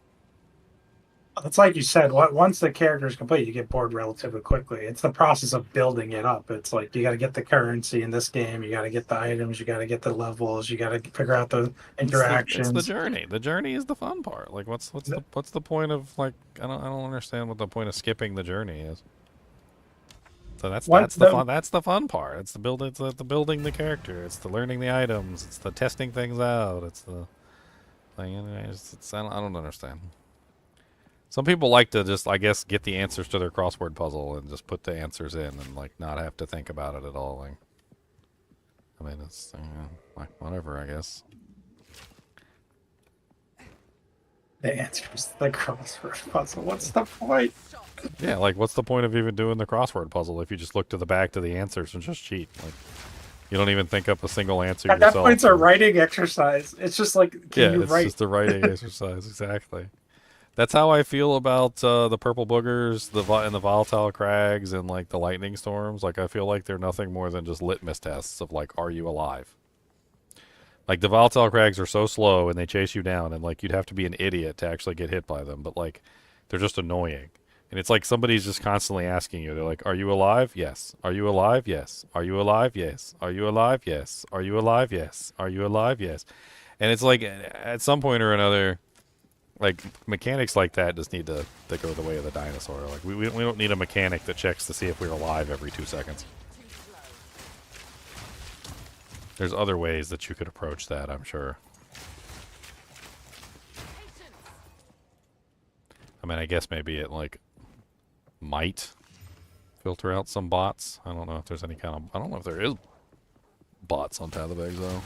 It's like you said, once the character is complete, you get bored relatively quickly. It's the process of building it up. It's like you got to get the currency in this game, you got to get the items, you got to get the levels, you got to figure out the interactions. It's the journey. The journey is the fun part. Like what's the point of like I don't understand what the point of skipping the journey is. So that's the fun part. It's the building the character. It's the learning the items. It's the testing things out. It's the thing. I don't understand. Some people like to just, I guess, get the answers to their crossword puzzle and just put the answers in and like not have to think about it at all. Like, I mean, it's like whatever, I guess. The answer is the crossword puzzle. What's the point? Yeah, like what's the point of even doing the crossword puzzle if you just look to the back to the answers and just cheat? Like, you don't even think up a single answer At yourself. that point, it's a writing exercise. It's just like, can you it's write? just a writing exercise, exactly. That's how I feel about the purple boogers, and the volatile crags, and like the lightning storms. Like I feel like they're nothing more than just litmus tests of like, are you alive? Like the volatile crags are so slow and they chase you down, and like you'd have to be an idiot to actually get hit by them. But like, they're just annoying, and it's like somebody's just constantly asking you. They're like, "Are you alive? Yes. Are you alive? Yes. Are you alive? Yes. Are you alive? Yes. Are you alive? Yes. Are you alive? Yes." And it's like at some point or another. Like, mechanics like that just need to go the way of the dinosaur. Like, we don't need a mechanic that checks to see if we're alive every 2 seconds. There's other ways that you could approach that, I'm sure. I mean, I guess maybe it, like, might filter out some bots. I don't know if there's any kind of... I don't know if there is bots on Path of Exile.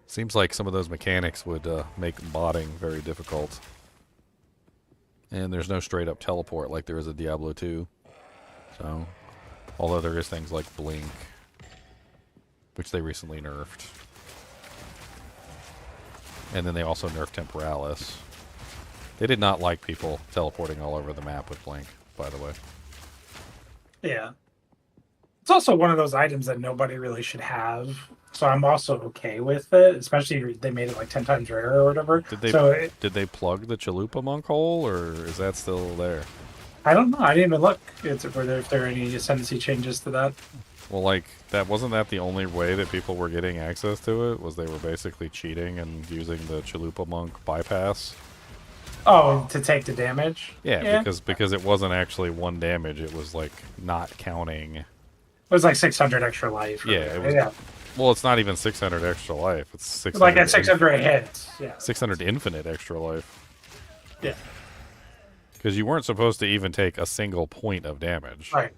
Seems like some of those mechanics would make botting very difficult. And there's no straight up teleport like there is a Diablo 2. So, although there is things like Blink, which they recently nerfed. And then they also nerfed Temporalis. They did not like people teleporting all over the map with Blink, by the way. Yeah. It's also one of those items that nobody really should have. So I'm also okay with it, especially they made it like 10 times rarer or whatever. Did they plug the Chalupa monk hole, or is that still there? I don't know. I didn't even look if there are any ascendancy changes to that. Well, like, wasn't that the only way that people were getting access to it? Was they were basically cheating and using the Chalupa monk bypass? Oh, to take the damage? Yeah. because it wasn't actually 1 damage. It was, like, not counting... It was like 600 extra life. Yeah, it was... Well, it's not even 600 extra life. It's 600. Like at 600 hits. Yeah. 600 infinite extra life. Yeah. Because you weren't supposed to even take a single point of damage. Right.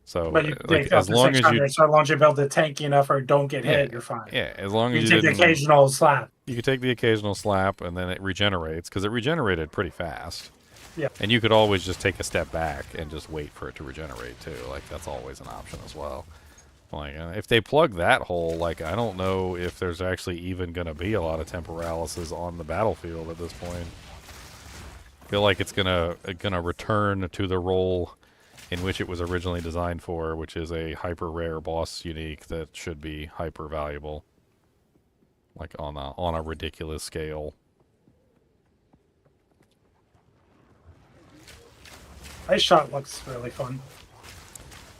So, but you like, as long as you build it tanky enough or don't get hit, you're fine. Yeah, as long as you take the occasional slap. You could take the occasional slap, and then it regenerates, because it regenerated pretty fast. Yeah. And you could always just take a step back and just wait for it to regenerate, too. Like, that's always an option as well. Like, if they plug that hole, like, I don't know if there's actually even going to be a lot of temporalysis on the battlefield at this point. I feel like it's gonna return to the role in which it was originally designed for, which is a hyper rare boss unique that should be hyper valuable, like on a ridiculous scale. Ice Shot looks really fun.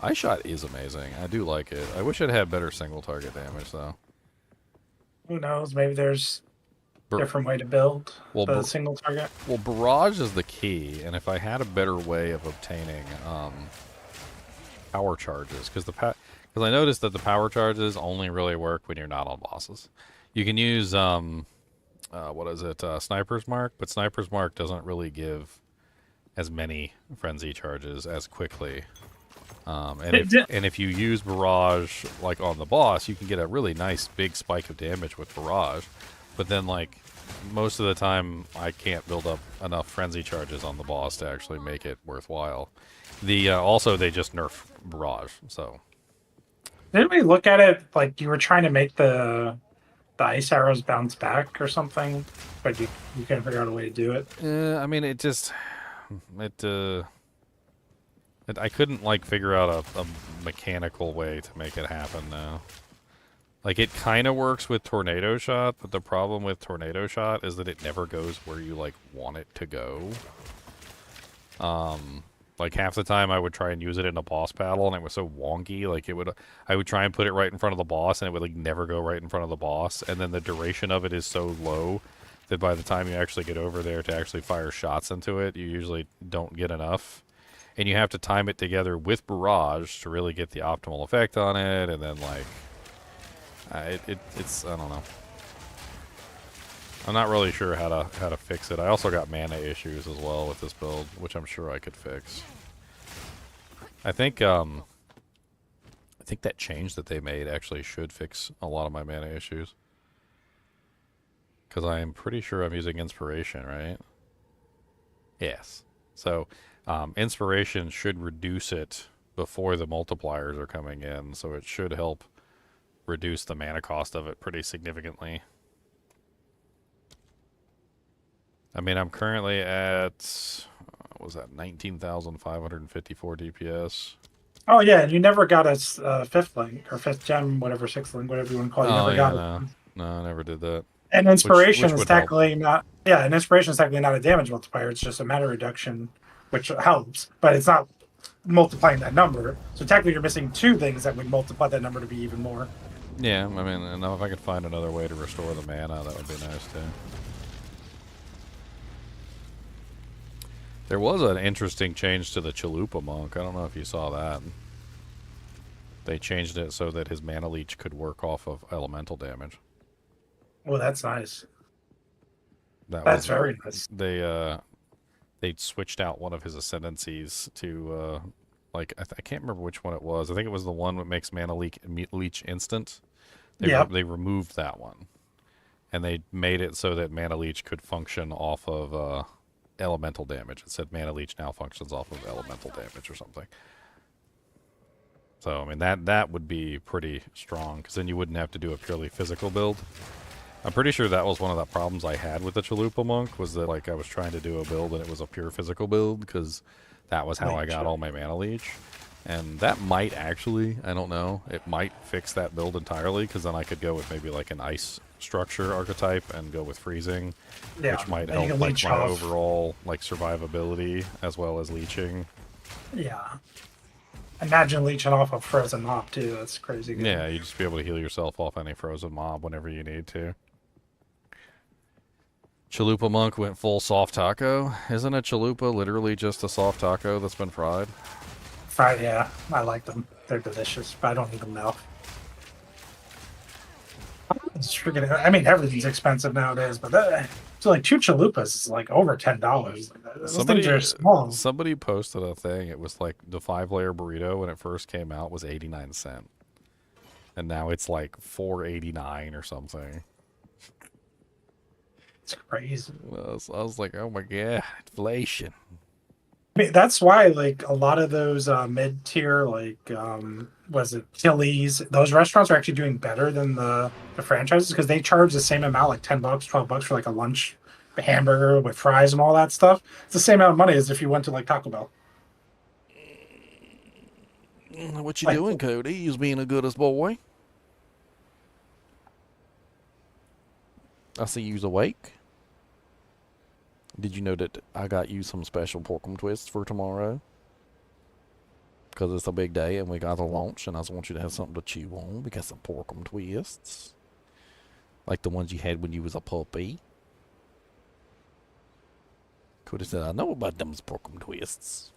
Ice Shot is amazing. I do like it. I wish it had better single target damage though. Who knows? Maybe there's a different way to build the single target. Well, barrage is the key, and if I had a better way of obtaining power charges, because I noticed that the power charges only really work when you're not on bosses. You can use Sniper's Mark, but Sniper's Mark doesn't really give as many frenzy charges as quickly. And if you use barrage like on the boss, you can get a really nice big spike of damage with barrage. But then, like, most of the time, I can't build up enough frenzy charges on the boss to actually make it worthwhile. Also, they just nerf barrage, so. Didn't we look at it like you were trying to make the ice arrows bounce back or something, but you couldn't figure out a way to do it? I mean, I couldn't, like, figure out a mechanical way to make it happen now. Like, it kind of works with Tornado Shot, but the problem with Tornado Shot is that it never goes where you, like, want it to go. Like, half the time I would try and use it in a boss battle, and it was so wonky. Like, I would try and put it right in front of the boss, and it would, like, never go right in front of the boss. And then the duration of it is so low that by the time you actually get over there to actually fire shots into it, you usually don't get enough. And you have to time it together with barrage to really get the optimal effect on it, and then, like... it's I don't know. I'm not really sure how to fix it. I also got mana issues as well with this build, which I'm sure I could fix. I think that change that they made actually should fix a lot of my mana issues. Because I am pretty sure I'm using inspiration, right? Yes. So inspiration should reduce it before the multipliers are coming in, so it should help reduce the mana cost of it pretty significantly. I mean, I'm currently at, what was that, 19,554 DPS. Oh yeah, and you never got a fifth link or fifth gem, whatever, sixth link, whatever you want to call it. You never got it. No, I never did that. And inspiration which is technically not. Yeah, and inspiration is technically not a damage multiplier. It's just a mana reduction, which helps, but it's not multiplying that number. So technically, you're missing two things that would multiply that number to be even more. Yeah, I mean, and if I could find another way to restore the mana, that would be nice too. There was an interesting change to the Chalupa Monk. I don't know if you saw that. They changed it so that his mana leech could work off of elemental damage. Well, that's nice. That's very nice. They switched out one of his ascendancies to like I can't remember which one it was. I think it was the one that makes mana leech instant. They removed that one, and they made it so that mana leech could function off of elemental damage. It said mana leech now functions off of elemental damage or something. So I mean that would be pretty strong, because then you wouldn't have to do a purely physical build. I'm pretty sure that was one of the problems I had with the Chalupa Monk, was that, like, I was trying to do a build and it was a pure physical build, because that was how I got all my mana leech. And that might actually, I don't know, it might fix that build entirely, because then I could go with maybe like an ice structure archetype and go with freezing, which might help like my overall like survivability as well as leeching. Yeah. Imagine leeching off a frozen mob too. That's crazy good. Yeah, you just be able to heal yourself off any frozen mob whenever you need to. Chalupa Monk went full soft taco. Isn't a chalupa literally just a soft taco that's been fried? Fried, yeah. I like them. They're delicious, but I don't eat them now. It's freaking, I mean, everything's expensive nowadays, but so like 2 chalupas is like over $10. Those things are small. Somebody posted a thing. It was like the 5-layer burrito when it first came out was 89 cents, and now it's like $4.89 or something. It's crazy. I was like, oh my god, inflation. That's why, like, a lot of those mid-tier, like, was it Chili's? Those restaurants are actually doing better than the franchises because they charge the same amount, like $10, $12 for like a lunch hamburger with fries and all that stuff. It's the same amount of money as if you went to like Taco Bell. What you Like, doing, Cody? You's being a goodest boy. I see you's awake. Did you know that I got you some special porkum twists for tomorrow? Because it's a big day and we got a launch, and I just want you to have something to chew on. We got some porkum twists, like the ones you had when you was a puppy. Cody said, "I know about them porkum twists."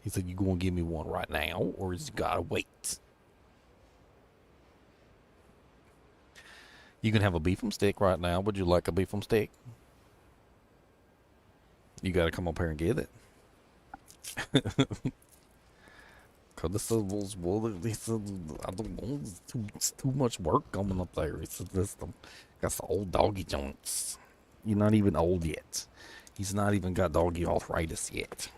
He said, "You gonna give me one right now, or is you gotta wait?" You can have a beef stick right now. Would you like a beef stick? You gotta come up here and get it. Cause this is, well, I don't know, it's too much work coming up there. It's this, got some old doggy joints. You're not even old yet. He's not even got doggy arthritis yet.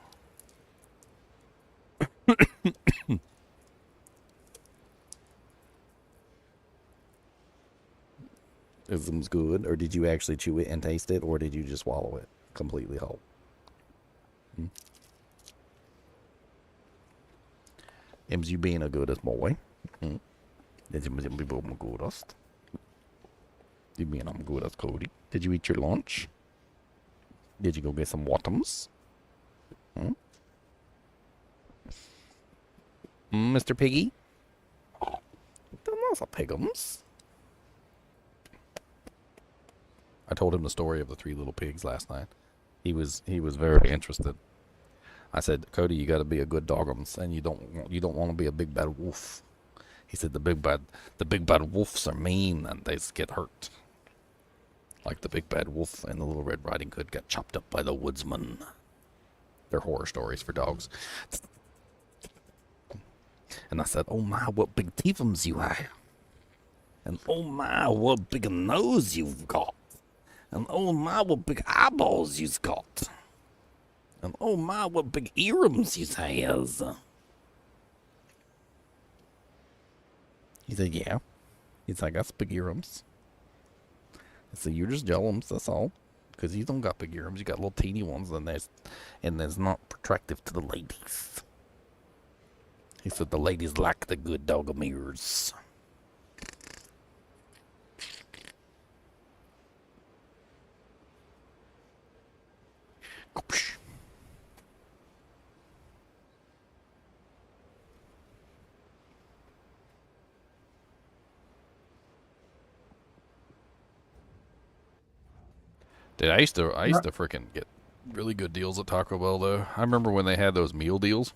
Is them good, or did you actually chew it and taste it, or did you just swallow it completely whole? Im's you being a goodest boy? Did you be the goodest? You being I'm goodest, Cody? Did you eat your lunch? Did you go get some Watums? Mr. Piggy? Those are pigums. I told him the story of the 3 little pigs last night. He was very interested. I said, "Cody, you got to be a good dogums, and you don't want to be a big bad wolf." He said, the big bad wolves are mean and they just get hurt. Like the big bad wolf and the Little Red Riding Hood got chopped up by the woodsman. They're horror stories for dogs. And I said, "Oh my, what big teethums you have. And oh my, what big nose you've got. And oh my, what big eyeballs you've got. And oh my, what big earrings you has." He said, "Yeah." He's like, "I got big earrings." I said, "You're just jealous, that's all. Because you don't got big earrings, you got little teeny ones, and there's not attractive to the ladies." He said, "The ladies like the good dog of ears." Dude, I used to freaking get really good deals at Taco Bell though. I remember when they had those meal deals.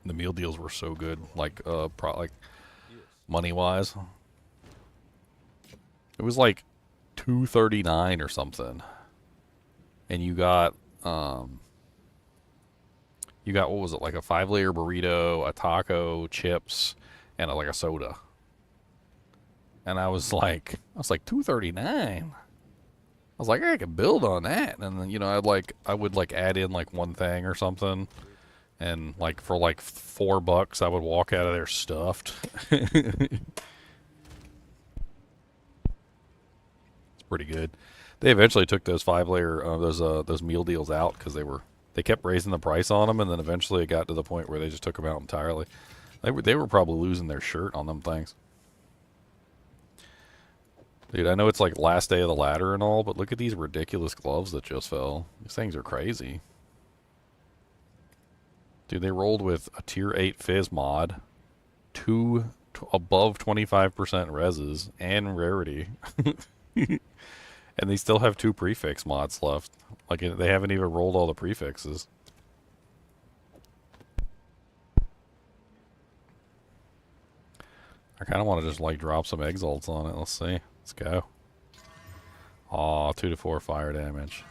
The meal deals were so good, like like money wise. It was like $2.39 or something, and you got what was it, like a 5-layer burrito, a taco, chips, and like a soda. And I was like $2.39. I was like, I could build on that, and then, I would like add in like one thing or something, and like for like $4, I would walk out of there stuffed. It's pretty good. They eventually took those 5-layer those meal deals out because they kept raising the price on them, and then eventually it got to the point where they just took them out entirely. They were probably losing their shirt on them things. Dude, I know it's like last day of the ladder and all, but look at these ridiculous gloves that just fell. These things are crazy. Dude, they rolled with a tier 8 fizz mod, 2 above 25% reses, and rarity. And they still have 2 prefix mods left. Like, they haven't even rolled all the prefixes. I kind of want to just like drop some exalts on it. Let's see. Let's go. Aw, 2 to 4 fire damage.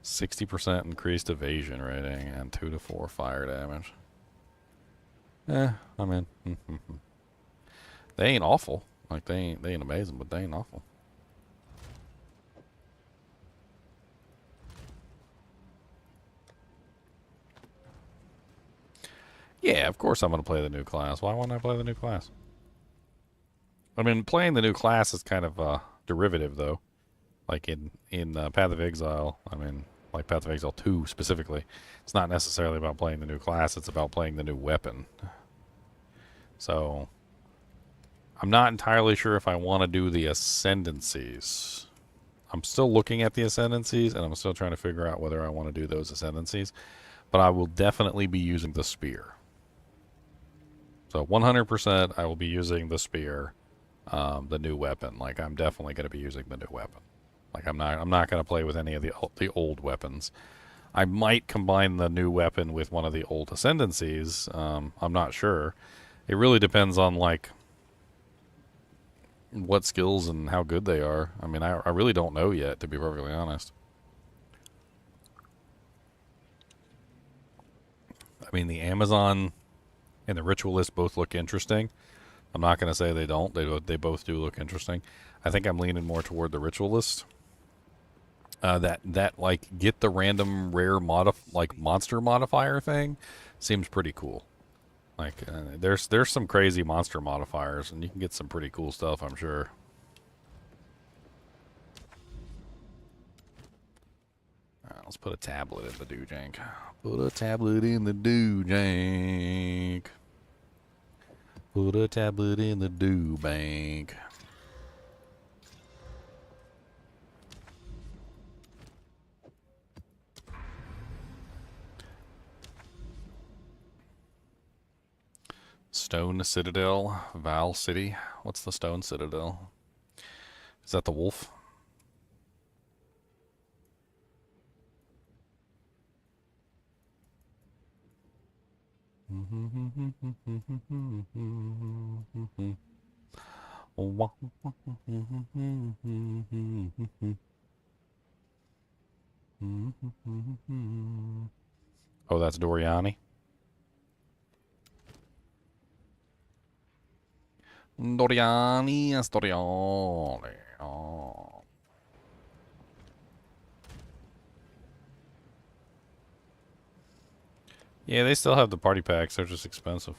60% increased evasion rating and 2 to 4 fire damage. I'm in. They ain't awful. Like, they ain't amazing, but they ain't awful. Yeah, of course I'm going to play the new class. Why wouldn't I play the new class? I mean, playing the new class is kind of derivative, though. Like in Path of Exile, I mean, like Path of Exile 2 specifically, it's not necessarily about playing the new class, it's about playing the new weapon. So, I'm not entirely sure if I want to do the Ascendancies. I'm still looking at the Ascendancies, and I'm still trying to figure out whether I want to do those Ascendancies. But I will definitely be using the Spear. So 100% I will be using the Spear, the new weapon. Like, I'm definitely going to be using the new weapon. Like, I'm not going to play with any of the old weapons. I might combine the new weapon with one of the old Ascendancies. I'm not sure. It really depends on, like, what skills and how good they are. I mean, I really don't know yet, to be perfectly honest. I mean, the Amazon and the Ritualist both look interesting. I'm not going to say they don't. They both do look interesting. I think I'm leaning more toward the Ritualist. That like get the random rare monster modifier thing seems pretty cool. Like there's some crazy monster modifiers, and you can get some pretty cool stuff, I'm sure. All right, let's put a tablet in the do-jank. Put a tablet in the do-jank. Put a tablet in the do-bank. Stone Citadel, Val City. What's the Stone Citadel? Is that the wolf? Oh, that's Doriani. Doriani, yes, Doriani. Oh. Yeah, they still have the party packs. They're just expensive.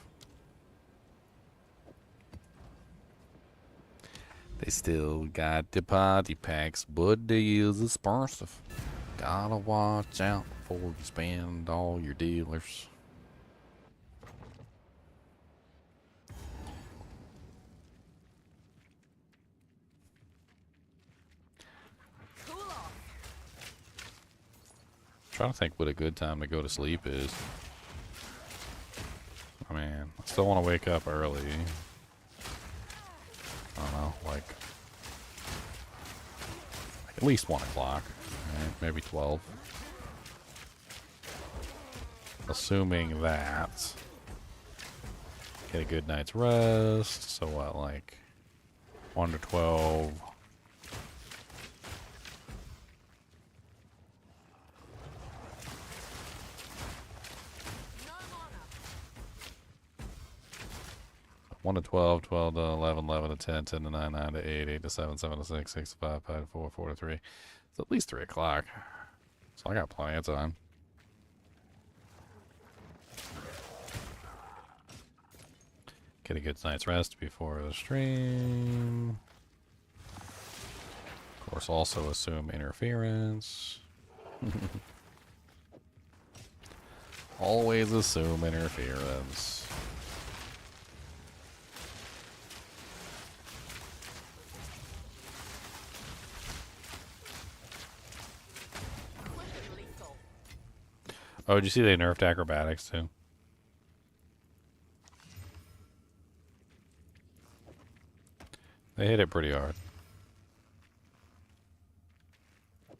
They still got the party packs, but they is expensive. Gotta watch out before you spend all your dealers. Trying to think what a good time to go to sleep is. I mean, I still want to wake up early. I don't know, like at least 1 o'clock, right? Maybe 12. Assuming that get a good night's rest. So what, like 1 to 12. One to 12, 12 to 11, 11 to 10, 10 to 9, 9 to 8, 8 to 7, 7 to 6, 6 to 5, 5 to 4, 4 to 3. It's at least 3 o'clock. So I got plenty of time. Get a good night's rest before the stream. Of course, also assume interference. Always assume interference. Oh, did you see they nerfed acrobatics too? They hit it pretty hard. It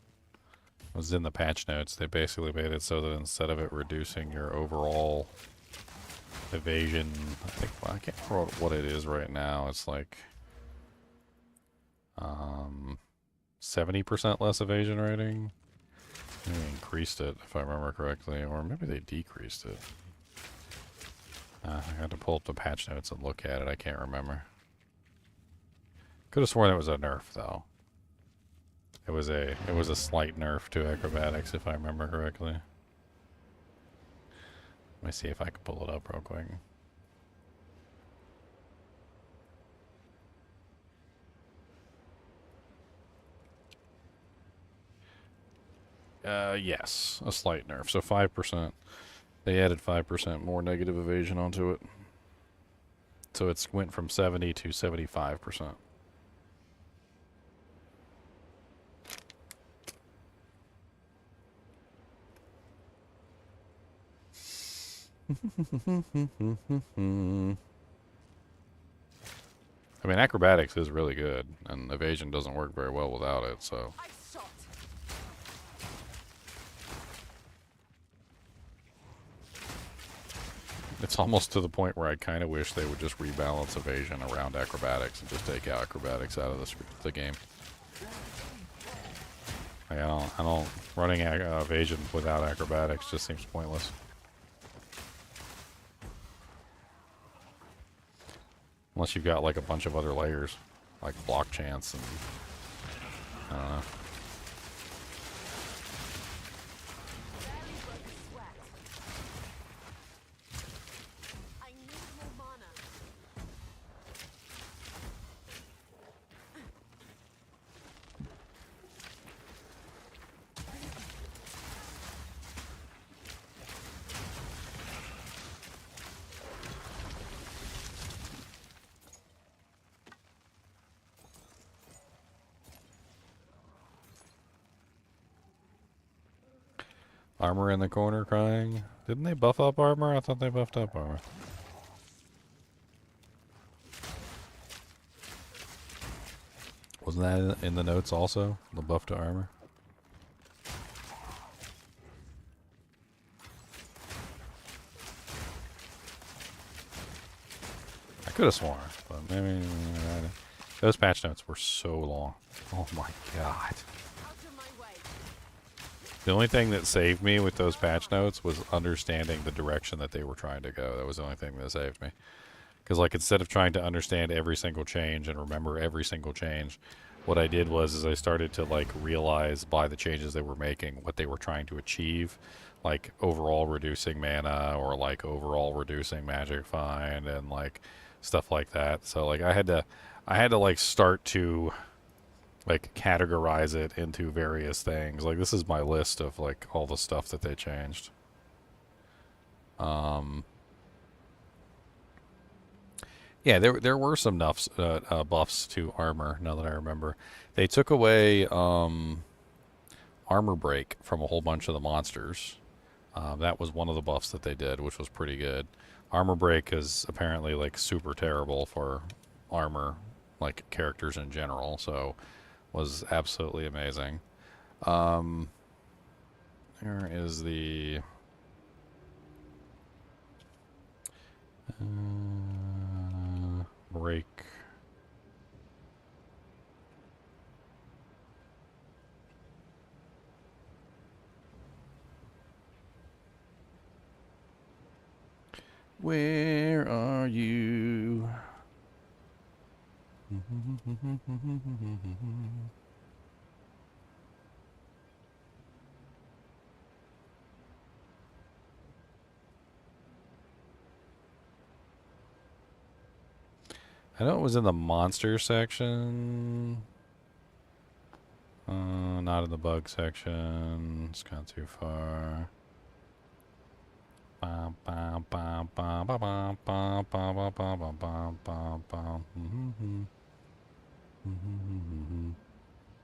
was in the patch notes. They basically made it so that instead of it reducing your overall evasion, I think, well, I can't remember what it is right now. It's like 70% less evasion rating. They increased it, if I remember correctly, or maybe they decreased it. I had to pull up the patch notes and look at it. I can't remember. Could have sworn it was a nerf, though. It was a slight nerf to acrobatics, if I remember correctly. Let me see if I can pull it up real quick. Yes, a slight nerf. So 5%. They added 5% more negative evasion onto it. So it's went from 70 to 75%. I mean, acrobatics is really good, and evasion doesn't work very well without it, so... It's almost to the point where I kind of wish they would just rebalance evasion around acrobatics and just take out acrobatics out of the game. Like, I don't running evasion without acrobatics just seems pointless. Unless you've got like a bunch of other layers, like block chance and I don't know. Armor in the corner crying. Didn't they buff up armor? I thought they buffed up armor. Wasn't that in the notes also? The buff to armor? I could have sworn, but maybe... Those patch notes were so long. Oh my god. The only thing that saved me with those patch notes was understanding the direction that they were trying to go. That was the only thing that saved me. Because, like, instead of trying to understand every single change and remember every single change, what I did was I started to, like, realize by the changes they were making what they were trying to achieve. Like, overall reducing mana or, like, overall reducing magic find and, like, stuff like that. So, like, I had to, like, start to... like categorize it into various things. Like this is my list of like all the stuff that they changed. Yeah, there were some buffs to armor. Now that I remember, they took away armor break from a whole bunch of the monsters. That was one of the buffs that they did, which was pretty good. Armor break is apparently like super terrible for armor, like characters in general. So. Was absolutely amazing. There is the break. Where are you? I know it was in the monster section. Not in the bug section. It's gone too far.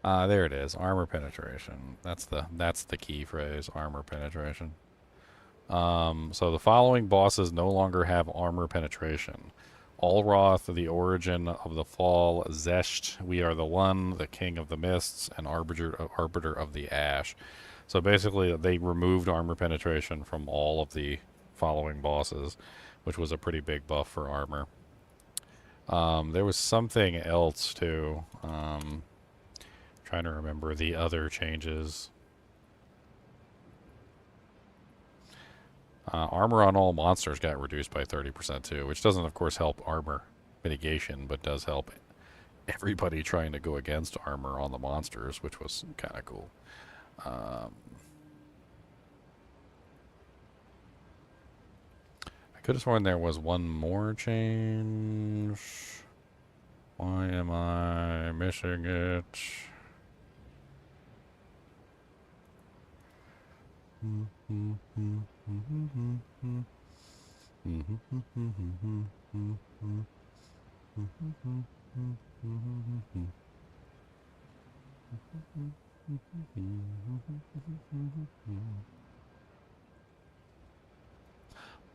There it is. Armor penetration. That's the key phrase. Armor penetration. So the following bosses no longer have armor penetration. Allroth, the origin of the fall. Zesht, we are the one, the king of the mists, and arbiter of the ash. So basically, they removed armor penetration from all of the following bosses, which was a pretty big buff for armor. There was something else too. Trying to remember the other changes. Armor on all monsters got reduced by 30% too, which doesn't, of course, help armor mitigation, but does help everybody trying to go against armor on the monsters, which was kind of cool. I could have sworn there was one more change. Why am I missing it?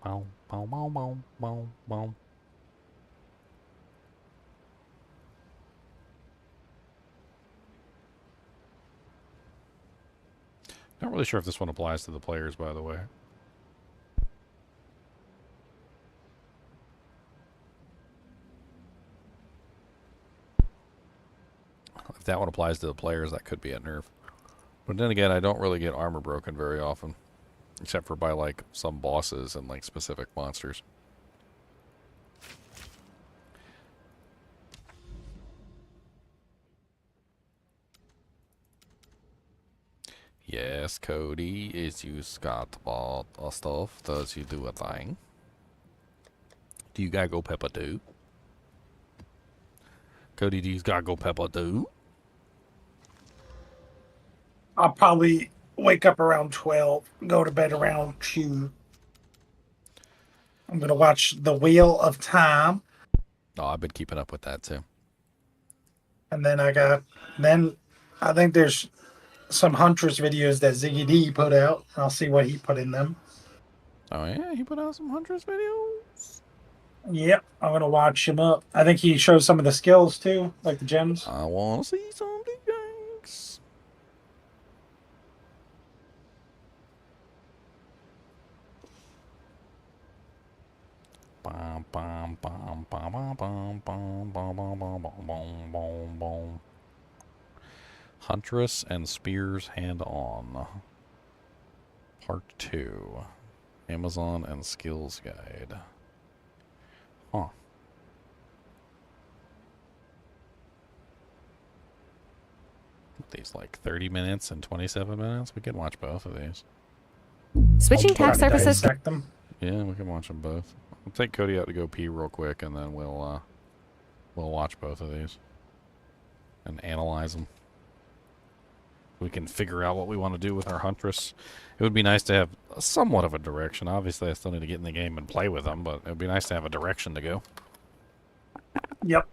Bow, bow, bow, bow, bow, bow. Not really sure if this one applies to the players, by the way. If that one applies to the players, that could be a nerf. But then again, I don't really get armor broken very often. Except for by, like, some bosses and, like, specific monsters. Yes, Cody, is you got bought stuff? Does you do a thing? Do you gotta go Peppa do? Cody, do you gotta go Peppa do? I'll probably wake up around 12, go to bed around 2. I'm going to watch The Wheel of Time. Oh, I've been keeping up with that, too. And then I think there's some Huntress videos that Ziggy D put out. I'll see what he put in them. Oh, yeah? He put out some Huntress videos? Yep, I'm going to watch him up. I think he shows some of the skills, too, like the gems. I want to see some of the yanks. Bum, bum, bum, bum, bum, bum, bum, bum, bum, bum, bum, bum, bum. Huntress and Spears Hand On. Part 2. Amazon and Skills Guide. Huh. These like 30 minutes and 27 minutes. We can watch both of these. Switching Try tax to services. dissect them. Yeah, we can watch them both. I'll take Cody out to go pee real quick, and then we'll watch both of these and analyze them. We can figure out what we want to do with our Huntress. It would be nice to have somewhat of a direction. Obviously, I still need to get in the game and play with them, but it would be nice to have a direction to go. Yep.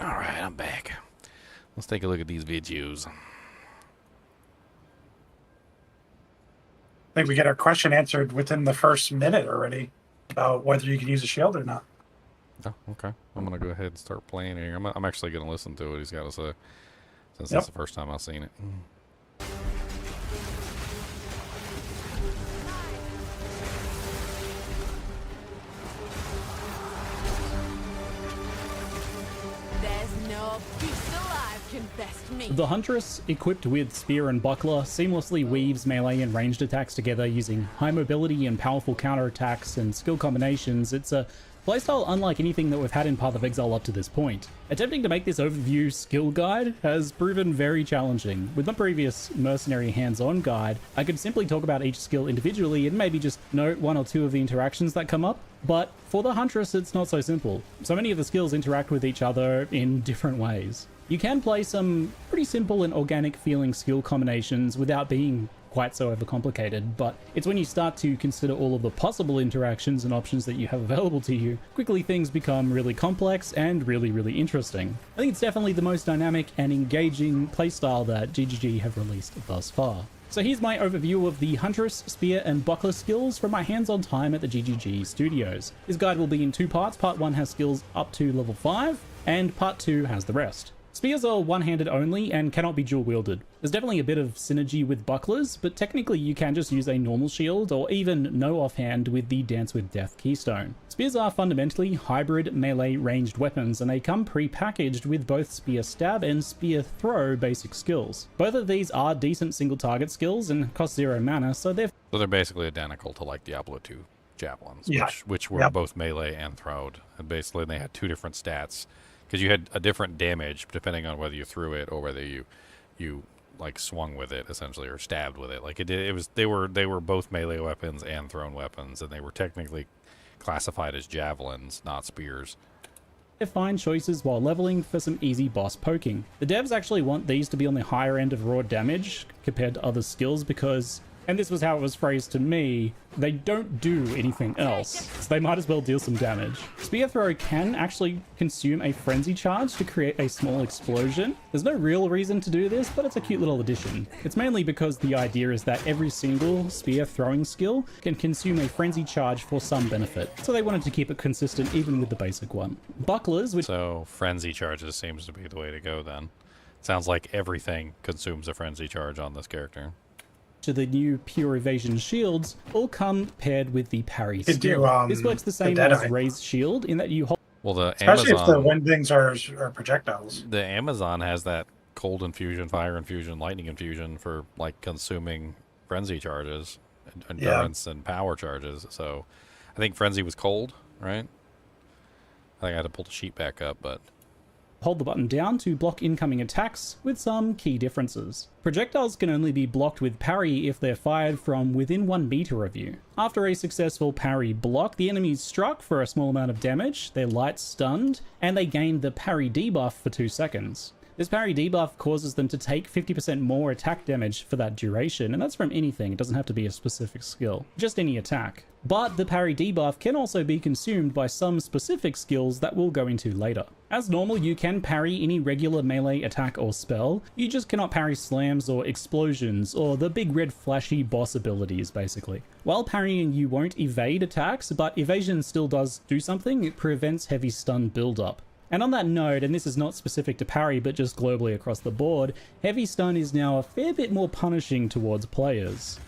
Alright, I'm back. Let's take a look at these videos. I think we get our question answered within the first minute already about whether you can use a shield or not. Oh, okay. I'm going to go ahead and start playing here. I'm actually going to listen to what he's got to say, since it's the first time I've seen it. There's no beast alive can best me. The Huntress, equipped with spear and buckler, seamlessly weaves melee and ranged attacks together using high mobility and powerful counterattacks and skill combinations. It's a playstyle unlike anything that we've had in Path of Exile up to this point. Attempting to make this overview skill guide has proven very challenging. With my previous mercenary hands-on guide, I could simply talk about each skill individually and maybe just note one or two of the interactions that come up. But for the Huntress, it's not so simple. So many of the skills interact with each other in different ways. You can play some pretty simple and organic feeling skill combinations without being quite so overcomplicated, but it's when you start to consider all of the possible interactions and options that you have available to you, quickly things become really complex and really interesting. I think it's definitely the most dynamic and engaging playstyle that GGG have released thus far. So here's my overview of the Huntress, Spear, and Buckler skills from my hands-on time at the GGG studios. This guide will be in two parts. Part 1 has skills up to level 5, and Part 2 has the rest. Spears are one-handed only and cannot be dual-wielded. There's definitely a bit of synergy with bucklers, but technically you can just use a normal shield or even no offhand with the Dance with Death keystone. Spears are fundamentally hybrid melee ranged weapons, and they come pre-packaged with both spear stab and spear throw basic skills. Both of these are decent single target skills and cost 0 mana, so they're basically identical to like Diablo 2 javelins, Yeah. which were both melee and throwed. And basically they had two different stats, because you had a different damage depending on whether you threw it or whether you like swung with it essentially or stabbed with it. Like they were both melee weapons and thrown weapons, and they were technically classified as javelins, not spears. fine choices while leveling for some easy boss poking. The devs actually want these to be on the higher end of raw damage compared to other skills because, and this was how it was phrased to me, they don't do anything else, so they might as well deal some damage. Spear throw can actually consume a frenzy charge to create a small explosion. There's no real reason to do this, but it's a cute little addition. It's mainly because the idea is that every single spear throwing skill can consume a frenzy charge for some benefit, so they wanted to keep it consistent even with the basic one. Bucklers, which So frenzy charges seems to be the way to go then. Sounds like everything consumes a frenzy charge on this character. to the new pure evasion shields, all come paired with the parry skill. This works the same the as Deadeye. raised shield in that you hold. Well, the Especially if the Amazon, wind things are projectiles. the Amazon has that cold infusion, fire infusion, lightning infusion for like consuming frenzy charges, endurance and power charges. So I think frenzy was cold, right? I think I had to pull the sheet back up, but Hold the button down to block incoming attacks, with some key differences. Projectiles can only be blocked with parry if they're fired from within 1 meter of you. After a successful parry block, the enemy is struck for a small amount of damage, they're light stunned, and they gain the parry debuff for 2 seconds. This parry debuff causes them to take 50% more attack damage for that duration, and that's from anything, it doesn't have to be a specific skill, just any attack. But the parry debuff can also be consumed by some specific skills that we'll go into later. As normal, you can parry any regular melee attack or spell, you just cannot parry slams or explosions, or the big red flashy boss abilities basically. While parrying you won't evade attacks, but evasion still does do something, it prevents heavy stun buildup. And on that note, and this is not specific to parry but just globally across the board, heavy stun is now a fair bit more punishing towards players.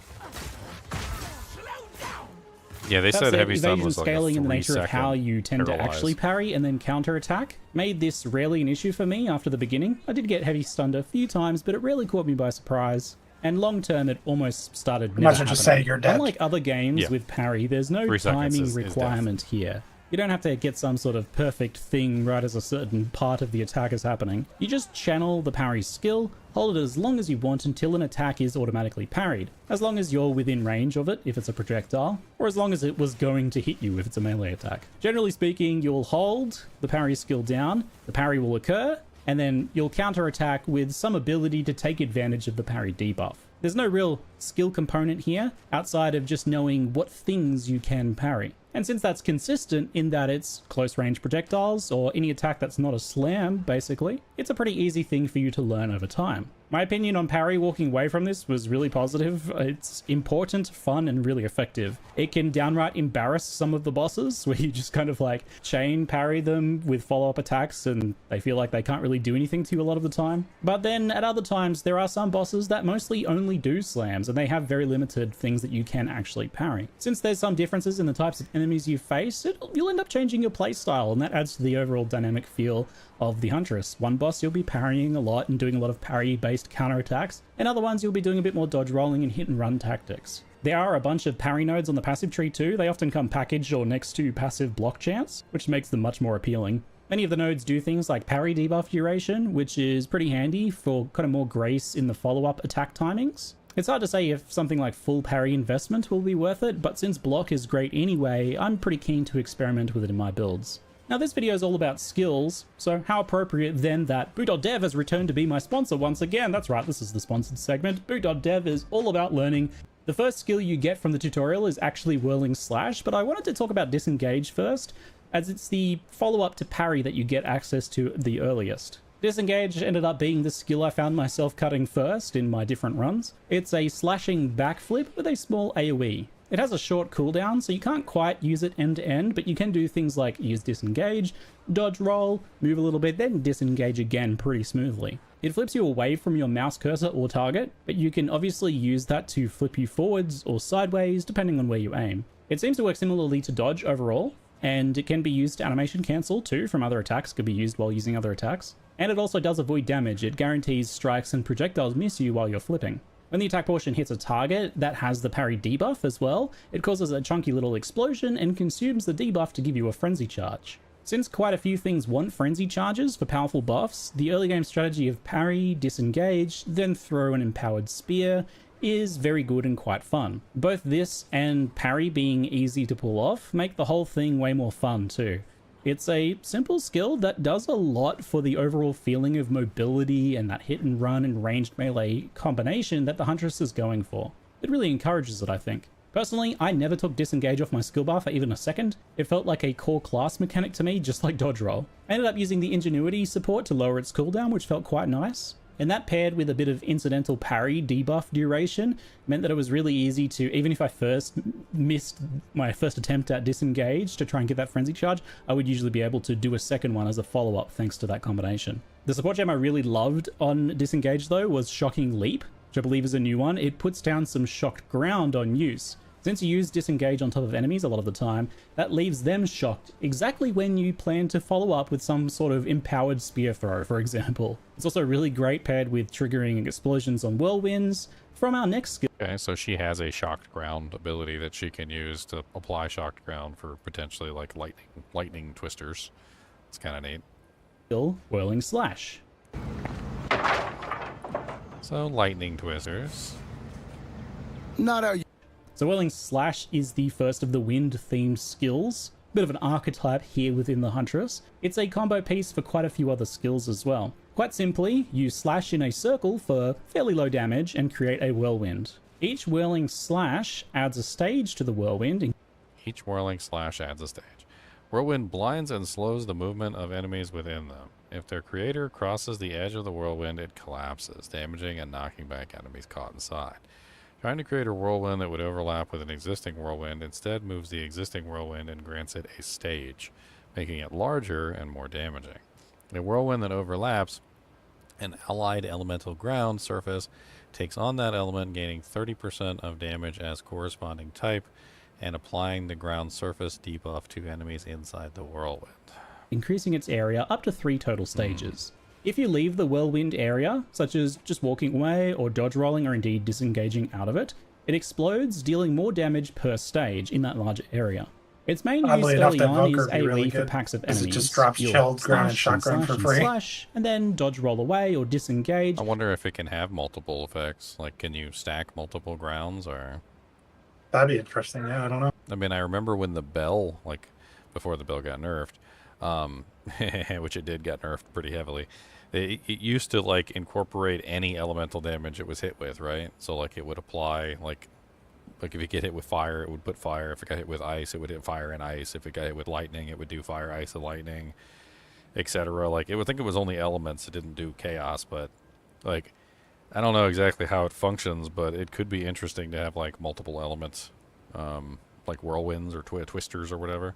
yeah, they That said said, heavy stun evasion was like scaling a in the nature of 3-second how you tend to paralyze. actually parry and then counterattack made this rarely an issue for me after the beginning. I did get heavy stunned a few times, but it rarely caught me by surprise. And long term, it almost started Might as never well just happening. say you're dead. Unlike other games Yeah. with parry, there's no 3 seconds timing is death. requirement here. You don't have to get some sort of perfect thing right as a certain part of the attack is happening. You just channel the parry skill, hold it as long as you want until an attack is automatically parried, as long as you're within range of it if it's a projectile, or as long as it was going to hit you if it's a melee attack. Generally speaking, you'll hold the parry skill down, the parry will occur, and then you'll counterattack with some ability to take advantage of the parry debuff. There's no real skill component here, outside of just knowing what things you can parry. And since that's consistent in that it's close range projectiles or any attack that's not a slam, basically, it's a pretty easy thing for you to learn over time. My opinion on parry walking away from this was really positive. It's important, fun, and really effective. It can downright embarrass some of the bosses where you just kind of like chain parry them with follow-up attacks and they feel like they can't really do anything to you a lot of the time. But then at other times, there are some bosses that mostly only do slams and they have very limited things that you can actually parry. Since there's some differences in the types of enemies you face, you'll end up changing your playstyle, and that adds to the overall dynamic feel of the Huntress. One boss you'll be parrying a lot and doing a lot of parry-based counterattacks, and other ones you'll be doing a bit more dodge rolling and hit and run tactics. There are a bunch of parry nodes on the passive tree too. They often come packaged or next to passive block chance, which makes them much more appealing. Many of the nodes do things like parry debuff duration, which is pretty handy for kind of more grace in the follow-up attack timings. It's hard to say if something like full parry investment will be worth it, but since block is great anyway, I'm pretty keen to experiment with it in my builds. Now this video is all about skills, so how appropriate then that Boot.dev has returned to be my sponsor once again. That's right, this is the sponsored segment. Boot.dev is all about learning. The first skill you get from the tutorial is actually Whirling Slash, but I wanted to talk about Disengage first, as it's the follow-up to parry that you get access to the earliest. Disengage ended up being the skill I found myself cutting first in my different runs. It's a slashing backflip with a small AoE. It has a short cooldown, so you can't quite use it end to end, but you can do things like use disengage, dodge roll, move a little bit, then disengage again pretty smoothly. It flips you away from your mouse cursor or target, but you can obviously use that to flip you forwards or sideways depending on where you aim. It seems to work similarly to dodge overall, and it can be used to animation cancel too from other attacks, could be used while using other attacks. And it also does avoid damage. It guarantees strikes and projectiles miss you while you're flipping. When the attack portion hits a target that has the parry debuff as well, it causes a chunky little explosion and consumes the debuff to give you a frenzy charge. Since quite a few things want frenzy charges for powerful buffs, the early game strategy of parry, disengage, then throw an empowered spear is very good and quite fun. Both this and parry being easy to pull off make the whole thing way more fun too. It's a simple skill that does a lot for the overall feeling of mobility and that hit and run and ranged melee combination that the Huntress is going for. It really encourages it, I think. Personally, I never took disengage off my skill bar for even a second. It felt like a core class mechanic to me, just like dodge roll. I ended up using the ingenuity support to lower its cooldown, which felt quite nice. And that paired with a bit of incidental parry debuff duration meant that it was really easy to, even if I first missed my first attempt at disengage to try and get that frenzy charge, I would usually be able to do a second one as a follow-up thanks to that combination. The support gem I really loved on disengage though was Shocking Leap, which I believe is a new one. It puts down some shocked ground on use. Since you use disengage on top of enemies a lot of the time, that leaves them shocked exactly when you plan to follow up with some sort of empowered spear throw, for example. It's also really great paired with triggering explosions on whirlwinds from our next skill. Okay, so she has a shocked ground ability that she can use to apply shocked ground for potentially like lightning twisters. It's kind of neat. Whirling Slash. So lightning twisters. Not how you... So Whirling Slash is the first of the wind-themed skills. Bit of an archetype here within the Huntress. It's a combo piece for quite a few other skills as well. Quite simply, you slash in a circle for fairly low damage and create a whirlwind. Each Whirling Slash adds a stage to the whirlwind. Each Whirling Slash adds a stage. Whirlwind blinds and slows the movement of enemies within them. If their creator crosses the edge of the whirlwind, it collapses, damaging and knocking back enemies caught inside. Trying to create a whirlwind that would overlap with an existing whirlwind instead moves the existing whirlwind and grants it a stage, making it larger and more damaging. A whirlwind that overlaps an allied elemental ground surface takes on that element, gaining 30% of damage as corresponding type and applying the ground surface debuff to enemies inside the whirlwind. Increasing its area up to 3 total stages. If you leave the whirlwind area, such as just walking away or dodge rolling or indeed disengaging out of it, it explodes, dealing more damage per stage in that larger area. Its main use early on is AoE for packs of enemies. It just drops shelled ground and shotgun for free. Slash, and then dodge roll away or disengage. I wonder if it can have multiple effects. Like, can you stack multiple grounds or... That'd be interesting, yeah, I don't know. I mean, I remember when the bell, like, before the bell got nerfed, which it did get nerfed pretty heavily, it used to, like, incorporate any elemental damage it was hit with, right? So, like, it would apply, like, Like if it get hit with fire, it would put fire. If it got hit with ice, it would hit fire and ice. If it got hit with lightning, it would do fire, ice, and lightning, etc. Like it would think it was only elements. It didn't do chaos, but like I don't know exactly how it functions, but it could be interesting to have like multiple elements, like whirlwinds or twisters or whatever.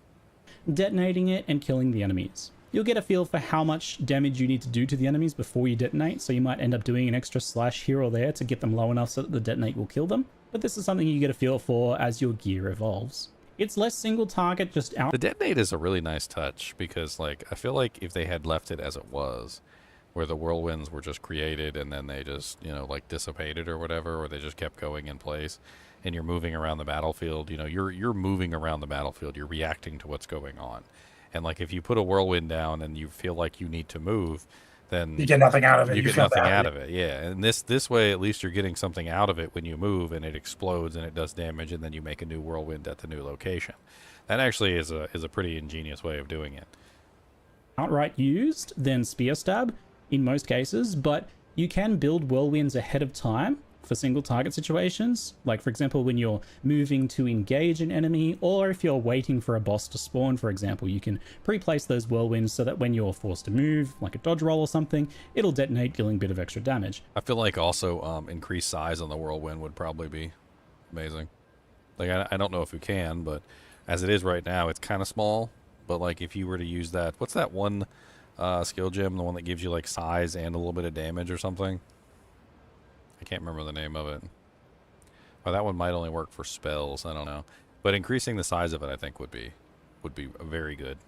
Detonating it and killing the enemies. You'll get a feel for how much damage you need to do to the enemies before you detonate, so you might end up doing an extra slash here or there to get them low enough so that the detonate will kill them, but this is something you get a feel for as your gear evolves. It's less single target, just out. The detonate is a really nice touch because like I feel like if they had left it as it was, where the whirlwinds were just created and then they just, you know, like dissipated or whatever, or they just kept going in place, and you're moving around the battlefield, you know, you're moving around the battlefield, you're reacting to what's going on. And like if you put a whirlwind down and you feel like you need to move, then You get nothing out of it. You You get feel nothing bad. out of it, yeah. And this way, at least you're getting something out of it when you move, and it explodes and it does damage, and then you make a new whirlwind at the new location. That actually is a pretty ingenious way of doing it. Outright used than spear stab in most cases, but you can build whirlwinds ahead of time for single target situations, like for example when you're moving to engage an enemy, or if you're waiting for a boss to spawn, for example, you can pre-place those whirlwinds so that when you're forced to move, like a dodge roll or something, it'll detonate, dealing a bit of extra damage. I feel like also increased size on the whirlwind would probably be amazing. Like I don't know if you can, but as it is right now, it's kind of small. But like if you were to use that, what's that one skill gem, the one that gives you like size and a little bit of damage or something? I can't remember the name of it. Oh, that one might only work for spells. I don't know. But increasing the size of it, I think, would be very good.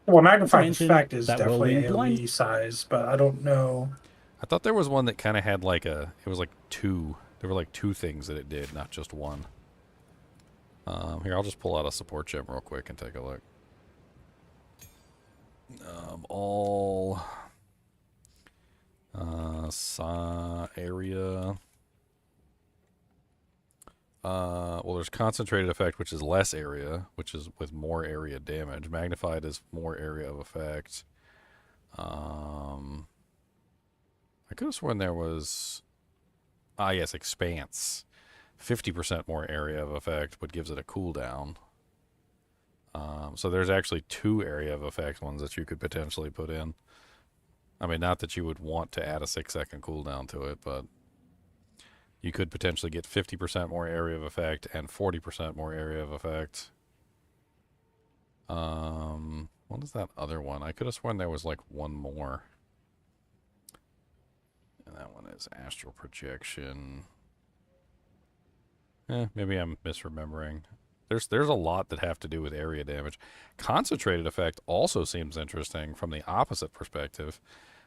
Well, magnifying Mention effect is that definitely whirlwind AoE blind. size, but I don't know. I thought there was one that kind of had like it was like two. There were like two things that it did, not just one. Here, I'll just pull out a support gem real quick and take a look. All area. Well, there's concentrated effect, which is less area, which is with more area damage. Magnified is more area of effect. I could have sworn there was. Ah, yes, expanse. 50% more area of effect, but gives it a cooldown. So there's actually two area of effect ones that you could potentially put in. I mean, not that you would want to add a 6-second cooldown to it, but you could potentially get 50% more area of effect and 40% more area of effect. What is that other one? I could have sworn there was like one more. And that one is astral projection. Maybe I'm misremembering. There's a lot that have to do with area damage. Concentrated effect also seems interesting from the opposite perspective,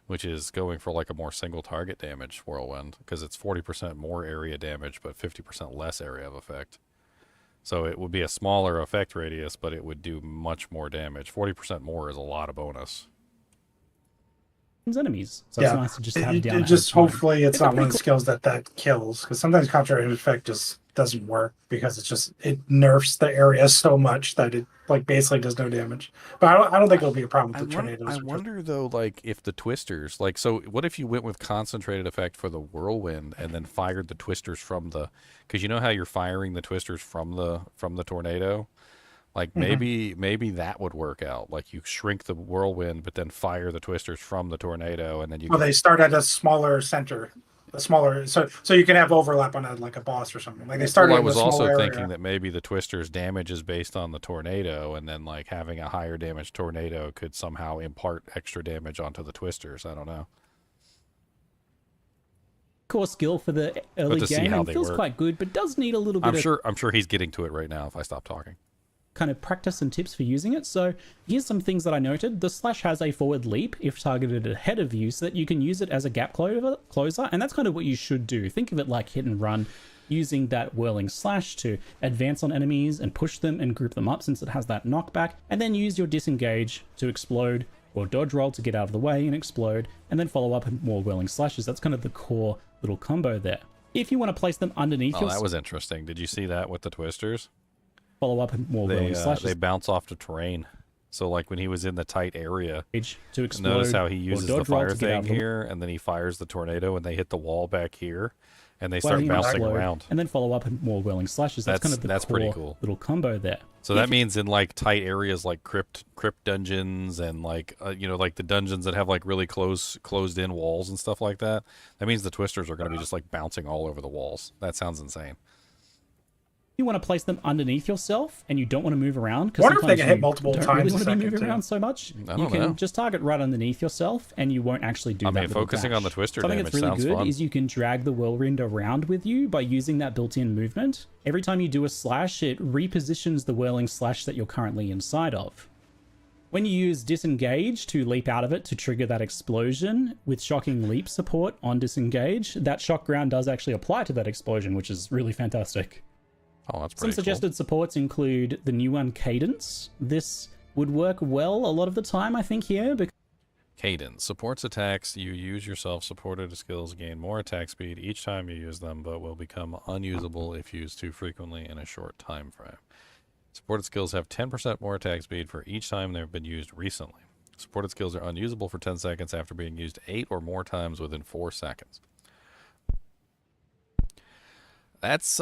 which is going for like a more single target damage whirlwind, because it's 40% more area damage but 50% less area of effect. So it would be a smaller effect radius, but it would do much more damage. 40% more is a lot of bonus. Enemies, so it's nice to just have down. Just hopefully it's not one of the cool skills that kills, because sometimes concentrated effect just doesn't work because it nerfs the area so much that it like basically does no damage. But I don't think it'll be a problem with the tornadoes. I wonder though, like if the twisters, like, so what if you went with concentrated effect for the whirlwind and then fired the twisters from the, because you know how you're firing the twisters from the tornado. Like maybe that would work out. Like you shrink the whirlwind, but then fire the twisters from the tornado, and then you. Well, they start at a smaller center, so you can have overlap on like a boss or something. Like they started. Well, I was also thinking that maybe the twisters' damage is based on the tornado, and then like having a higher damage tornado could somehow impart extra damage onto the twisters. I don't know. Core skill for the early game, and feels quite good, but does need a little bit. I'm sure he's getting to it right now. If I stop talking. Kind of practice and tips for using it. So here's some things that I noted. The slash has a forward leap if targeted ahead of you, so that you can use it as a gap closer, and that's kind of what you should do. Think of it like hit and run, using that whirling slash to advance on enemies and push them and group them up, since it has that knockback, and then use your disengage to explode, or dodge roll to get out of the way and explode, and then follow up with more whirling slashes. That's kind of the core little combo there. If you want to place them underneath that was interesting. Did you see that with the twisters? Follow up and more whirling slashes. They bounce off the terrain. So like when he was in the tight area, to explode, notice how he uses the fire thing here, and then he fires the tornado, and they hit the wall back here, And they start Flailing and bouncing slow, around. and then follow up with more whirling slashes. That's kind of the that's core pretty cool. little combo there. So that means in like tight areas like crypt dungeons and like like the dungeons that have like really closed in walls and stuff like that. That means the twisters are going to be just like bouncing all over the walls. That sounds insane. You want to place them underneath yourself, and you don't want to move around. I wonder if they can hit multiple don't times really a want to be second, moving too. around so much. I You don't can know. just target right underneath yourself, and you won't actually do I that. mean, little focusing on the dash. twister Something damage that's really sounds good fun. is you can drag the whirlwind around with you by using that built-in movement. Every time you do a slash, it repositions the whirling slash that you're currently inside of. When you use disengage to leap out of it to trigger that explosion with shocking leap support on disengage, that shock ground does actually apply to that explosion, which is really fantastic. Oh, that's Some pretty suggested supports include the new one, Cadence. This would work well a lot of the time, I think, here. Because Cadence supports attacks you use yourself. Supported skills gain more attack speed each time you use them, but will become unusable if used too frequently in a short time frame. Supported skills have 10% more attack speed for each time they've been used recently. Supported skills are unusable for 10 seconds after being used 8 or more times within 4 seconds. That's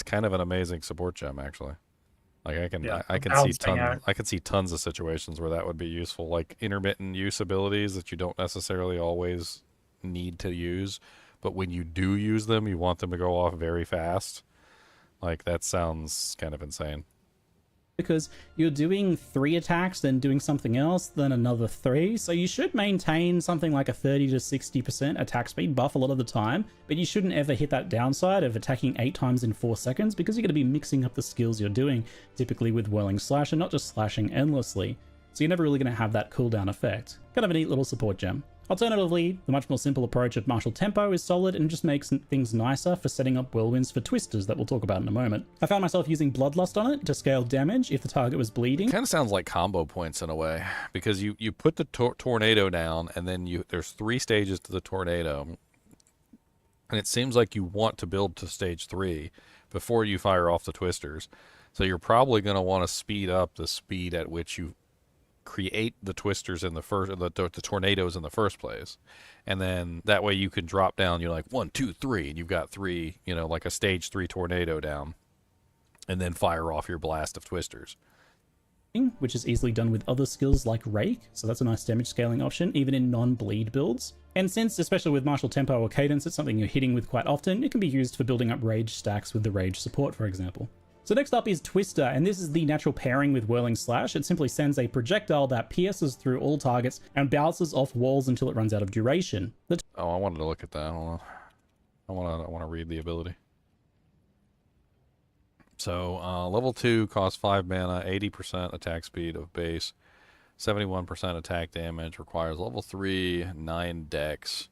kind of an amazing support gem, actually. Like I can see tons of situations where that would be useful, like intermittent use abilities that you don't necessarily always need to use, but when you do use them, you want them to go off very fast. Like that sounds kind of insane. because you're doing 3 attacks, then doing something else, then another 3. So you should maintain something like a 30 to 60% attack speed buff a lot of the time, but you shouldn't ever hit that downside of attacking 8 times in 4 seconds, because you're going to be mixing up the skills you're doing, typically with Whirling Slash, and not just slashing endlessly. So you're never really going to have that cooldown effect. Kind of a neat little support gem. Alternatively, the much more simple approach of Martial Tempo is solid and just makes things nicer for setting up whirlwinds for twisters that we'll talk about in a moment. I found myself using Bloodlust on it to scale damage if the target was bleeding. Kind of sounds like combo points in a way, because you put the tornado down, and then there's 3 stages to the tornado, and it seems like you want to build to stage 3 before you fire off the twisters. So you're probably going to want to speed up the speed at which you create the twisters in the first, the tornadoes in the first place, and then that way you can drop down. You're like 1, 2, 3, and you've got 3, like a stage 3 tornado down, and then fire off your blast of twisters, which is easily done with other skills like Rake, so that's a nice damage scaling option, even in non-bleed builds. And since, especially with Martial Tempo or Cadence, it's something you're hitting with quite often, it can be used for building up rage stacks with the rage support, for example. So next up is Twister, and this is the natural pairing with Whirling Slash. It simply sends a projectile that pierces through all targets and bounces off walls until it runs out of duration. Oh, I wanted to look at that. Hold on. I want to read the ability. So, level 2 costs 5 mana, 80% attack speed of base, 71% attack damage, requires level 3, 9 dex,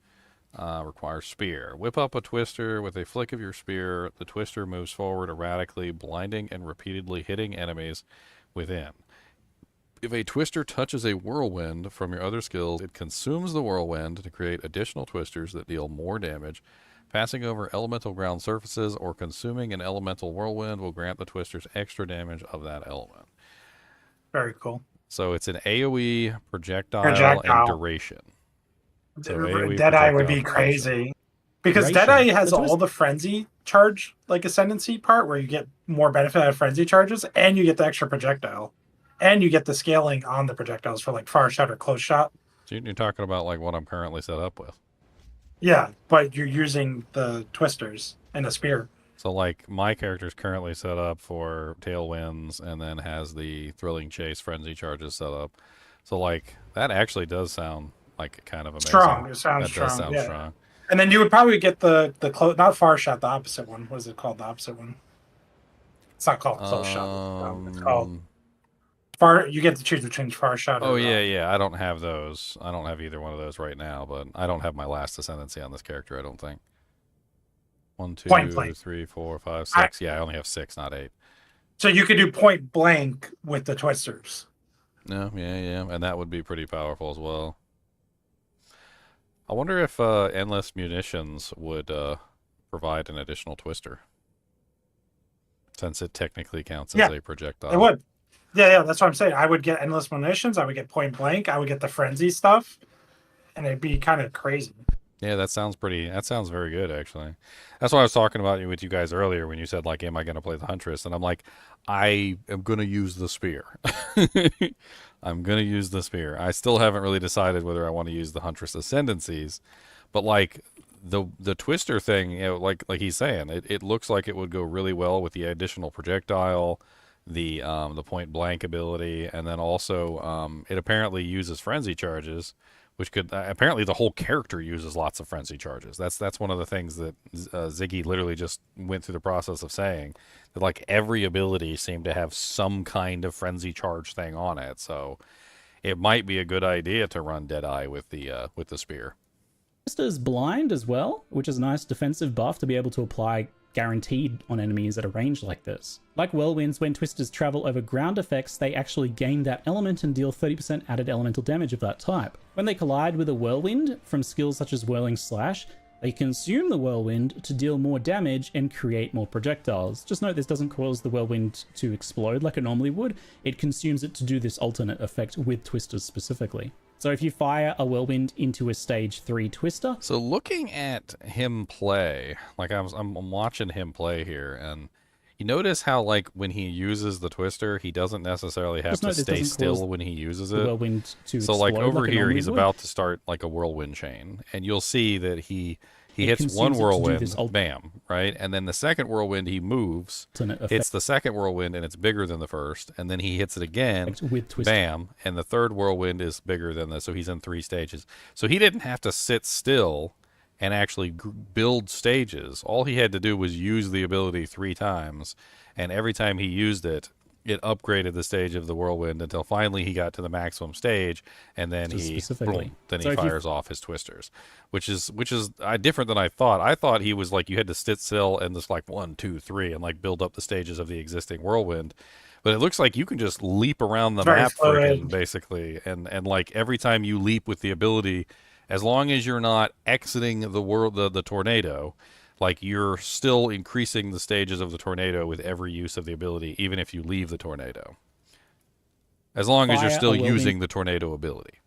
requires spear. Whip up a twister with a flick of your spear. The twister moves forward erratically, blinding and repeatedly hitting enemies within. If a twister touches a whirlwind from your other skills, it consumes the whirlwind to create additional twisters that deal more damage. Passing over elemental ground surfaces or consuming an elemental whirlwind will grant the twisters extra damage of that element. Very cool. So it's an AoE, projectile. And duration. So Deadeye would be crazy. Because Deadeye has all the frenzy charge, like ascendancy part, where you get more benefit out of frenzy charges, and you get the extra projectile. And you get the scaling on the projectiles for like far shot or close shot. So you're talking about like what I'm currently set up with. Yeah, but you're using the twisters and a spear. So like my character's currently set up for tailwinds and then has the thrilling chase frenzy charges set up. So like that actually does sound like kind of amazing. Strong. It sounds that strong. Does sound yeah. strong. And then you would probably get the close, not far shot, the opposite one. What is it called? The opposite one. It's not called close shot. It's called far. You get to choose between far shot. Oh yeah. I don't have those. I don't have either one of those right now, but I don't have my last ascendancy on this character, I don't think. 1, 2, 3, 4, 5, 6. Yeah, I only have 6, not 8. So you could do point blank with the twisters. No, yeah, and that would be pretty powerful as well. I wonder if endless munitions would provide an additional twister, since it technically counts as a projectile. It would. Yeah, that's what I'm saying. I would get endless munitions. I would get point blank. I would get the frenzy stuff, and it'd be kind of crazy. Yeah, that sounds pretty. That sounds very good, actually. That's what I was talking about with you guys earlier when you said like, "Am I going to play the Huntress?" And I'm like, I am going to use the spear. I'm going to use the spear. I still haven't really decided whether I want to use the Huntress ascendancies, but like the Twister thing, like he's saying, it looks like it would go really well with the additional projectile, the point blank ability, and then also it apparently uses frenzy charges, which could apparently the whole character uses lots of frenzy charges. That's one of the things that Ziggy literally just went through the process of saying, that like every ability seemed to have some kind of frenzy charge thing on it. So it might be a good idea to run Deadeye with the spear. Twister's blind as well, which is a nice defensive buff to be able to apply guaranteed on enemies at a range like this. Like Whirlwinds, when Twisters travel over ground effects, they actually gain that element and deal 30% added elemental damage of that type. When they collide with a Whirlwind from skills such as Whirling Slash, they consume the Whirlwind to deal more damage and create more projectiles. Just note this doesn't cause the Whirlwind to explode like it normally would, it consumes it to do this alternate effect with Twisters specifically. So if you fire a Whirlwind into a stage 3 Twister... So looking at him play, like I'm watching him play here, and you notice how like when he uses the Twister, he doesn't necessarily have to stay still when he uses it. Whirlwind to so like over like here, he's about to start like a whirlwind chain, and you'll see that he hits one whirlwind, bam, right? And then the second whirlwind, he moves, hits the second whirlwind, and it's bigger than the first. And then he hits it again, bam, and the third whirlwind is bigger than this. So he's in 3 stages. So he didn't have to sit still and actually build stages. All he had to do was use the ability 3 times. And every time he used it, it upgraded the stage of the whirlwind until finally he got to the maximum stage, and then he fires off his twisters, which is different than I thought. I thought he was like you had to sit still and just like 1, 2, 3 and like build up the stages of the existing whirlwind. But it looks like you can just leap around the map freaking basically, and like every time you leap with the ability, as long as you're not exiting the tornado, like you're still increasing the stages of the tornado with every use of the ability, even if you leave the tornado. As long as you're still using the tornado ability.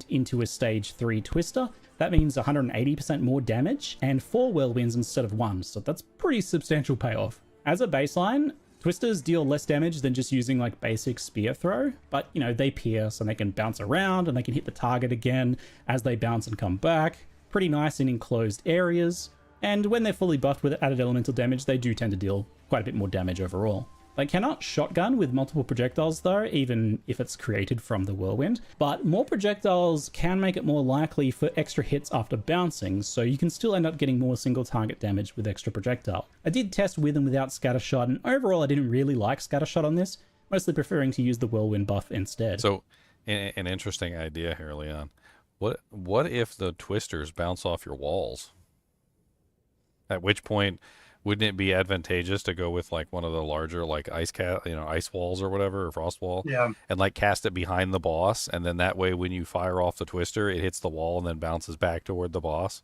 Into a stage 3 Twister, that means 180% more damage and 4 whirlwinds instead of 1, so that's pretty substantial payoff. As a baseline, Twisters deal less damage than just using like basic spear throw, but you know, they pierce and they can bounce around and they can hit the target again as they bounce and come back. Pretty nice in enclosed areas. And when they're fully buffed with added elemental damage, they do tend to deal quite a bit more damage overall. They cannot shotgun with multiple projectiles though, even if it's created from the whirlwind, but more projectiles can make it more likely for extra hits after bouncing, so you can still end up getting more single target damage with extra projectile. I did test with and without scattershot, and overall I didn't really like scattershot on this, mostly preferring to use the whirlwind buff instead. So, an interesting idea here, Leon. What if the twisters bounce off your walls? At which point, wouldn't it be advantageous to go with like one of the larger like ice walls or whatever, or frost wall? Yeah. And like cast it behind the boss, and then that way when you fire off the twister, it hits the wall and then bounces back toward the boss.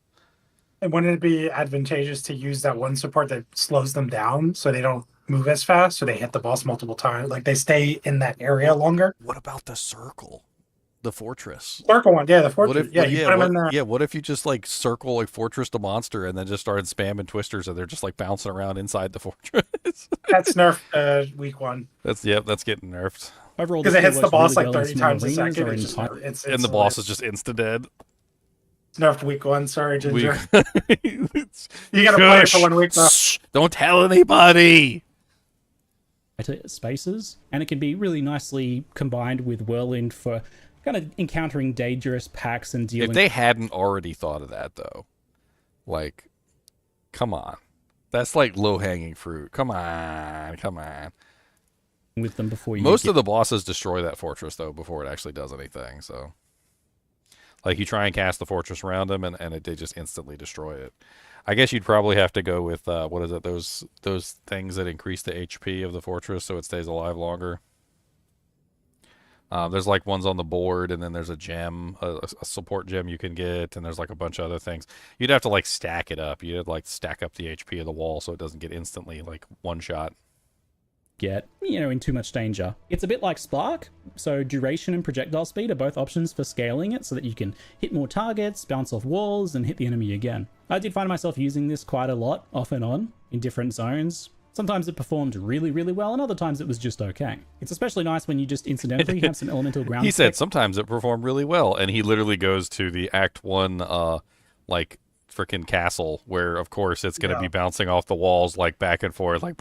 And wouldn't it be advantageous to use that one support that slows them down so they don't move as fast, so they hit the boss multiple times, like they stay in that area longer? What about the circle? The fortress. Circle one, yeah, the fortress. What if you just like circle like fortress the monster and then just started spamming twisters and they're just like bouncing around inside the fortress? That's nerfed week 1. That's getting nerfed. Overall, because it hits the boss like 30 times a arenas second. And the boss is just insta dead. Nerfed week 1. Sorry, Ginger. You gotta play it for 1 week though. Don't tell anybody. Spaces, and it can be really nicely combined with whirlwind for kind of encountering dangerous packs and dealing. If they hadn't already thought of that, though, like, come on, that's like low-hanging fruit. Come on. With them before you. Most of the bosses destroy that fortress though before it actually does anything. So, like, you try and cast the fortress around them, and they just instantly destroy it. I guess you'd probably have to go with what is it? Those things that increase the HP of the fortress so it stays alive longer. There's like ones on the board, and then there's a gem, a support gem you can get, and there's like a bunch of other things. You'd have to like stack it up. You'd like stack up the HP of the wall so it doesn't get instantly like one shot. get, in too much danger. It's a bit like Spark, so duration and projectile speed are both options for scaling it so that you can hit more targets, bounce off walls, and hit the enemy again. I did find myself using this quite a lot, off and on, in different zones. Sometimes it performed really, really well, and other times it was just okay. It's especially nice when you just incidentally have some elemental ground. He said sometimes it performed really well, and he literally goes to the Act 1, like, freaking castle, where, of course, it's going to be bouncing off the walls, like, back and forth, like...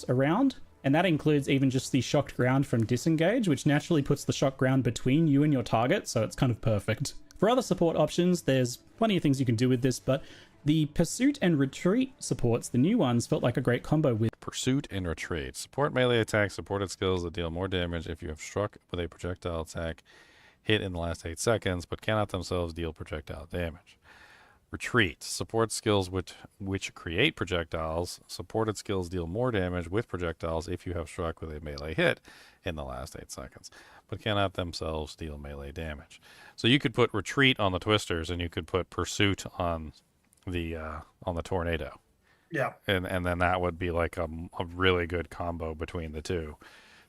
around, and that includes even just the shocked ground from disengage, which naturally puts the shocked ground between you and your target, so it's kind of perfect. For other support options, there's plenty of things you can do with this, but the Pursuit and Retreat supports, the new ones, felt like a great combo with Pursuit and Retreat. Support melee attacks, supported skills that deal more damage if you have struck with a projectile attack hit in the last 8 seconds, but cannot themselves deal projectile damage. Retreat. Support skills which create projectiles. Supported skills deal more damage with projectiles if you have struck with a melee hit in the last 8 seconds, but cannot themselves deal melee damage. So you could put Retreat on the Twisters, and you could put Pursuit on the Tornado. Yeah. And then that would be like a really good combo between the two,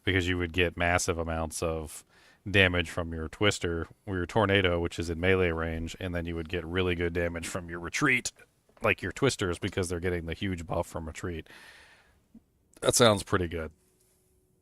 because you would get massive amounts of damage from your Twister or your Tornado, which is in melee range, and then you would get really good damage from your Retreat, like your Twisters, because they're getting the huge buff from Retreat. That sounds pretty good.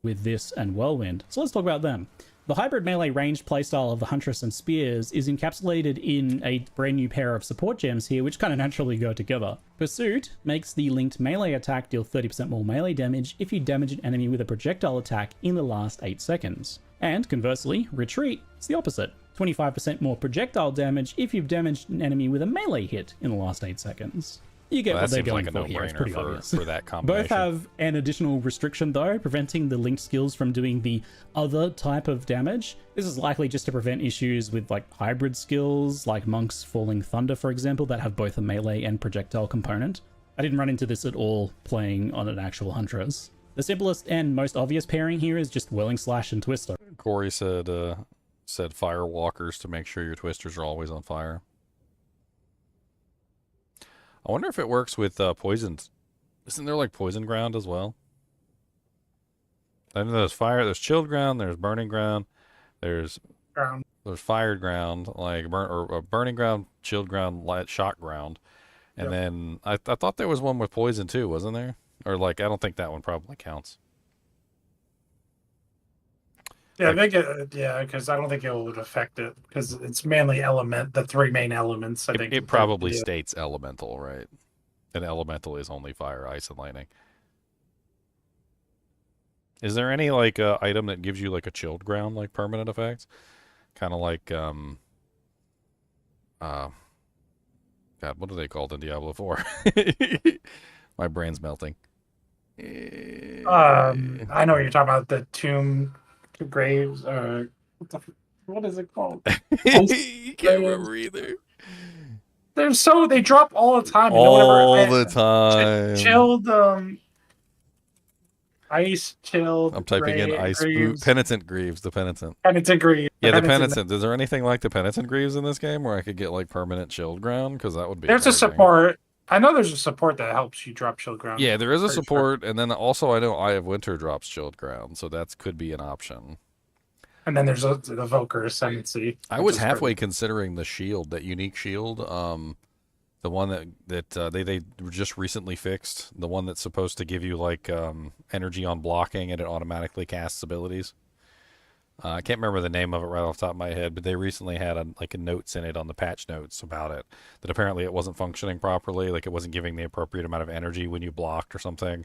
With this and Whirlwind. So let's talk about them. The hybrid melee ranged playstyle of the Huntress and Spears is encapsulated in a brand new pair of support gems here, which kind of naturally go together. Pursuit makes the linked melee attack deal 30% more melee damage if you damage an enemy with a projectile attack in the last 8 seconds. And conversely, Retreat is the opposite. 25% more projectile damage if you've damaged an enemy with a melee hit in the last 8 seconds. You get what they're going for here. It's pretty obvious. For that combination. Both have an additional restriction, though, preventing the linked skills from doing the other type of damage. This is likely just to prevent issues with, like, hybrid skills, like Monk's Falling Thunder, for example, that have both a melee and projectile component. I didn't run into this at all playing on an actual Huntress. The simplest and most obvious pairing here is just Whirling Slash and Twister. Corey said Firewalkers to make sure your Twisters are always on fire. I wonder if it works with poisons. Isn't there like poison ground as well? I know there's fire, there's chilled ground, there's burning ground, there's fired ground, like burning ground, chilled ground, light shock ground, and then I thought there was one with poison too, wasn't there? Or like I don't think that one probably counts. Yeah, I think because I don't think it would affect it because it's mainly the 3 main elements. I think it probably states elemental, right? And elemental is only fire, ice, and lightning. Is there any like item that gives you like a chilled ground, like permanent effects? Kind of like God, what are they called in Diablo 4? My brain's melting. I know what you're talking about. The tomb. Graves, what is it called? You can't remember either. They drop all the time. All the time. Chilled, ice chilled. I'm typing in ice penitent greaves. The penitent. Penitent greaves. Yeah, the penitent. Is there anything like the penitent greaves in this game where I could get like permanent chilled ground? Because that would be. There's amazing. A support. I know there's a support that helps you drop chilled ground. Yeah, there is a support, and then also I know Eye of Winter drops chilled ground, so that could be an option. And then there's the Evoker Ascendancy. I was halfway considering the shield, that unique shield, the one that they just recently fixed, the one that's supposed to give you like energy on blocking and it automatically casts abilities. I can't remember the name of it right off the top of my head, but they recently had a notes in it on the patch notes about it, that apparently it wasn't functioning properly, like it wasn't giving the appropriate amount of energy when you blocked or something,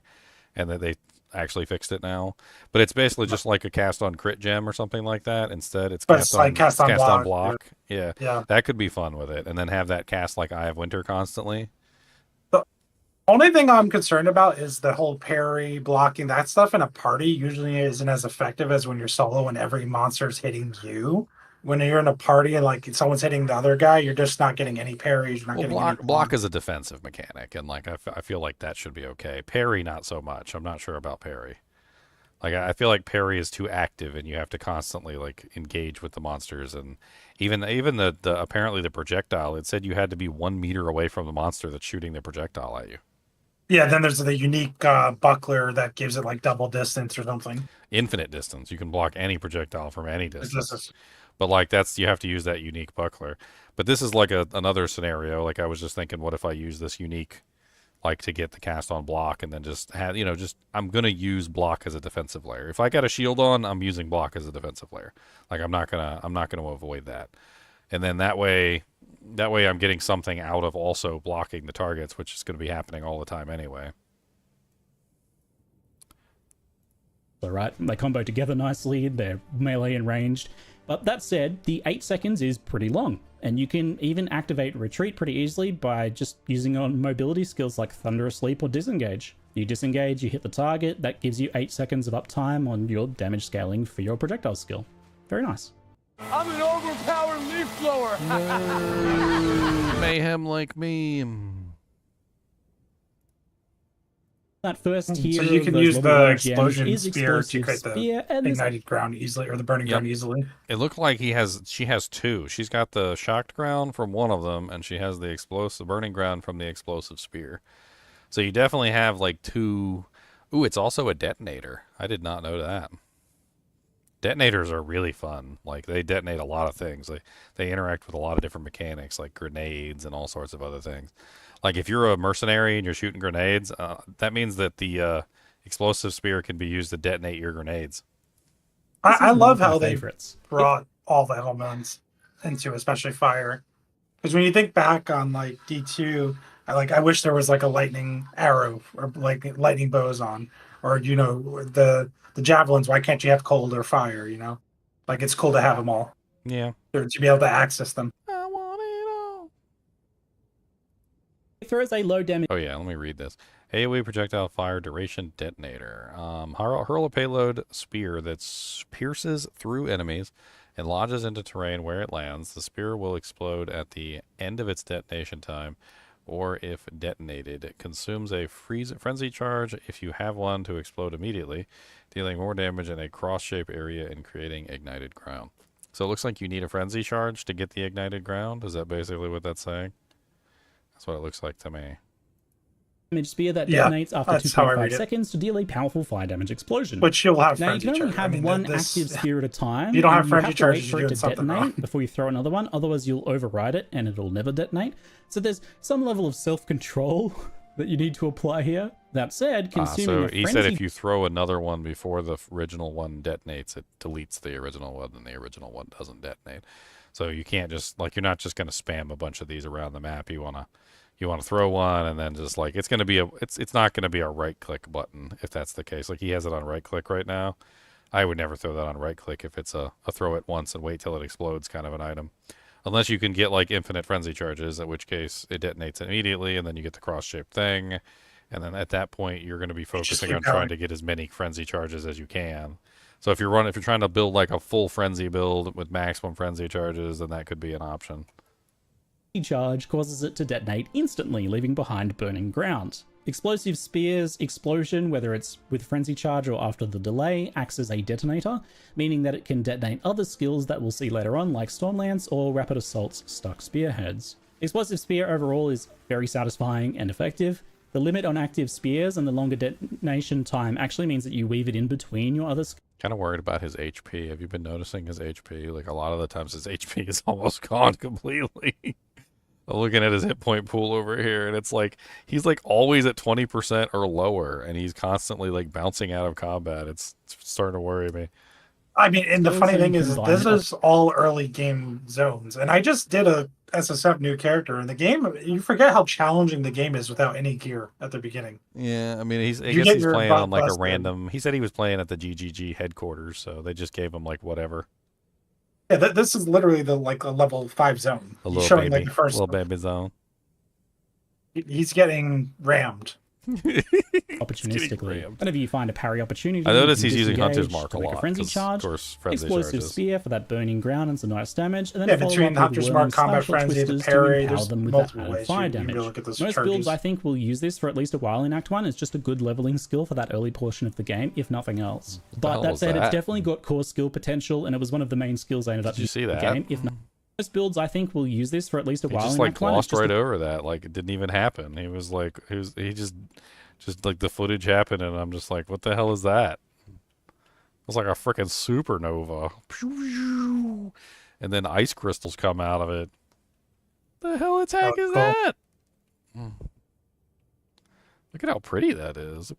and that they actually fixed it now. But it's basically just like a cast on crit gem or something like that. Instead, it's cast on block. Yeah, that could be fun with it, and then have that cast like Eye of Winter constantly. Only thing I'm concerned about is the whole parry blocking. That stuff in a party usually isn't as effective as when you're solo and every monster is hitting you. When you're in a party and like someone's hitting the other guy, you're just not getting any parries. You're not getting any block is a defensive mechanic, and like I feel like that should be okay. Parry, not so much. I'm not sure about parry. Like I feel like parry is too active, and you have to constantly like engage with the monsters, and even the apparently the projectile. It said you had to be 1 meter away from the monster that's shooting the projectile at you. Yeah, then there's the unique buckler that gives it like double distance or something. Infinite distance. You can block any projectile from any distance. This is- But like you have to use that unique buckler. But this is like another scenario. Like I was just thinking, what if I use this unique, like to get the cast on block, and then just have I'm gonna use block as a defensive layer. If I got a shield on, I'm using block as a defensive layer. Like I'm not gonna avoid that. And then that way I'm getting something out of also blocking the targets, which is going to be happening all the time anyway. So right, they combo together nicely, they're melee and ranged. But that said, the 8 seconds is pretty long, and you can even activate retreat pretty easily by just using on mobility skills like Thunder Asleep or Disengage. You disengage, you hit the target, that gives you 8 seconds of uptime on your damage scaling for your projectile skill. Very nice. I'm an overpowered leaf blower. Mayhem like me. That first tier, so you can those use level the 1 explosion gems is spear to explosive create the spear, and there's ignited ground easily, or the burning ground easily. It looked like she has two. She's got the shocked ground from one of them, and she has the burning ground from the explosive spear. So you definitely have like two. Ooh, it's also a detonator. I did not know that. Detonators are really fun. Like they detonate a lot of things. They interact with a lot of different mechanics, like grenades and all sorts of other things. Like if you're a mercenary and you're shooting grenades, that means that the explosive spear can be used to detonate your grenades. I love how they brought all the elements into, especially fire. Because when you think back on like D2, I wish there was like a lightning arrow or like lightning bows on, or the javelins. Why can't you have cold or fire? Like it's cool to have them all. Yeah, to be able to access them. I want it all. It throws a low damage. Oh yeah, let me read this. AoE projectile fire duration detonator. Hurl a payload spear that pierces through enemies and lodges into terrain where it lands. The spear will explode at the end of its detonation time, or if detonated, it consumes a frenzy charge if you have one to explode immediately, dealing more damage in a cross-shape area and creating ignited ground. So it looks like you need a frenzy charge to get the ignited ground. Is that basically what that's saying? That's what it looks like to me. Damage spear that detonates after 2.5 seconds to deal a powerful fire damage explosion. But you'll have now you can only have one this, active spear at a time. You don't have frenzy to charges wait for it to something detonate wrong. before you throw another one. Otherwise, you'll override it and it'll never detonate. So there's some level of self-control that you need to apply here. That said, consuming so he said if you throw another one before the original one detonates, it deletes the original one, and the original one doesn't detonate. So you can't just you're not just going to spam a bunch of these around the map. You want to throw one, and then just it's going to be it's not going to be a right click button if that's the case. Like he has it on right click right now. I would never throw that on right click if it's a throw it once and wait till it explodes kind of an item. Unless you can get like infinite frenzy charges, at which case it detonates immediately, and then you get the cross-shaped thing. And then at that point, you're going to be focusing on trying to get as many frenzy charges as you can. So if you're trying to build like a full frenzy build with maximum frenzy charges, then that could be an option. Charge causes it to detonate instantly, leaving behind burning ground. Explosive spear's explosion, whether it's with frenzy charge or after the delay, acts as a detonator, meaning that it can detonate other skills that we'll see later on, like Stormlance or Rapid Assault's stuck spearheads. Explosive spear overall is very satisfying and effective. The limit on active spears and the longer detonation time actually means that you weave it in between your other skills. Kind of worried about his HP. Have you been noticing his HP? Like a lot of the times his HP is almost gone completely. I'm looking at his hit point pool over here, and it's like he's like always at 20% or lower, and he's constantly like bouncing out of combat. It's starting to worry me. I mean, and the funny thing is, this is all early game zones, and I just did a SSF new character in the game. You forget how challenging the game is without any gear at the beginning. Yeah, I mean, I guess he's playing on like a random. He said he was playing at the GGG headquarters, so they just gave him like whatever. Yeah, this is literally a level 5 zone. A little showing baby, like the first little baby zone. He's getting rammed. Opportunistically. Whenever you find a parry opportunity, I notice you he's can using Hunter's disengage Mark to a make lot. frenzy 'Cause, charge, of course, frenzy explosive charges. spear for that burning ground and some nice damage, and then Yeah, follow between up with Hunter's Mark, whirling combat slash or frenzy, the twisters parry, to empower there's them with that multiple added ways fire you damage. really look at those Most charges. builds, I think, will use this for at least a while in Act 1. It's just a good leveling skill for that early portion of the game, if nothing else. But hell that was said, it's that? definitely got core skill potential, and it was one of the main skills I ended up Did you see using in the that? game. If not, most builds, I think, will use this for at least a He while just in like Act 1. It's glossed just right over that. Like it didn't even happen. He was like, he just Just like the footage happened, and I'm just like, what the hell is that? It was like a freaking supernova. And then ice crystals come out of it. The hell attack is that? Look at how pretty that is.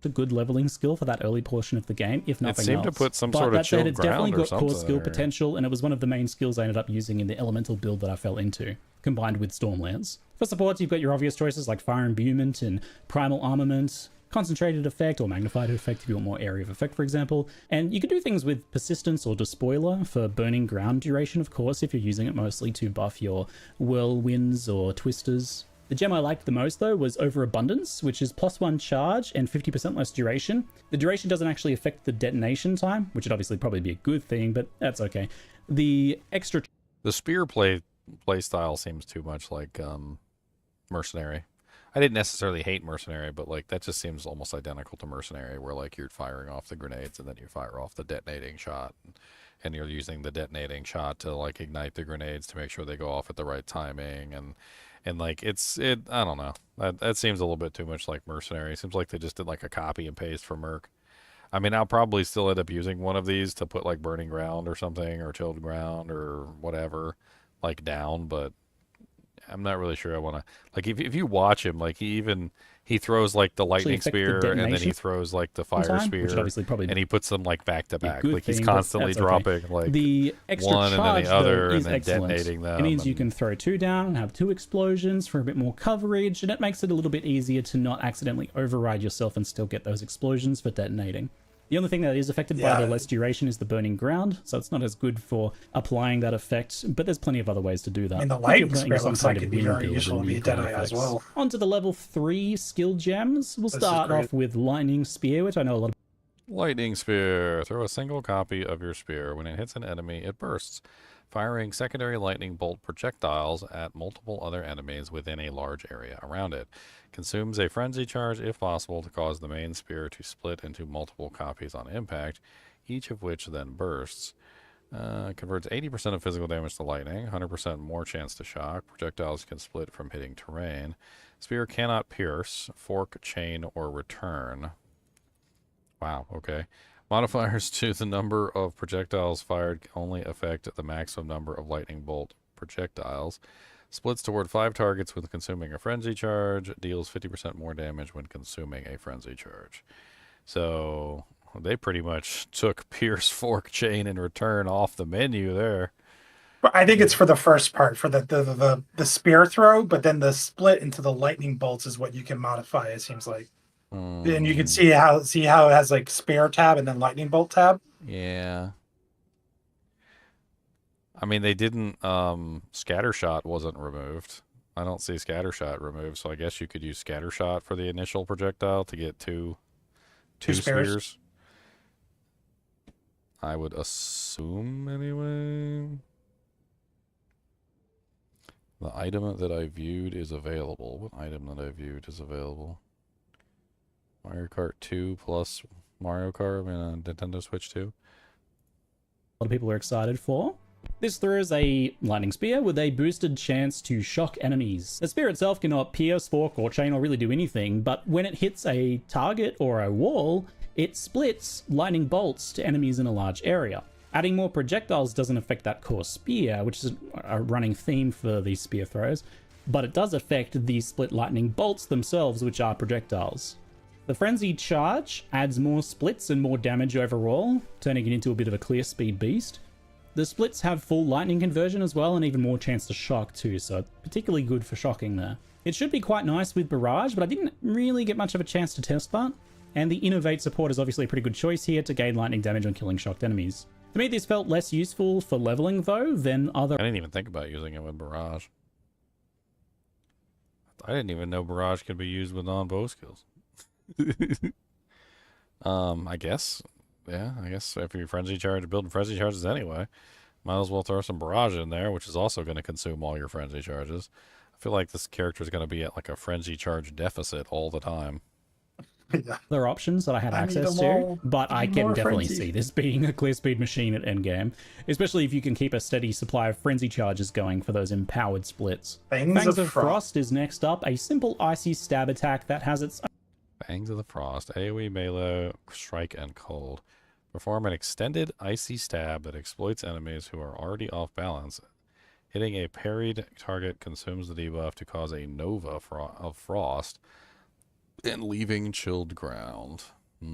A good leveling skill for that early portion of the game, if nothing else. It seemed to put some but sort of that said, chill it's definitely ground or got core something skill there. potential, and it was one of the main skills I ended up using in the elemental build that I fell into, combined with Stormlance. For supports, you've got your obvious choices like Fire Imbuement and Primal Armament, Concentrated Effect or Magnified Effect if you want more area of effect, for example. And you could do things with Persistence or Despoiler for burning ground duration, of course, if you're using it mostly to buff your Whirlwinds or Twisters. The gem I liked the most, though, was Overabundance, which is +1 charge and 50% less duration. The duration doesn't actually affect the detonation time, which would obviously probably be a good thing, but that's okay. The extra... The spear play style seems too much like Mercenary. I didn't necessarily hate Mercenary, but like that just seems almost identical to Mercenary, where like you're firing off the grenades and then you fire off the detonating shot. And you're using the detonating shot to like ignite the grenades to make sure they go off at the right timing, and like I don't know, that seems a little bit too much like Mercenary. It seems like they just did like a copy and paste for Merc. I mean, I'll probably still end up using one of these to put like Burning Ground or something, or Chilled Ground or whatever like down, but I'm not really sure I want to, like, if you watch him, like he throws like the lightning spear and then he throws like the fire spear, and he puts them like back to back, like he's constantly dropping like the extra one charge, and then the other though, and is then excellent. detonating them. It means you can throw 2 down and have 2 explosions for a bit more coverage, and it makes it a little bit easier to not accidentally override yourself and still get those explosions for detonating. The only thing that is affected by the less duration is the burning ground, so it's not as good for applying that effect, but there's plenty of other ways to do that. I mean, the lightning spear looks like it'd be very useful to be Deadeye as well. On to the level 3 skill gems. We'll start off with Lightning Spear, which I know a lot of... Lightning Spear. Throw a single copy of your spear. When it hits an enemy, it bursts, firing secondary lightning bolt projectiles at multiple other enemies within a large area around it. Consumes a frenzy charge if possible to cause the main spear to split into multiple copies on impact, each of which then bursts. Converts 80% of physical damage to lightning, 100% more chance to shock. Projectiles can split from hitting terrain. Spear cannot pierce, fork, chain, or return. Wow, okay. Modifiers to the number of projectiles fired only affect the maximum number of lightning bolt projectiles. Splits toward 5 targets when consuming a frenzy charge. Deals 50% more damage when consuming a frenzy charge. So they pretty much took pierce, fork, chain, and return off the menu there. I think it's for the first part, for the spear throw, but then the split into the lightning bolts is what you can modify, it seems like. And you can see how it has like spear tab and then lightning bolt tab. Yeah. I mean, they didn't, Scattershot wasn't removed. I don't see Scattershot removed, so I guess you could use Scattershot for the initial projectile to get two spears. I would assume, anyway. The item that I viewed is available. What item that I viewed is available? Mario Kart 2 plus Mario Kart, I mean, on Nintendo Switch 2. A lot of people are excited for. This throws a lightning spear with a boosted chance to shock enemies. The spear itself cannot pierce, fork, or chain or really do anything, but when it hits a target or a wall, it splits lightning bolts to enemies in a large area. Adding more projectiles doesn't affect that core spear, which is a running theme for these spear throws, but it does affect the split lightning bolts themselves, which are projectiles. The Frenzied Charge adds more splits and more damage overall, turning it into a bit of a clear speed beast. The splits have full lightning conversion as well, and even more chance to shock too, so particularly good for shocking there. It should be quite nice with Barrage, but I didn't really get much of a chance to test that. And the Innovate support is obviously a pretty good choice here to gain lightning damage on killing shocked enemies. To me, this felt less useful for leveling though than other... I didn't even think about using it with Barrage. I didn't even know Barrage could be used with non-bow skills. I guess. Yeah, I guess if you're frenzy charge, building frenzy charges anyway, might as well throw some barrage in there, which is also going to consume all your frenzy charges. I feel like this character is going to be at like a frenzy charge deficit all the time. Yeah. other options that I had I need access them to, all. but I Need can more definitely frenzy. see this being a clear speed machine at endgame, especially if you can keep a steady supply of frenzy charges going for those empowered splits. Fangs of Frost is next up, a simple icy stab attack that has its Fangs of the Frost, AoE, melee, strike, and cold. Perform an extended icy stab that exploits enemies who are already off balance. Hitting a parried target consumes the debuff to cause a nova of frost and leaving chilled ground. I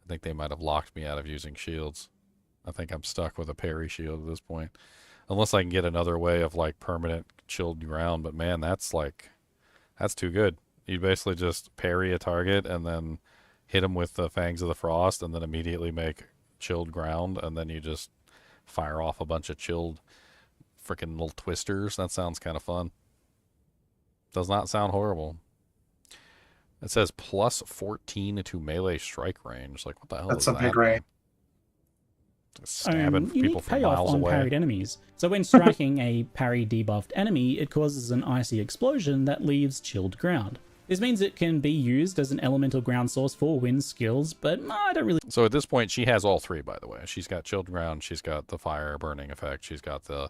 think they might have locked me out of using shields. I think I'm stuck with a parry shield at this point. Unless I can get another way of like permanent chilled ground, but man, that's too good. You basically just parry a target and then hit them with the Fangs of the Frost and then immediately make chilled ground, and then you just fire off a bunch of chilled freaking little twisters. That sounds kind of fun. Does not sound horrible. It says plus 14 to melee strike range. Like, what the hell is that? That's a big range. Stabbing people unique from payoff miles on away. parried enemies. So when striking a parry debuffed enemy, it causes an icy explosion that leaves chilled ground. This means it can be used as an elemental ground source for wind skills, but I don't really... So at this point, she has all three, by the way. She's got chilled ground, she's got the fire burning effect, she's got the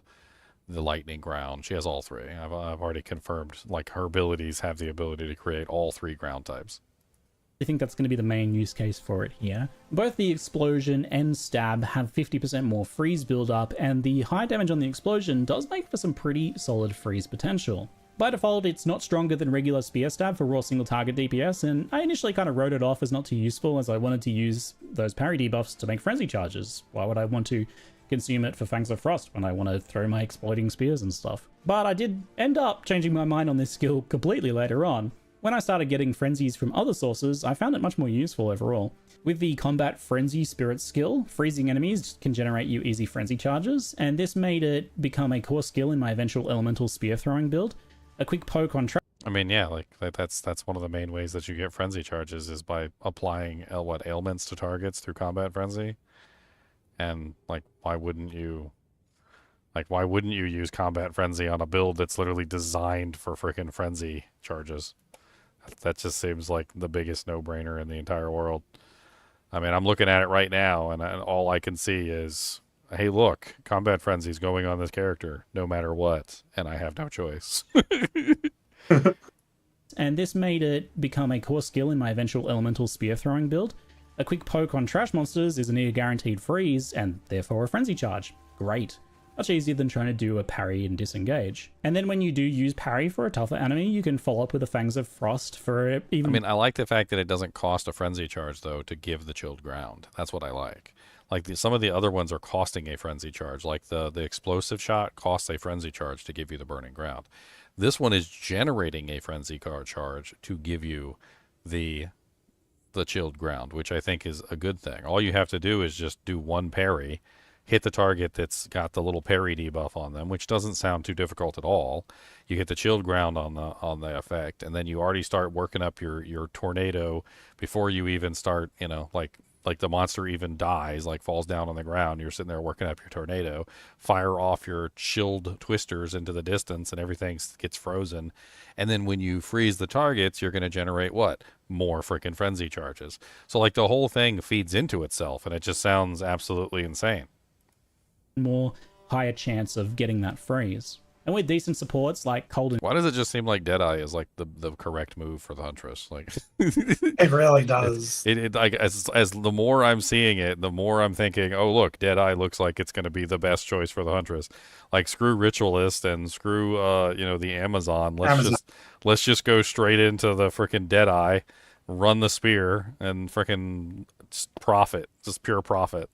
lightning ground. She has all three. I've already confirmed, like, her abilities have the ability to create all three ground types. I think that's going to be the main use case for it here. Both the explosion and stab have 50% more freeze build-up, and the high damage on the explosion does make for some pretty solid freeze potential. By default, it's not stronger than regular spear stab for raw single target DPS, and I initially kind of wrote it off as not too useful, as I wanted to use those parry debuffs to make frenzy charges. Why would I want to consume it for Fangs of Frost when I want to throw my exploding spears and stuff? But I did end up changing my mind on this skill completely later on. When I started getting frenzies from other sources, I found it much more useful overall. With the Combat Frenzy Spirit skill, freezing enemies can generate you easy frenzy charges, and this made it become a core skill in my eventual elemental spear throwing build. A quick poke on track. I mean, yeah, like that's one of the main ways that you get frenzy charges is by applying ailments to targets through combat frenzy. And like, why wouldn't you use combat frenzy on a build that's literally designed for freaking frenzy charges? That just seems like the biggest no-brainer in the entire world. I mean, I'm looking at it right now, and all I can see is, hey, look, combat frenzy's going on this character no matter what, and I have no choice. And this made it become a core skill in my eventual elemental spear throwing build. A quick poke on trash monsters is a near guaranteed freeze, and therefore a frenzy charge. Great. Much easier than trying to do a parry and disengage. And then when you do use parry for a tougher enemy, you can follow up with a Fangs of Frost for even... I mean, I like the fact that it doesn't cost a frenzy charge, though, to give the chilled ground. That's what I like. Like, some of the other ones are costing a frenzy charge. Like, the explosive shot costs a frenzy charge to give you the burning ground. This one is generating a frenzy charge to give you the chilled ground, which I think is a good thing. All you have to do is just do one parry, hit the target that's got the little parry debuff on them, which doesn't sound too difficult at all. You hit the chilled ground on the effect, and then you already start working up your tornado before you even start, like the monster even dies, like falls down on the ground. You're sitting there working up your tornado, fire off your chilled twisters into the distance, and everything gets frozen. And then when you freeze the targets, you're going to generate what? More freaking frenzy charges. So like the whole thing feeds into itself, and it just sounds absolutely insane. More higher chance of getting that freeze. And with decent supports like cold and... Why does it just seem like Deadeye is like the correct move for the Huntress? Like, it really does. It like as the more I'm seeing it, the more I'm thinking, oh look, Deadeye looks like it's going to be the best choice for the Huntress. Like screw Ritualist and screw the Amazon. Let's just go straight into the freaking Deadeye, run the spear, and freaking profit, just pure profit.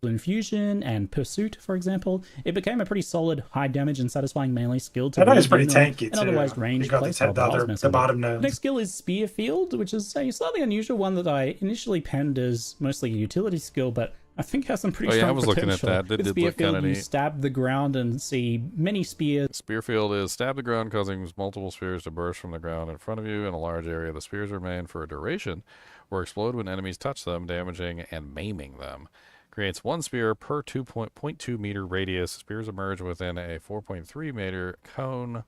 Infusion and Pursuit, for example, it became a pretty solid, high damage and satisfying melee skill to that is pretty tanky and too. otherwise ranged playstyle. The bottom node. The next skill is Spear Field, which is a slightly unusual one that I initially penned as mostly a utility skill, but I think has some pretty strong potential. Looking at that. That With did Spear look kind Field, of you neat. stab the ground and see many spears. Spearfield is stab the ground, causing multiple spears to burst from the ground in front of you in a large area. The spears remain for a duration, or explode when enemies touch them, damaging and maiming them. Creates one spear per 2.2 meter radius. Spears emerge within a 4.3 meter cone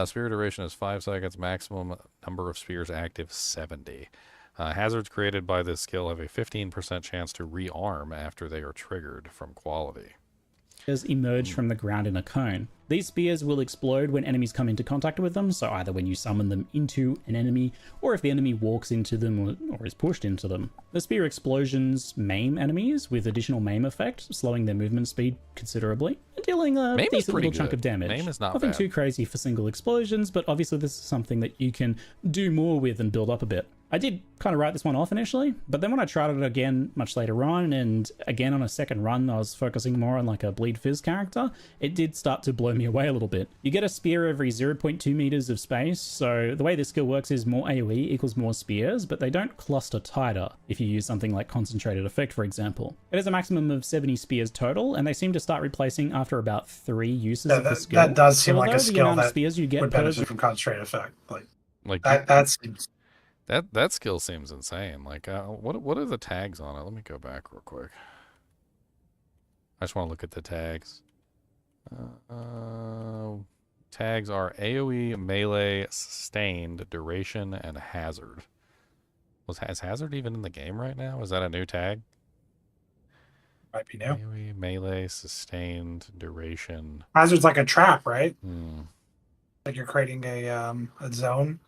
Spear duration is 5 seconds. Maximum number of spears active 70. Hazards created by this skill have a 15% chance to rearm after they are triggered from quality. Emerge from the ground in a cone. These spears will explode when enemies come into contact with them, so either when you summon them into an enemy, or if the enemy walks into them or is pushed into them. The spear explosions maim enemies with additional maim effect, slowing their movement speed considerably, and dealing a Maim is decent pretty little chunk good. of damage. Maim is not Nothing bad. too crazy for single explosions, but obviously this is something that you can do more with and build up a bit. I did kind of write this one off initially, but then when I tried it again much later on, and again on a second run, I was focusing more on like a Bleed Fizz character, it did start to blow me away a little bit. You get a spear every 0.2 meters of space, so the way this skill works is more AoE equals more spears, but they don't cluster tighter if you use something like Concentrated Effect, for example. It has a maximum of 70 spears total, and they seem to start replacing after about 3 uses of the skill. That does seem So like a although the skill amount of that spears you get would per benefit from Concentrated Effect. Like That seems... That skill seems insane. Like, what are the tags on it? Let me go back real quick. I just want to look at the tags. Tags are AoE, melee, sustained, duration, and hazard. Is hazard even in the game right now? Is that a new tag? Might be new. AoE, melee, sustained, duration. Hazard's like a trap, right? Hmm. Like you're creating a zone.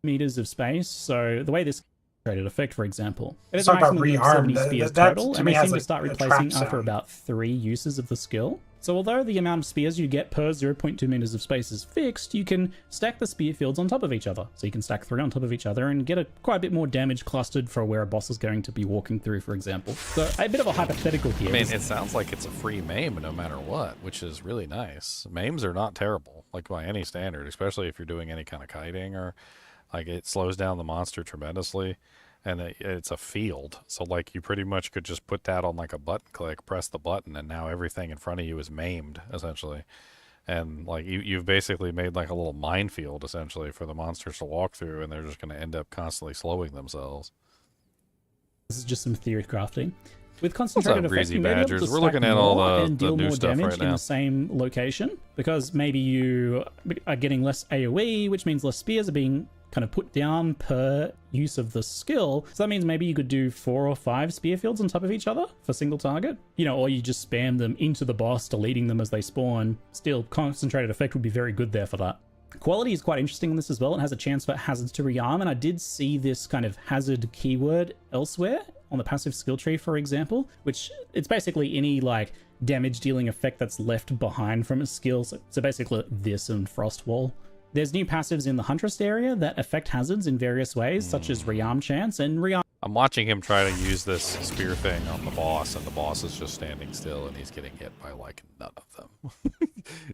Meters of space, so the way this Concentrated Effect, for example, it has Let's a talk about maximum of rearm. 70 spears That, total, to and me, they has seem to like start a replacing trap after sound. about 3 uses of the skill. So although the amount of spears you get per 0.2 meters of space is fixed, you can stack the spear fields on top of each other. So you can stack 3 on top of each other and get quite a bit more damage clustered for where a boss is going to be walking through, for example. So a bit of a hypothetical here. I mean, it sounds like it's a free maim no matter what, which is really nice. Maims are not terrible, like by any standard, especially if you're doing any kind of kiting or like it slows down the monster tremendously. And it's a field, so like you pretty much could just put that on like a button click, press the button, and now everything in front of you is maimed essentially. And like you've basically made like a little minefield essentially for the monsters to walk through, and they're just going to end up constantly slowing themselves. This is just some theory crafting. With Concentrated Effect, Greasy you may be able Badgers? to We're stack looking at all more the and deal new more stuff damage right in now. the same location, because maybe you are getting less AoE, which means less spears are being kind of put down per use of the skill. So that means maybe you could do 4 or 5 spear fields on top of each other for single target, or you just spam them into the boss, deleting them as they spawn. Still, Concentrated Effect would be very good there for that. Quality is quite interesting in this as well. It has a chance for hazards to rearm, and I did see this kind of hazard keyword elsewhere on the passive skill tree, for example, which it's basically any like damage dealing effect that's left behind from a skill. So basically this and Frost Wall. There's new passives in the Huntress area that affect hazards in various ways, such as rearm chance and rearm. I'm watching him try to use this spear thing on the boss, and the boss is just standing still, and he's getting hit by like none of them.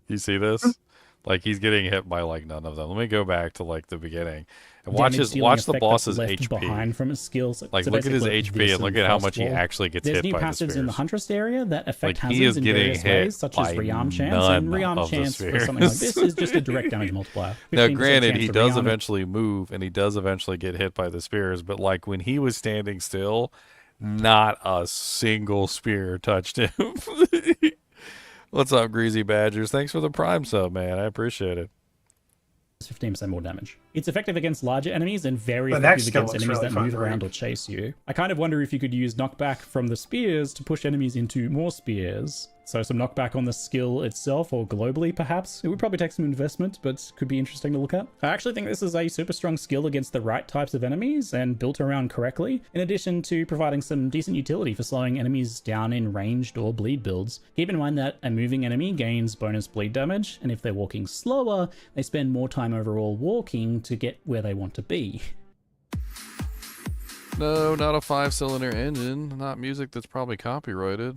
You see this? Like he's getting hit by like none of them. Let me go back to like the beginning and watch the boss's HP. Behind from a skill. Like look at his HP and look at how much he actually gets hit by the There's new passives in the Huntress area that affect Like, he is hazards in getting various hit ways, such as by rearm chance, none and rearm of the chance for spheres. something like this is just a direct damage multiplier. Now, 15% granted, chance he to does rearm it. eventually move, and he does eventually get hit by the spears, but like when he was standing still, not a single spear touched him. What's up, Greasy Badgers? Thanks for the Prime sub, man. I appreciate it. 15% more damage. It's effective against larger enemies and very The next effective skill against looks enemies really that fun move to around read. or chase you. I kind of wonder if you could use knockback from the spears to push enemies into more spears. So some knockback on the skill itself, or globally perhaps. It would probably take some investment, but could be interesting to look at. I actually think this is a super strong skill against the right types of enemies and built around correctly, in addition to providing some decent utility for slowing enemies down in ranged or bleed builds. Keep in mind that a moving enemy gains bonus bleed damage, and if they're walking slower, they spend more time overall walking to get where they want to be. No, not a 5-cylinder engine. Not music that's probably copyrighted.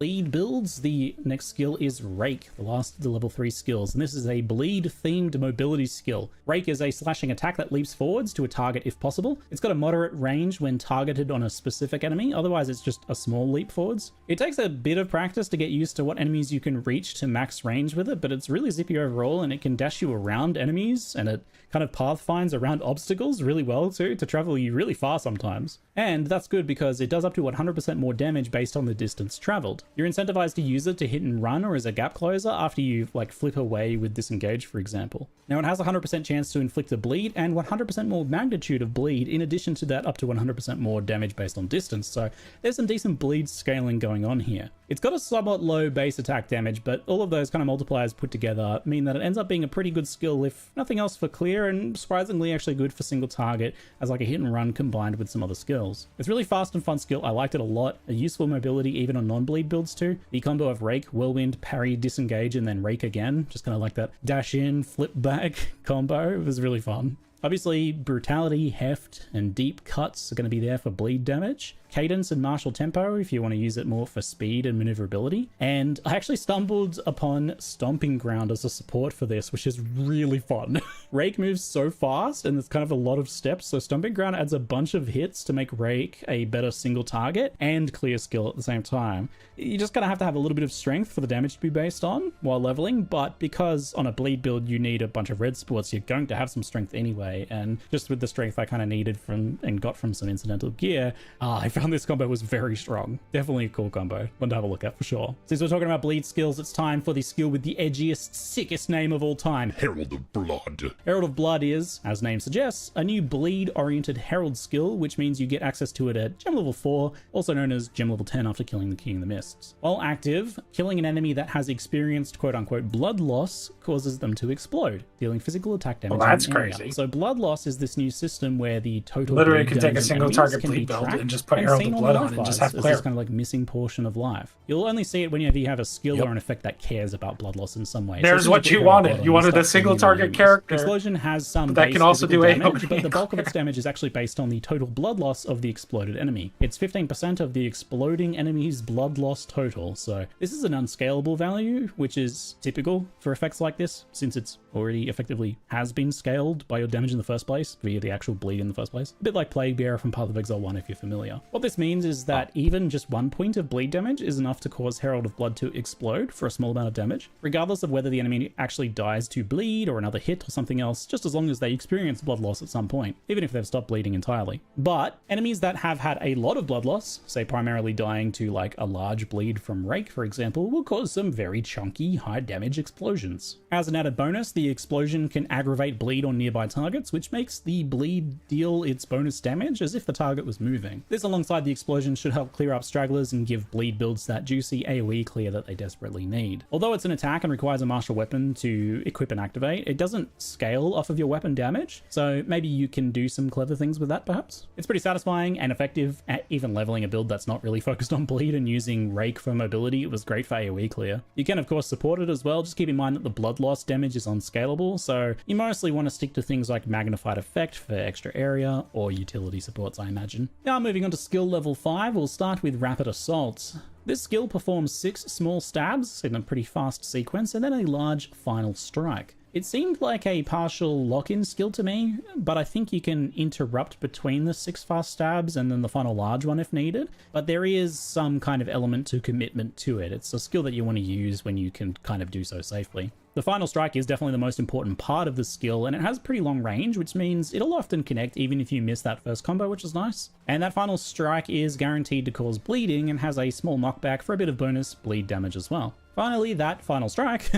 Bleed builds, the next skill is Rake, the last of the level 3 skills, and this is a bleed-themed mobility skill. Rake is a slashing attack that leaps forwards to a target if possible. It's got a moderate range when targeted on a specific enemy, otherwise it's just a small leap forwards. It takes a bit of practice to get used to what enemies you can reach to max range with it, but it's really zippy overall, and it can dash you around enemies, and it kind of path finds around obstacles really well too, to travel you really far sometimes. And that's good because it does up to 100% more damage based on the distance traveled. You're incentivized to use it to hit and run or as a gap closer after you like flip away with disengage, for example. Now it has a 100% chance to inflict a bleed and 100% more magnitude of bleed, in addition to that up to 100% more damage based on distance, so there's some decent bleed scaling going on here. It's got a somewhat low base attack damage, but all of those kind of multipliers put together mean that it ends up being a pretty good skill, if nothing else for clear, and surprisingly actually good for single target as like a hit and run combined with some other skills. It's really fast and fun skill. I liked it a lot. A useful mobility even on non-bleed builds too. The combo of Rake, Whirlwind, Parry, Disengage, and then Rake again, just kind of like that dash in, flip back combo. It was really fun. Obviously, Brutality, Heft, and Deep Cuts are going to be there for bleed damage. Cadence and Martial Tempo if you want to use it more for speed and maneuverability. And I actually stumbled upon Stomping Ground as a support for this, which is really fun. Rake moves so fast and there's kind of a lot of steps, so Stomping Ground adds a bunch of hits to make Rake a better single target and clear skill at the same time. You're just going to have a little bit of strength for the damage to be based on while leveling, but because on a bleed build you need a bunch of red sports, you're going to have some strength anyway, and just with the strength I kind of needed from and got from some incidental gear, I found this combo was very strong. Definitely a cool combo. One to have a look at for sure. Since we're talking about bleed skills, it's time for the skill with the edgiest, sickest name of all time, Herald of Blood. Herald of Blood is, as name suggests, a new bleed-oriented herald skill, which means you get access to it at gem level 4, also known as gem level 10 after killing the King of the Mists. While active, killing an enemy that has experienced quote-unquote blood loss causes them to explode, dealing physical attack damage. Well, that's in an area. crazy. So blood loss is this new system where the total Literally bleed could take a damage single enemies target can be bleed build tracked and just put and Herald seen of Blood life on and just bars have as clear. this kind of like missing portion of life. You'll only see it whenever you have a skill or an effect that cares about blood loss in some way. There's So what you wanted. You wanted a single target character. Explosion has some that base can also physical do damage, AoE. but the bulk of its damage is actually based on the total blood loss of the exploded enemy. It's 15% of the exploding enemy's blood loss total, so this is an unscalable value, which is typical for effects like this, since it's already effectively has been scaled by your damage in the first place, via the actual bleed in the first place. A bit like Plague Bearer from Path of Exile 1 if you're familiar. What this means is that even just 1 point of bleed damage is enough to cause Herald of Blood to explode for a small amount of damage, regardless of whether the enemy actually dies to bleed or another hit or something else, just as long as they experience blood loss at some point, even if they've stopped bleeding entirely. But enemies that have had a lot of blood loss, say primarily dying to like a large bleed from Rake for example, will cause some very chunky high damage explosions. As an added bonus, the explosion can aggravate bleed on nearby targets, which makes the bleed deal its bonus damage as if the target was moving. This alongside the explosion should help clear up stragglers and give bleed builds that juicy AoE clear that they desperately need. Although it's an attack and requires a martial weapon to equip and activate, it doesn't scale off of your weapon damage, so maybe you can do some clever things with that perhaps. It's pretty satisfying and effective at even leveling a build that's not really focused on bleed and using Rake for mobility. It was great for AoE clear. You can of course support it as well, just keep in mind that the blood loss damage is unscalable, so you mostly want to stick to things like Magnified Effect for extra area or utility supports I imagine. Now moving on to skill level 5, we'll start with Rapid Assault. This skill performs 6 small stabs in a pretty fast sequence and then a large final strike. It seemed like a partial lock-in skill to me, but I think you can interrupt between the 6 fast stabs and then the final large one if needed, but there is some kind of element to commitment to it. It's a skill that you want to use when you can kind of do so safely. The final strike is definitely the most important part of the skill, and it has pretty long range, which means it'll often connect even if you miss that first combo, which is nice. And that final strike is guaranteed to cause bleeding and has a small knockback for a bit of bonus bleed damage as well. Finally, that final strike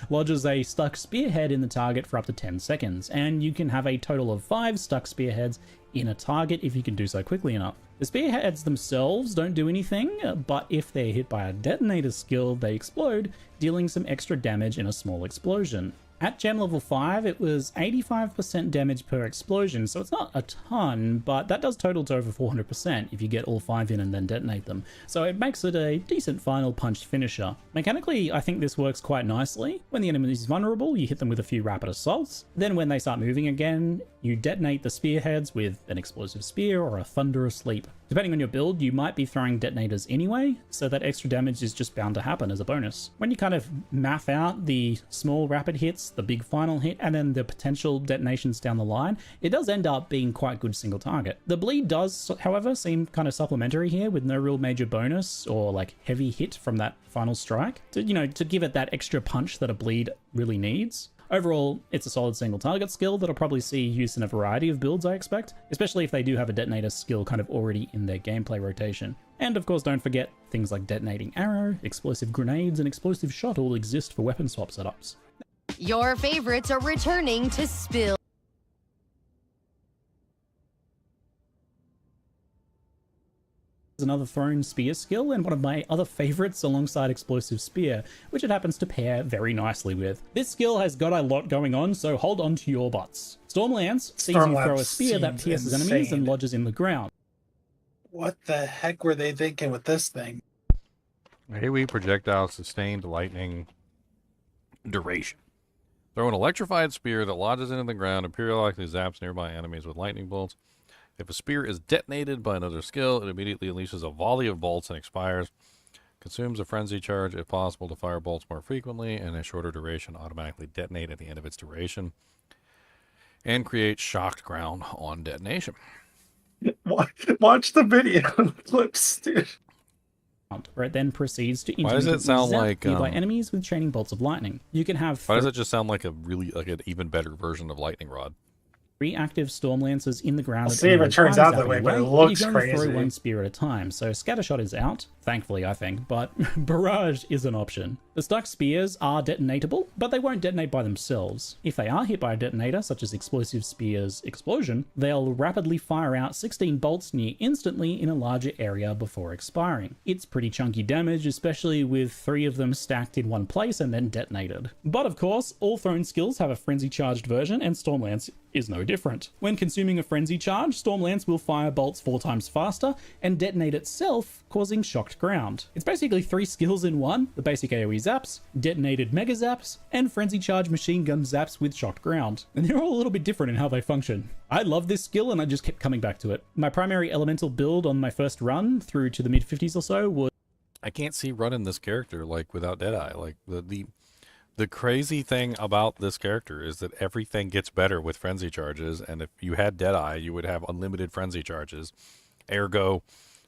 lodges a stuck spearhead in the target for up to 10 seconds, and you can have a total of 5 stuck spearheads in a target if you can do so quickly enough. The spearheads themselves don't do anything, but if they're hit by a detonator skill, they explode, dealing some extra damage in a small explosion. At gem level 5, it was 85% damage per explosion, so it's not a ton, but that does total to over 400% if you get all 5 in and then detonate them, so it makes it a decent final punch finisher. Mechanically, I think this works quite nicely. When the enemy is vulnerable, you hit them with a few rapid assaults, then when they start moving again, you detonate the spearheads with an explosive spear or a thunderous leap. Depending on your build, you might be throwing detonators anyway, so that extra damage is just bound to happen as a bonus. When you kind of math out the small rapid hits, the big final hit, and then the potential detonations down the line, it does end up being quite good single target. The bleed does, however, seem kind of supplementary here with no real major bonus or like heavy hit from that final strike to, to give it that extra punch that a bleed really needs. Overall, it's a solid single target skill that'll probably see use in a variety of builds, I expect, especially if they do have a detonator skill kind of already in their gameplay rotation. And of course, don't forget, things like detonating arrow, explosive grenades, and explosive shot all exist for weapon swap setups. Your favorites are returning to spill. Another thrown spear skill and one of my other favorites alongside explosive spear, which it happens to pair very nicely with. This skill has got a lot going on, so hold on to your butts. Stormlance sees you throw a spear that pierces enemies and lodges in the ground. What the heck were they thinking with this thing? AoE projectile sustained lightning duration. Throw an electrified spear that lodges into the ground and periodically zaps nearby enemies with lightning bolts. If a spear is detonated by another skill, it immediately unleashes a volley of bolts and expires. Consumes a frenzy charge if possible to fire bolts more frequently, and a shorter duration automatically detonate at the end of its duration. And create shocked ground on detonation. Watch the video clips, dude. Where it then proceeds to Why does it sound like nearby enemies with chaining bolts of lightning. You can have. Why does it just sound like a really an even better version of lightning rod? 3 active Stormlancers in the ground. I'll see if it turns out that way, but it looks you can only crazy. throw one spear at a time, so Scattershot is out, thankfully I think, but Barrage is an option. The stuck spears are detonatable, but they won't detonate by themselves. If they are hit by a detonator, such as Explosive Spear's Explosion, they'll rapidly fire out 16 bolts near instantly in a larger area before expiring. It's pretty chunky damage, especially with 3 of them stacked in one place and then detonated. But of course, all thrown skills have a frenzy charged version, and Stormlance is no different. When consuming a frenzy charge, Stormlance will fire bolts 4 times faster and detonate itself, causing shocked ground. It's basically 3 skills in one: the basic AoE zaps, detonated mega zaps, and frenzy charge machine gun zaps with shocked ground. And they're all a little bit different in how they function. I love this skill and I just kept coming back to it. My primary elemental build on my first run through to the mid 50s or so was... I can't see running this character like without Deadeye. Like the crazy thing about this character is that everything gets better with frenzy charges, and if you had Deadeye, you would have unlimited frenzy charges. Ergo,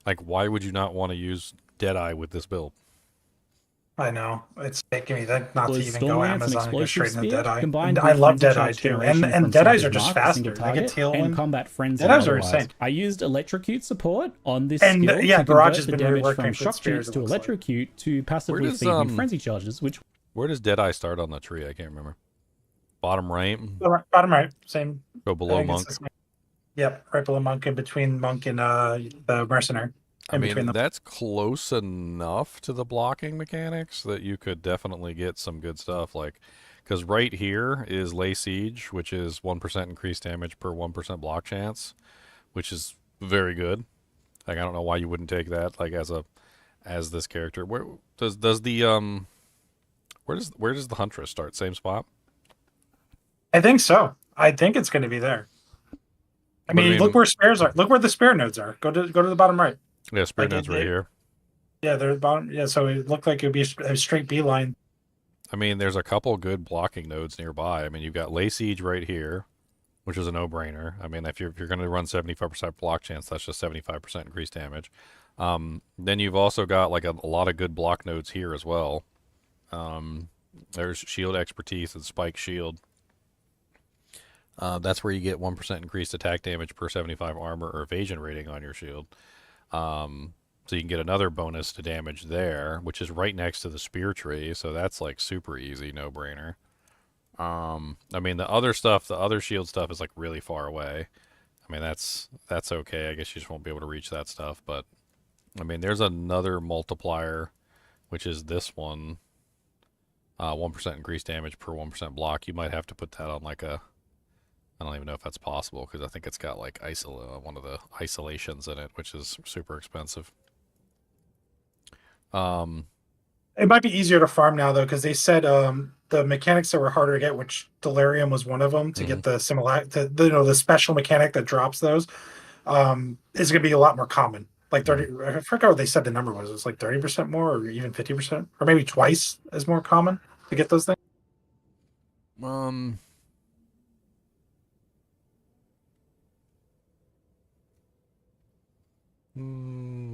like, why would you not want to use Deadeye with this build? I know. It's making me think not to Was even go Stormlance Amazon and and go straight into Explosive Spear Deadeye. combined And I with love frenzy Deadeye charge too. generation And from Deadeyes Savage are just Mark, a faster. single They get target, tailwind. and combat frenzy. Deadeyes are otherwise. insane. I used electrocute support on this And, skill yeah, to Barrage convert has the been damage working from with shock spears, shoots it to looks like. electrocute to passively does, feed me frenzy charges, which... Where does Deadeye start on the tree? I can't remember. Bottom right? Bottom right, same. Go I below think it's Monk. the same. Yep, right below Monk, in between Monk and the Mercenary. I In mean, between them. that's close enough to the blocking mechanics that you could definitely get some good stuff. Like, because right here is Lay Siege, which is 1% increased damage per 1% block chance, which is very good. Like, I don't know why you wouldn't take that, like, as this character. Where does the where does the Huntress start? Same spot? I think so. I think it's going to be there. I mean, look where spares are. Look where the spare nodes are. Go to the bottom right. Yeah, spare nodes right here. Yeah, they're the bottom. Yeah, so it looked like it would be a straight beeline. I mean, there's a couple good blocking nodes nearby. I mean, you've got Lay Siege right here, which is a no-brainer. I mean, if you're going to run 75% block chance, that's just 75% increased damage. Then you've also got like a lot of good block nodes here as well. There's Shield Expertise and Spike Shield. That's where you get 1% increased attack damage per 75 armor or evasion rating on your shield. So you can get another bonus to damage there, which is right next to the spear tree. So that's like super easy, no brainer. I mean, the other stuff, the other shield stuff is like really far away. I mean, that's okay. I guess you just won't be able to reach that stuff. But I mean, there's another multiplier, which is this one. 1% increased damage per 1% block. You might have to put that on like a, I don't even know if that's possible because I think it's got like one of the isolations in it, which is super expensive. It might be easier to farm now though, because they said the mechanics that were harder to get, which Delirium was one of them, to get the the special mechanic that drops those. is going to be a lot more common. Like 30, I forgot what they said the number was. It's like 30% more, or even 50%, or maybe twice as more common to get those things.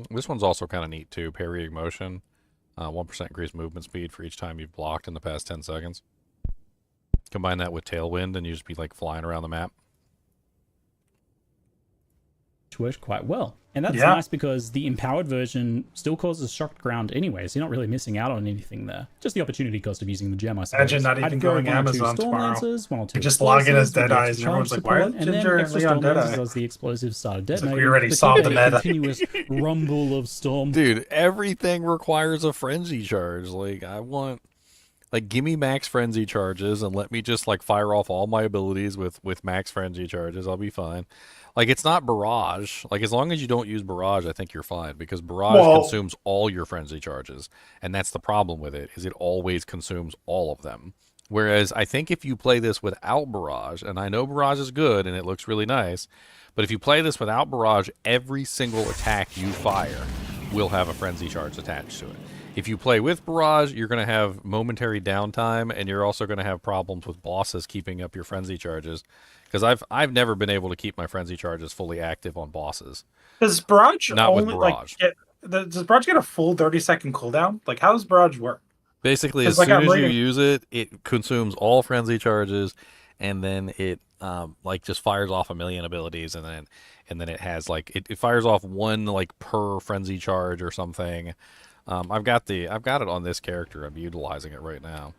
This one's also kind of neat too. Parrying motion, 1% increased movement speed for each time you've blocked in the past 10 seconds. Combine that with tailwind, and you just be like flying around the map. Worked quite well. And that's nice because the empowered version still causes shocked ground anyway, so you're not really missing out on anything there. Just the opportunity cost of using the gem, I suppose. Imagine not even going Amazon tomorrow. One or two just log in as explosives, Deadeyes, and everyone's like, why and then Ginger and extra Leon storm Deadeye? as the explosives started detonating. Like we already solved the meta. Continuous rumble of storm. Dude, everything requires a frenzy charge. Like, I want... Like, give me max frenzy charges and let me just, like, fire off all my abilities with max frenzy charges. I'll be fine. Like, it's not barrage. Like, as long as you don't use barrage, I think you're fine. Because barrage consumes all your frenzy charges. And that's the problem with it, is it always consumes all of them. Whereas, I think if you play this without barrage, and I know barrage is good and it looks really nice, but if you play this without barrage, every single attack you fire will have a frenzy charge attached to it. If you play with barrage, you're going to have momentary downtime, and you're also going to have problems with bosses keeping up your frenzy charges. Because I've never been able to keep my frenzy charges fully active on bosses. Does barrage not only, with barrage? Does barrage get a full 30-second cooldown? Like, how does barrage work? Basically, as soon as you use it, it consumes all frenzy charges, and then it like just fires off a million abilities, and then it has like it fires off one like per frenzy charge or something. I've got it on this character. I'm utilizing it right now.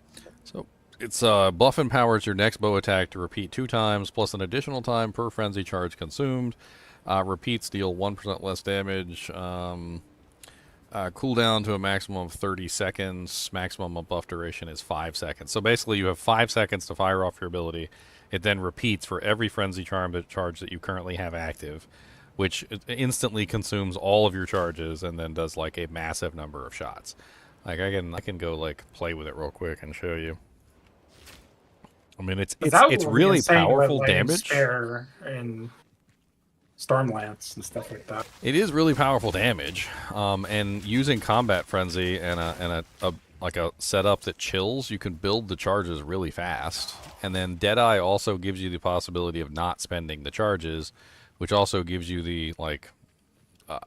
So it's buff empowers your next bow attack to repeat 2 times plus an additional time per frenzy charge consumed. Repeats deal 1% less damage. Cooldown to a maximum of 30 seconds. Maximum of buff duration is 5 seconds. So basically, you have 5 seconds to fire off your ability. It then repeats for every frenzy charge that you currently have active, which instantly consumes all of your charges and then does like a massive number of shots. Like I can go like play with it real quick and show you. I mean, it's really powerful damage. And Stormlance and stuff like that. It is really powerful damage, and using combat frenzy and a setup that chills, you can build the charges really fast. And then Deadeye also gives you the possibility of not spending the charges, which also gives you the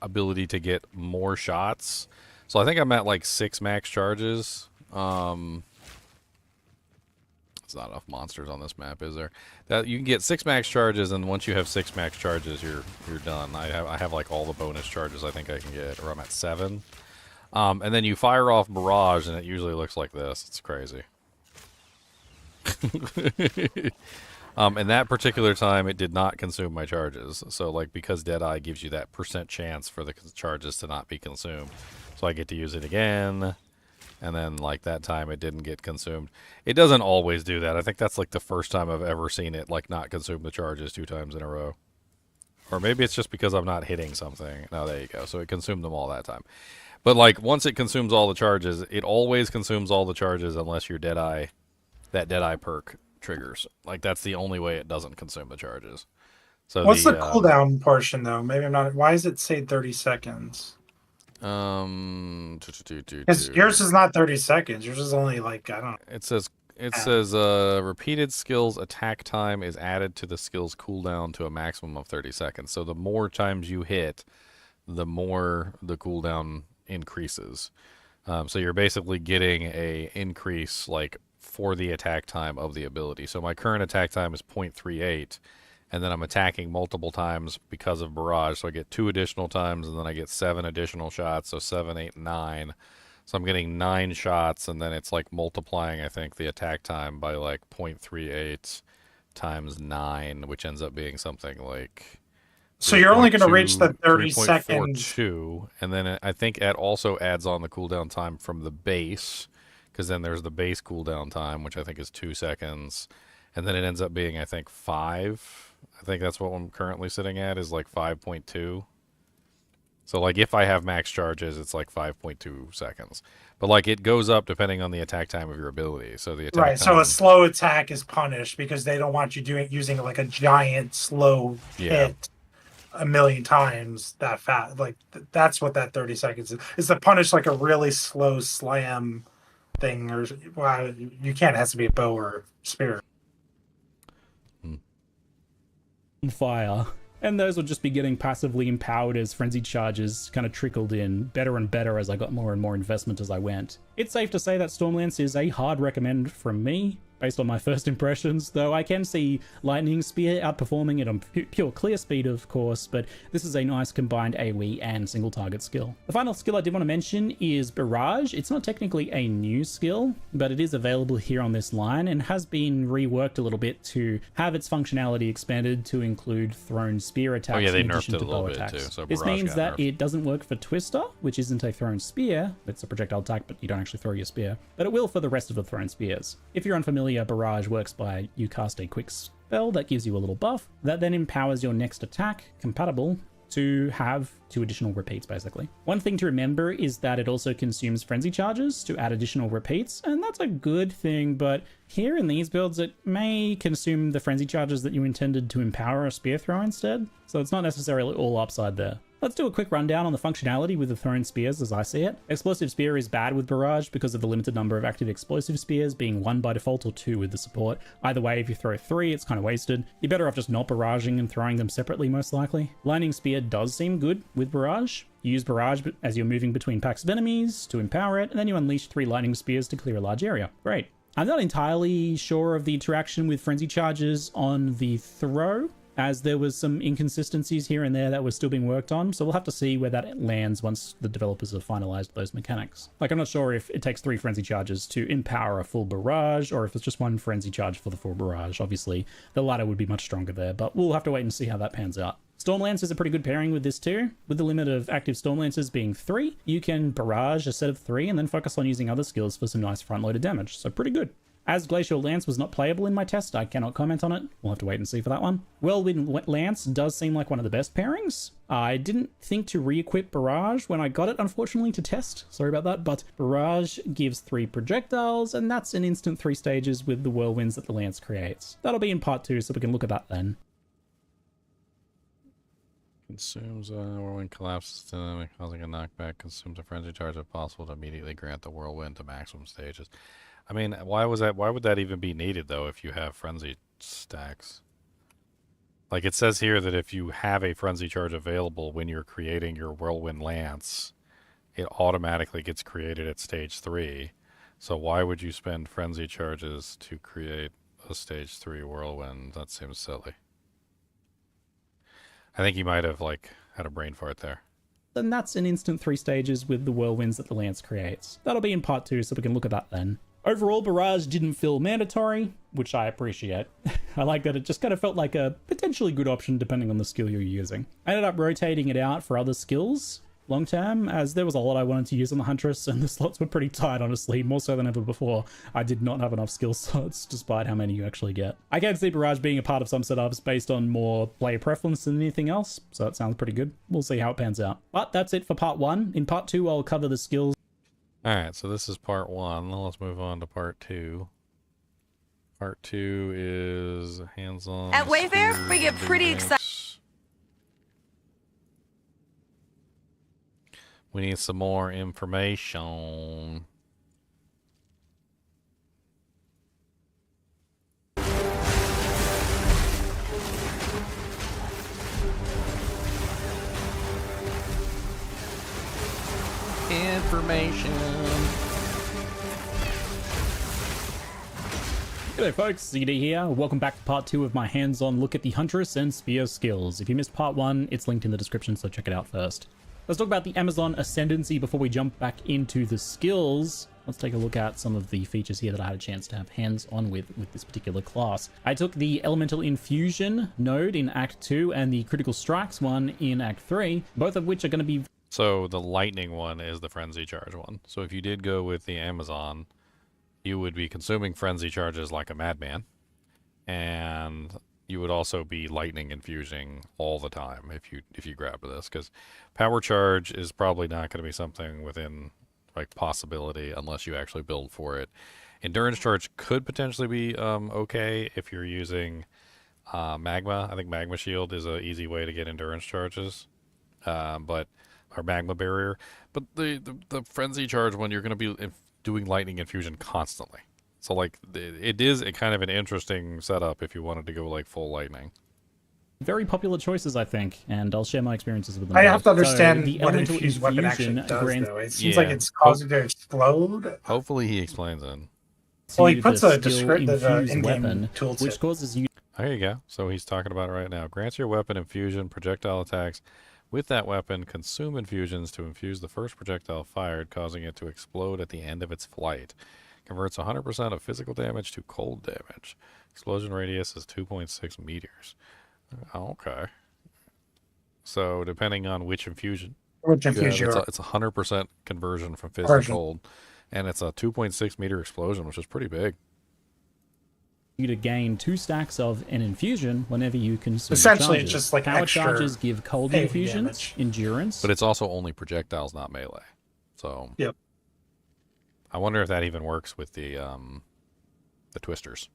ability to get more shots. So I think I'm at like 6 max charges. There's not enough monsters on this map, is there? That you can get 6 max charges, and once you have 6 max charges, you're done. I have like all the bonus charges I think I can get, or I'm at 7. And then you fire off barrage, and it usually looks like this. It's crazy. And that particular time, it did not consume my charges. So, like, because Deadeye gives you that % chance for the charges to not be consumed. So I get to use it again. And then, like, that time it didn't get consumed. It doesn't always do that. I think that's, like, the first time I've ever seen it, like, not consume the charges 2 times in a row. Or maybe it's just because I'm not hitting something. No, there you go. So it consumed them all that time. But, like, once it consumes all the charges, it always consumes all the charges unless your Deadeye, that Deadeye perk triggers. Like, that's the only way it doesn't consume the charges. So what's the cooldown portion, though? Maybe I'm not... Why does it say 30 seconds? Because yours is not 30 seconds. Yours is only, like, I don't know. It says repeated skills attack time is added to the skill's cooldown to a maximum of 30 seconds. So the more times you hit, the more the cooldown increases. So you're basically getting a increase like for the attack time of the ability. So my current attack time is 0.38, and then I'm attacking multiple times because of barrage. So I get 2 additional times, and then I get 7 additional shots. So 7, 8, 9. So I'm getting 9 shots, and then it's like multiplying, I think, the attack time by like 0.38 times 9, which ends up being something like... So you're only going to reach the 30 seconds. 3.42, and then I think it also adds on the cooldown time from the base, because then there's the base cooldown time, which I think is 2 seconds, and then it ends up being, I think, 5. I think that's what I'm currently sitting at, is like 5.2. So, like, if I have max charges, it's like 5.2 seconds. But, like, it goes up depending on the attack time of your ability. So the attack time... So a slow attack is punished because they don't want you using like a giant slow hit. a million times that fast. Like that's what that 30 seconds is to punish like a really slow slam thing. Or well, you can't. It has to be a bow or spear. Fire. And those will just be getting passively empowered as frenzy charges kind of trickled in better and better as I got more and more investment as I went. It's safe to say that Stormlance is a hard recommend from me, based on my first impressions, though I can see Lightning Spear outperforming it on pure clear speed, of course, but this is a nice combined AoE and single target skill. The final skill I did want to mention is Barrage. It's not technically a new skill, but it is available here on this line and has been reworked a little bit to have its functionality expanded to include thrown spear attacks they in nerfed addition it to a little bow bit attacks. too, so This Barrage means got that nerfed. it doesn't work for Twister, which isn't a thrown spear. It's a projectile attack, but you don't actually throw your spear. But it will for the rest of the thrown spears. If you're unfamiliar, Barrage works by you cast a quick spell that gives you a little buff that then empowers your next attack, compatible to have 2 additional repeats, basically. One thing to remember is that it also consumes frenzy charges to add additional repeats, and that's a good thing, but here in these builds, it may consume the frenzy charges that you intended to empower a spear throw instead, so it's not necessarily all upside there. Let's do a quick rundown on the functionality with the thrown spears as I see it. Explosive Spear is bad with Barrage because of the limited number of active explosive spears, being 1 by default or 2 with the support. Either way, if you throw 3, it's kind of wasted. You're better off just not barraging and throwing them separately, most likely. Lightning Spear does seem good with Barrage. You use Barrage as you're moving between packs of enemies to empower it, and then you unleash 3 Lightning Spears to clear a large area. Great. I'm not entirely sure of the interaction with Frenzy Charges on the throw, as there was some inconsistencies here and there that were still being worked on, so we'll have to see where that lands once the developers have finalized those mechanics. Like, I'm not sure if it takes 3 frenzy charges to empower a full barrage, or if it's just 1 frenzy charge for the full barrage. Obviously, the latter would be much stronger there, but we'll have to wait and see how that pans out. Stormlance is a pretty good pairing with this too. With the limit of active Stormlances being 3, you can barrage a set of 3 and then focus on using other skills for some nice front-loaded damage, so pretty good. As Glacial Lance was not playable in my test, I cannot comment on it. We'll have to wait and see for that one. Whirlwind Lance does seem like one of the best pairings. I didn't think to re-equip Barrage when I got it, unfortunately, to test. Sorry about that, but Barrage gives 3 projectiles, and that's an instant 3 stages with the whirlwinds that the Lance creates. That'll be in part 2, so we can look at that then. Consumes whirlwind collapses, causing a knockback. Consumes a frenzy charge if possible to immediately grant the whirlwind to maximum stages. I mean, why would that even be needed though if you have frenzy stacks? Like it says here that if you have a frenzy charge available when you're creating your whirlwind lance, it automatically gets created at stage 3. So why would you spend frenzy charges to create a stage 3 whirlwind? That seems silly. I think you might have had a brain fart there. And that's an instant 3 stages with the whirlwinds that the Lance creates. That'll be in part 2, so we can look at that then. Overall, Barrage didn't feel mandatory, which I appreciate. I like that it just kind of felt like a potentially good option depending on the skill you're using. I ended up rotating it out for other skills long term, as there was a lot I wanted to use on the Huntress, and the slots were pretty tight, honestly, more so than ever before. I did not have enough skill slots, despite how many you actually get. I can see Barrage being a part of some setups based on more player preference than anything else, so that sounds pretty good. We'll see how it pans out. But that's it for part 1. In part 2, I'll cover the skills. Alright, so this is part 1. Now let's move on to part 2. Part 2 is hands-on. At Wayfair, we get pretty excited. We need some more information. Information. G'day folks, CD here. Welcome back to part 2 of my hands-on look at the Huntress and Spear skills. If you missed part 1, it's linked in the description, so check it out first. Let's talk about the Amazon Ascendancy before we jump back into the skills. Let's take a look at some of the features here that I had a chance to have hands-on with this particular class. I took the Elemental Infusion node in Act 2 and the Critical Strikes one in Act 3, both of which are going to be... So the lightning one is the frenzy charge one. So if you did go with the Amazon, you would be consuming frenzy charges like a madman, and you would also be lightning infusing all the time if you grab this, because power charge is probably not going to be something within possibility unless you actually build for it. Endurance charge could potentially be okay if you're using Magma. I think Magma Shield is an easy way to get endurance charges, but our Magma Barrier. But the Frenzy Charge one, you're going to be doing Lightning Infusion constantly. So like it is a kind of an interesting setup if you wanted to go like full Lightning. Very popular choices, I think, and I'll share my experiences with them. I have to understand the what elemental infused weapon actually infusion does, grants though. It seems like it's causing to explode. Hopefully he explains it. Well, he puts the a descriptive infused in-game weapon, tooltip. which causes you. There you go. So he's talking about it right now. Grants your weapon infusion projectile attacks. With that weapon, consume infusions to infuse the first projectile fired, causing it to explode at the end of its flight. Converts 100% of physical damage to cold damage. Explosion radius is 2.6 meters. Okay. So depending on which infusion. Which infusion? It's a 100% conversion from fizz to cold. And it's a 2.6 meter explosion, which is pretty big. You to gain 2 stacks of an infusion whenever you consume Essentially, charges. it's just like power extra charges give cold infusions, endurance. But it's also only projectiles, not melee. So yep. I wonder if that even works with the twisters.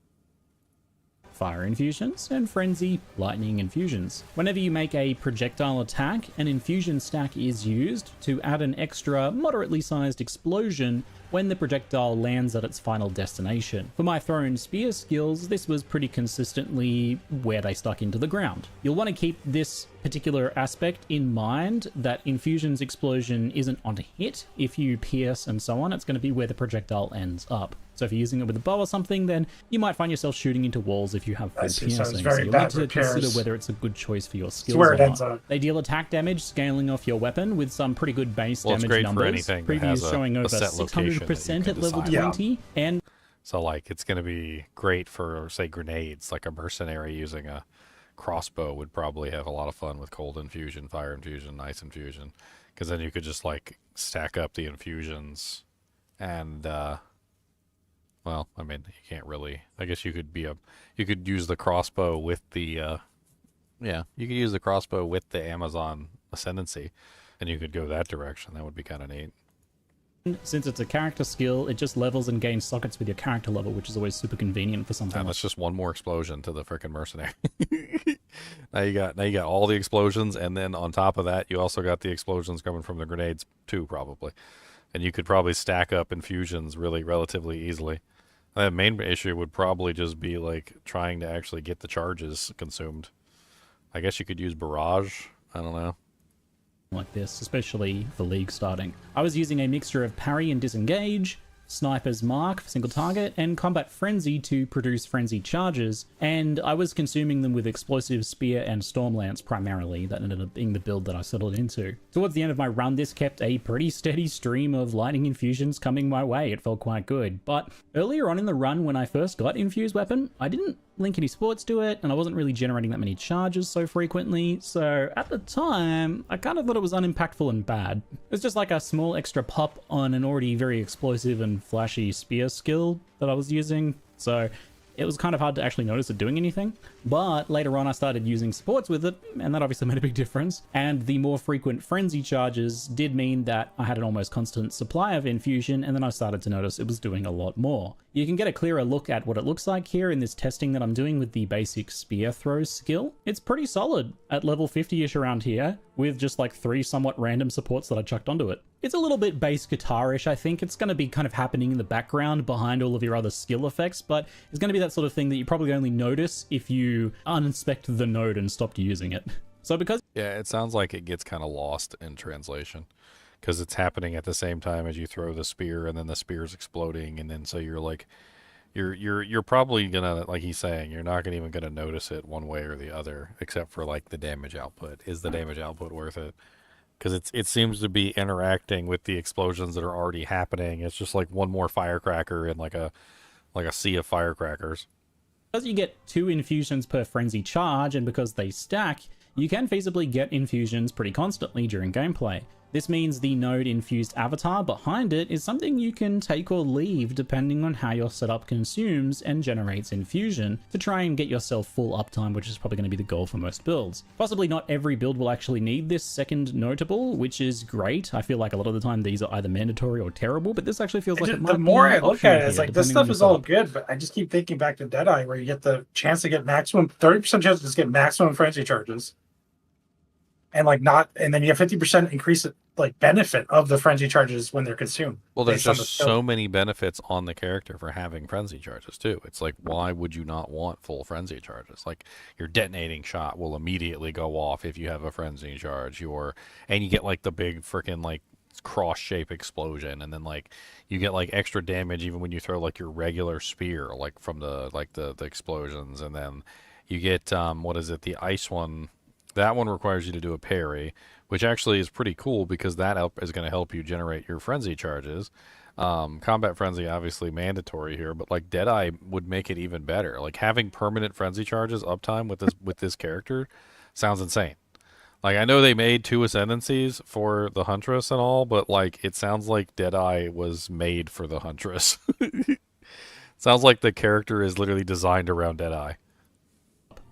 Fire infusions, and frenzy lightning infusions. Whenever you make a projectile attack, an infusion stack is used to add an extra moderately sized explosion when the projectile lands at its final destination. For my throw and spear skills, this was pretty consistently where they stuck into the ground. You'll want to keep this particular aspect in mind, that infusion's explosion isn't on hit. If you pierce and so on, it's going to be where the projectile ends up. So if you're using it with a bow or something, then you might find yourself shooting into walls if you have full piercing. So you'll need to consider whether it's a good choice for your skills or not. They deal attack damage, scaling off your weapon with some pretty good base damage numbers. Previews showing over 600% at level 20. And so like it's going to be great for, say, grenades. Like a mercenary using a crossbow would probably have a lot of fun with cold infusion, fire infusion, ice infusion, because then you could just like stack up the infusions and well, I mean, you can't really. I guess you could you could use the crossbow with the you could use the crossbow with the Amazon Ascendancy, and you could go that direction. That would be kind of neat. Since it's a character skill, it just levels and gains sockets with your character level, which is always super convenient for something. And that's just one more explosion to the frickin' mercenary. now you got all the explosions, and then on top of that, you also got the explosions coming from the grenades too, probably. And you could probably stack up infusions relatively easily. The main issue would probably just be like trying to actually get the charges consumed. I guess you could use barrage. I don't know. Like this, especially for League starting. I was using a mixture of parry and disengage, Sniper's Mark for single target, and Combat Frenzy to produce frenzy charges, and I was consuming them with Explosive Spear and Stormlance primarily. That ended up being the build that I settled into. Towards the end of my run, this kept a pretty steady stream of lightning infusions coming my way. It felt quite good. But earlier on in the run, when I first got Infused Weapon, I didn't link any sports to it, and I wasn't really generating that many charges so frequently, so at the time, I kind of thought it was unimpactful and bad. It was just like a small extra pop on an already very explosive and flashy spear skill that I was using, so it was kind of hard to actually notice it doing anything. But later on I started using supports with it, and that obviously made a big difference. And the more frequent frenzy charges did mean that I had an almost constant supply of infusion, and then I started to notice it was doing a lot more. You can get a clearer look at what it looks like here in this testing that I'm doing with the basic spear throw skill. It's pretty solid at level 50-ish around here, with just like 3 somewhat random supports that I chucked onto it. It's a little bit bass guitar-ish, I think. It's going to be kind of happening in the background behind all of your other skill effects, but it's going to be that sort of thing that you probably only notice if you uninspect the node and stopped using it. So because... Yeah, it sounds like it gets kind of lost in translation, because it's happening at the same time as you throw the spear, and then the spear's exploding, and then so you're like... You're probably gonna, like he's saying, you're not even gonna notice it one way or the other, except for like the damage output. Is the damage output worth it? Because it seems to be interacting with the explosions that are already happening. It's just like one more firecracker in like a sea of firecrackers. Because you get 2 infusions per frenzy charge, and because they stack, you can feasibly get infusions pretty constantly during gameplay. This means the node-infused avatar behind it is something you can take or leave depending on how your setup consumes and generates infusion to try and get yourself full uptime, which is probably going to be the goal for most builds. Possibly not every build will actually need this second notable, which is great. I feel like a lot of the time these are either mandatory or terrible, but this actually feels like it might the more be I look at it, optional it's here, like this depending on stuff your is all setup. good, but I just keep thinking back to Deadeye, where you get the chance to get maximum 30% chance to just get maximum frenzy charges, and like not, and then you have 50% increase like benefit of the frenzy charges when they're consumed. Well, there's based on just the skill. so many benefits on the character for having frenzy charges too. It's like, why would you not want full frenzy charges? Like, your detonating shot will immediately go off if you have a frenzy charge. And you get like the big freaking like cross shape explosion, and then like you get like extra damage even when you throw like your regular spear, like from the explosions, and then you get what is it, the ice one. That one requires you to do a parry, which actually is pretty cool because that is going to help you generate your frenzy charges. Combat frenzy obviously mandatory here, but like Deadeye would make it even better. Like having permanent frenzy charges uptime with this character sounds insane. Like, I know they made 2 ascendancies for the Huntress and all, but like it sounds like Deadeye was made for the Huntress. Sounds like the character is literally designed around Deadeye.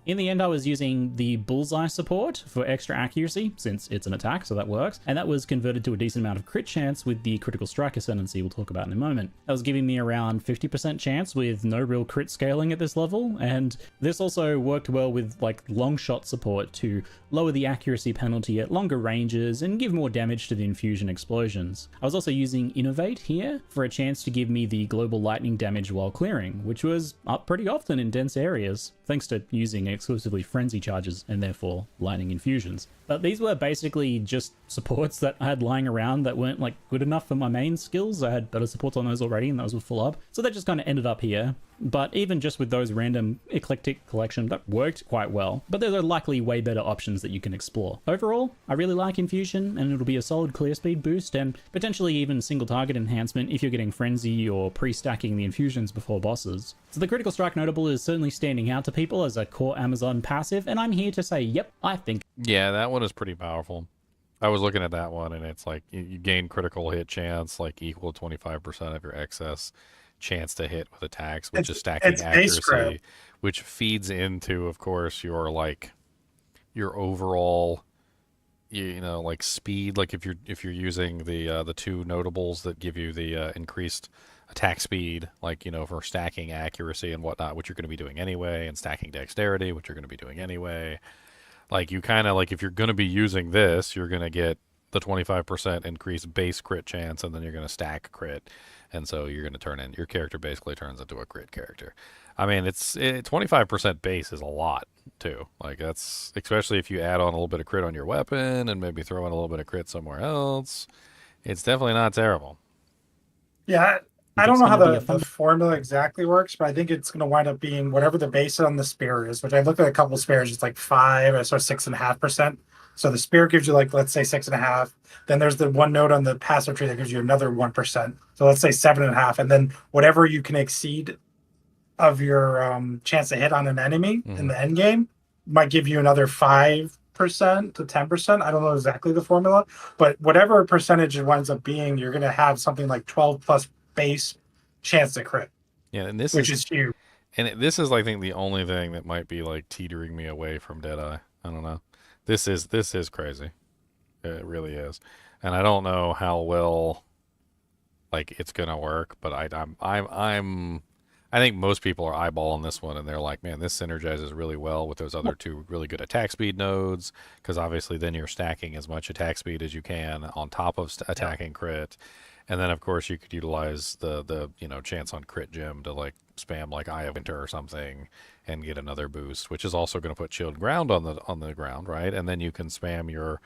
In the end, I was using the bullseye support for extra accuracy, since it's an attack, so that works, and that was converted to a decent amount of crit chance with the critical strike ascendancy we'll talk about in a moment. That was giving me around 50% chance with no real crit scaling at this level, and this also worked well with like long shot support to lower the accuracy penalty at longer ranges and give more damage to the infusion explosions. I was also using Innovate here for a chance to give me the global lightning damage while clearing, which was up pretty often in dense areas, thanks to using exclusively frenzy charges and therefore lightning infusions. But these were basically just supports that I had lying around that weren't like good enough for my main skills. I had better supports on those already and those were full up. So that just kind of ended up here. But even just with those random eclectic collection, that worked quite well. But there are likely way better options that you can explore. Overall, I really like Infusion, and it'll be a solid clear speed boost and potentially even single target enhancement if you're getting Frenzy or pre-stacking the infusions before bosses. So the Critical Strike notable is certainly standing out to people as a core Amazon passive, and I'm here to say, yep, I think. Yeah, that one is pretty powerful. I was looking at that one, and it's like you gain critical hit chance like equal to 25% of your excess chance to hit with attacks, which is stacking accuracy, which feeds into, of course, your like your overall, you know, like speed. Like if you're using the 2 notables that give you the increased attack speed, like, you know, for stacking accuracy and whatnot, which you're going to be doing anyway, and stacking dexterity, which you're going to be doing anyway. Like, you kind of like, if you're going to be using this, you're going to get the 25% increased base crit chance, and then you're going to stack crit, and so you're going to turn in your character basically turns into a crit character. I mean, 25% base is a lot too. Like, that's especially if you add on a little bit of crit on your weapon and maybe throw in a little bit of crit somewhere else. It's definitely not terrible. Yeah, I don't know how the formula exactly works, but I think it's going to wind up being whatever the base on the spear is, which I looked at a couple of spears, it's like 5 or so 6.5%. So the spear gives you, like, let's say 6.5. Then there's the one node on the passive tree that gives you another 1%. So let's say 7.5. And then whatever you can exceed of your chance to hit on an enemy in the end game might give you another 5% to 10%. I don't know exactly the formula, but whatever percentage it winds up being, you're going to have something like 12 plus base chance to crit. Yeah, and this is huge. And this is, I think, the only thing that might be like teetering me away from Deadeye. I don't know. This is crazy. It really is, and I don't know how well like it's gonna work. But I think most people are eyeballing this one, and they're like, man, this synergizes really well with those other 2 really good attack speed nodes, because obviously then you're stacking as much attack speed as you can on top of attacking crit. And then, of course, you could utilize the you know, chance on crit gem to like spam like Eye of Winter or something and get another boost, which is also going to put chilled ground on the ground, right? And then you can spam your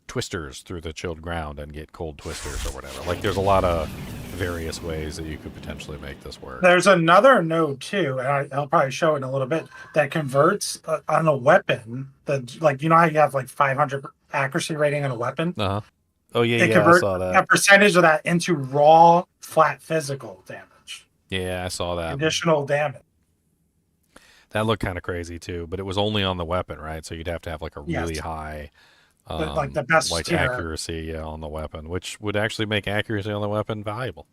twisters through the chilled ground and get cold twisters or whatever. Like, there's a lot of various ways that you could potentially make this work. There's another node too, and I'll probably show it in a little bit, that converts on a weapon that, like, you know how you have like 500 accuracy rating on a weapon? Uh-huh. Oh, yeah, I saw that. A percentage of that into raw, flat physical damage. Yeah, I saw that. Additional damage. That looked kind of crazy, too, but it was only on the weapon, right? So you'd have to have, like, a really high like the best like tier. accuracy on the weapon, which would actually make accuracy on the weapon valuable.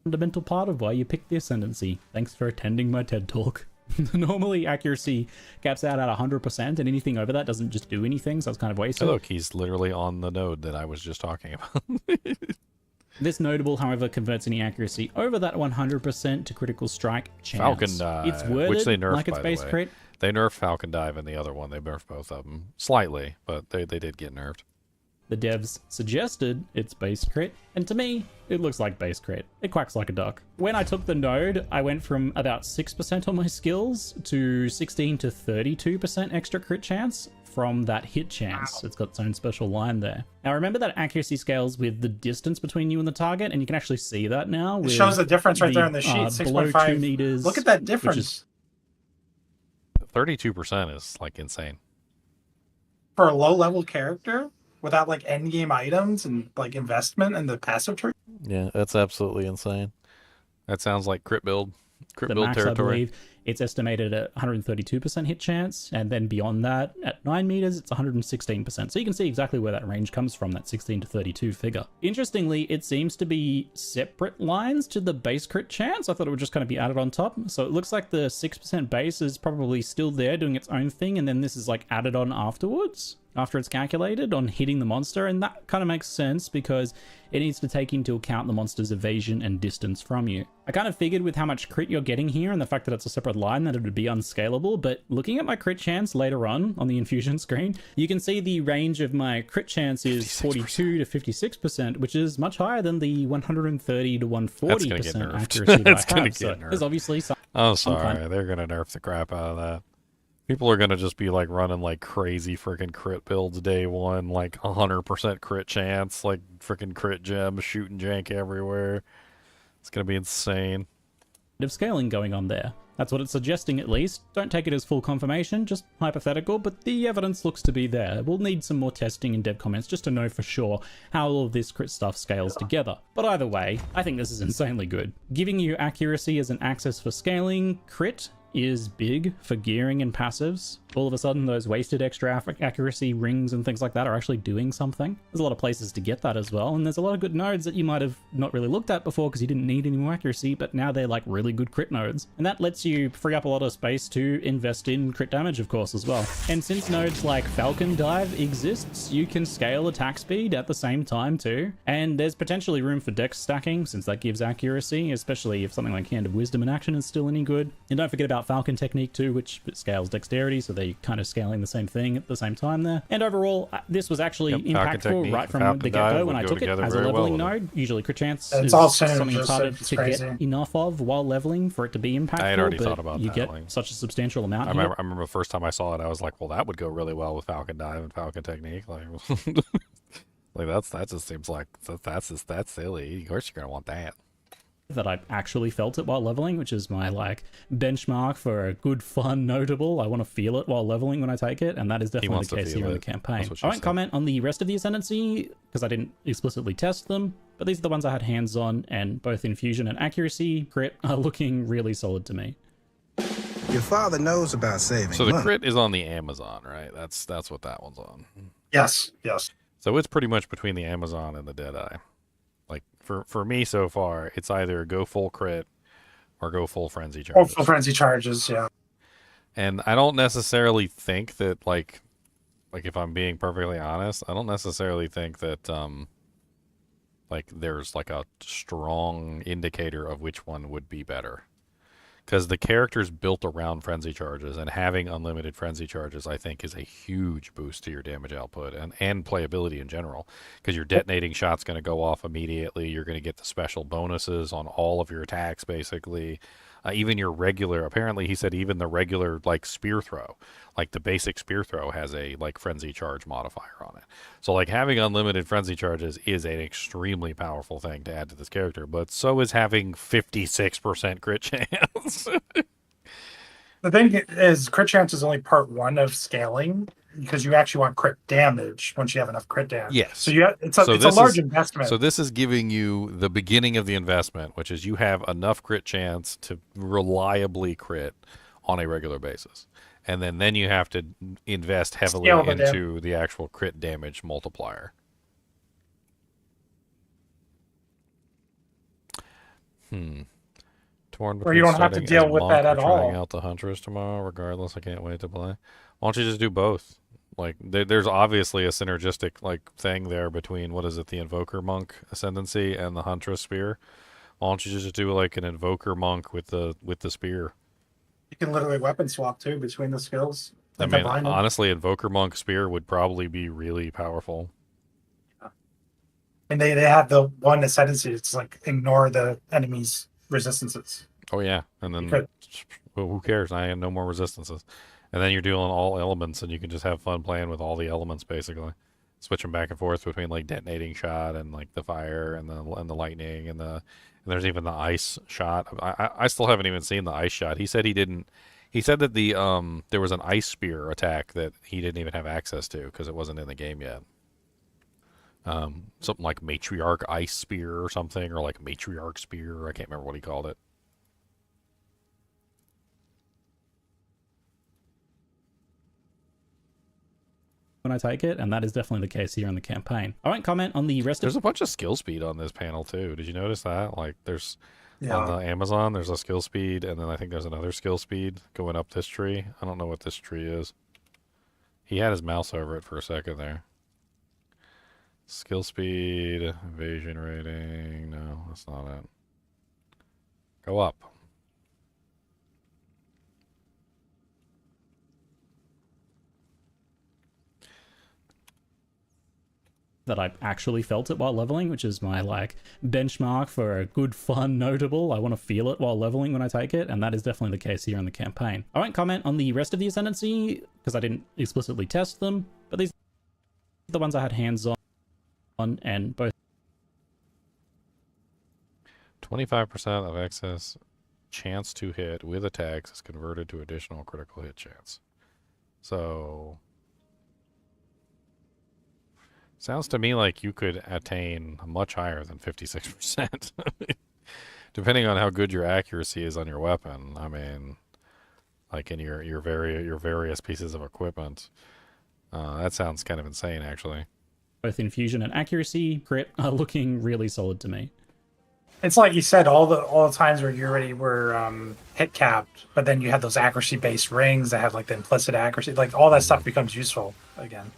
Fundamental part of why you picked the Ascendancy. Thanks for attending my TED Talk. Normally, accuracy caps out at 100%, and anything over that doesn't just do anything, so it's kind of wasted. Oh, look, he's literally on the node that I was just talking about. This notable, however, converts any accuracy over that 100% to critical strike chance. Falcon Dive, It's worded which they nerfed, like it's by base the way. crit. They nerfed Falcon Dive in the other one. They nerfed both of them. Slightly, but they did get nerfed. The devs suggested it's base crit, and to me, it looks like base crit. It quacks like a duck. When I took the node, I went from about 6% on my skills to 16 to 32% extra crit chance from that hit chance. Wow. It's got its own special line there. Now remember that accuracy scales with the distance between you and the target, and you can actually see that now. It shows the difference right there in the sheet, below 6.5 2 meters. Look at that difference. 32% is like insane. For a low-level character? Without like endgame items and like investment and the passive tree. Yeah, that's absolutely insane. That sounds like crit build The max, territory. I believe, it's estimated at 132% hit chance, and then beyond that, at 9 meters, it's 116%. So you can see exactly where that range comes from, that 16 to 32 figure. Interestingly, it seems to be separate lines to the base crit chance. I thought it would just kind of be added on top. So it looks like the 6% base is probably still there doing its own thing, and then this is like added on afterwards, after it's calculated on hitting the monster. And that kind of makes sense because it needs to take into account the monster's evasion and distance from you. I kind of figured with how much crit you're getting here and the fact that it's a separate line that it would be unscalable, but looking at my crit chance later on the infusion screen, you can see the range of my crit chance is 42 to 56%, which is much higher than the 130 to 140% accuracy that I have. So there's obviously some... I'm sorry, they're gonna nerf the crap out of that. People are gonna just be like running like crazy freaking crit builds day one, like 100% crit chance, like freaking crit gems shooting jank everywhere. It's gonna be insane. Of scaling going on there. That's what it's suggesting at least. Don't take it as full confirmation, just hypothetical, but the evidence looks to be there. We'll need some more testing and dev comments just to know for sure how all of this crit stuff scales together. But either way, I think this is insanely good. Giving you accuracy as an axis for scaling, crit is big for gearing and passives. All of a sudden, those wasted extra accuracy rings and things like that are actually doing something. There's a lot of places to get that as well, and there's a lot of good nodes that you might have not really looked at before because you didn't need any more accuracy, but now they're like really good crit nodes. And that lets you free up a lot of space to invest in crit damage, of course, as well. And since nodes like Falcon Dive exists, you can scale attack speed at the same time too. And there's potentially room for dex stacking, since that gives accuracy, especially if something like Hand of Wisdom in action is still any good. And don't forget about Falcon Technique too, which scales dexterity, so they're kind of scaling the same thing at the same time there. And overall, this was actually impactful right from the get-go when I took it as a leveling node. Usually crit chance is something it's harder to get enough of while leveling for it to be impactful. I had already but thought about you that. get Like, such a substantial amount. I remember the first time I saw it, I was like, well, that would go really well with Falcon Dive and Falcon Technique. Like, like that just seems like that's silly. Of course you're gonna want that. That I actually felt it while leveling, which is my like benchmark for a good, fun, notable. I want to feel it while leveling when I take it, and that is definitely the case here in the campaign. I won't comment on the rest of the Ascendancy because I didn't explicitly test them, but these are the ones I had hands on, and both infusion and accuracy crit are looking really solid to me. Your father knows about saving. So the crit is on the Amazon, right? That's what that one's on. Yes, yes. So it's pretty much between the Amazon and the Deadeye. Like for me so far, it's either go full crit or go full frenzy charges. Or full frenzy charges, yeah. And I don't necessarily think that like if I'm being perfectly honest, I don't necessarily think that like there's like a strong indicator of which one would be better. Because the character's built around frenzy charges, and having unlimited frenzy charges, I think, is a huge boost to your damage output and playability in general. Because your detonating shot's going to go off immediately. You're going to get the special bonuses on all of your attacks, basically. Even your regular, apparently he said even the regular, like, spear throw, like the basic spear throw has a, like, frenzy charge modifier on it. So, like, having unlimited frenzy charges is an extremely powerful thing to add to this character, but so is having 56% crit chance. The thing is, crit chance is only part one of scaling, because you actually want crit damage once you have enough crit damage. Yes. So it's a large investment. So this is giving you the beginning of the investment, which is you have enough crit chance to reliably crit on a regular basis. and then you have to invest heavily Scale the into the actual crit damage multiplier. Torn Or you don't have to setting deal as with monk that or at trying all. out the Huntress tomorrow. Regardless, I can't wait to play. Why don't you just do both? Like, there's obviously a synergistic like thing there between what is it, the Invoker Monk Ascendancy and the Huntress Spear. Why don't you just do like an Invoker Monk with the spear? You can literally weapon swap too between the skills. I and mean, combine them. honestly, Invoker Monk Spear would probably be really powerful. And they have the one ascendancy. It's like ignore the enemy's resistances. Oh yeah, and then could. well, who cares? I have no more resistances. And then you're dealing all elements, and you can just have fun playing with all the elements, basically. Switching back and forth between like detonating shot and like the fire and the lightning and there's even the ice shot. I still haven't even seen the ice shot. He said he didn't. He said that the there was an ice spear attack that he didn't even have access to because it wasn't in the game yet. Something like Matriarch Ice Spear or something, or like Matriarch Spear. I can't remember what he called it. When I take it, and that is definitely the case here in the campaign. I won't comment on the rest There's of... a bunch of skill speed on this panel too. Did you notice that? Like there's Yeah. on the Amazon, there's a skill speed, and then I think there's another skill speed going up this tree. I don't know what this tree is. He had his mouse over it for a second there. Skill speed, evasion rating. No, that's not it. Go up. that I actually felt it while leveling, which is my like benchmark for a good, fun, notable. I want to feel it while leveling when I take it, and that is definitely the case here in the campaign. I won't comment on the rest of the Ascendancy because I didn't explicitly test them, but these are the ones I had hands on, and both 25% of excess chance to hit with attacks is converted to additional critical hit chance. So sounds to me like you could attain much higher than 56%. Depending on how good your accuracy is on your weapon. I mean, like in your various pieces of equipment. That sounds kind of insane, actually. both infusion and accuracy crit are looking really solid to me. It's like you said, all the times where you already were hit capped, but then you had those accuracy based rings that have like the implicit accuracy, like all that stuff becomes useful again.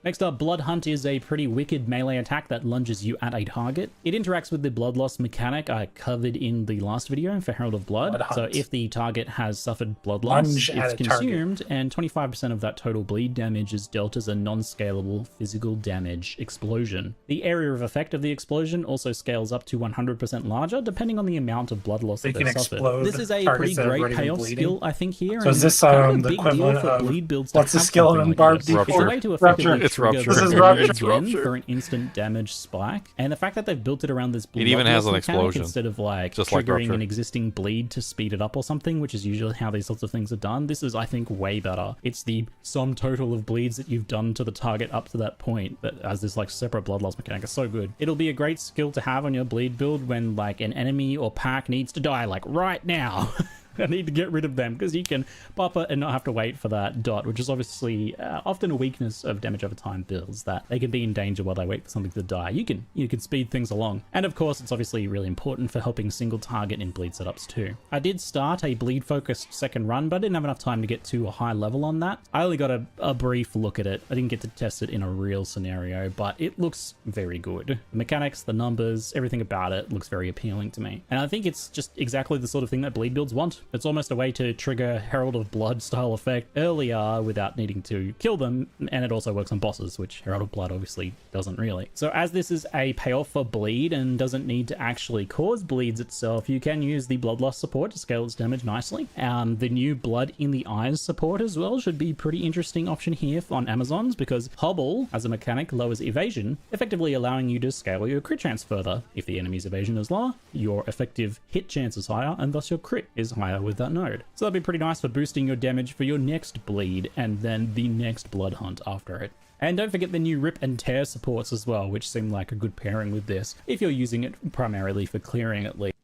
Next up, Blood Hunt is a pretty wicked melee attack that lunges you at a target. It interacts with the blood loss mechanic I covered in the last video for Herald of Blood. So if the target has suffered blood loss, Lunge it's at a consumed, target. and 25% of that total bleed damage is dealt as a non-scalable physical damage explosion. The area of effect of the explosion also scales up to 100% larger, depending on the amount of blood loss So that you they've can suffered. explode This is a targets pretty that have great already been payoff bleeding. skill, I think, here. So is and this kind of a the big deal equivalent for of bleed builds to what's the have skill something in like Barb this. default? It's a way to Rupture. effectively It's trigger rupture. the This is bleed rupture. again for an instant damage spike, and the fact that they've built it around this blood even has loss an mechanic explosion, instead of like just like triggering rupture. an existing bleed to speed it up or something, which is usually how these sorts of things are done. This is, I think, way better. It's the sum total of bleeds that you've done to the target up to that point that as this like separate blood loss mechanic is so good. It'll be a great skill to have on your bleed build when like an enemy or pack needs to die like right now. I need to get rid of them because you can pop it and not have to wait for that dot, which is obviously often a weakness of damage over time builds, that they can be in danger while they wait for something to die. You can speed things along. And of course, it's obviously really important for helping single target in bleed setups too. I did start a bleed focused second run, but I didn't have enough time to get to a high level on that. I only got a brief look at it. I didn't get to test it in a real scenario, but it looks very good. The mechanics, the numbers, everything about it looks very appealing to me. And I think it's just exactly the sort of thing that bleed builds want. It's almost a way to trigger Herald of Blood style effect earlier without needing to kill them, and it also works on bosses, which Herald of Blood obviously doesn't really. So as this is a payoff for bleed and doesn't need to actually cause bleeds itself, you can use the blood loss support to scale its damage nicely. The new Blood in the Eyes support as well should be a pretty interesting option here on Amazons, because Hobble as a mechanic lowers evasion, effectively allowing you to scale your crit chance further. If the enemy's evasion is lower, your effective hit chance is higher, and thus your crit is higher with that node. So that'd be pretty nice for boosting your damage for your next bleed and then the next blood hunt after it. And don't forget the new Rip and Tear supports as well, which seem like a good pairing with this if you're using it primarily for clearing at least.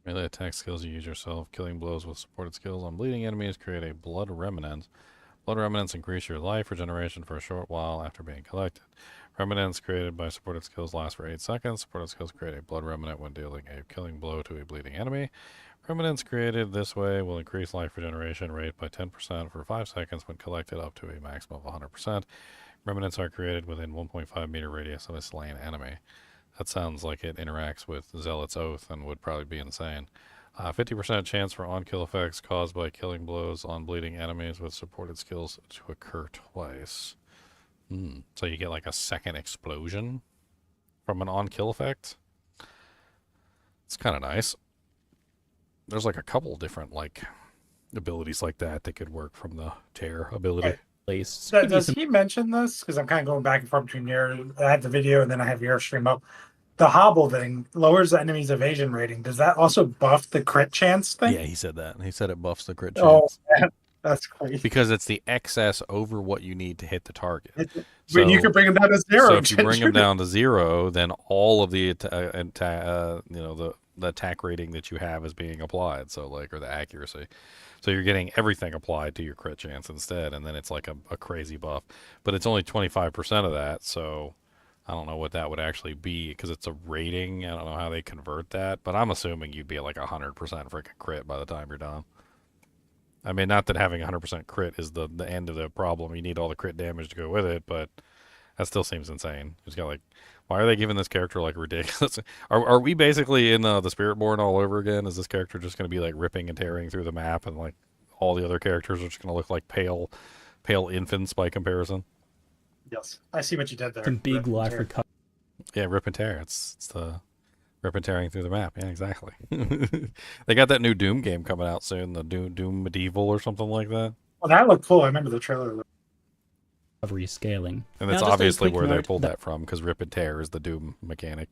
Melee attack skills you use yourself. Killing blows with supported skills on bleeding enemies create a blood remnant. Blood remnants increase your life regeneration for a short while after being collected. Remnants created by supported skills last for 8 seconds. Supported skills create a blood remnant when dealing a killing blow to a bleeding enemy. Remnants created this way will increase life regeneration rate by 10% for 5 seconds when collected up to a maximum of 100%. Remnants are created within 1.5 meter radius of a slain enemy. That sounds like it interacts with Zealot's Oath and would probably be insane. 50% chance for on-kill effects caused by killing blows on bleeding enemies with supported skills to occur twice. So you get like a second explosion from an on-kill effect. It's kind of nice. There's like a couple different like abilities like that that could work from the tear ability. Does he mention this? Because I'm kind of going back and forth between your. I have the video and then I have your stream up. The hobble thing lowers the enemy's evasion rating. Does that also buff the crit chance thing? Yeah, he said that. He said it buffs the crit Oh, chance. man. That's crazy. Because it's the excess over what you need to hit the target. But you can bring them down to 0. So if you bring them down to 0, then all of the the attack rating that you have is being applied. So like, or the accuracy. So you're getting everything applied to your crit chance instead, and then it's like a crazy buff. But it's only 25% of that, so I don't know what that would actually be because it's a rating. I don't know how they convert that, but I'm assuming you'd be at like 100% freaking crit by the time you're done. I mean, not that having 100% crit is the end of the problem. You need all the crit damage to go with it, but that still seems insane. It's got like, why are they giving this character like ridiculous? Are we basically in the Spiritborn all over again? Is this character just going to be like ripping and tearing through the map, and like all the other characters are just going to look like pale infants by comparison? Yes, I see what you did there. Some big life recovery. Yeah, rip and tear. It's the rip and tearing through the map. Yeah, exactly. They got that new Doom game coming out soon, the Doom Medieval or something like that. Well, that looked cool. I remember the trailer. Recovery scaling. And that's Now, just a obviously quick where they note pulled that from, because rip and tear is the Doom mechanic.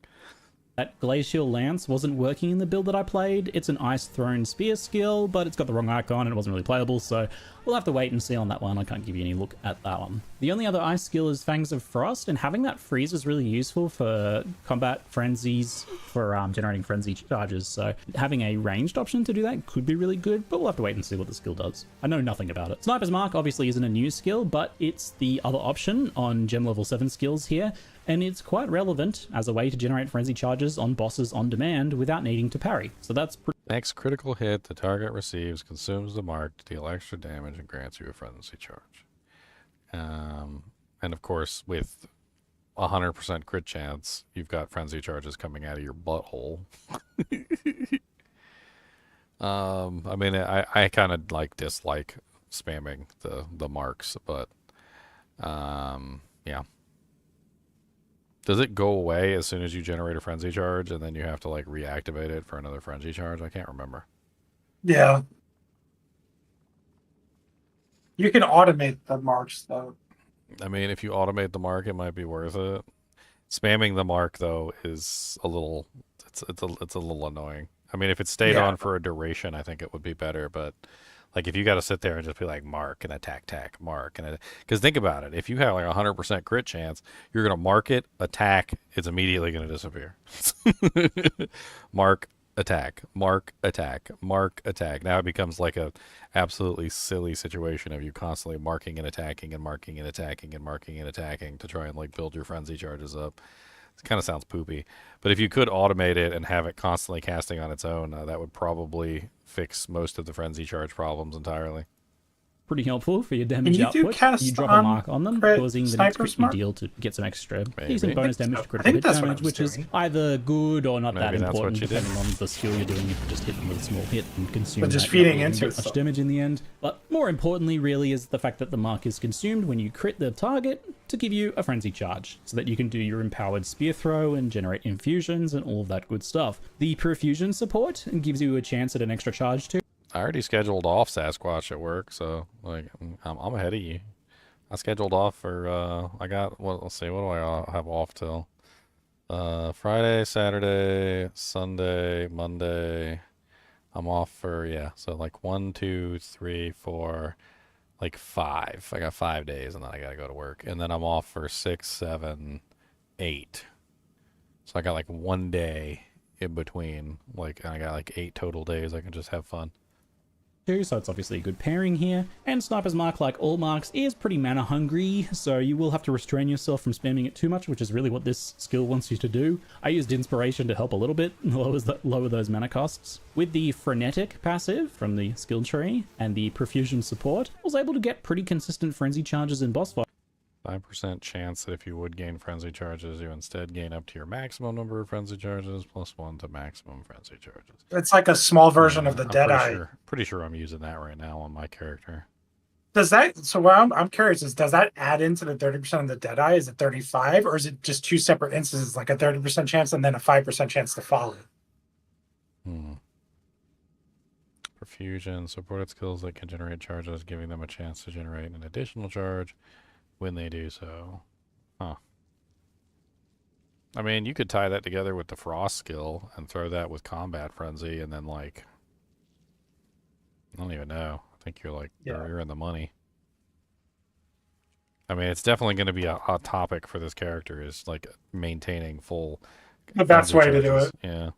That Glacial Lance wasn't working in the build that I played. It's an Ice Thrown Spear skill, but it's got the wrong icon and it wasn't really playable, so we'll have to wait and see on that one. I can't give you any look at that one. The only other ice skill is Fangs of Frost, and having that freeze is really useful for combat frenzies, for generating frenzy charges, so having a ranged option to do that could be really good, but we'll have to wait and see what the skill does. I know nothing about it. Sniper's Mark obviously isn't a new skill, but it's the other option on Gem Level 7 skills here, and it's quite relevant as a way to generate frenzy charges on bosses on demand without needing to parry. So that's Next critical hit the target receives consumes the mark to deal extra damage and grants you a frenzy charge. And of course, with 100% crit chance, you've got frenzy charges coming out of your butthole. I mean, I kind of like dislike spamming the marks, but yeah. Does it go away as soon as you generate a frenzy charge and then you have to like reactivate it for another frenzy charge? I can't remember. Yeah. You can automate the marks though. I mean, if you automate the mark, it might be worth it. Spamming the mark though is a little it's a little annoying. I mean, if it stayed on for a duration, I think it would be better, but like if you got to sit there and just be like mark and attack, mark and because think about it, if you have like 100% crit chance, you're gonna mark it, attack, it's immediately gonna disappear. Mark, attack, mark, attack, mark, attack. Now it becomes like a absolutely silly situation of you constantly marking and attacking and marking and attacking and marking and attacking to try and like build your frenzy charges up. It kind of sounds poopy, but if you could automate it and have it constantly casting on its own, that would probably fix most of the frenzy charge problems entirely. pretty helpful for your damage Can you do output. cast You drop on a mark on them, crit causing the next crit you Sniper's deal to get some extra Maybe. decent bonus damage to I critical think hit that's what I damage, was which is doing. either good or not that Maybe that's what important, you did. depending on the skill you're doing. You can just hit them with a small hit and consume But just that, you're feeding not into getting it much stuff. damage in the end. But more importantly, really, is the fact that the mark is consumed when you crit the target to give you a frenzy charge, so that you can do your empowered spear throw and generate infusions and all of that good stuff. The perfusion support gives you a chance at an extra charge too. I already scheduled off Sasquatch at work, so like I'm ahead of you. I scheduled off for I got let's see, what do I have off till? Friday, Saturday, Sunday, Monday. I'm off for so like 1, 2, 3, 4, like 5. I got 5 days and then I gotta go to work. And then I'm off for 6, 7, 8. So I got like 1 day in between. Like, I got like 8 total days. I can just have fun. So it's obviously a good pairing here. And Sniper's Mark, like all marks, is pretty mana hungry, so you will have to restrain yourself from spamming it too much, which is really what this skill wants you to do. I used Inspiration to help a little bit, lower those mana costs. With the Frenetic passive from the skill tree and the Profusion support, I was able to get pretty consistent frenzy charges in boss fight. 5% chance that if you would gain frenzy charges, you instead gain up to your maximum number of frenzy charges, +1 to maximum frenzy charges. It's like a small version of the Deadeye. Pretty sure I'm using that right now on my character. Does that, so what I'm curious is, does that add into the 30% of the Deadeye? Is it 35, or is it just 2 separate instances, like a 30% chance and then a 5% chance to follow? Perfusion, supported skills that can generate charges, giving them a chance to generate an additional charge when they do so. Huh. I mean, you could tie that together with the Frost skill and throw that with Combat Frenzy, and then, like, I don't even know. I think you're like, you're in the money. I mean, it's definitely going to be a hot topic for this character, is like maintaining full. The best way to do it. Yeah.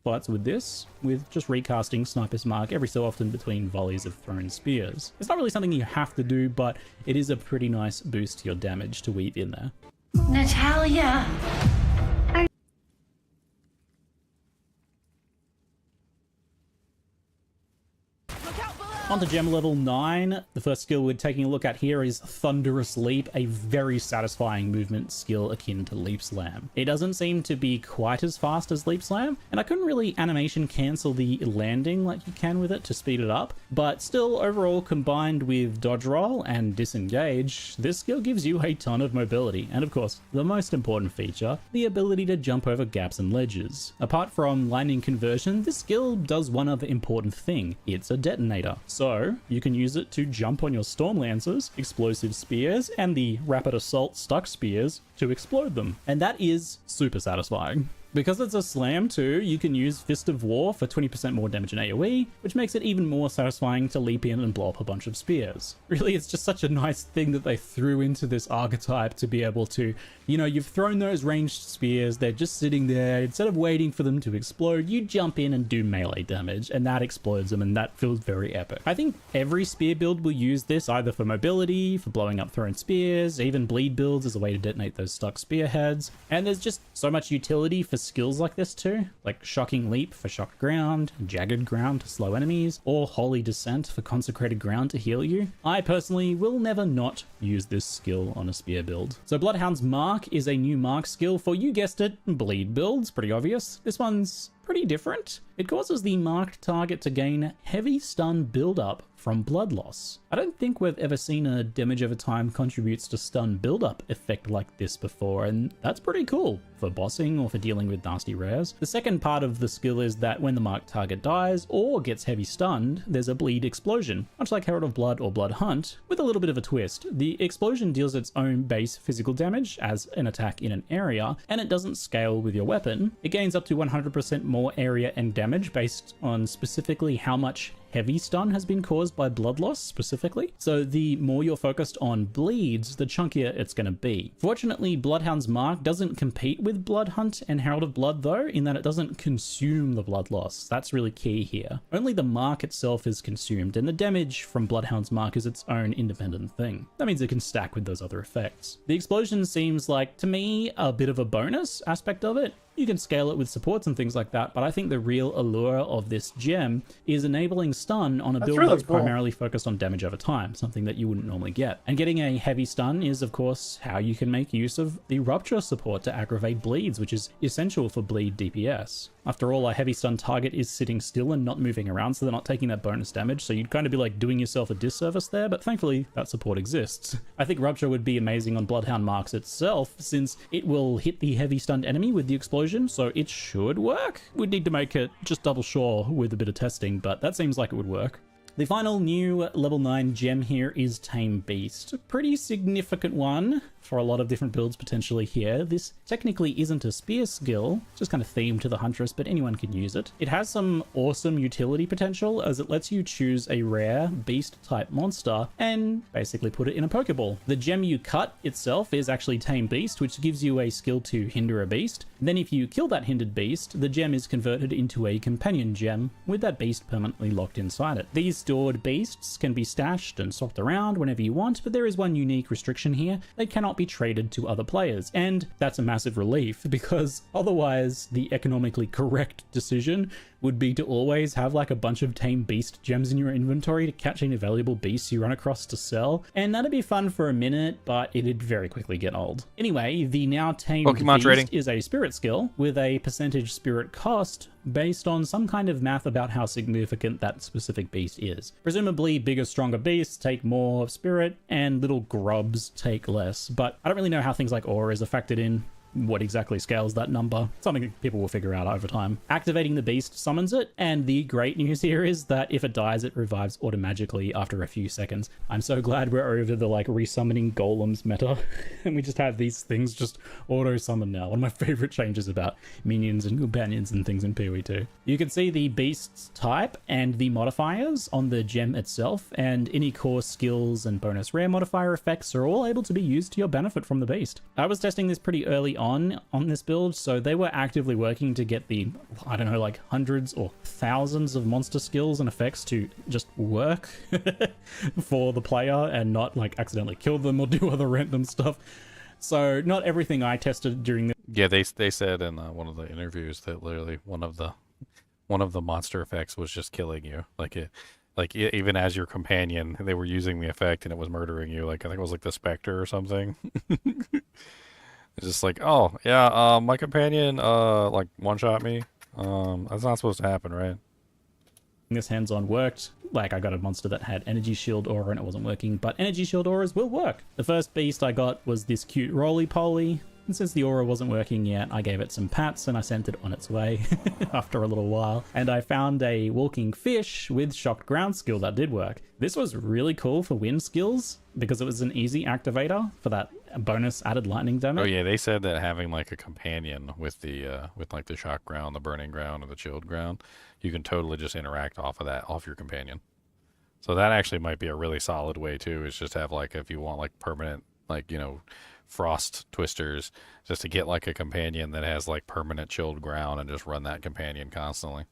Fights with this, with just recasting Sniper's Mark every so often between volleys of thrown spears. It's not really something you have to do, but it is a pretty nice boost to your damage to weave in there. Natalia. On to gem level 9. The first skill we're taking a look at here is Thunderous Leap, a very satisfying movement skill akin to Leap Slam. It doesn't seem to be quite as fast as Leap Slam, and I couldn't really animation cancel the landing like you can with it to speed it up, but still, overall, combined with dodge roll and disengage, this skill gives you a ton of mobility, and of course, the most important feature, the ability to jump over gaps and ledges. Apart from lightning conversion, this skill does one other important thing. It's a detonator. So, you can use it to jump on your Storm Lancers, Explosive Spears, and the Rapid Assault Stuck Spears to explode them. And that is super satisfying. Because it's a slam too, you can use Fist of War for 20% more damage in AoE, which makes it even more satisfying to leap in and blow up a bunch of spears. Really, it's just such a nice thing that they threw into this archetype to be able to, you know, you've thrown those ranged spears, they're just sitting there, instead of waiting for them to explode, you jump in and do melee damage, and that explodes them, and that feels very epic. I think every spear build will use this either for mobility, for blowing up thrown spears, even bleed builds as a way to detonate those stuck spearheads, and there's just so much utility for skills like this too, like Shocking Leap for shocked ground, Jagged Ground to slow enemies, or Holy Descent for consecrated ground to heal you. I personally will never not use this skill on a spear build. So Bloodhound's Mark is a new mark skill for, you guessed it, bleed builds, pretty obvious. This one's pretty different. It causes the marked target to gain heavy stun build-up from blood loss. I don't think we've ever seen a damage over time contributes to stun build-up effect like this before, and that's pretty cool for bossing or for dealing with nasty rares. The second part of the skill is that when the marked target dies or gets heavy stunned, there's a bleed explosion, much like Herald of Blood or Blood Hunt, with a little bit of a twist. The explosion deals its own base physical damage as an attack in an area, and it doesn't scale with your weapon. It gains up to 100% more area and damage based on specifically how much heavy stun has been caused by blood loss specifically. So the more you're focused on bleeds, the chunkier it's going to be. Fortunately, Bloodhound's Mark doesn't compete with Blood Hunt and Herald of Blood though, in that it doesn't consume the blood loss. That's really key here. Only the mark itself is consumed, and the damage from Bloodhound's Mark is its own independent thing. That means it can stack with those other effects. The explosion seems like, to me, a bit of a bonus aspect of it. You can scale it with supports and things like that, but I think the real allure of this gem is enabling stun on a build really that's cool. primarily focused on damage over time, something that you wouldn't normally get. And getting a heavy stun is, of course, how you can make use of the Rupture support to aggravate bleeds, which is essential for bleed DPS. After all, a heavy stun target is sitting still and not moving around, so they're not taking that bonus damage, so you'd kind of be like doing yourself a disservice there, but thankfully that support exists. I think Rupture would be amazing on Bloodhound Marks itself, since it will hit the heavy stunned enemy with the explosion, so it should work. We'd need to make it just double sure with a bit of testing, but that seems like it would work. The final new level 9 gem here is Tame Beast. A pretty significant one for a lot of different builds potentially here. This technically isn't a spear skill, just kind of themed to the Huntress, but anyone can use it. It has some awesome utility potential as it lets you choose a rare beast type monster and basically put it in a Pokeball. The gem you cut itself is actually Tame Beast, which gives you a skill to hinder a beast. Then if you kill that hindered beast, the gem is converted into a companion gem with that beast permanently locked inside it. These stored beasts can be stashed and swapped around whenever you want, but there is one unique restriction here. They cannot be traded to other players, and that's a massive relief because otherwise the economically correct decision would be to always have like a bunch of tame beast gems in your inventory to catch any valuable beasts you run across to sell, and that'd be fun for a minute, but it'd very quickly get old. Anyway, the now tamed Pokemon beast trading is a spirit skill with a percentage spirit cost based on some kind of math about how significant that specific beast is. Presumably bigger, stronger beasts take more spirit and little grubs take less, but I don't really know how things like auras are factored in. What exactly scales that number? Something people will figure out over time. Activating the beast summons it, and the great news here is that if it dies, it revives automatically after a few seconds. I'm so glad we're over the like resummoning golems meta, and we just have these things just auto-summon now. One of my favorite changes about minions and companions and things in PoE2. You can see the beast's type and the modifiers on the gem itself, and any core skills and bonus rare modifier effects are all able to be used to your benefit from the beast. I was testing this pretty early on this build, so they were actively working to get the, I don't know, like hundreds or thousands of monster skills and effects to just work for the player and not like accidentally kill them or do other random stuff. So not everything I tested during the they said in one of the interviews that literally one of the monster effects was just killing you, even as your companion they were using the effect and it was murdering you. Like I think it was like the Spectre or something. It's just like, oh yeah, my companion like one-shot me. That's not supposed to happen, right? This hands-on worked. Like I got a monster that had energy shield aura and it wasn't working, but energy shield auras will work. The first beast I got was this cute roly-poly, and since the aura wasn't working yet, I gave it some pats and I sent it on its way after a little while. And I found a walking fish with shocked ground skill that did work. This was really cool for wind skills because it was an easy activator for that bonus added lightning damage. Oh yeah, they said that having like a companion with the with like the shock ground, the burning ground, or the chilled ground, you can totally just interact off your companion. So that actually might be a really solid way too, is just have like, if you want like permanent, like, you know, frost twisters, just to get like a companion that has like permanent chilled ground and just run that companion constantly.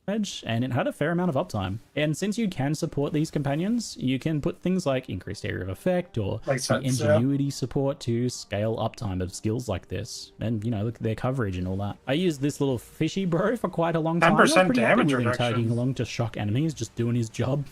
And it had a fair amount of uptime. And since you can support these companions, you can put things like increased area of effect or Like the sense, ingenuity support to scale uptime of skills like this. And, you know, look at their coverage and all that. I used this little fishy bro for quite a long time. 10% damage happy with him reduction. tagging along to shock enemies, just doing his job.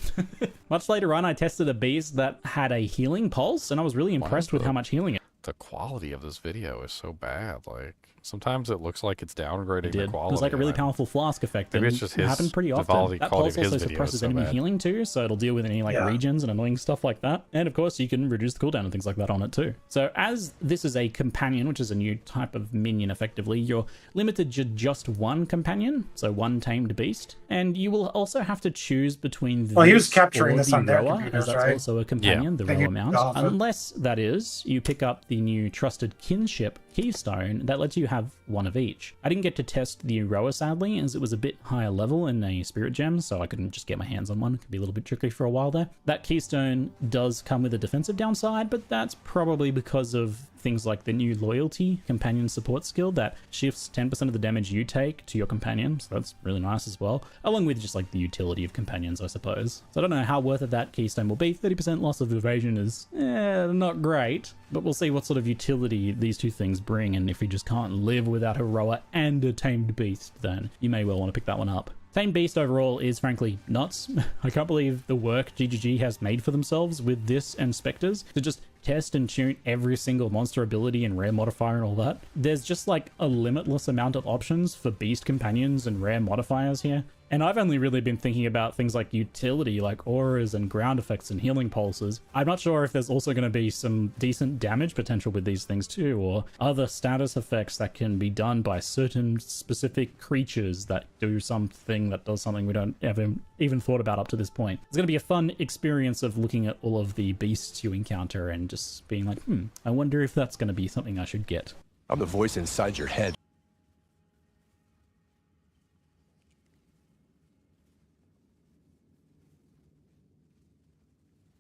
Much later on, I tested a beast that had a healing pulse, and I was really impressed with how much healing it The quality of this video is so bad. Like sometimes it looks like it's downgrading the did. quality. It was like a really powerful flask effect. Maybe and it's just it his, happened pretty the often. quality, That quality pulse of his also video is suppresses so enemy bad. healing too, so it'll deal with any like regions and annoying stuff like that. And of course, you can reduce the cooldown and things like that on it too. So as this is a companion, which is a new type of minion effectively, you're limited to just one companion, so one tamed beast. And you will also have to choose between Well, he was this capturing or this the on their rower, computers, as that's right? also a companion, the They rower can mount. off it. Unless, that is, you pick up the new trusted kinship keystone that lets you have one of each. I didn't get to test the rower sadly, as it was a bit higher level in a spirit gem, so I couldn't just get my hands on one. It could be a little bit tricky for a while there. That keystone does come with a defensive downside, but that's probably because of things like the new loyalty companion support skill that shifts 10% of the damage you take to your companion, so that's really nice as well, along with just like the utility of companions, I suppose. So I don't know how worth it that keystone will be. 30% loss of evasion is not great, but we'll see what sort of utility these two things bring, and if you just can't live without a rower and a tamed beast, then you may well want to pick that one up. Tamed Beast overall is frankly nuts. I can't believe the work GGG has made for themselves with this and Spectres to just test and tune every single monster ability and rare modifier and all that. There's just like a limitless amount of options for beast companions and rare modifiers here. And I've only really been thinking about things like utility, like auras and ground effects and healing pulses. I'm not sure if there's also going to be some decent damage potential with these things too, or other status effects that can be done by certain specific creatures that do something that does something we don't ever even thought about up to this point. It's going to be a fun experience of looking at all of the beasts you encounter and just being like, I wonder if that's going to be something I should get. I'm the voice inside your head.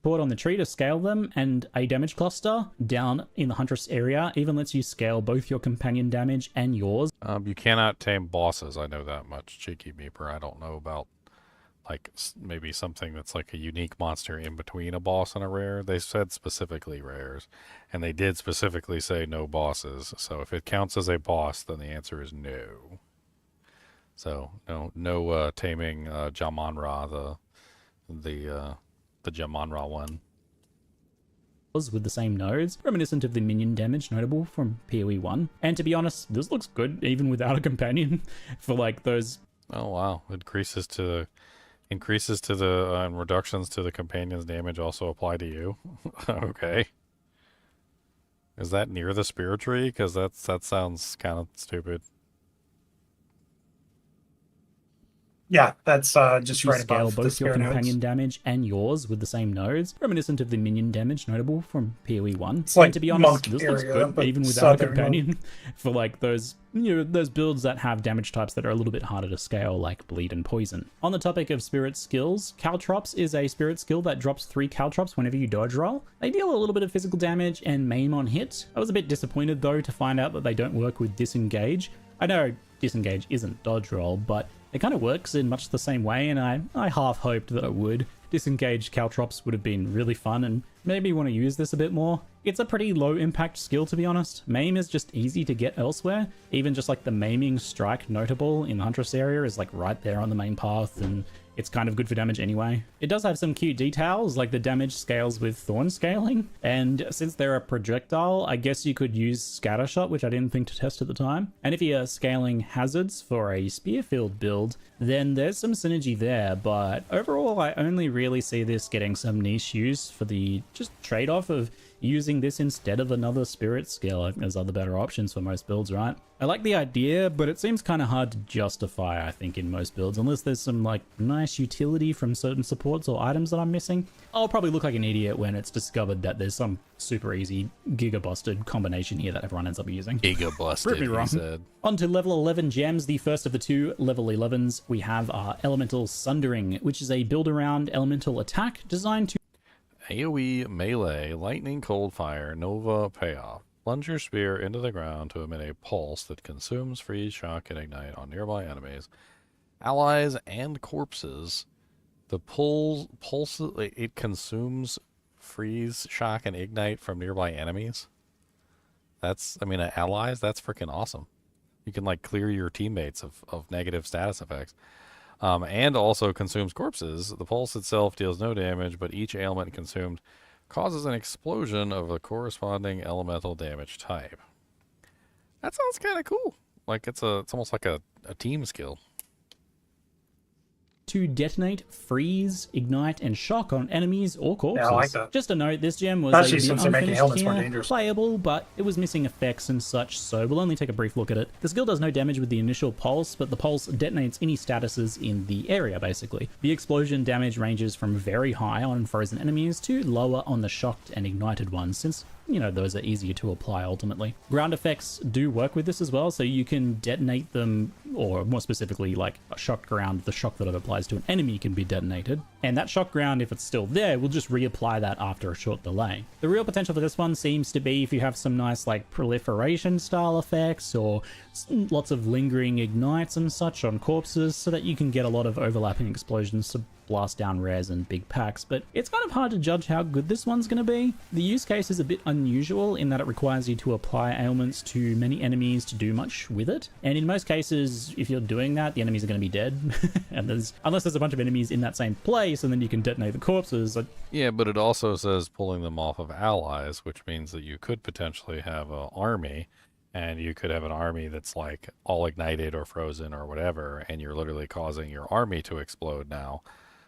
Put on the tree to scale them, and a damage cluster down in the Huntress area even lets you scale both your companion damage and yours. You cannot tame bosses, I know that much. Cheeky Meeper, I don't know about, like, maybe something that's like a unique monster in between a boss and a rare. They said specifically rares, and they did specifically say no bosses. So if it counts as a boss, then the answer is no. So, no taming Jamonra, the Jamonra one. With the same nodes, reminiscent of the minion damage notable from PoE 1. And to be honest, this looks good even without a companion for like those. Oh wow, increases to the and reductions to the companion's damage also apply to you. Okay. Is that near the spirit tree? Because that sounds kind of stupid. Yeah, that's just right scale above both the your spare companion nodes. damage and yours with the same nodes, reminiscent of the minion damage notable from PoE 1. It's like and to be honest, monk this looks area, good but even without a southern companion for like those those builds that have damage types that are a little bit harder to scale, like bleed and poison. On the topic of spirit skills, Caltrops is a spirit skill that drops 3 Caltrops whenever you dodge roll. They deal a little bit of physical damage and maim on hit. I was a bit disappointed though to find out that they don't work with disengage. I know disengage isn't dodge roll, but it kind of works in much the same way, and I half hoped that it would. Disengaged Caltrops would have been really fun, and maybe want to use this a bit more. It's a pretty low impact skill, to be honest. Maim is just easy to get elsewhere. Even just like the maiming strike notable in Huntress area is like right there on the main path, and it's kind of good for damage anyway. It does have some cute details, like the damage scales with thorn scaling, and since they're a projectile, I guess you could use scattershot, which I didn't think to test at the time. And if you're scaling hazards for a spearfield build, then there's some synergy there, but overall I only really see this getting some niche use for the just trade-off of using this instead of another spirit skill. I think there's other better options for most builds, right? I like the idea, but it seems kind of hard to justify, I think, in most builds, unless there's some like nice utility from certain supports or items that I'm missing. I'll probably look like an idiot when it's discovered that there's some super easy giga-busted combination here that everyone ends up using. Giga-busted, Prove me wrong. he said. On to level 11 gems, the first of the 2 level 11s, we have our Elemental Sundering, which is a build-around elemental attack designed to AoE, melee, lightning, cold fire, nova, payoff. Plunge your spear into the ground to emit a pulse that consumes, freeze, shock, and ignite on nearby enemies, allies, and corpses. The pulse it consumes, freeze, shock, and ignite from nearby enemies. Allies, that's freaking awesome. You can like clear your teammates of negative status effects. And also consumes corpses. The pulse itself deals no damage, but each ailment consumed causes an explosion of a corresponding elemental damage type. That sounds kind of cool. Like it's almost like a team skill. to detonate, freeze, ignite, and shock on enemies or corpses. Yeah, I like that. Just a note, this gem was Especially a bit since they're making unfinished helmets more here, dangerous. playable, but it was missing effects and such, so we'll only take a brief look at it. The skill does no damage with the initial pulse, but the pulse detonates any statuses in the area, basically. The explosion damage ranges from very high on frozen enemies to lower on the shocked and ignited ones, since you know, those are easier to apply ultimately. Ground effects do work with this as well, so you can detonate them, or more specifically, like a shock ground, the shock that it applies to an enemy can be detonated. And that shock ground, if it's still there, will just reapply that after a short delay. The real potential for this one seems to be if you have some nice, like, proliferation style effects, or lots of lingering ignites and such on corpses, so that you can get a lot of overlapping explosions to blast down rares and big packs, but it's kind of hard to judge how good this one's going to be. The use case is a bit unusual in that it requires you to apply ailments to many enemies to do much with it, and in most cases, if you're doing that, the enemies are going to be dead, and unless there's a bunch of enemies in that same place, and then you can detonate the corpses. Yeah, but it also says pulling them off of allies, which means that you could potentially have an army, And you could have an army that's like all ignited or frozen or whatever, and you're literally causing your army to explode now,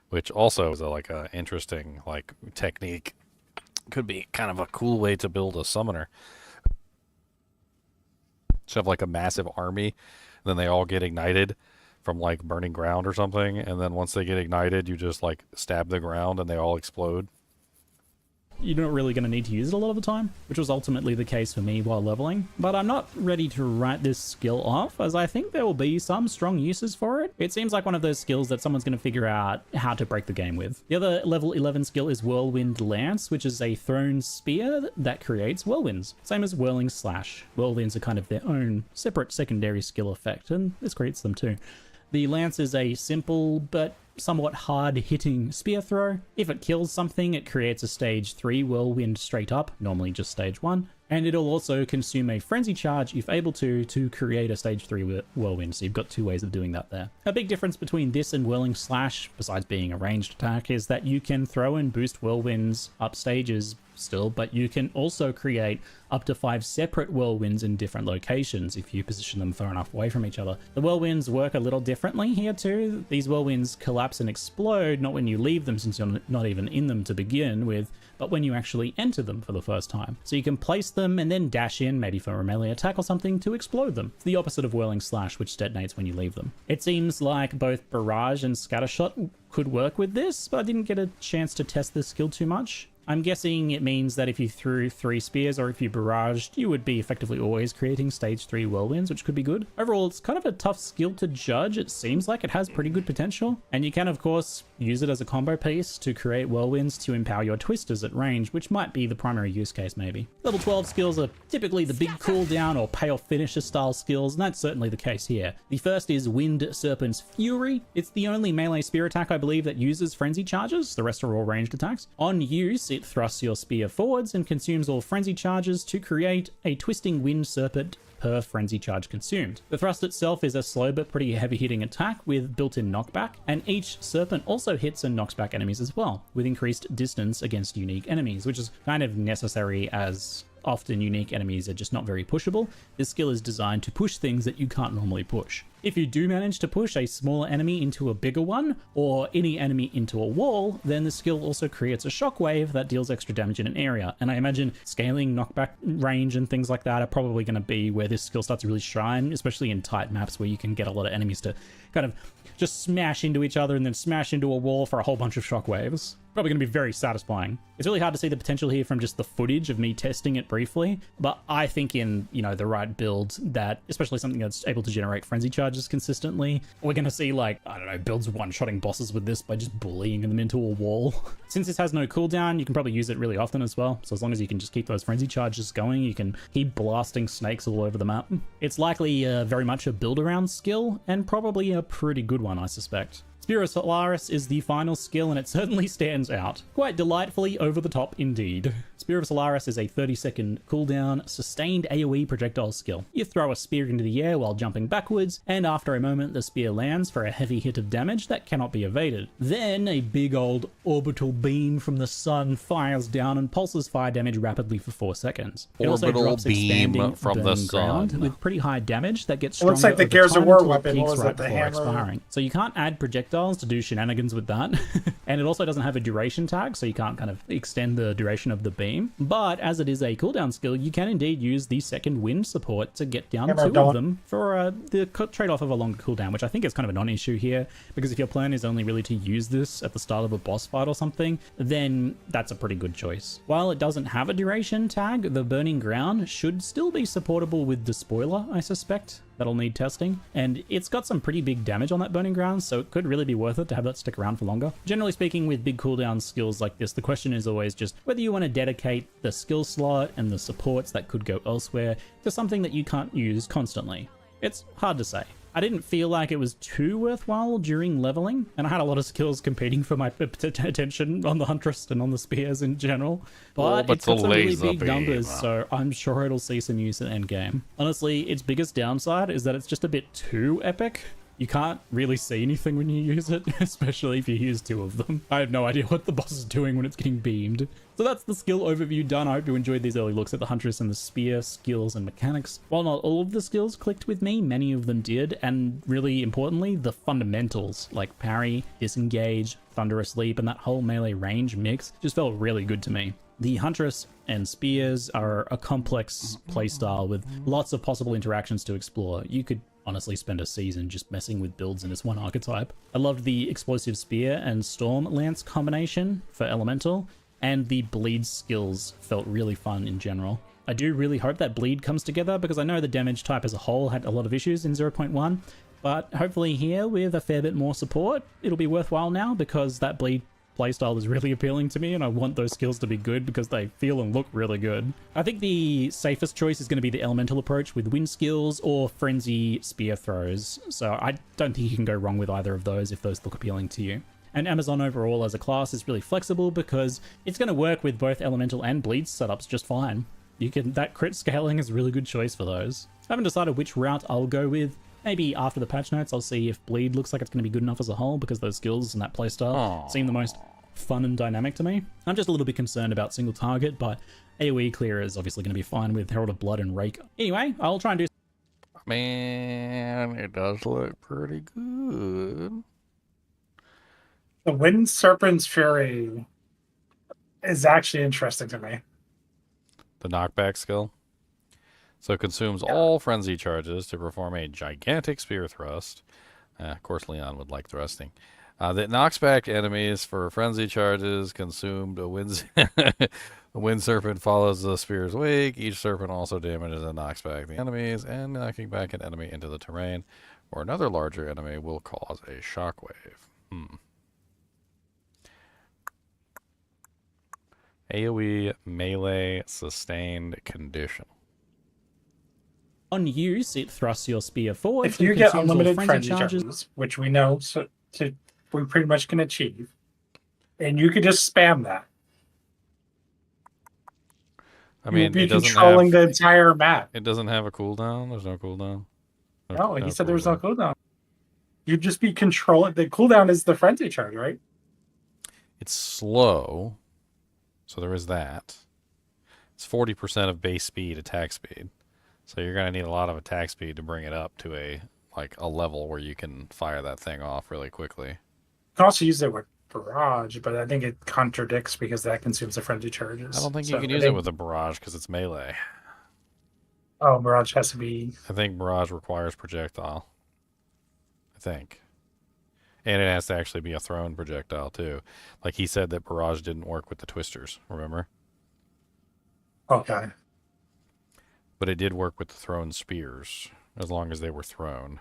which also is like a interesting like technique. Could be kind of a cool way to build a summoner. Just have like a massive army, then they all get ignited from like burning ground or something, and then once they get ignited, you just like stab the ground and they all explode. You're not really going to need to use it a lot of the time, which was ultimately the case for me while leveling. But I'm not ready to write this skill off, as I think there will be some strong uses for it. It seems like one of those skills that someone's going to figure out how to break the game with. The other level 11 skill is Whirlwind Lance, which is a thrown spear that creates whirlwinds. Same as Whirling Slash. Whirlwinds are kind of their own separate secondary skill effect, and this creates them too. The Lance is a simple but somewhat hard-hitting spear throw. If it kills something, it creates a stage 3 whirlwind straight up, normally just stage 1, and it'll also consume a frenzy charge if able to create a stage 3 whirlwind, so you've got two ways of doing that there. A big difference between this and Whirling Slash, besides being a ranged attack, is that you can throw and boost whirlwinds up stages still, but you can also create up to 5 separate whirlwinds in different locations if you position them far enough away from each other. The whirlwinds work a little differently here too. These whirlwinds collapse and explode not when you leave them, since you're not even in them to begin with, but when you actually enter them for the first time. So you can place them and then dash in, maybe for a melee attack or something, to explode them. It's the opposite of Whirling Slash, which detonates when you leave them. It seems like both Barrage and Scattershot could work with this, but I didn't get a chance to test this skill too much. I'm guessing it means that if you threw 3 spears or if you barraged, you would be effectively always creating stage 3 whirlwinds, which could be good. Overall, it's kind of a tough skill to judge. It seems like it has pretty good potential, and you can of course use it as a combo piece to create whirlwinds to empower your twisters at range, which might be the primary use case maybe. Level 12 skills are typically the big cooldown or payoff finisher style skills, and that's certainly the case here. The first is Wind Serpent's Fury. It's the only melee spear attack I believe that uses frenzy charges. The rest are all ranged attacks. On use, it thrusts your spear forwards and consumes all frenzy charges to create a twisting wind serpent per frenzy charge consumed. The thrust itself is a slow but pretty heavy hitting attack with built-in knockback, and each serpent also hits and knocks back enemies as well, with increased distance against unique enemies, which is kind of necessary as often unique enemies are just not very pushable. This skill is designed to push things that you can't normally push. If you do manage to push a smaller enemy into a bigger one, or any enemy into a wall, then the skill also creates a shockwave that deals extra damage in an area. And I imagine scaling, knockback range, and things like that are probably going to be where this skill starts to really shine, especially in tight maps where you can get a lot of enemies to kind of just smash into each other and then smash into a wall for a whole bunch of shockwaves. Probably going to be very satisfying. It's really hard to see the potential here from just the footage of me testing it briefly, but I think in, the right build, that especially something that's able to generate frenzy charges consistently, we're going to see builds one-shotting bosses with this by just bullying them into a wall. Since this has no cooldown, you can probably use it really often as well, so as long as you can just keep those frenzy charges going, you can keep blasting snakes all over the map. It's likely very much a build-around skill, and probably a pretty good one, I suspect. Spear of Solaris is the final skill, and it certainly stands out. Quite delightfully over the top indeed. Spear of Solaris is a 30-second cooldown, sustained AoE projectile skill. You throw a spear into the air while jumping backwards, and after a moment the spear lands for a heavy hit of damage that cannot be evaded. Then a big old orbital beam from the sun fires down and pulses fire damage rapidly for 4 seconds. It also Orbital drops beam expanding from the burning ground sun. with pretty high damage that gets It stronger looks like the over Gears of time War until it weapon. peaks What was right it, the before hammer? expiring. So you can't add projectiles to do shenanigans with that. And it also doesn't have a duration tag, so you can't kind of extend the duration of the beam. But as it is a cooldown skill, you can indeed use the second wind support to get down Hammer 2 dot. of them for the trade-off of a longer cooldown, which I think is kind of a non-issue here, because if your plan is only really to use this at the start of a boss fight or something, then that's a pretty good choice. While it doesn't have a duration tag, the burning ground should still be supportable with the spoiler, I suspect. That'll need testing, and it's got some pretty big damage on that burning ground, so it could really be worth it to have that stick around for longer. Generally speaking, with big cooldown skills like this, the question is always just whether you want to dedicate the skill slot and the supports that could go elsewhere to something that you can't use constantly. It's hard to say. I didn't feel like it was too worthwhile during leveling, and I had a lot of skills competing for my attention on the Huntress and on the spears in general, but it's got some really big numbers, so I'm sure it'll see some use in Endgame. Honestly, its biggest downside is that it's just a bit too epic. you can't really see anything when you use it, especially if you use 2 of them. I have no idea what the boss is doing when it's getting beamed. So that's the skill overview done. I hope you enjoyed these early looks at the Huntress and the spear skills and mechanics. While not all of the skills clicked with me, many of them did, and really importantly, the fundamentals like parry, disengage, thunderous leap, and that whole melee range mix just felt really good to me. The Huntress and spears are a complex playstyle with lots of possible interactions to explore. You could honestly spend a season just messing with builds in this one archetype. I loved the explosive spear and storm lance combination for elemental, and the bleed skills felt really fun in general. I do really hope that bleed comes together because I know the damage type as a whole had a lot of issues in 0.1, but hopefully here with a fair bit more support, it'll be worthwhile now because that bleed playstyle is really appealing to me and I want those skills to be good because they feel and look really good. I think the safest choice is going to be the elemental approach with wind skills or frenzy spear throws, so I don't think you can go wrong with either of those if those look appealing to you. And Amazon overall as a class is really flexible because it's going to work with both elemental and bleed setups just fine. That crit scaling is a really good choice for those. I haven't decided which route I'll go with. Maybe after the patch notes, I'll see if bleed looks like it's going to be good enough as a whole because those skills and that playstyle seem the most fun and dynamic to me. I'm just a little bit concerned about single target, but AoE clear is obviously going to be fine with Herald of Blood and Rake. Anyway, I'll try and do... Man, it does look pretty good. The Wind Serpent's Fury is actually interesting to me. The knockback skill. So it consumes all frenzy charges to perform a gigantic spear thrust. Of course, Leon would like thrusting. That knocks back enemies for frenzy charges consumed. A wind serpent follows the spear's wake. Each serpent also damages and knocks back the enemies, and knocking back an enemy into the terrain or another larger enemy will cause a shockwave. AoE melee sustained condition. On use, it thrusts your spear forward. If you get unlimited frenzy charges, which we know we pretty much can achieve, and you could just spam that. I mean, you'll be controlling the entire map. It doesn't have a cooldown. There's no cooldown. No, he said there was no cooldown. You'd just be controlling. The cooldown is the frenzy charge, right? It's slow, so there is that. It's 40% of base speed, attack speed. So you're going to need a lot of attack speed to bring it up to a level where you can fire that thing off really quickly. You can also use it with Barrage, but I think it contradicts because that consumes the frenzy charges. I don't think you can use it with a Barrage because it's melee. Oh, Barrage has to be... I think Barrage requires Projectile. I think. And it has to actually be a thrown projectile, too. Like he said that Barrage didn't work with the Twisters, remember? Okay. But it did work with the thrown spears, as long as they were thrown.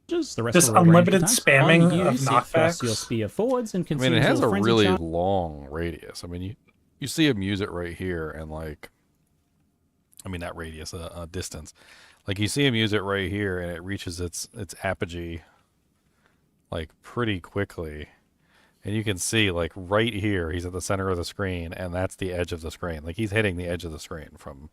Just the rest this of unlimited spamming of knockbacks. Your spear forwards and I mean, it has a really long radius. I mean, you see him use it right here, and not radius, distance. Like you see him use it right here, and it reaches its apogee, pretty quickly. And you can see, right here, he's at the center of the screen, and that's the edge of the screen. He's hitting the edge of the screen from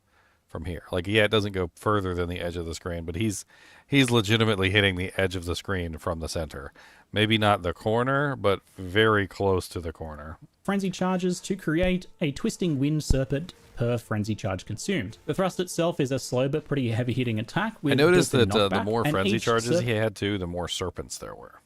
here. It doesn't go further than the edge of the screen, but he's legitimately hitting the edge of the screen from the center. Maybe not the corner, but very close to the corner. Frenzy charges to create a twisting wind serpent per frenzy charge consumed. The thrust itself is a slow but pretty heavy-hitting attack. I noticed that the more frenzy charges he had, too, the more serpents there were.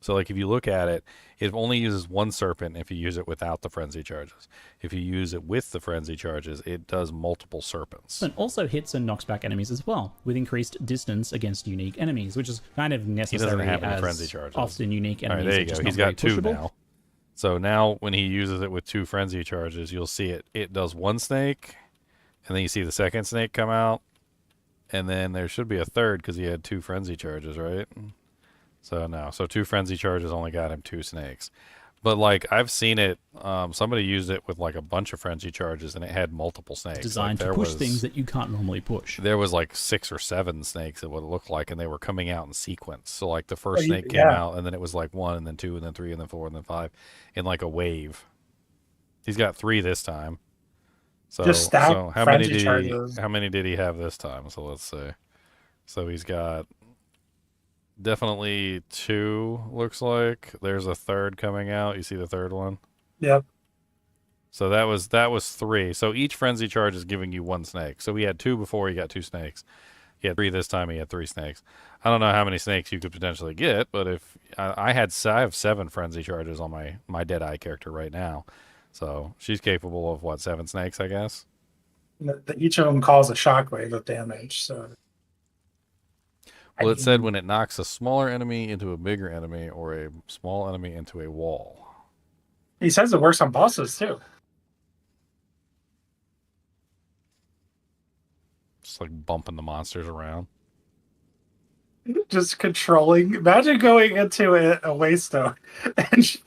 So, if you look at it, it only uses one serpent if you use it without the frenzy charges. If you use it with the frenzy charges, it does multiple serpents. And also hits and knocks back enemies as well, with increased distance against unique enemies, which is kind of necessary. He doesn't have any frenzy charges. Often unique enemies. All right, there you go. He's got 2 now. So now when he uses it with 2 frenzy charges, you'll see it does 1 snake, and then you see the second snake come out, and then there should be a third because he had 2 frenzy charges, right? So no, 2 frenzy charges only got him 2 snakes. But I've seen it, somebody used it with a bunch of frenzy charges and it had multiple snakes. Designed to push things that you can't normally push. There was 6 or 7 snakes at what it looked like, and they were coming out in sequence. So the first snake came out, and then it was 1, and then 2, and then 3, and then 4, and then 5 in a wave. He's got 3 this time. So, Just how many did he have this time? So let's see. So he's got definitely 2, looks like. There's a third coming out. You see the third one? Yep. So that was 3. So each frenzy charge is giving you 1 snake. So he had 2 before, he got 2 snakes. He had 3 this time, he had 3 snakes. I don't know how many snakes you could potentially get, but if I have 7 frenzy charges on my Deadeye character right now. So she's capable of what, 7 snakes, I guess? Each of them cause a shockwave of damage, so. Well, it said when it knocks a smaller enemy into a bigger enemy or a small enemy into a wall. He says it works on bosses too. Just like bumping the monsters around. Just controlling. Imagine going into a waystone and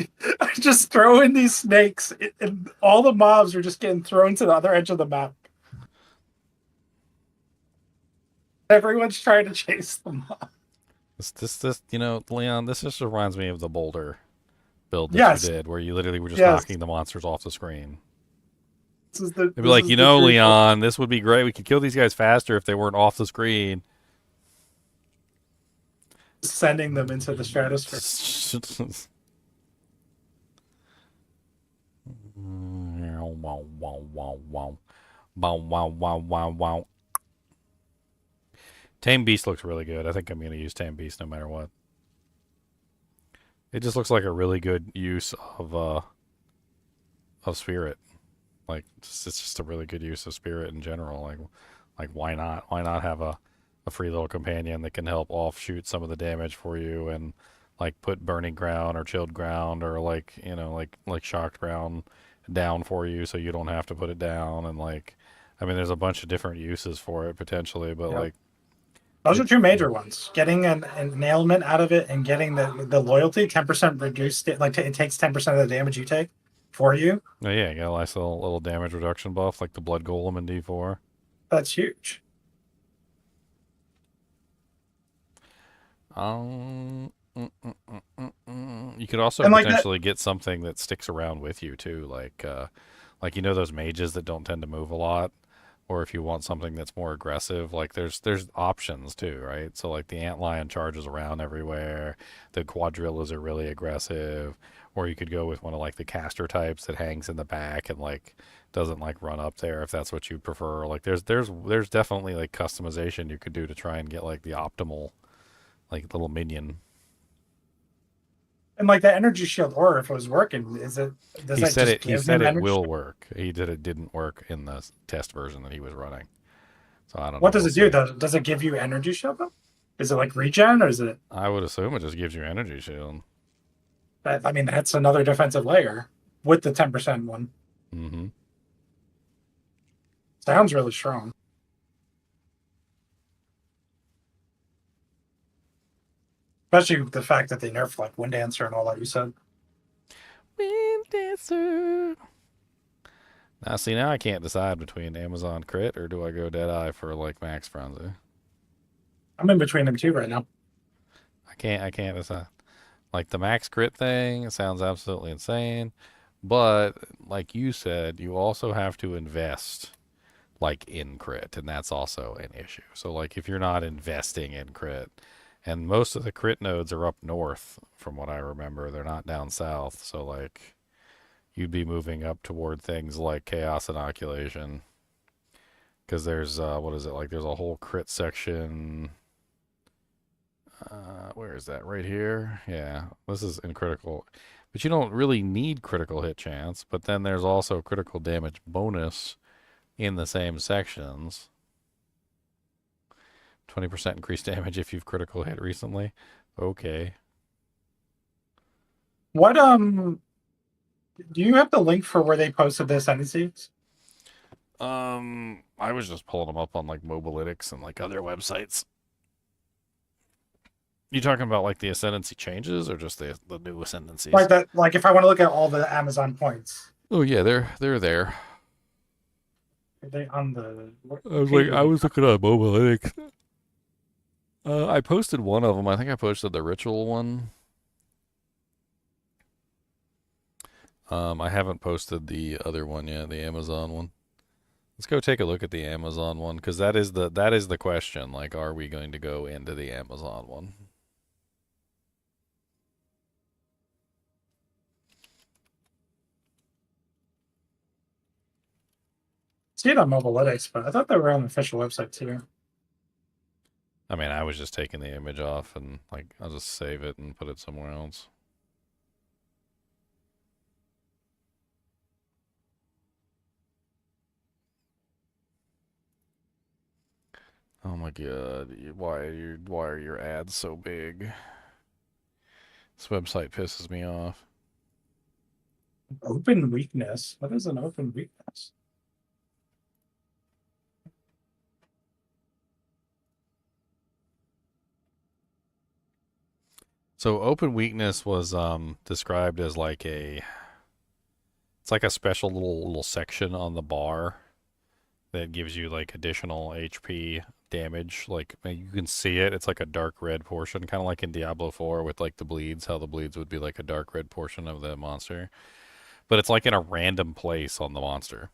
just throwing these snakes, and all the mobs are just getting thrown to the other edge of the map. Everyone's trying to chase them off. This, you know, Leon, this just reminds me of the Boulder build that you did, where you literally were just knocking the monsters off the screen. They'd be like, you know, Leon, this would be great. We could kill these guys faster if they weren't off the screen. Sending them into the stratosphere. Tame Beast looks really good. I think I'm going to use Tame Beast no matter what. It just looks like a really good use of Spirit. Like, it's just a really good use of Spirit in general. Like why not? Why not have a free little companion that can help offshoot some of the damage for you and like put burning ground or chilled ground or like, you know, like shocked ground down for you so you don't have to put it down. And like, I mean, there's a bunch of different uses for it potentially, but like, those are 2 major ones. Getting an ailment out of it and getting the loyalty, 10% reduced. Like it takes 10% of the damage you take for you. Oh yeah, you got a nice little damage reduction buff like the Blood Golem in D4. That's huge. You could also potentially get something that sticks around with you too, like you know those mages that don't tend to move a lot, or if you want something that's more aggressive, like there's options too, right? So like the Antlion charges around everywhere, the Quadrillas are really aggressive, or you could go with one of like the caster types that hangs in the back and like doesn't like run up there if that's what you prefer. Like there's definitely like customization you could do to try and get like the optimal like little minion. And like the energy shield aura, if it was working, he said it will work. He did it didn't work in the test version that he was running. So I don't know. What does it do? Does it give you energy shield though? Is it like regen or is it? I would assume it just gives you energy shield. I mean, that's another defensive layer with the 10% one. Mm-hmm. Sounds really strong. Especially the fact that they nerfed like Wind Dancer and all that you said. Wind Dancer. Now, see, now I can't decide between Amazon Crit or do I go Deadeye for like Max Frenzy. I'm in between them two right now. I can't decide. Like the Max Crit thing, it sounds absolutely insane. But like you said, you also have to invest like in crit, and that's also an issue. So like if you're not investing in crit, and most of the crit nodes are up north from what I remember, they're not down south. So like you'd be moving up toward things like Chaos Inoculation, because there's what is it, like there's a whole crit section. Where is that? Right here? Yeah, this is in critical, but you don't really need critical hit chance. But then there's also critical damage bonus in the same sections. 20% increased damage if you've critical hit recently. Okay. What do you have the link for where they posted this NDCs? I was just pulling them up on like Mobalytics and like other websites. You talking about like the ascendancy changes or just the new ascendancies? Like that, like if I want to look at all the Amazon points. Oh yeah, they're there. Are they on the? I was looking at Mobalytics. I posted one of them. I think I posted the ritual one. I haven't posted the other one yet, the Amazon one. Let's go take a look at the Amazon one, because that is the question. Like, are we going to go into the Amazon one? See it on Mobilytics, but I thought they were on the official website too. I mean, I was just taking the image off and like I'll just save it and put it somewhere else. Oh my god, why are your ads so big? This website pisses me off. Open weakness? What is an open weakness? So open weakness was described as like it's like a special little section on the bar that gives you like additional HP damage. Like you can see it. It's like a dark red portion, kind of like in Diablo 4 with like the bleeds, how the bleeds would be like a dark red portion of the monster. But it's like in a random place on the monster.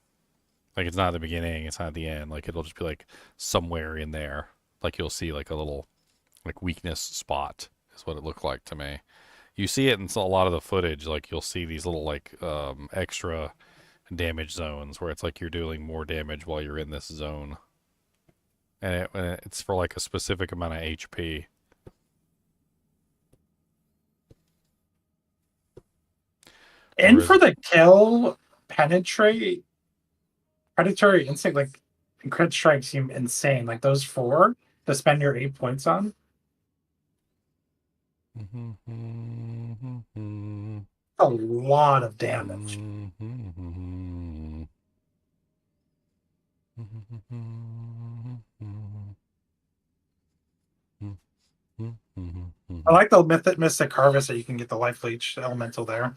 Like it's not at the beginning, it's not at the end. Like it'll just be like somewhere in there. Like you'll see like a little like weakness spot is what it looked like to me. You see it in a lot of the footage. Like you'll see these little like extra damage zones where it's like you're dealing more damage while you're in this zone. And it's for like a specific amount of HP. And for the kill, penetrate, predatory instinct, like and crit strike seem insane. Like those 4 to spend your 8 points on. A lot of damage. I like the Mystic Harvest that you can get the Life Leech elemental there.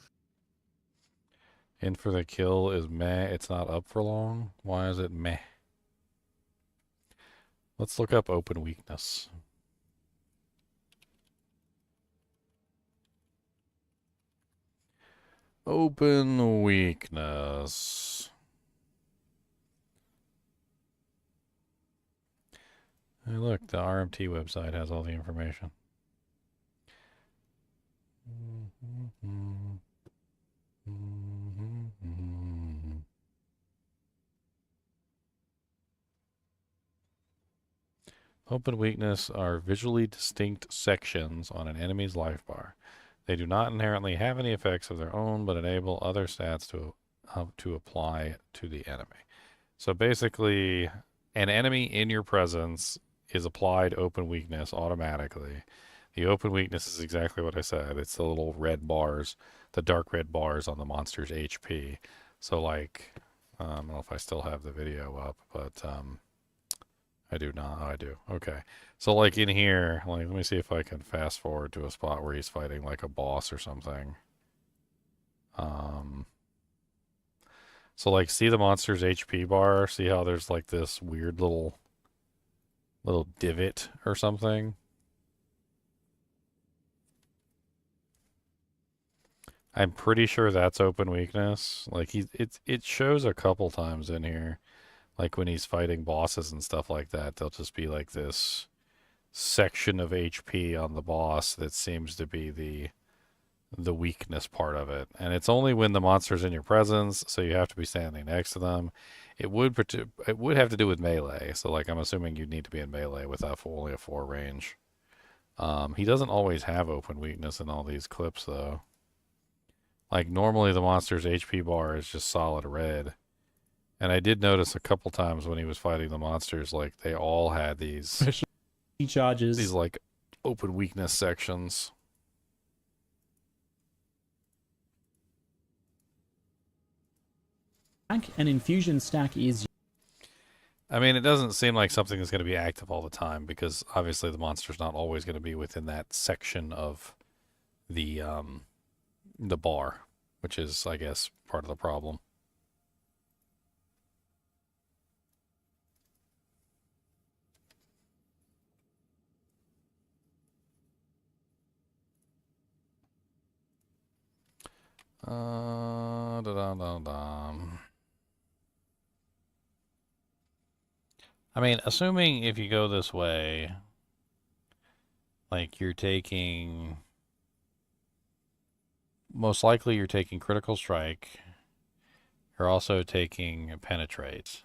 And for the kill is meh. It's not up for long. Why is it meh? Let's look up open weakness. Open weakness. Hey, look, the RMT website has all the information. Open weakness are visually distinct sections on an enemy's life bar. They do not inherently have any effects of their own, but enable other stats to apply to the enemy. So basically, an enemy in your presence is applied open weakness automatically. The open weakness is exactly what I said. It's the little red bars, the dark red bars on the monster's HP. So like, I don't know if I still have the video up, but I do not. Oh, I do. Okay. So like in here, like let me see if I can fast forward to a spot where he's fighting like a boss or something. So like see the monster's HP bar, see how there's like this weird little divot or something. I'm pretty sure that's open weakness. Like it shows a couple times in here. Like when he's fighting bosses and stuff like that, there'll just be like this section of HP on the boss that seems to be the weakness part of it. And it's only when the monster's in your presence, so you have to be standing next to them. It would have to do with melee. So like I'm assuming you'd need to be in melee with only a 4 range. He doesn't always have open weakness in all these clips though. Like normally the monster's HP bar is just solid red. And I did notice a couple times when he was fighting the monsters, like they all had these charges, these like open weakness sections. An infusion stack is. I mean, it doesn't seem like something that's going to be active all the time because obviously the monster's not always going to be within that section of the bar, which is, I guess, part of the problem. Da -da -da -da. I mean, assuming if you go this way, like you're taking, most likely you're taking critical strike. You're also taking penetrate.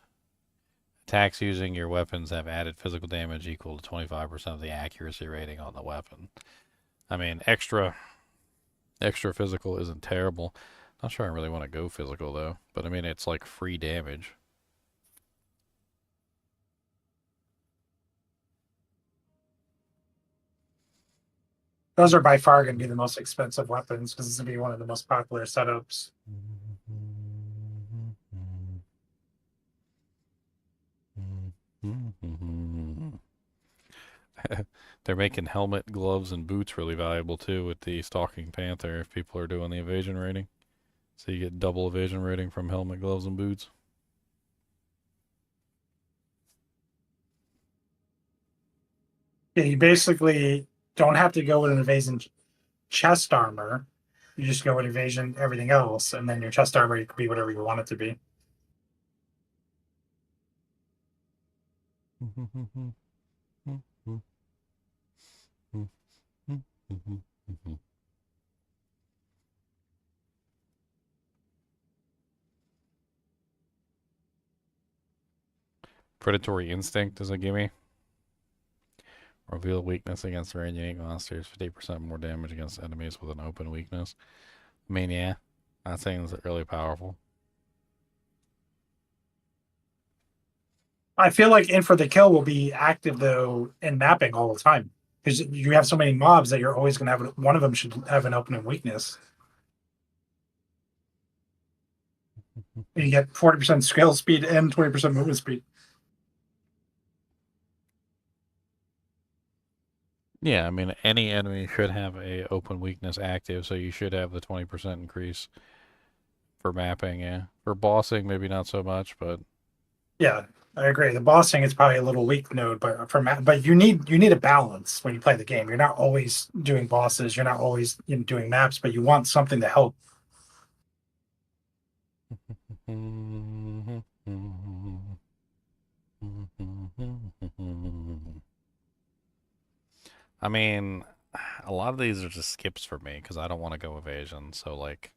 Attacks using your weapons have added physical damage equal to 25% of the accuracy rating on the weapon. I mean, extra physical isn't terrible. Not sure I really want to go physical though, but I mean, it's like free damage. Those are by far going to be the most expensive weapons because it's going to be one of the most popular setups. They're making helmet, gloves, and boots really valuable too with the Stalking Panther if people are doing the evasion rating. So you get double evasion rating from helmet, gloves, and boots. Yeah, you basically don't have to go with an evasion chest armor. You just go with evasion everything else, and then your chest armor could be whatever you want it to be. Predatory Instinct is a gimme. Reveal weakness against rare and unique monsters. 50% more damage against enemies with an open weakness. I mean, yeah, that seems really powerful. I feel like In for the Kill will be active though in mapping all the time because you have so many mobs that you're always going to have one of them should have an open weakness. You get 40% skill speed and 20% movement speed. Yeah, I mean, any enemy should have a open weakness active, so you should have the 20% increase for mapping, yeah. For bossing, maybe not so much, but... Yeah, I agree. The bossing is probably a little weak node, but but you need a balance when you play the game. You're not always doing bosses, you're not always doing maps, but you want something to help. I mean, a lot of these are just skips for me because I don't want to go evasion. So like,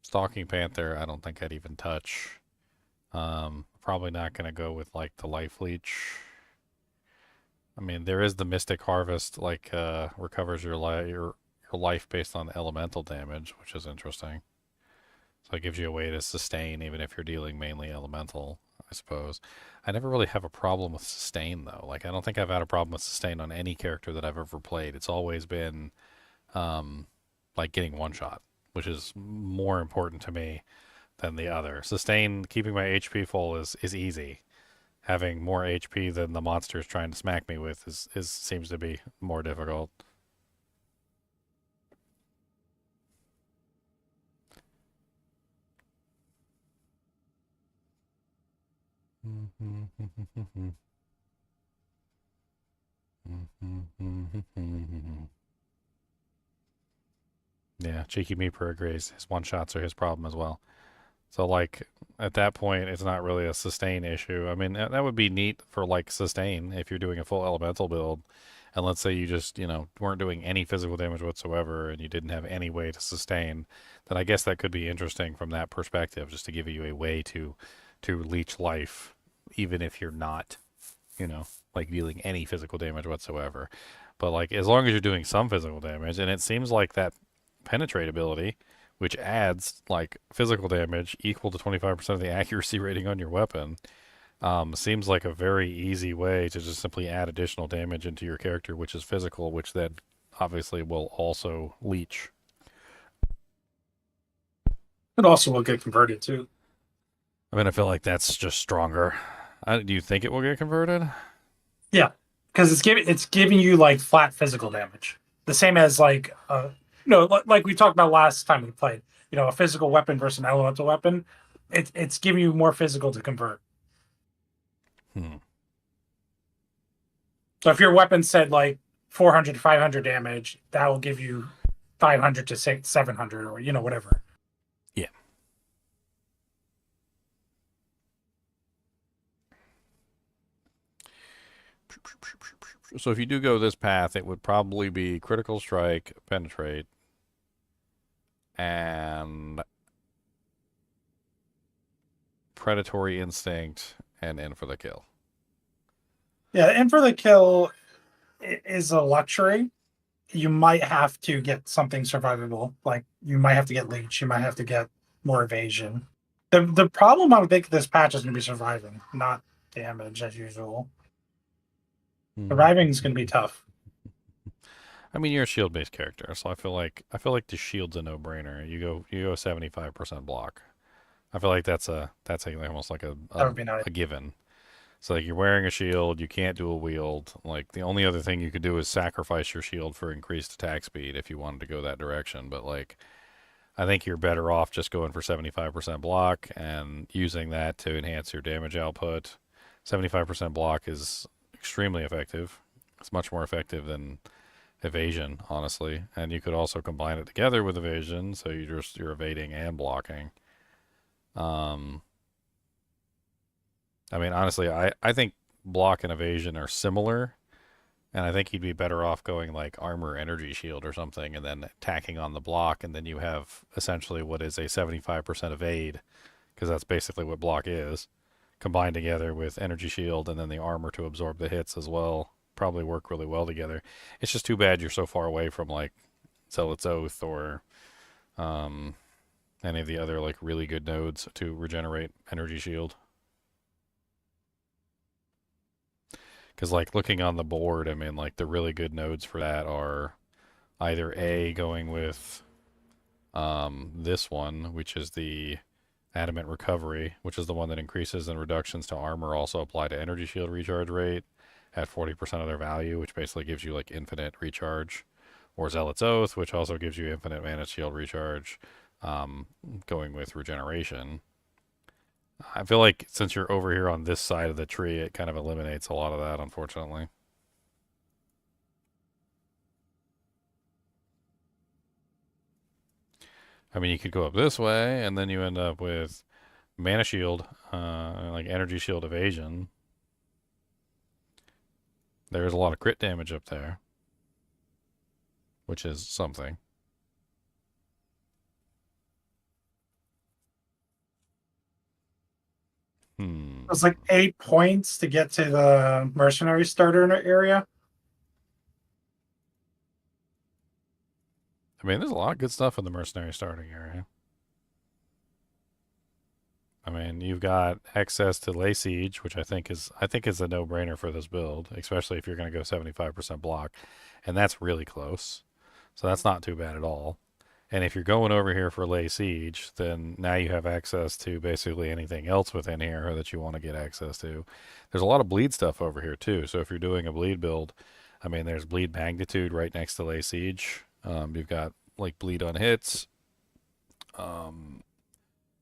Stalking Panther, I don't think I'd even touch. Probably not going to go with like the Life Leech. I mean, there is the Mystic Harvest, like recovers your life based on elemental damage, which is interesting. So it gives you a way to sustain even if you're dealing mainly elemental, I suppose. I never really have a problem with sustain though. Like I don't think I've had a problem with sustain on any character that I've ever played. It's always been like getting one shot, which is more important to me than the other. Sustain, keeping my HP full is easy. Having more HP than the monster's trying to smack me with is seems to be more difficult. Yeah, Cheeky Meeper agrees. His one-shots are his problem as well. So, like, at that point, it's not really a sustain issue. I mean, that would be neat for, like, sustain if you're doing a full elemental build. And let's say you just, weren't doing any physical damage whatsoever and you didn't have any way to sustain, then I guess that could be interesting from that perspective, just to give you a way to leech life, even if you're not, like, dealing any physical damage whatsoever. But, like, as long as you're doing some physical damage, and it seems like that penetrate ability, which adds like physical damage equal to 25% of the accuracy rating on your weapon, seems like a very easy way to just simply add additional damage into your character, which is physical, which then obviously will also leech. It also will get converted too. I mean, I feel like that's just stronger. Do you think it will get converted? Yeah, because it's giving you like flat physical damage, the same as like like we talked about last time we played. A physical weapon versus an elemental weapon. It's giving you more physical to convert. So if your weapon said like 400 to 500 damage, that will give you 500 to 700 or whatever. Yeah. So if you do go this path, it would probably be critical strike, penetrate, and predatory instinct, and in for the kill. Yeah, in for the kill is a luxury. You might have to get something survivable. Like you might have to get leech. You might have to get more evasion. The problem I would think this patch is going to be surviving, not damage as usual. Surviving is going to be tough. I mean, you're a shield-based character, so I feel like the shield's a no-brainer. You go 75% block. I feel like that's almost like That would be nice. a given. So like you're wearing a shield, you can't dual wield. Like the only other thing you could do is sacrifice your shield for increased attack speed if you wanted to go that direction. But like, I think you're better off just going for 75% block and using that to enhance your damage output. 75% block is extremely effective. It's much more effective than evasion, honestly. And you could also combine it together with evasion, so you're evading and blocking. I mean, honestly, I think block and evasion are similar, and I think you'd be better off going like armor energy shield or something and then attacking on the block, and then you have essentially what is a 75% evade, because that's basically what block is, combined together with energy shield and then the armor to absorb the hits as well. Probably work really well together. It's just too bad you're so far away from like Zealot's Oath or any of the other like really good nodes to regenerate energy shield. Because like looking on the board, I mean like the really good nodes for that are either A, going with this one, which is the Adamant Recovery, which is the one that increases and reductions to armor also apply to energy shield recharge rate at 40% of their value, which basically gives you like infinite recharge. Or Zealot's Oath, which also gives you infinite mana shield recharge, going with regeneration. I feel like since you're over here on this side of the tree, it kind of eliminates a lot of that, unfortunately. I mean, you could go up this way, and then you end up with mana shield, like energy shield evasion. There's a lot of crit damage up there, which is something. It's like 8 points to get to the mercenary starter area. I mean, there's a lot of good stuff in the mercenary starting area. I mean, you've got access to Lay Siege, which I think is a no-brainer for this build, especially if you're going to go 75% block, and that's really close. So that's not too bad at all. And if you're going over here for Lay Siege, then now you have access to basically anything else within here that you want to get access to. There's a lot of bleed stuff over here too. So if you're doing a bleed build, I mean, there's bleed magnitude right next to Lay Siege. You've got like bleed on hits.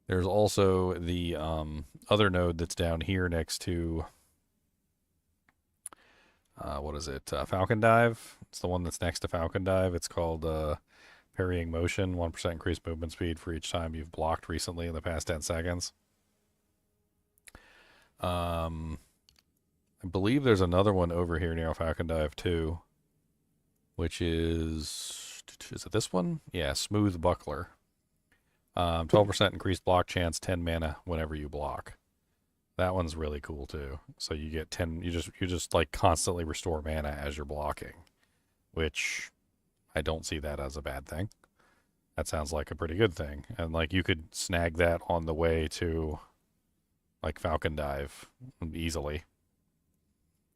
There's also the other node that's down here next to what is it? Falcon Dive. It's the one that's next to Falcon Dive. It's called Parrying Motion, 1% increased movement speed for each time you've blocked recently in the past 10 seconds. I believe there's another one over here near Falcon Dive too, which is it this one? Yeah, Smooth Buckler. 12% increased block chance, 10 mana whenever you block. That one's really cool too. So you get 10. You just like constantly restore mana as you're blocking, which I don't see that as a bad thing. That sounds like a pretty good thing. And like you could snag that on the way to like Falcon Dive easily.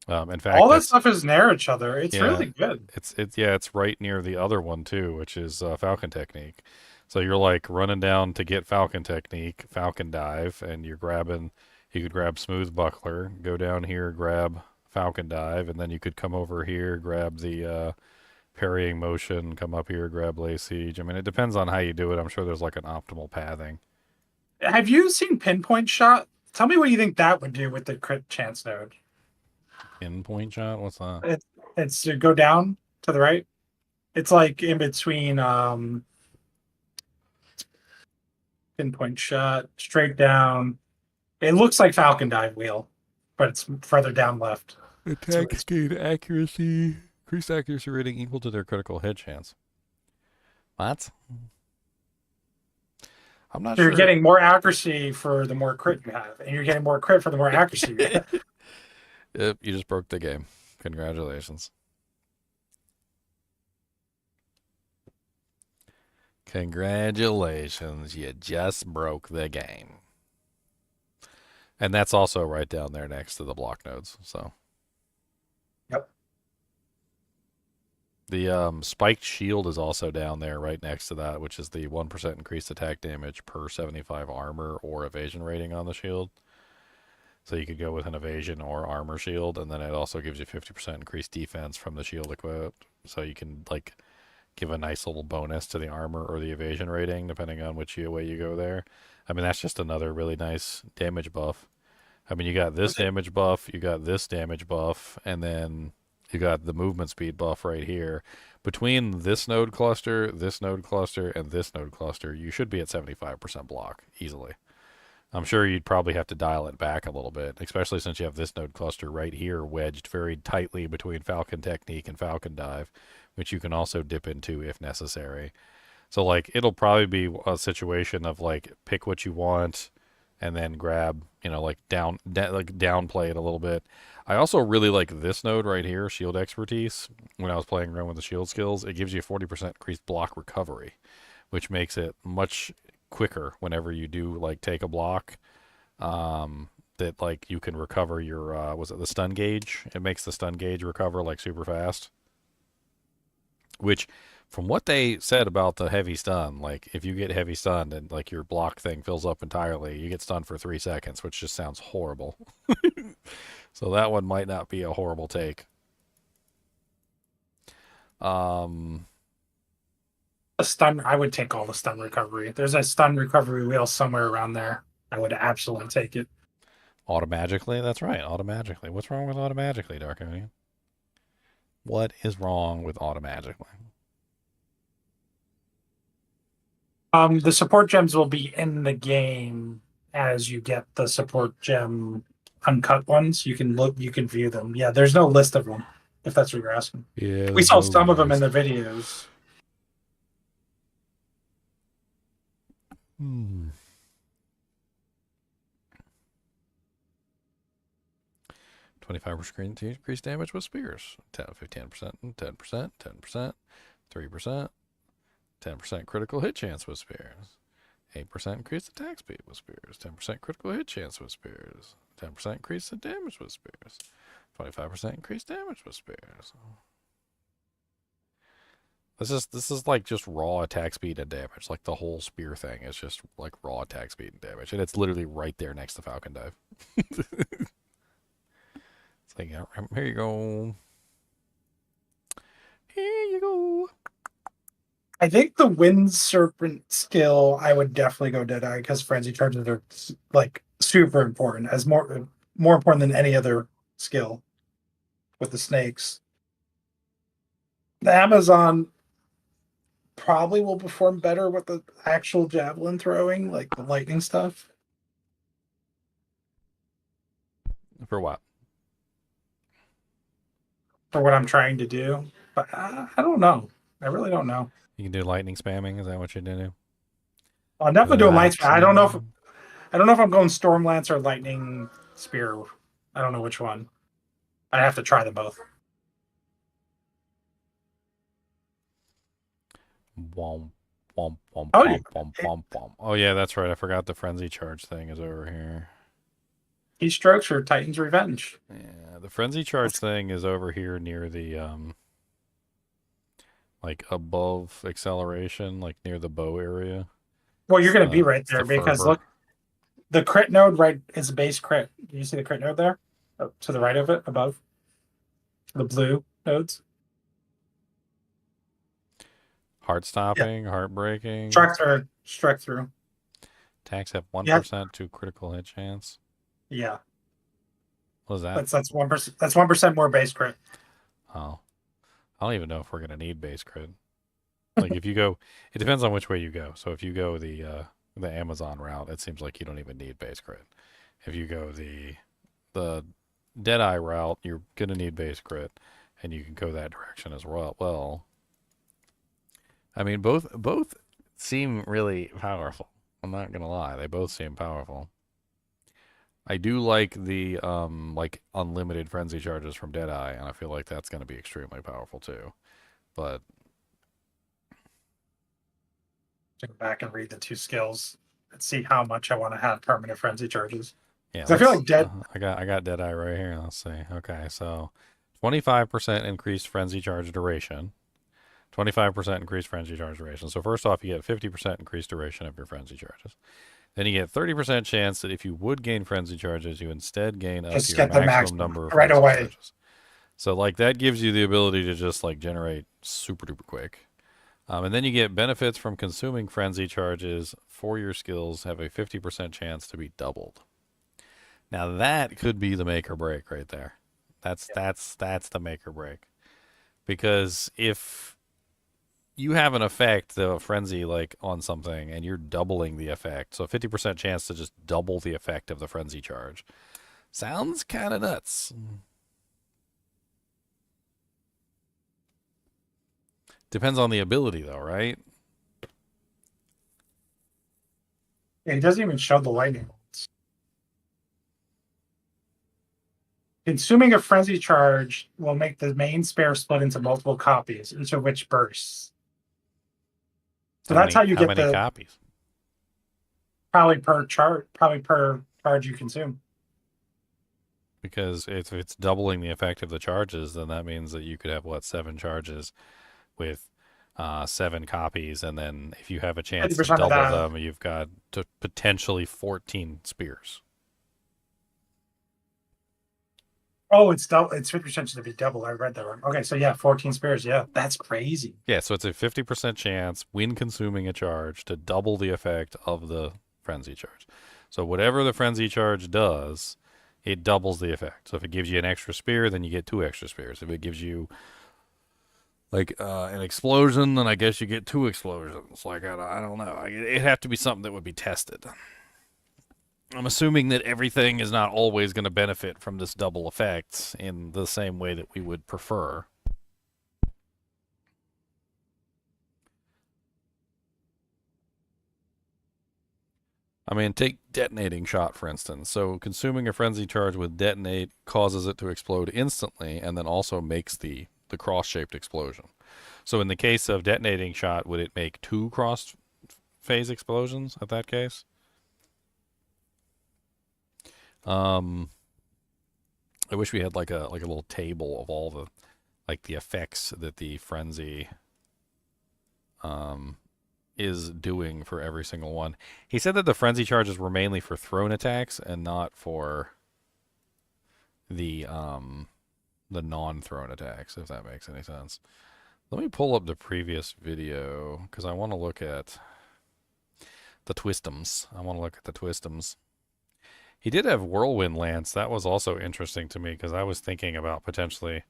In fact, all that stuff is near each other. It's really good. It's right near the other one too, which is Falcon Technique. So you're like running down to get Falcon Technique, Falcon Dive, and you could grab Smooth Buckler, go down here, grab Falcon Dive, and then you could come over here, grab the Parrying Motion, come up here, grab Lay Siege. I mean, it depends on how you do it. I'm sure there's like an optimal pathing. Have you seen Pinpoint Shot? Tell me what you think that would do with the crit chance node. Pinpoint Shot? What's that? It's to go down to the right. It's like in between Pinpoint Shot, straight down. It looks like Falcon Dive Wheel, but it's further down left. Attacks gain accuracy. Increased accuracy rating equal to their critical hit chance. What? I'm not You're sure. getting more accuracy for the more crit you have, and you're getting more crit for the more accuracy you have. Yep, you just broke the game. Congratulations. Congratulations, you just broke the game. And that's also right down there next to the block nodes, so. Yep. The spiked shield is also down there right next to that, which is the 1% increased attack damage per 75 armor or evasion rating on the shield. So you could go with an evasion or armor shield, and then it also gives you 50% increased defense from the shield equipped. So you can like give a nice little bonus to the armor or the evasion rating, depending on which way you go there. I mean, that's just another really nice damage buff. I mean, you got this damage buff, you got this damage buff, and then you got the movement speed buff right here. Between this node cluster, and this node cluster, you should be at 75% block easily. I'm sure you'd probably have to dial it back a little bit, especially since you have this node cluster right here wedged very tightly between Falcon Technique and Falcon Dive, which you can also dip into if necessary. So, like, it'll probably be a situation of, like, pick what you want and then grab, you know, like, downplay it a little bit. I also really like this node right here, Shield Expertise. When I was playing around with the shield skills, it gives you a 40% increased block recovery, which makes it much quicker whenever you do like take a block, that like you can recover your was it the stun gauge? It makes the stun gauge recover like super fast, which from what they said about the heavy stun, like if you get heavy stunned and like your block thing fills up entirely, you get stunned for 3 seconds, which just sounds horrible. So that one might not be a horrible take. A stun, I would take all the stun recovery. There's a stun recovery wheel somewhere around there. I would absolutely take it. Automagically? That's right, automagically. What's wrong with automagically, Dark Onion? What is wrong with automagically? The support gems will be in the game as you get the support gem uncut ones. You can look, you can view them. Yeah, there's no list of them, if that's what you're asking. Yeah, we saw some of them in the videos. 25% increased damage with spears. 15%, 10%, 10%, 3%, 10% critical hit chance with spears. 8% increased attack speed with spears. 10% critical hit chance with spears. 10% increase in damage with spears. 25% increased damage with spears. This is like just raw attack speed and damage. Like the whole spear thing is just like raw attack speed and damage, and it's literally right there next to Falcon Dive. It's like, yeah, here you go. Here you go. I think the Wind Serpent skill, I would definitely go Deadeye because frenzy charges are like super important, as more important than any other skill with the snakes. The Amazon probably will perform better with the actual javelin throwing, like the lightning stuff. For what? For what I'm trying to do. But I don't know. I really don't know. You can do lightning spamming. Is that what you do? I'll definitely do a light spam. I don't know if I'm going Stormlance or Lightning Spear. I don't know which one. I have to try them both. Womp, womp, womp, Oh, womp, womp, womp, womp. Oh yeah, that's right. I forgot the frenzy charge thing is over here. Heat strokes or Titan's Revenge. Yeah, the frenzy charge thing is over here near the like above acceleration, like near the bow area. Well, you're going to be right there because fervor. look, the crit node right is base crit. Do you see the crit node there? Oh, to the right of it, above the blue nodes. Heart stopping, heartbreaking. Strike through. Attacks have 1% to critical hit chance. Yeah. What is that? That's 1%. That's 1% more base crit. Oh. I don't even know if we're gonna need base crit. Like if you go, it depends on which way you go. So if you go the Amazon route, it seems like you don't even need base crit. If you go the Deadeye route, you're gonna need base crit, and you can go that direction as well. Well, I mean, both seem really powerful. I'm not gonna lie, they both seem powerful. I do like the like unlimited frenzy charges from Deadeye, and I feel like that's gonna be extremely powerful too. But to go back and read the 2 skills and see how much I want to have permanent frenzy charges. yeah, I feel like I got Deadeye right here. Let's see. Okay, so 25% increased frenzy charge duration. 25% increased frenzy charge duration. So first off, you get 50% increased duration of your frenzy charges. Then you get 30% chance that if you would gain frenzy charges, you instead gain up to your maximum number of right frenzy away. charges. So like that gives you the ability to just like generate super duper quick. And then you get benefits from consuming frenzy charges for your skills have a 50% chance to be doubled. Now that could be the make or break right there. That's the make or break. Because if you have an effect, the frenzy like on something, and you're doubling the effect, so 50% chance to just double the effect of the frenzy charge. Sounds kind of nuts. Depends on the ability, though, right? Yeah, he doesn't even show the lightning bolts. Consuming a frenzy charge will make the main spare split into multiple copies, each of which bursts. So that's how you get many copies? Probably per charge you consume. Because if it's doubling the effect of the charges, then that means that you could have, what, 7 charges with 7 copies, and then if you have a chance to double them, you've got potentially 14 spears. Oh, it's 50% to be double. I read that wrong. Okay, so yeah, 14 spears. Yeah, that's crazy. Yeah, so it's a 50% chance when consuming a charge to double the effect of the frenzy charge. So whatever the frenzy charge does, it doubles the effect. So if it gives you an extra spear, then you get 2 extra spears. If it gives you like an explosion, then I guess you get 2 explosions. Like I don't know. It'd have to be something that would be tested. I'm assuming that everything is not always going to benefit from this double effect in the same way that we would prefer. I mean, take detonating shot, for instance. So consuming a frenzy charge with detonate causes it to explode instantly, and then also makes the cross-shaped explosion. So in the case of detonating shot, would it make 2 cross-phase explosions at that case? I wish we had like a little table of all the the effects that the frenzy is doing for every single one. He said that the frenzy charges were mainly for thrown attacks and not for the non-thrown attacks, if that makes any sense. Let me pull up the previous video because I want to look at the twistums. He did have Whirlwind Lance. That was also interesting to me because I was thinking about potentially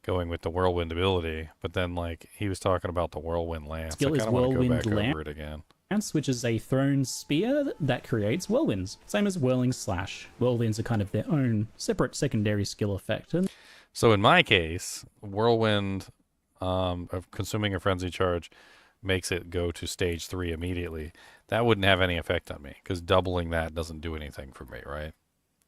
going with the Whirlwind ability, but then he was talking about the Whirlwind Lance. Skill is I kind of want to go back Whirlwind over it again. Lance, which is a thrown spear that creates whirlwinds. Same as Whirling Slash. Whirlwinds are kind of their own separate secondary skill effect. So in my case, Whirlwind of consuming a frenzy charge makes it go to stage 3 immediately. That wouldn't have any effect on me because doubling that doesn't do anything for me, right?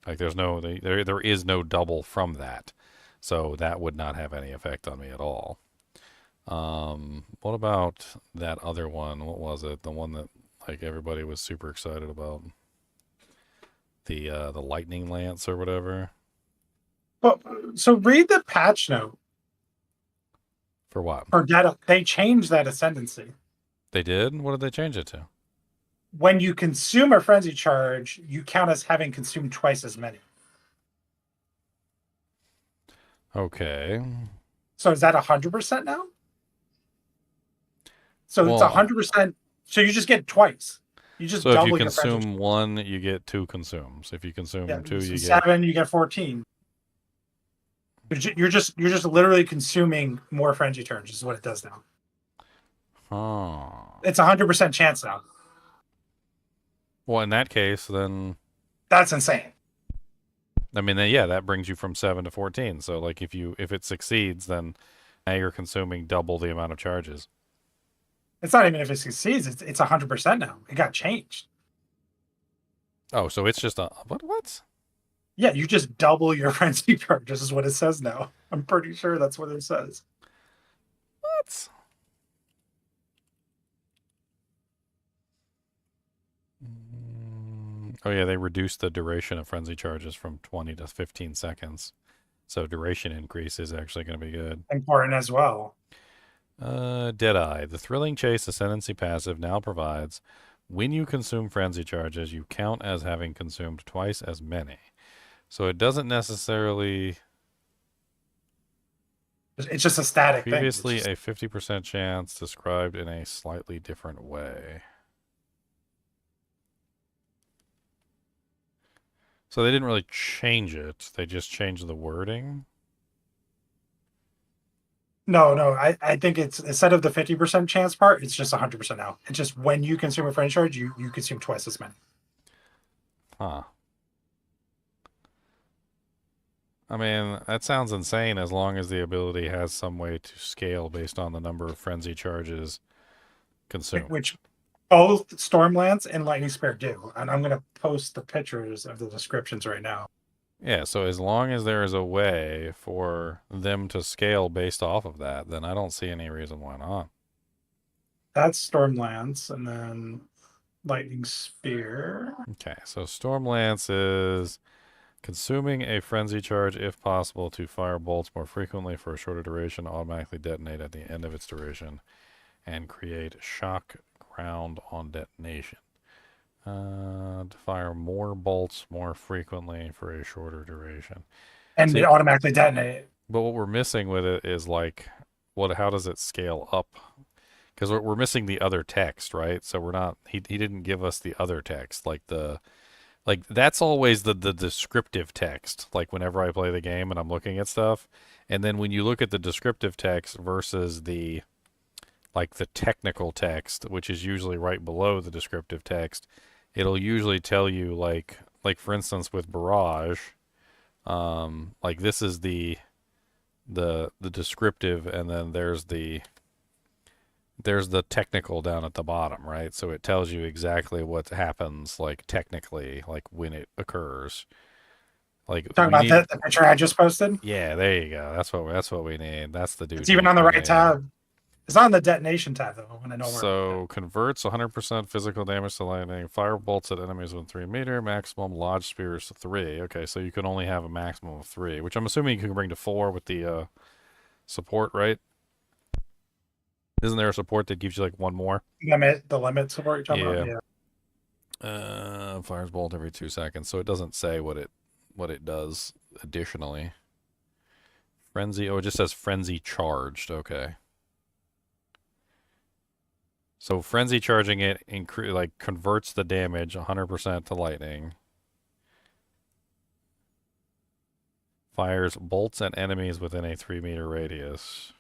There is no double from that, so that would not have any effect on me at all. What about that other one? What was it? The one that everybody was super excited about? The lightning lance or whatever. Well, so read the patch note. For what? For data, they changed that ascendancy. They did? What did they change it to? When you consume a frenzy charge, you count as having consumed twice as many. Okay. So is that 100% now? So it's 100%. So you just get twice. You just so double if you your frenzy consume 1, you get 2 consumes. If you consume 2, you get 7. You get 14. You're just literally consuming more frenzy charges. Is what it does now. Oh. It's 100% chance now. Well, in that case, then that's insane. I mean, yeah, that brings you from 7 to 14. So, like, if it succeeds, then now you're consuming double the amount of charges. It's not even if it succeeds. It's 100% now. It got changed. Oh, so it's just a what? Yeah, you just double your frenzy charges is what it says now. I'm pretty sure that's what it says. What? Oh yeah, they reduced the duration of frenzy charges from 20 to 15 seconds. So duration increase is actually going to be good. Important as well. Deadeye. The thrilling chase ascendancy passive now provides when you consume frenzy charges, you count as having consumed twice as many. So it doesn't necessarily... It's just a static thing. Previously a 50% chance described in a slightly different way. So they didn't really change it. They just changed the wording. No, I think it's instead of the 50% chance part, it's just 100% now. It's just when you consume a frenzy charge, you consume twice as many. Huh. I mean, that sounds insane as long as the ability has some way to scale based on the number of frenzy charges consumed. Which both Stormlance and Lightning Spear do. And I'm going to post the pictures of the descriptions right now. Yeah, so as long as there is a way for them to scale based off of that, then I don't see any reason why not. That's Stormlance, and then Lightning Spear. Okay, so Stormlance is consuming a frenzy charge if possible to fire bolts more frequently for a shorter duration, automatically detonate at the end of its duration, and create shock ground on detonation. To fire more bolts more frequently for a shorter duration. And they automatically detonate. But what we're missing with it is like, how does it scale up? Because we're missing the other text, right? So we're not, he didn't give us the other text, like that's always the descriptive text, like whenever I play the game and I'm looking at stuff. And then when you look at the descriptive text versus the technical text, which is usually right below the descriptive text, it'll usually tell you like for instance with Barrage, like this is the descriptive, and then there's the technical down at the bottom, right? So it tells you exactly what happens, like technically, like when it occurs. Like talking about the picture I just posted. Yeah, there you go. That's what we need. That's the dude. It's even on the right tab. It's on the detonation tab though. When I know where. So converts 100% physical damage to lightning. Fire bolts at enemies within 3 meters. Maximum lodge spears to 3. Okay, so you can only have a maximum of 3, which I'm assuming you can bring to 4 with the support, right? Isn't there a support that gives you like one more? The limit support you're talking about? Yeah. Fires bolt every 2 seconds, so it doesn't say what it does additionally. Frenzy. Oh, it just says frenzy charged. Okay. So frenzy charging it converts the damage 100% to lightning. Fires bolts at enemies within a 3-meter radius.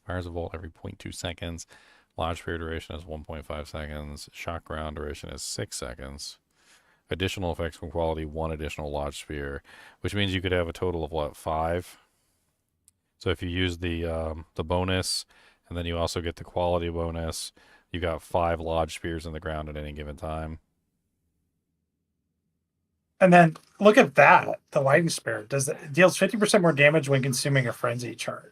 Fires a bolt every 0.2 seconds. Lodge spear duration is 1.5 seconds. Shock ground duration is 6 seconds. Additional effects from quality, 1 additional lodge spear, which means you could have a total of what, 5? So if you use the bonus, and then you also get the quality bonus, you got 5 lodge spears in the ground at any given time. And then look at that. The lightning spear deals 50% more damage when consuming a frenzy charge.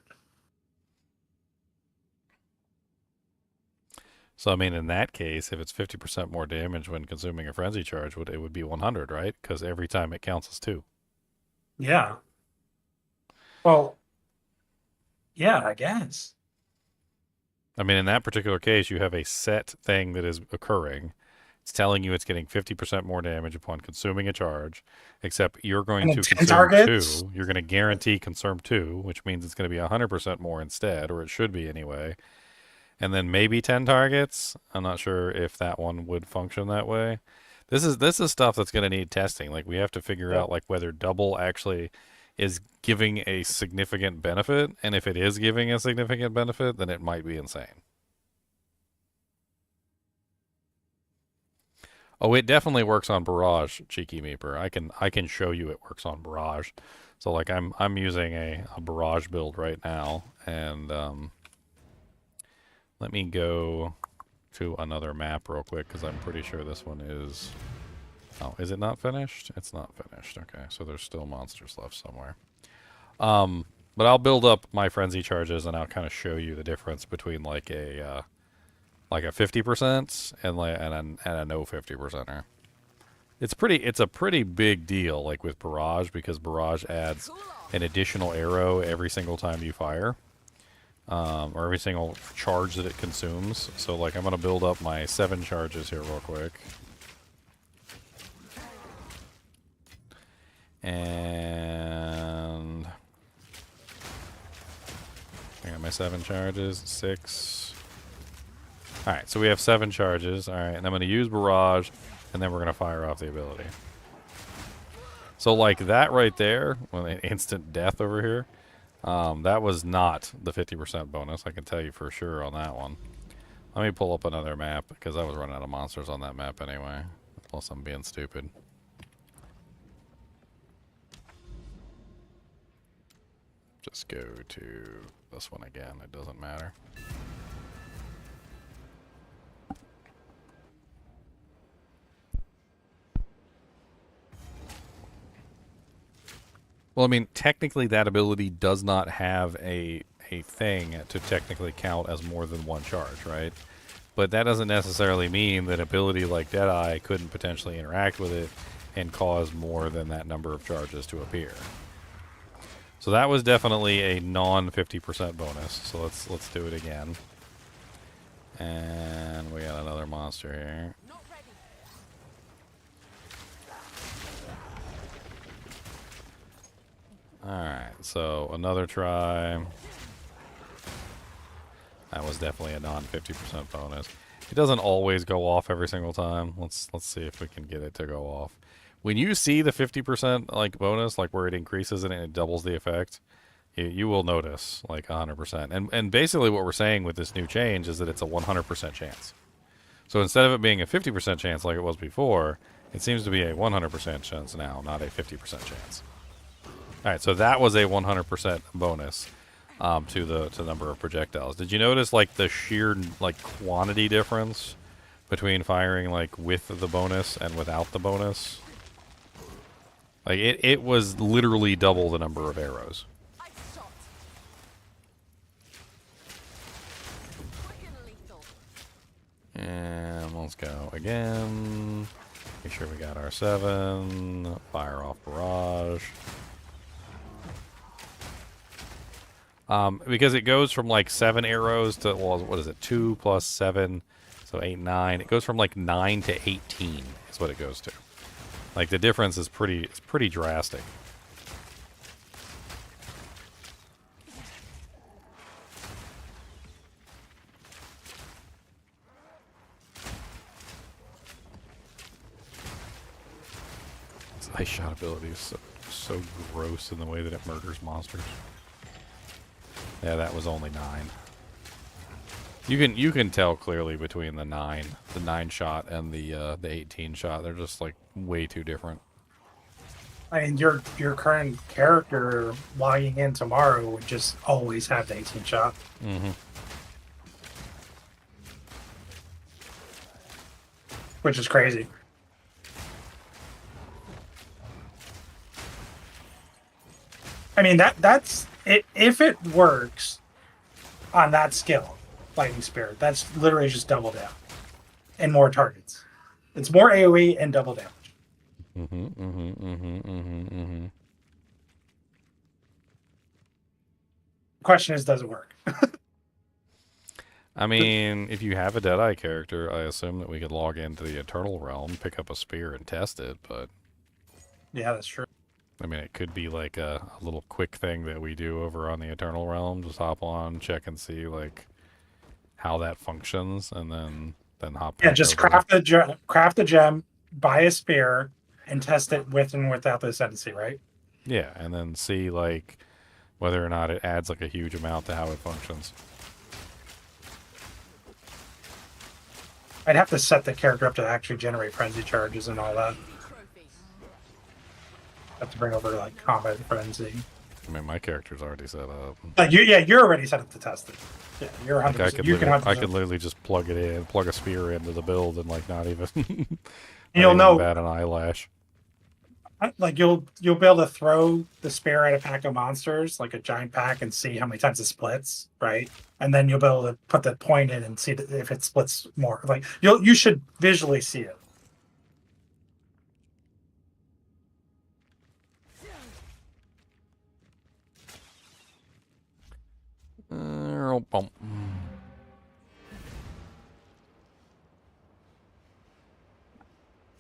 So I mean, in that case, if it's 50% more damage when consuming a frenzy charge, it would be 100, right? Because every time it counts as 2. Yeah. Well, yeah, I guess. I mean, in that particular case, you have a set thing that is occurring. It's telling you it's getting 50% more damage upon consuming a charge, except you're going to consume targets? 2. You're going to guarantee consume 2, which means it's going to be 100% more instead, or it should be anyway. And then maybe 10 targets. I'm not sure if that one would function that way. This is stuff that's going to need testing. Like, we have to figure out like whether double actually is giving a significant benefit, and if it is giving a significant benefit, then it might be insane. Oh, it definitely works on Barrage, Cheeky Meeper. I can show you it works on Barrage. So like I'm using a Barrage build right now, and let me go to another map real quick because I'm pretty sure this one is. Oh, is it not finished? It's not finished. Okay, so there's still monsters left somewhere. But I'll build up my frenzy charges and I'll kind of show you the difference between like a 50% and a no 50%er. It's a pretty big deal, like with Barrage, because Barrage adds an additional arrow every single time you fire, or every single charge that it consumes. So like I'm gonna build up my 7 charges here real quick. And I got my 7 charges, 6. Alright, so we have 7 charges. Alright, and I'm going to use Barrage, and then we're going to fire off the ability. So like that right there, well, instant death over here, that was not the 50% bonus. I can tell you for sure on that one. Let me pull up another map, because I was running out of monsters on that map anyway. Plus I'm being stupid. Just go to this one again, it doesn't matter. Well, I mean, technically that ability does not have a thing to technically count as more than 1 charge, right? But that doesn't necessarily mean that ability like Deadeye couldn't potentially interact with it and cause more than that number of charges to appear. So that was definitely a non-50% bonus. So let's do it again. And we got another monster here. Alright, so another try. That was definitely a non-50% bonus. It doesn't always go off every single time. Let's see if we can get it to go off. When you see the 50% like bonus, like where it increases and it doubles the effect, you will notice like 100%. And basically what we're saying with this new change is that it's a 100% chance. So instead of it being a 50% chance like it was before, it seems to be a 100% chance now, not a 50% chance. All right, so that was a 100% bonus to the number of projectiles. Did you notice like the sheer like quantity difference between firing like with the bonus and without the bonus? Like it was literally double the number of arrows. And let's go again. Make sure we got our 7. Fire off Barrage. Because it goes from like 7 arrows to, well, what is it, 2 plus 7, so 8, 9. It goes from like 9 to 18 is what it goes to. Like the difference is pretty drastic. This ice shot ability is so gross in the way that it murders monsters. Yeah, that was only 9. You can tell clearly between the 9 shot and the 18 shot. They're just like way too different. I mean, your current character logging in tomorrow would just always have the 18 shot. Mm-hmm. Which is crazy. I mean, that's it. If it works on that skill, Lightning Spirit, that's literally just double down and more targets. It's more AoE and double damage. The question is, does it work? I mean, if you have a Deadeye character, I assume that we could log into the Eternal Realm, pick up a spear, and test it, but... Yeah, that's true. I mean, it could be like a little quick thing that we do over on the Eternal Realm. Just hop on, check and see, like, how that functions, and then hop back. Yeah, just craft a gem, buy a spear, and test it with and without the ascendancy, right? Yeah, and then see, like, whether or not it adds, like, a huge amount to how it functions. I'd have to set the character up to actually generate frenzy charges and all that. Have to bring over like combat frenzy. I mean, my character's already set up. You're already set up to test it. Yeah, you're 100%. Like I could literally just plug it in, plug a spear into the build, and like not even. You'll know. Bat an eyelash. Like you'll be able to throw the spear at a pack of monsters, like a giant pack, and see how many times it splits, right? And then you'll be able to put the point in and see if it splits more. Like you should visually see it.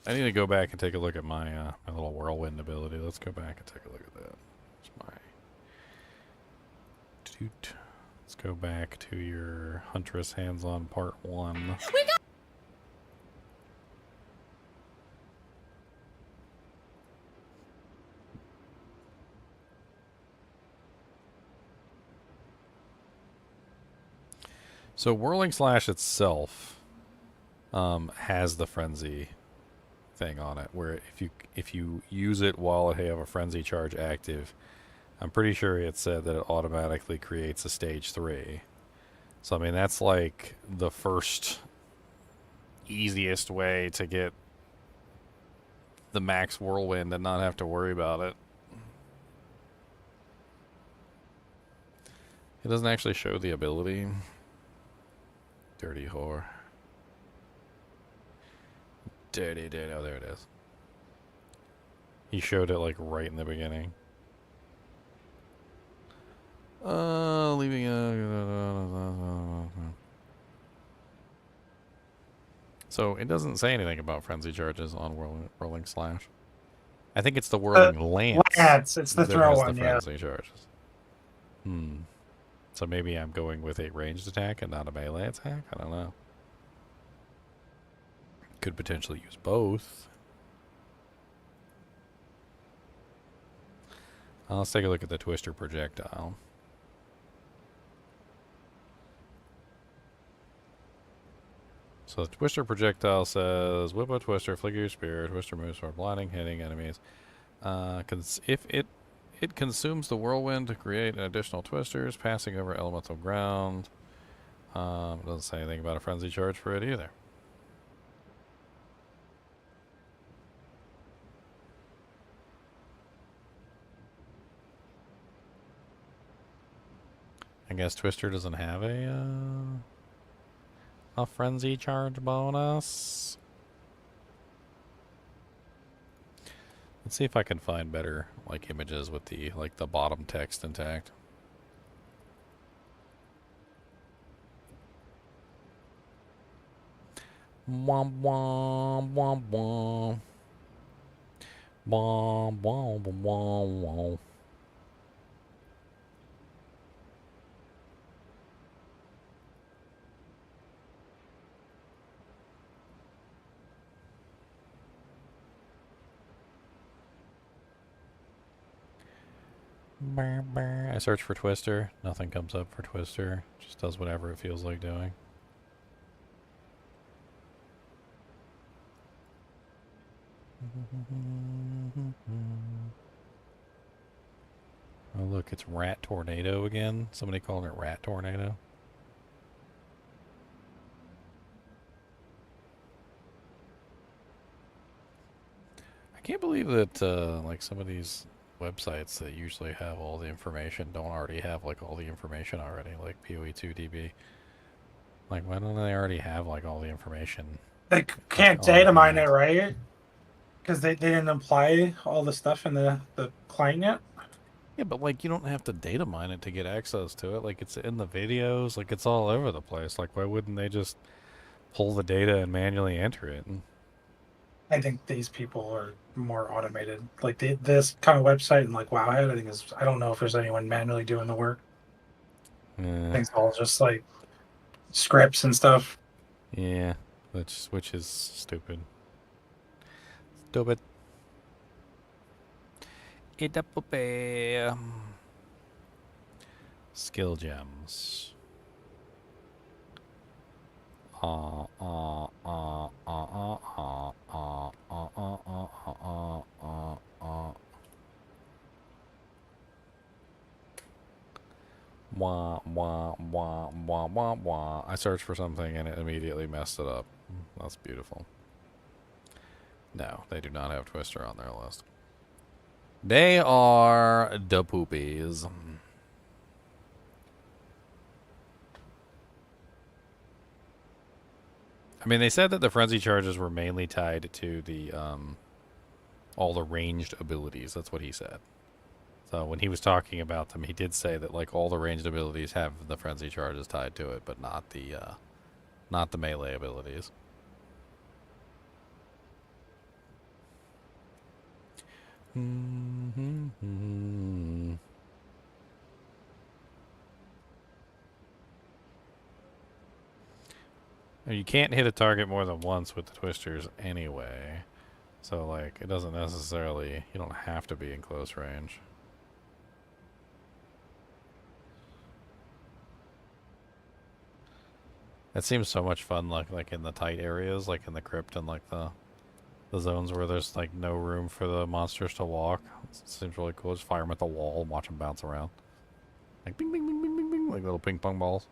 I need to go back and take a look at my my little whirlwind ability. Let's go back and take a look at that. It's my toot. Let's go back to your Huntress hands-on part 1. So Whirling Slash itself has the frenzy thing on it, where if you use it while you have a frenzy charge active, I'm pretty sure it said that it automatically creates a stage 3. So I mean that's like the first easiest way to get the max whirlwind and not have to worry about it. It doesn't actually show the ability. Dirty whore. Dirty. Oh, there it is. He showed it like right in the beginning. Leaving So it doesn't say anything about frenzy charges on Whirling Slash. I think it's the Whirling Lance. It's the throw one, the frenzy charges. So maybe I'm going with a ranged attack and not a melee attack? I don't know. Could potentially use both. Let's take a look at the Twister projectile. So the Twister projectile says, whip a Twister, flicker your spear, Twister moves for blinding, hitting enemies. If it consumes the whirlwind to create additional twisters, passing over elemental ground. Doesn't say anything about a frenzy charge for it either. I guess Twister doesn't have a frenzy charge bonus. Let's see if I can find better like images with the the bottom text intact. Womp womp womp womp. Womp womp womp womp. I search for Twister. Nothing comes up for Twister. Just does whatever it feels like doing. Oh look, it's Rat Tornado again. Somebody calling it Rat Tornado. I can't believe that like some of these websites that usually have all the information don't already have like all the information already, like PoE2DB. Like why don't they already have like all the information? They can't data mine it, right? Because they didn't apply all the stuff in the client yet. Yeah, but like you don't have to data mine it to get access to it. Like it's in the videos, like it's all over the place. Like why wouldn't they just pull the data and manually enter it? I think these people are more automated. Like this kind of website and like Wowhead, I think I don't know if there's anyone manually doing the work. I think it's all just like scripts and stuff. Yeah, which is stupid. Stupid. Skill gems. Wah, wah, wah, wah, wah, wah. I searched for something and it immediately messed it up. That's beautiful. No, they do not have Twister on their list. They are the poopies. I mean, they said that the frenzy charges were mainly tied to the all the ranged abilities. That's what he said. So when he was talking about them, he did say that like all the ranged abilities have the frenzy charges tied to it, but not the melee abilities. You can't hit a target more than once with the twisters anyway. So, like, it doesn't necessarily... You don't have to be in close range. It seems so much fun, like in the tight areas, like in the crypt and, like, the zones where there's, like, no room for the monsters to walk. It seems really cool. Just fire them at the wall and watch them bounce around. Like, bing, bing, bing, bing, bing, bing, like little ping pong balls.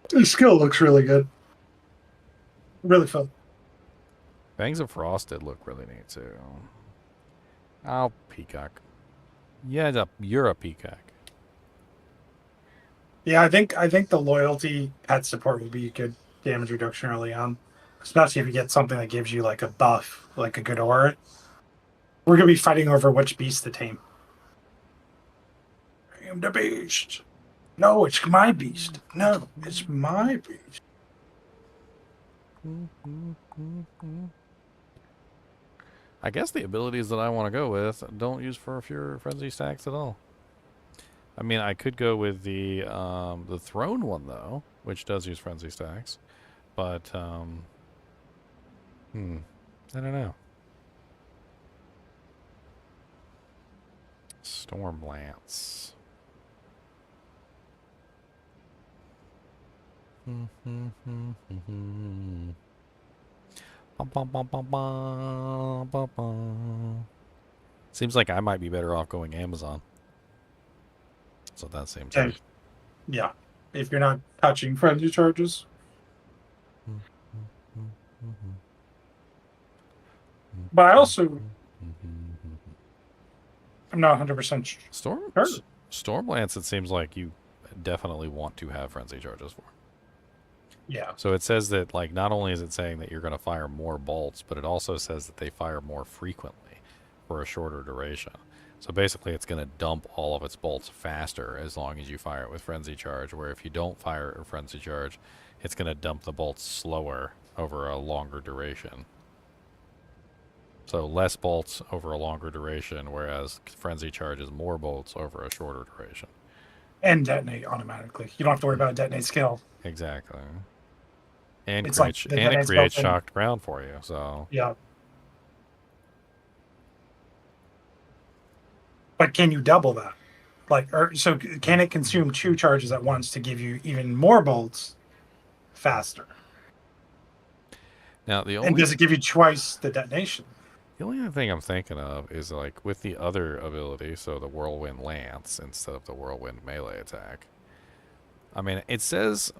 The skill looks really good. Really fun. Fangs of Frost did look really neat too. Oh, peacock. Yeah, you're a peacock. Yeah, I think the loyalty pet support will be a good damage reduction early on, especially if you get something that gives you like a buff, like a good aura. We're gonna be fighting over which beast to tame. I am the beast. No, it's my beast. No, it's my beast. I guess the abilities that I want to go with don't use for frenzy stacks at all. I mean, I could go with the throne one though, which does use frenzy stacks, but I don't know. Storm Lance. Seems like I might be better off going Amazon. So that seems Okay. Yeah, if you're not touching frenzy charges. But I also, I'm not 100% sure. Stormlance, it seems like you definitely want to have frenzy charges for. Yeah. So it says that, like, not only is it saying that you're going to fire more bolts, but it also says that they fire more frequently for a shorter duration. So basically it's going to dump all of its bolts faster as long as you fire it with frenzy charge, where if you don't fire it with frenzy charge, it's going to dump the bolts slower over a longer duration. So less bolts over a longer duration, whereas frenzy charge is more bolts over a shorter duration. And detonate automatically. You don't have to worry about a detonate skill. Exactly. And It's create, like the and it detonate's creates built in. shocked ground for you. So Yeah. But can you double that? Like, so can it consume 2 charges at once to give you even more bolts faster? now the And only does it give you twice the detonation? the only other thing I'm thinking of is, like, with the other ability, so the Whirlwind Lance instead of the Whirlwind melee attack. I mean, it says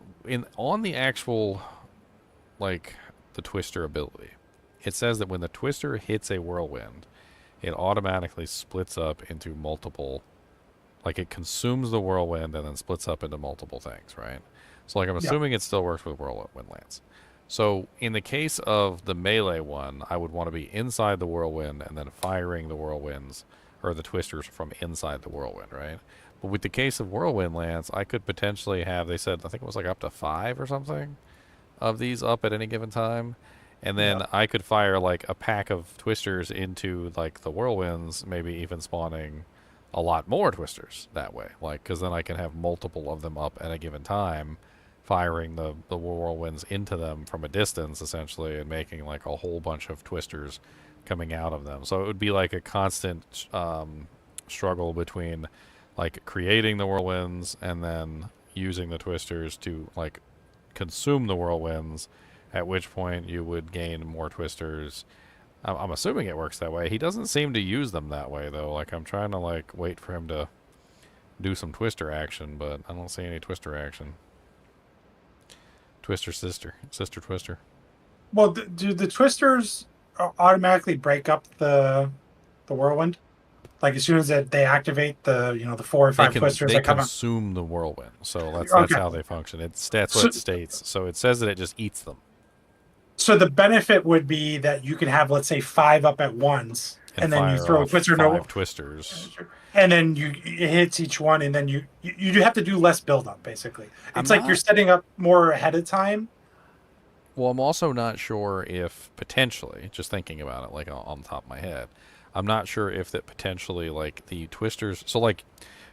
on the actual, like, the Twister ability, it says that when the Twister hits a Whirlwind, it automatically splits up into multiple, like, it consumes the Whirlwind and then splits up into multiple things, right? So, like, I'm assuming it still works with Whirlwind Lance. So in the case of the melee one, I would want to be inside the Whirlwind and then firing the Whirlwinds, or the Twisters, from inside the Whirlwind, right? But with the case of Whirlwind Lance, I could potentially have, they said, I think it was like up to 5 or something of these up at any given time. And then I could fire like a pack of Twisters into like the Whirlwinds, maybe even spawning a lot more Twisters that way. Like, because then I can have multiple of them up at a given time, firing the Whirlwinds into them from a distance, essentially, and making like a whole bunch of Twisters coming out of them. So it would be like a constant struggle between like creating the Whirlwinds and then using the Twisters to like consume the Whirlwinds, at which point you would gain more Twisters, I'm assuming it works that way. He doesn't seem to use them that way, though. Like, I'm trying to, like, wait for him to do some twister action, but I don't see any twister action. Twister sister. Sister twister. Well, do the twisters automatically break up the whirlwind? Like as soon as they activate the the 4 or 5 twisters They that come out. consume the whirlwind, so that's Okay. how they function. That's what it states. So it says that it just eats them. So the benefit would be that you can have, let's say, 5 up at once, and then you fire throw a off twister. 5 twisters. And then it hits each one, and then you do have to do less build up. Basically, it's like you're setting up more ahead of time. Well, I'm also not sure if potentially, just thinking about it, like on top of my head, I'm not sure if that potentially, like the twisters. So like,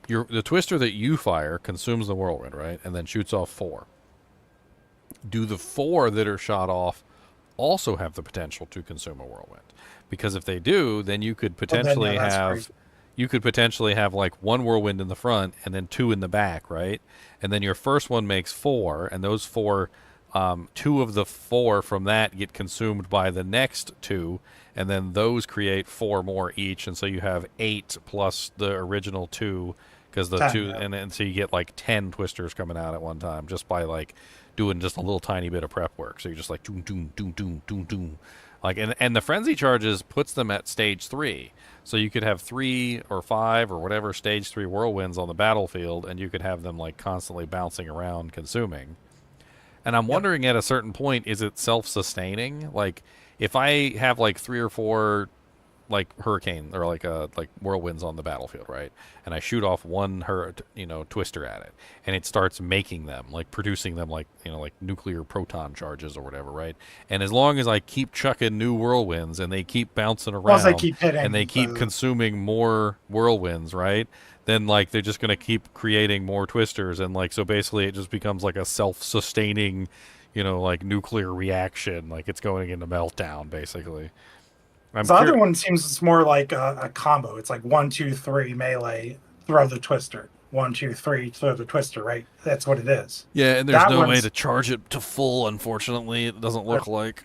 the twister that you fire consumes the whirlwind, right, and then shoots off 4. Do the 4 that are shot off also have the potential to consume a whirlwind? Because if they do, then you could potentially have like 1 whirlwind in the front and then 2 in the back, right? And then your first one makes 4, and those 4, 2 of the 4 from that get consumed by the next 2, and then those create 4 more each, and so you have 8 plus the original 2, because the 2, and so you get like 10 twisters coming out at one time just by like doing just a little tiny bit of prep work. So you're just like doom doom doom doom doom doom, like, and the frenzy charges puts them at stage 3. So you could have 3 or 5 or whatever stage 3 whirlwinds on the battlefield, and you could have them like constantly bouncing around consuming. And I'm wondering at a certain point, is it self-sustaining? Like, if I have like 3 or 4 like hurricane or like whirlwinds on the battlefield, right? And I shoot off 1 twister at it, and it starts making them, like producing them like like nuclear proton charges or whatever, right? And as long as I keep chucking new whirlwinds and they keep bouncing around, they keep hitting, and they keep consuming more whirlwinds, right? Then like they're just going to keep creating more twisters, and like so basically it just becomes like a self-sustaining, like nuclear reaction, like it's going into meltdown basically. The other one seems it's more like a combo. It's like 1, 2, 3 melee, throw the twister. 1, 2, 3, throw the twister. Right? That's what it is. Yeah, and there's no way to charge it to full. Unfortunately, it doesn't look like.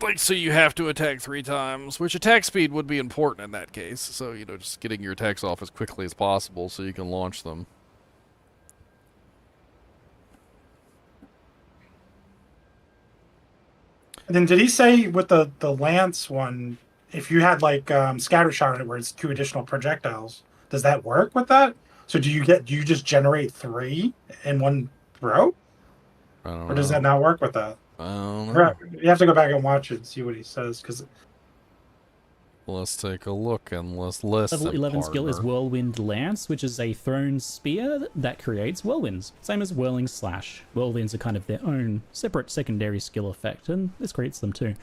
Like, so you have to attack 3 times, which attack speed would be important in that case. So just getting your attacks off as quickly as possible so you can launch them. And then did he say with the lance one, if you had like scatter shot on it where it's 2 additional projectiles, does that work with that? So do you just generate 3 in one throw? Or does that not work with that? I don't know. You have to go back and watch it and see what he says, because let's take a look and let's listen. Level 11 skill is Whirlwind Lance, which is a thrown spear that creates whirlwinds. Same as Whirling Slash. Whirlwinds are kind of their own separate secondary skill effect, and this creates them too.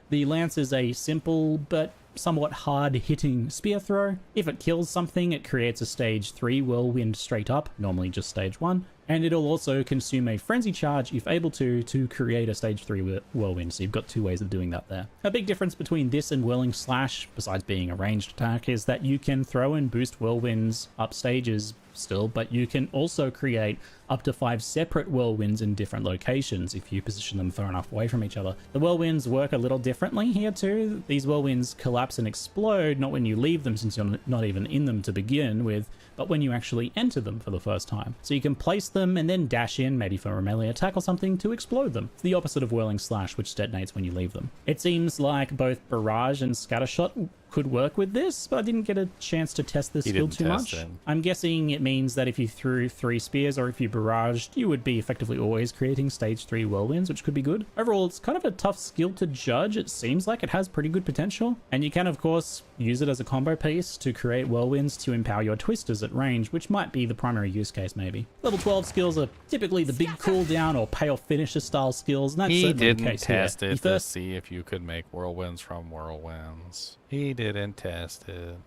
The Lance is a simple but somewhat hard-hitting spear throw. If it kills something, it creates a stage 3 whirlwind straight up, normally just stage 1. And it'll also consume a frenzy charge if able to create a stage 3 whirlwind, so you've got 2 ways of doing that there. A big difference between this and Whirling Slash, besides being a ranged attack, is that you can throw and boost whirlwinds up stages still, but you can also create up to 5 separate whirlwinds in different locations if you position them far enough away from each other. The whirlwinds work a little differently here too. These whirlwinds collapse and explode, not when you leave them since you're not even in them to begin with, but when you actually enter them for the first time. So you can place them and then dash in, maybe for a melee attack or something, to explode them. It's the opposite of Whirling Slash, which detonates when you leave them. It seems like both Barrage and Scattershot could work with this, but I didn't get a chance to test this skill too much. I'm guessing it means that if you threw 3 spears or if you barraged, you would be effectively always creating stage 3 whirlwinds, which could be good. Overall, it's kind of a tough skill to judge. It seems like it has pretty good potential, and you can of course use it as a combo piece to create whirlwinds to empower your twisters at range, which might be the primary use case maybe. Level 12 skills are typically the big cooldown or payoff finisher style skills, and that's He certainly the didn't case test here. it to see if you could make whirlwinds from whirlwinds. He didn't test it.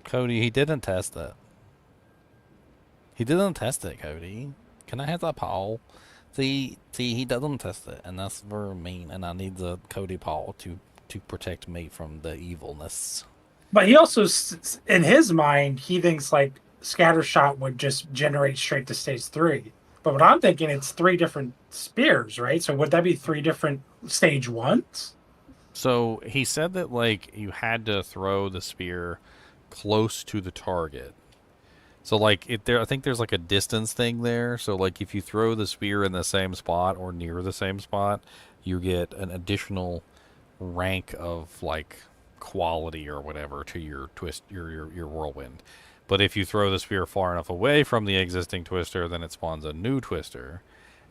Cody, he didn't test it. He didn't test it, Cody. Can I have that poll? See, he doesn't test it, and that's very mean, and I need the Cody poll to protect me from the evilness. But he also, in his mind, he thinks like Scattershot would just generate straight to stage 3. But what I'm thinking, it's 3 different spears, right? So would that be 3 different stage 1s? So he said that like you had to throw the spear close to the target. So like I think there's like a distance thing there. So like if you throw the spear in the same spot or near the same spot, you get an additional rank of like quality or whatever to your your whirlwind. But if you throw the spear far enough away from the existing twister, then it spawns a new twister.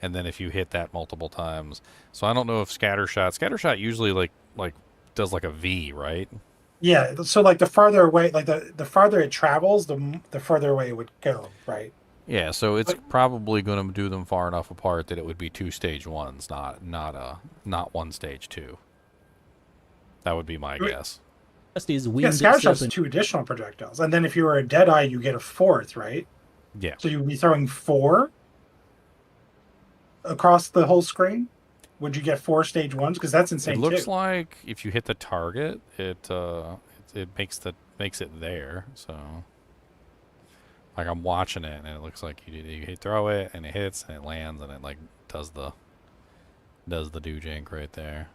And then if you hit that multiple times, so I don't know if scattershot usually like does like a V, right? Yeah. So like the farther away, like the farther it travels, the further away it would go, right? Yeah. So it's probably going to do them far enough apart that it would be 2 stage 1s, not 1 stage 2. That would be my guess. Yeah, Scattershot's 2 additional projectiles, and then if you were a Deadeye, you get a 4th, right? Yeah. So you'd be throwing 4 across the whole screen. Would you get 4 stage 1s? Because that's insane. It looks too. like if you hit the target, it makes it there. So, like I'm watching it, and it looks like you throw it, and it hits, and it lands, and it like does the do-jank right there.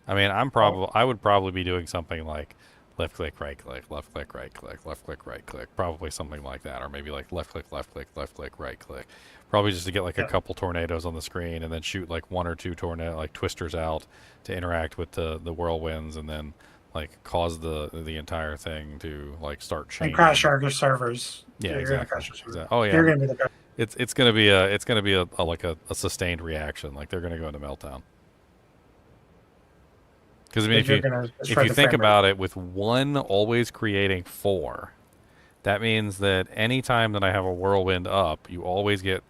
I mean, I would probably be doing something like left click, right click, left click, right click, left click, right click, probably something like that, or maybe like left click, left click, left click, right click, probably just to get like a couple tornadoes on the screen, and then shoot like 1 or 2 twisters out to interact with the whirlwinds, and then like cause the entire thing to like start changing and crash our servers. Yeah, You're exactly. exactly. Oh yeah, You're gonna be the guy. it's gonna be a like a sustained reaction. Like they're gonna go into meltdown. Because I mean, if you think about it, with 1 always creating 4, that means that any time that I have a whirlwind up, you always get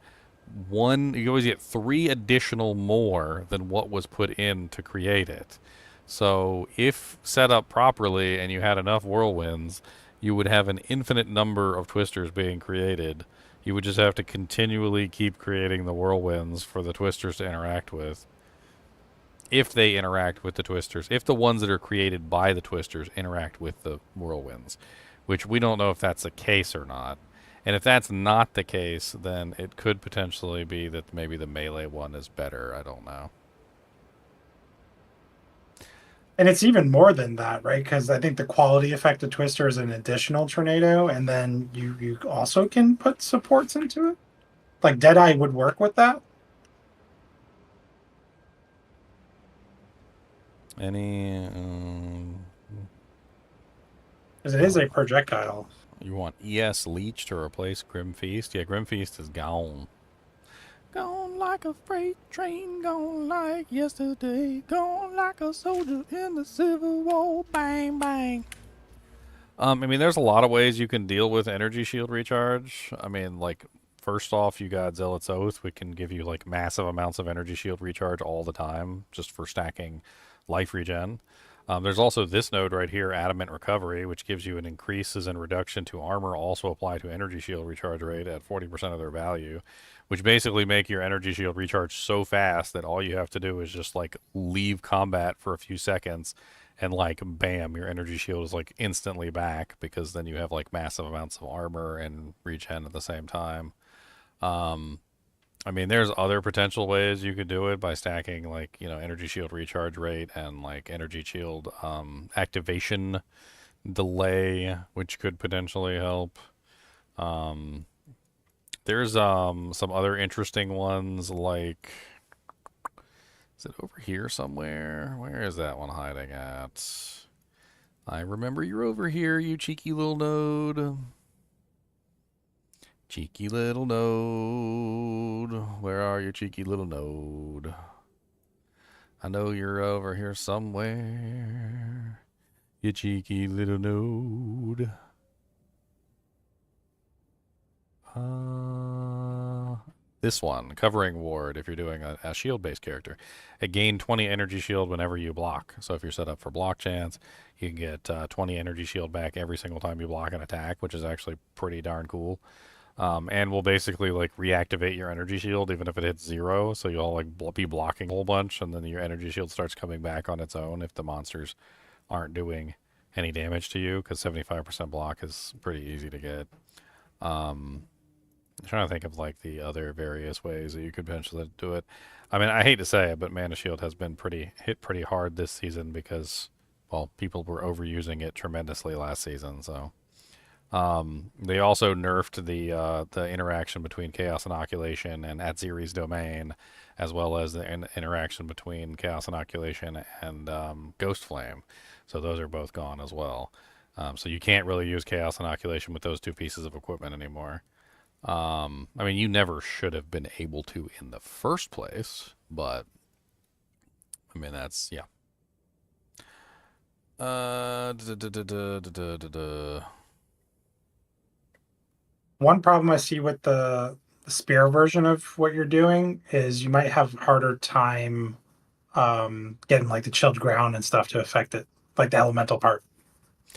3 additional more than what was put in to create it. So if set up properly and you had enough whirlwinds, you would have an infinite number of twisters being created. You would just have to continually keep creating the whirlwinds for the twisters to interact with. If they interact with the twisters, if the ones that are created by the twisters interact with the whirlwinds, which we don't know if that's the case or not. And if that's not the case, then it could potentially be that maybe the melee one is better. I don't know. And it's even more than that, right? Because I think the quality effect of Twister is an additional tornado, and then you also can put supports into it. Like Deadeye would work with that. Because it is a projectile. You want ES Leech to replace Grim Feast? Yeah, Grim Feast is gone. Gone like a freight train, gone like yesterday, gone like a soldier in the Civil War, bang, bang. I mean, there's a lot of ways you can deal with energy shield recharge. I mean, like, first off, you got Zealot's Oath, which can give you, like, massive amounts of energy shield recharge all the time, just for stacking life regen. There's also this node right here, Adamant Recovery, which gives you an increases and reduction to armor also apply to energy shield recharge rate at 40% of their value, which basically make your energy shield recharge so fast that all you have to do is just like leave combat for a few seconds and like bam, your energy shield is like instantly back, because then you have like massive amounts of armor and regen at the same time. I mean, there's other potential ways you could do it by stacking, like, you know, energy shield recharge rate and like energy shield activation delay, which could potentially help. There's some other interesting ones, like, is it over here somewhere? Where is that one hiding at? I remember you're over here, you cheeky little node. Cheeky little node. Where are you, cheeky little node? I know you're over here somewhere. You cheeky little node. This one, Covering Ward, if you're doing a shield-based character. It gain 20 energy shield whenever you block. So if you're set up for block chance, you can get 20 energy shield back every single time you block an attack, which is actually pretty darn cool. And will basically like reactivate your energy shield even if it hits 0, so you'll like be blocking a whole bunch, and then your energy shield starts coming back on its own if the monsters aren't doing any damage to you, because 75% block is pretty easy to get. I'm trying to think of like the other various ways that you could potentially do it. I mean, I hate to say it, but Mana Shield has been hit pretty hard this season because, well, people were overusing it tremendously last season. So they also nerfed the interaction between Chaos Inoculation and Atziri's Domain, as well as the interaction between Chaos Inoculation and Ghost Flame. So those are both gone as well. So you can't really use Chaos Inoculation with those two pieces of equipment anymore. I mean, you never should have been able to in the first place, but I mean, that's, yeah. One problem I see with the spear version of what you're doing is you might have harder time getting like the chilled ground and stuff to affect it, like the elemental part.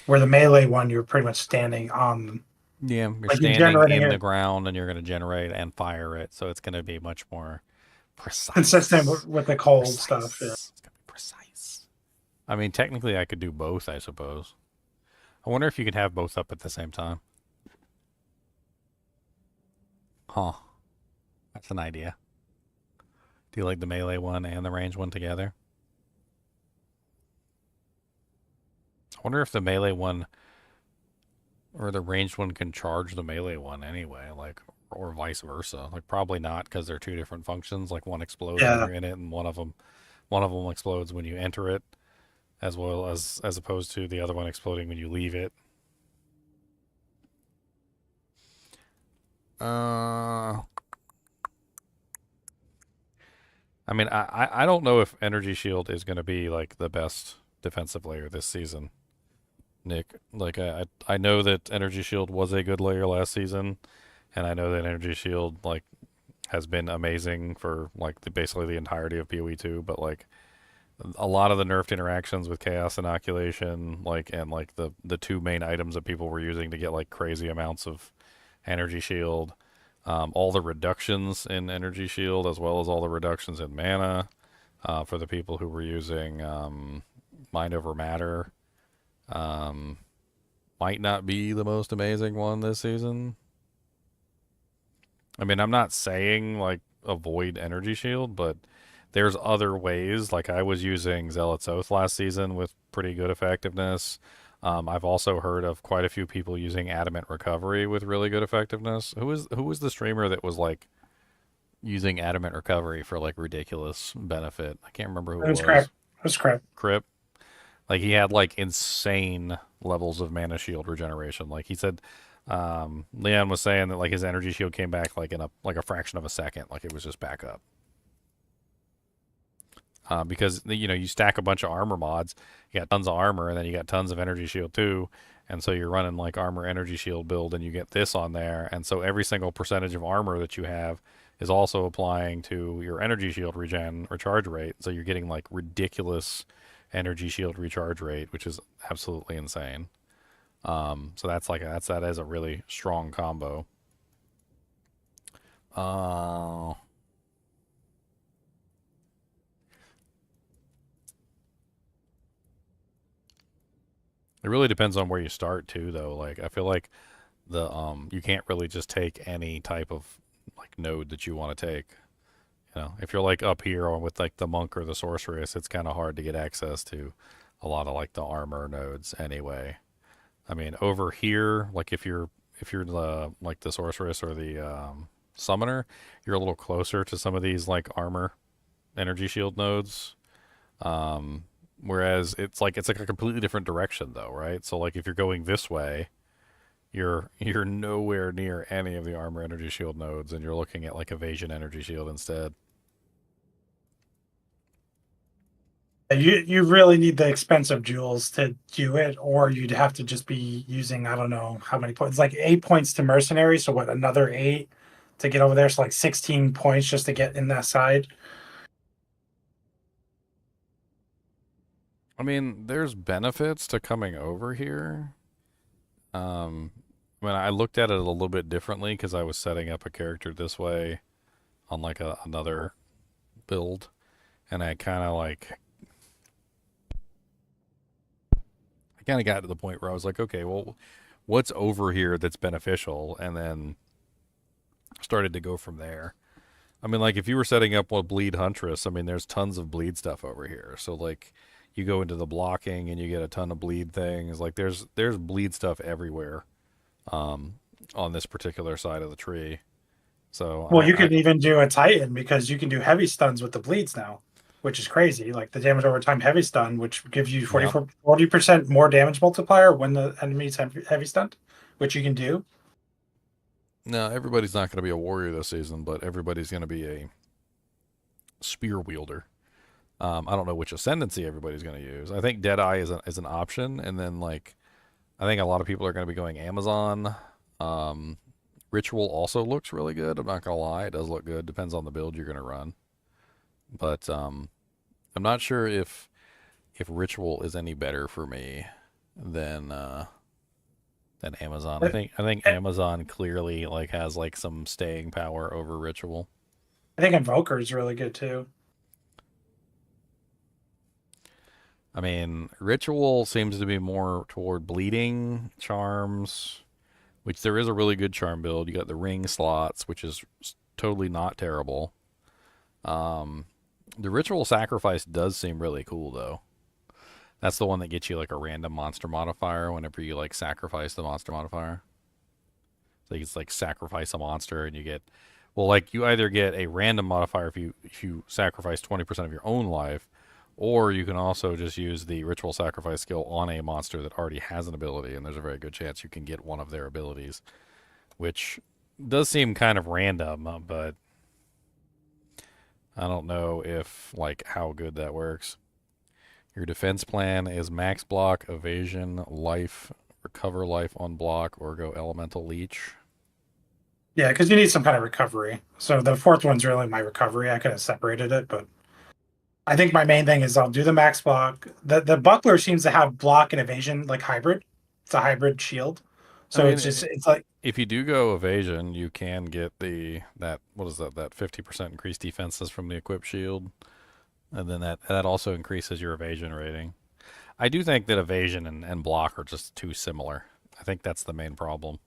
Where the melee one, you're pretty much standing on. Yeah, you're like standing in the ground and you're going to generate and fire it, so it's going to be much more precise. Consistent with the cold stuff. Yeah. It's going to be precise. I mean, technically, I could do both, I suppose. I wonder if you could have both up at the same time. Huh. That's an idea. Do you like the melee one and the range one together? I wonder if the melee one or the ranged one can charge the melee one anyway, like, or vice versa. Like, probably not, because they're two different functions. Like, one explodes when you're in it, and one of them explodes when you enter it, as well as opposed to the other one exploding when you leave it. I mean, I don't know if Energy Shield is going to be like the best defensive layer this season, Nick. Like, I know that Energy Shield was a good layer last season, and I know that Energy Shield like has been amazing for like basically the entirety of PoE2, but like a lot of the nerfed interactions with Chaos Inoculation, like, and like the two main items that people were using to get like crazy amounts of Energy Shield, all the reductions in Energy Shield, as well as all the reductions in mana for the people who were using Mind Over Matter, might not be the most amazing one this season. I mean, I'm not saying like avoid Energy Shield, but there's other ways. Like, I was using Zealot's Oath last season with pretty good effectiveness. I've also heard of quite a few people using Adamant Recovery with really good effectiveness. Who was the streamer that was like using Adamant Recovery for like ridiculous benefit? I can't remember who it was. It was Crip. Like, he had like insane levels of mana shield regeneration. Like, he said, Leon was saying that like his energy shield came back like in a fraction of a second. Like, it was just back up. Because, you know, you stack a bunch of armor mods, you got tons of armor, and then you got tons of energy shield too, and so you're running like armor energy shield build, and you get this on there, and so every single percentage of armor that you have is also applying to your energy shield recharge rate, so you're getting like ridiculous energy shield recharge rate, which is absolutely insane. So that is a really strong combo. It really depends on where you start too, though. Like, I feel like you can't really just take any type of like node that you want to take. You know, if you're like up here or with like the monk or the sorceress, it's kind of hard to get access to a lot of like the armor nodes anyway. I mean, over here, like if you're the like the sorceress or the summoner, you're a little closer to some of these like armor energy shield nodes. Whereas it's like a completely different direction though, right? So like if you're going this way, you're nowhere near any of the armor energy shield nodes, and you're looking at like evasion energy shield instead. You really need the expensive jewels to do it, or you'd have to just be using, I don't know how many points, like 8 points to mercenary. So what, another 8 to get over there? So like 16 points just to get in that side. I mean, there's benefits to coming over here. When I looked at it a little bit differently because I was setting up a character this way on like another build, and I kind of got to the point where I was like, okay, well, what's over here that's beneficial? And then started to go from there. I mean, like, if you were setting up with bleed Huntress, I mean, there's tons of bleed stuff over here. So, like, you go into the blocking and you get a ton of bleed things. Like, there's bleed stuff everywhere on this particular side of the tree. So, well, you can even do a Titan because you can do heavy stuns with the bleeds now, which is crazy. Like the damage over time heavy stun, which gives you 40% more damage multiplier when the enemy's heavy stunned, which you can do. No, everybody's not going to be a warrior this season, but everybody's going to be a spear wielder. I don't know which ascendancy everybody's going to use. I think Deadeye is an option, and then like I think a lot of people are going to be going Amazon. Ritual also looks really good. I'm not going to lie, it does look good. Depends on the build you're going to run. But I'm not sure if Ritual is any better for me than Amazon. I think Amazon clearly like has like some staying power over Ritual. I think Invoker is really good too. I mean, Ritual seems to be more toward bleeding charms, which there is a really good charm build. You got the ring slots, which is totally not terrible. The Ritual Sacrifice does seem really cool, though. That's the one that gets you like a random monster modifier whenever you like sacrifice the monster modifier. So you just like sacrifice a monster and you get, well, like you either get a random modifier if you sacrifice 20% of your own life, or you can also just use the Ritual Sacrifice skill on a monster that already has an ability, and there's a very good chance you can get one of their abilities, which does seem kind of random, but I don't know if, like, how good that works. Your defense plan is max block, evasion, life, recover life on block, or go elemental leech. Yeah, because you need some kind of recovery. So the fourth one's really my recovery. I could have separated it, but I think my main thing is I'll do the max block. The buckler seems to have block and evasion like hybrid. It's a hybrid shield. So it's like if you do go evasion, you can get that 50% increased defenses from the equipped shield, and then that also increases your evasion rating. I do think that evasion and block are just too similar. I think that's the main problem.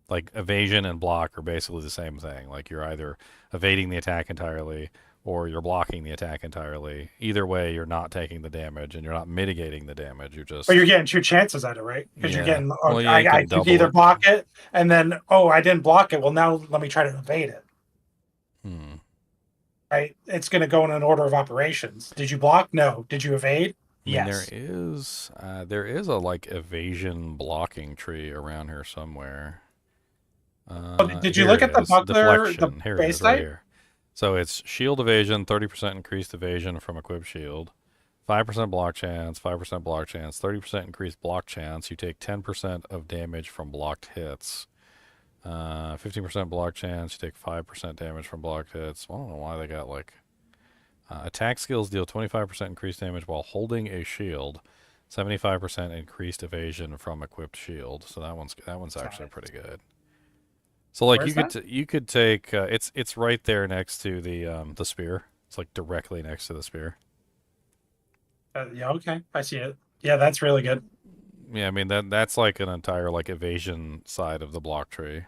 Like evasion and block are basically the same thing. Like you're either evading the attack entirely or you're blocking the attack entirely. Either way, you're not taking the damage and you're not mitigating the damage. You're just. But you're getting two chances at it, right? Because you're getting. Well, yeah, I can either block it and then I didn't block it. Well, now let me try to evade it. Right? It's going to go in an order of operations. Did you block? No. Did you evade? Yes. There is a like evasion blocking tree around here somewhere. Did you look at the buckler? The here base it is, right here. So it's shield evasion, 30% increased evasion from equipped shield, 5% block chance, 5% block chance, 30% increased block chance. You take 10% of damage from blocked hits. 15% block chance. You take 5% damage from blocked hits. Well, I don't know why they got like attack skills deal 25% increased damage while holding a shield. 75% increased evasion from equipped shield. So that one's actually pretty good. So like you could take it's right there next to the spear. It's like directly next to the spear. Yeah, okay, I see it. Yeah, that's really good. Yeah, I mean that's like an entire like evasion side of the block tree.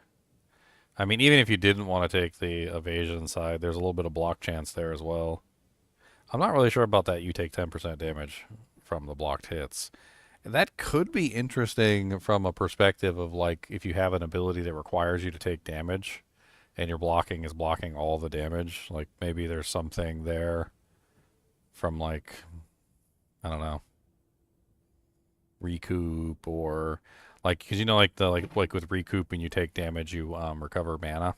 I mean, even if you didn't want to take the evasion side, there's a little bit of block chance there as well. I'm not really sure about that. You take 10% damage from the blocked hits. That could be interesting from a perspective of like if you have an ability that requires you to take damage and your blocking is blocking all the damage, like maybe there's something there from like, I don't know, recoup or like, because you know like with recouping you take damage, you recover mana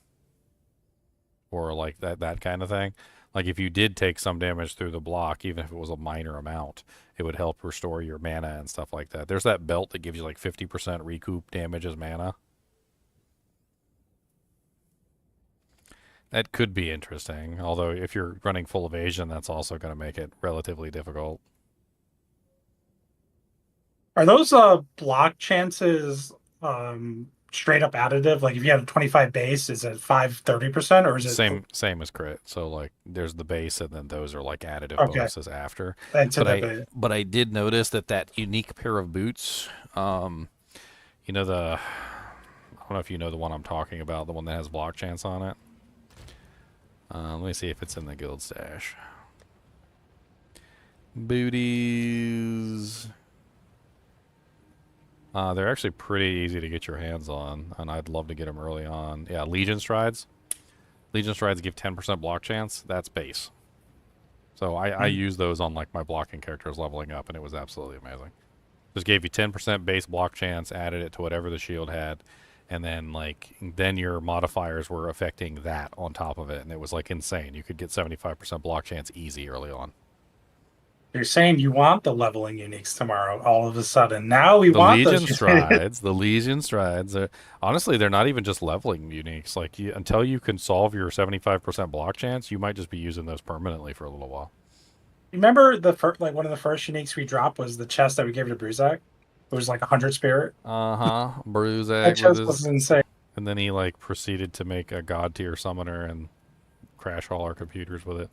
or like that kind of thing. Like if you did take some damage through the block, even if it was a minor amount, it would help restore your mana and stuff like that. There's that belt that gives you like 50% recoup damage as mana. That could be interesting. Although if you're running full evasion, that's also going to make it relatively difficult. Are those block chances straight up additive? Like if you have a 25 base, is it 30%, or is it same as crit? So like there's the base and then those are like additive bonuses after. But I did notice that unique pair of boots, you know, I don't don't know if you know the one I'm talking about, the one that has block chance on it. Let me see if it's in the guild stash. Booties. They're actually pretty easy to get your hands on, and I'd love to get them early on. Yeah, Legion Strides. Legion Strides give 10% block chance. That's base. So I use those on like my blocking characters leveling up, and it was absolutely amazing. Just gave you 10% base block chance, added it to whatever the shield had, and then your modifiers were affecting that on top of it, and it was like insane. You could get 75% block chance easy early on. You're saying you want the leveling uniques tomorrow all of a sudden. Now we want Legion those. Strides. The Legion Strides. Honestly, they're not even just leveling uniques. Like until you can solve your 75% block chance, you might just be using those permanently for a little while. Remember the first, like one of the first uniques we dropped was the chest that we gave to Bruzak. It was like 100 spirit. Bruzak. That chest was insane. And then he like proceeded to make a god tier summoner and crash all our computers with it.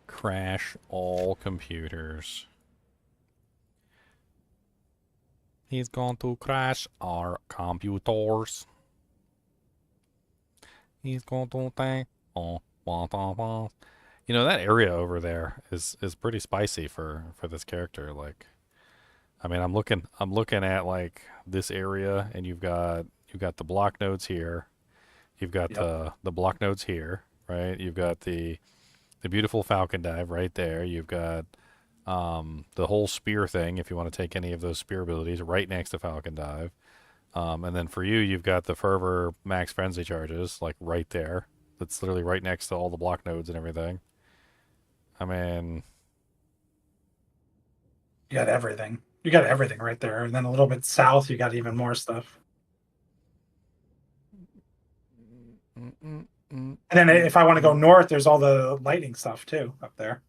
Crash all computers. He's going to crash our computers. He's going to think. You know, that area over there is pretty spicy for this character. Like, I mean, I'm looking at like this area, and you've got the block nodes here. You've got the block nodes here, right? You've got the beautiful Falcon Dive right there. You've got the whole spear thing, if you want to take any of those spear abilities, right next to Falcon Dive. And then for you, you've got the Fervor Max Frenzy charges, like right there. That's literally right next to all the block nodes and everything. I mean... You got everything. You got everything right there. And then a little bit south, you got even more stuff. And then if I want to go north, there's all the lightning stuff too up there.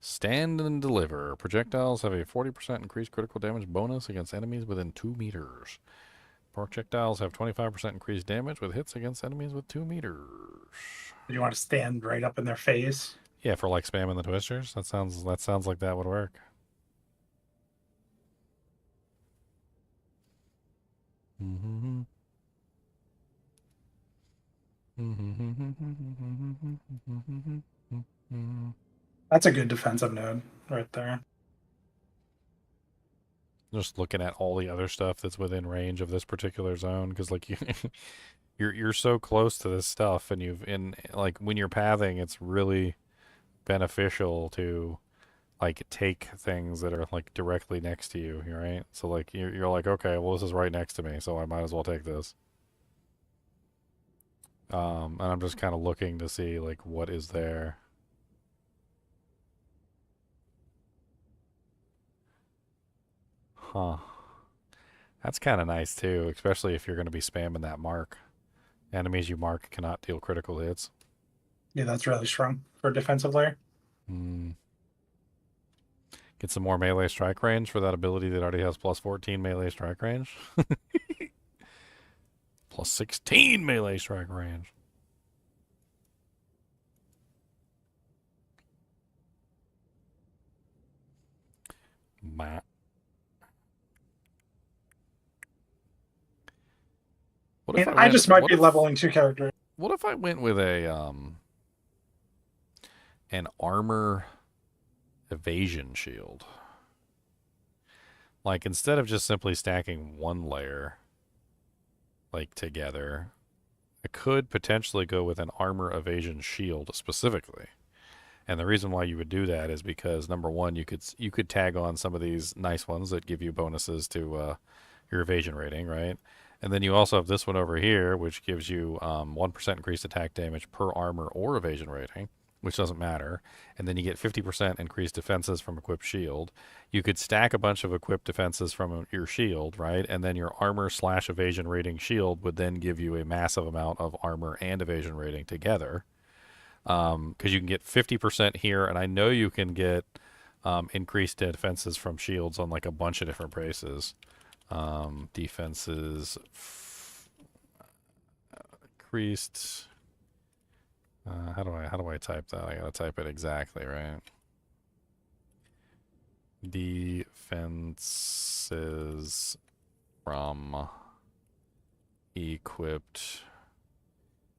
Stand and deliver. Projectiles have a 40% increased critical damage bonus against enemies within 2 meters. Projectiles have 25% increased damage with hits against enemies with 2 meters. You want to stand right up in their face? Yeah, for like spamming the twisters. That sounds like that would work. That's a good defensive node right there. Just looking at all the other stuff that's within range of this particular zone, because like you're so close to this stuff, and like when you're pathing, it's really beneficial to like take things that are like directly next to you, right? So like you're like, okay, well this is right next to me, so I might as well take this. And I'm just kind of looking to see like what is there. Huh. That's kind of nice too, especially if you're going to be spamming that mark. Enemies you mark cannot deal critical hits. Yeah, that's really strong for a defensive layer. Get some more melee strike range for that ability that already has plus 14 melee strike range. Plus 16 melee strike range. I just might be leveling 2 characters. What if I went with a an armor evasion shield? Like instead of just simply stacking one layer like together, I could potentially go with an armor evasion shield specifically. And the reason why you would do that is because number one, you could tag on some of these nice ones that give you bonuses to your evasion rating, right? And then you also have this one over here, which gives you 1% increased attack damage per armor or evasion rating, which doesn't matter. And then you get 50% increased defenses from equipped shield. You could stack a bunch of equipped defenses from your shield, right? And then your armor/evasion rating shield would then give you a massive amount of armor and evasion rating together. Because you can get 50% here, and I know you can get increased defenses from shields on like a bunch of different places. Defenses increased How do I type that? I gotta type it exactly, right? Defenses from equipped.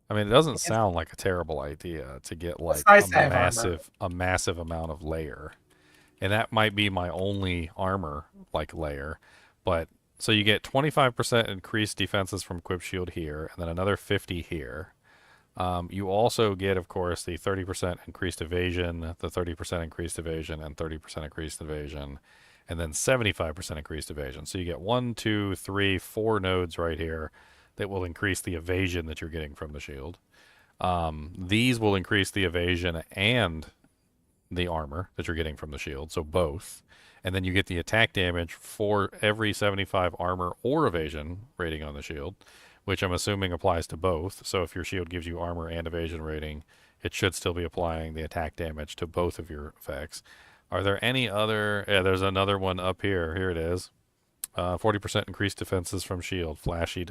I mean, it doesn't sound like a terrible idea to get like nice to have armor. a massive amount of layer. And that might be my only armor like layer. But so you get 25% increased defenses from equipped shield here, and then another 50 here. You also get, of course, the 30% increased evasion, the 30% increased evasion, and 30% increased evasion, and then 75% increased evasion. So you get 1, 2, 3, 4 nodes right here that will increase the evasion that you're getting from the shield. These will increase the evasion and the armor that you're getting from the shield, so both. And then you get the attack damage for every 75 armor or evasion rating on the shield, which I'm assuming applies to both. So if your shield gives you armor and evasion rating, it should still be applying the attack damage to both of your effects. Are there any other... Yeah, there's another one up here. Here it is. 40% increased defenses from shield, flashy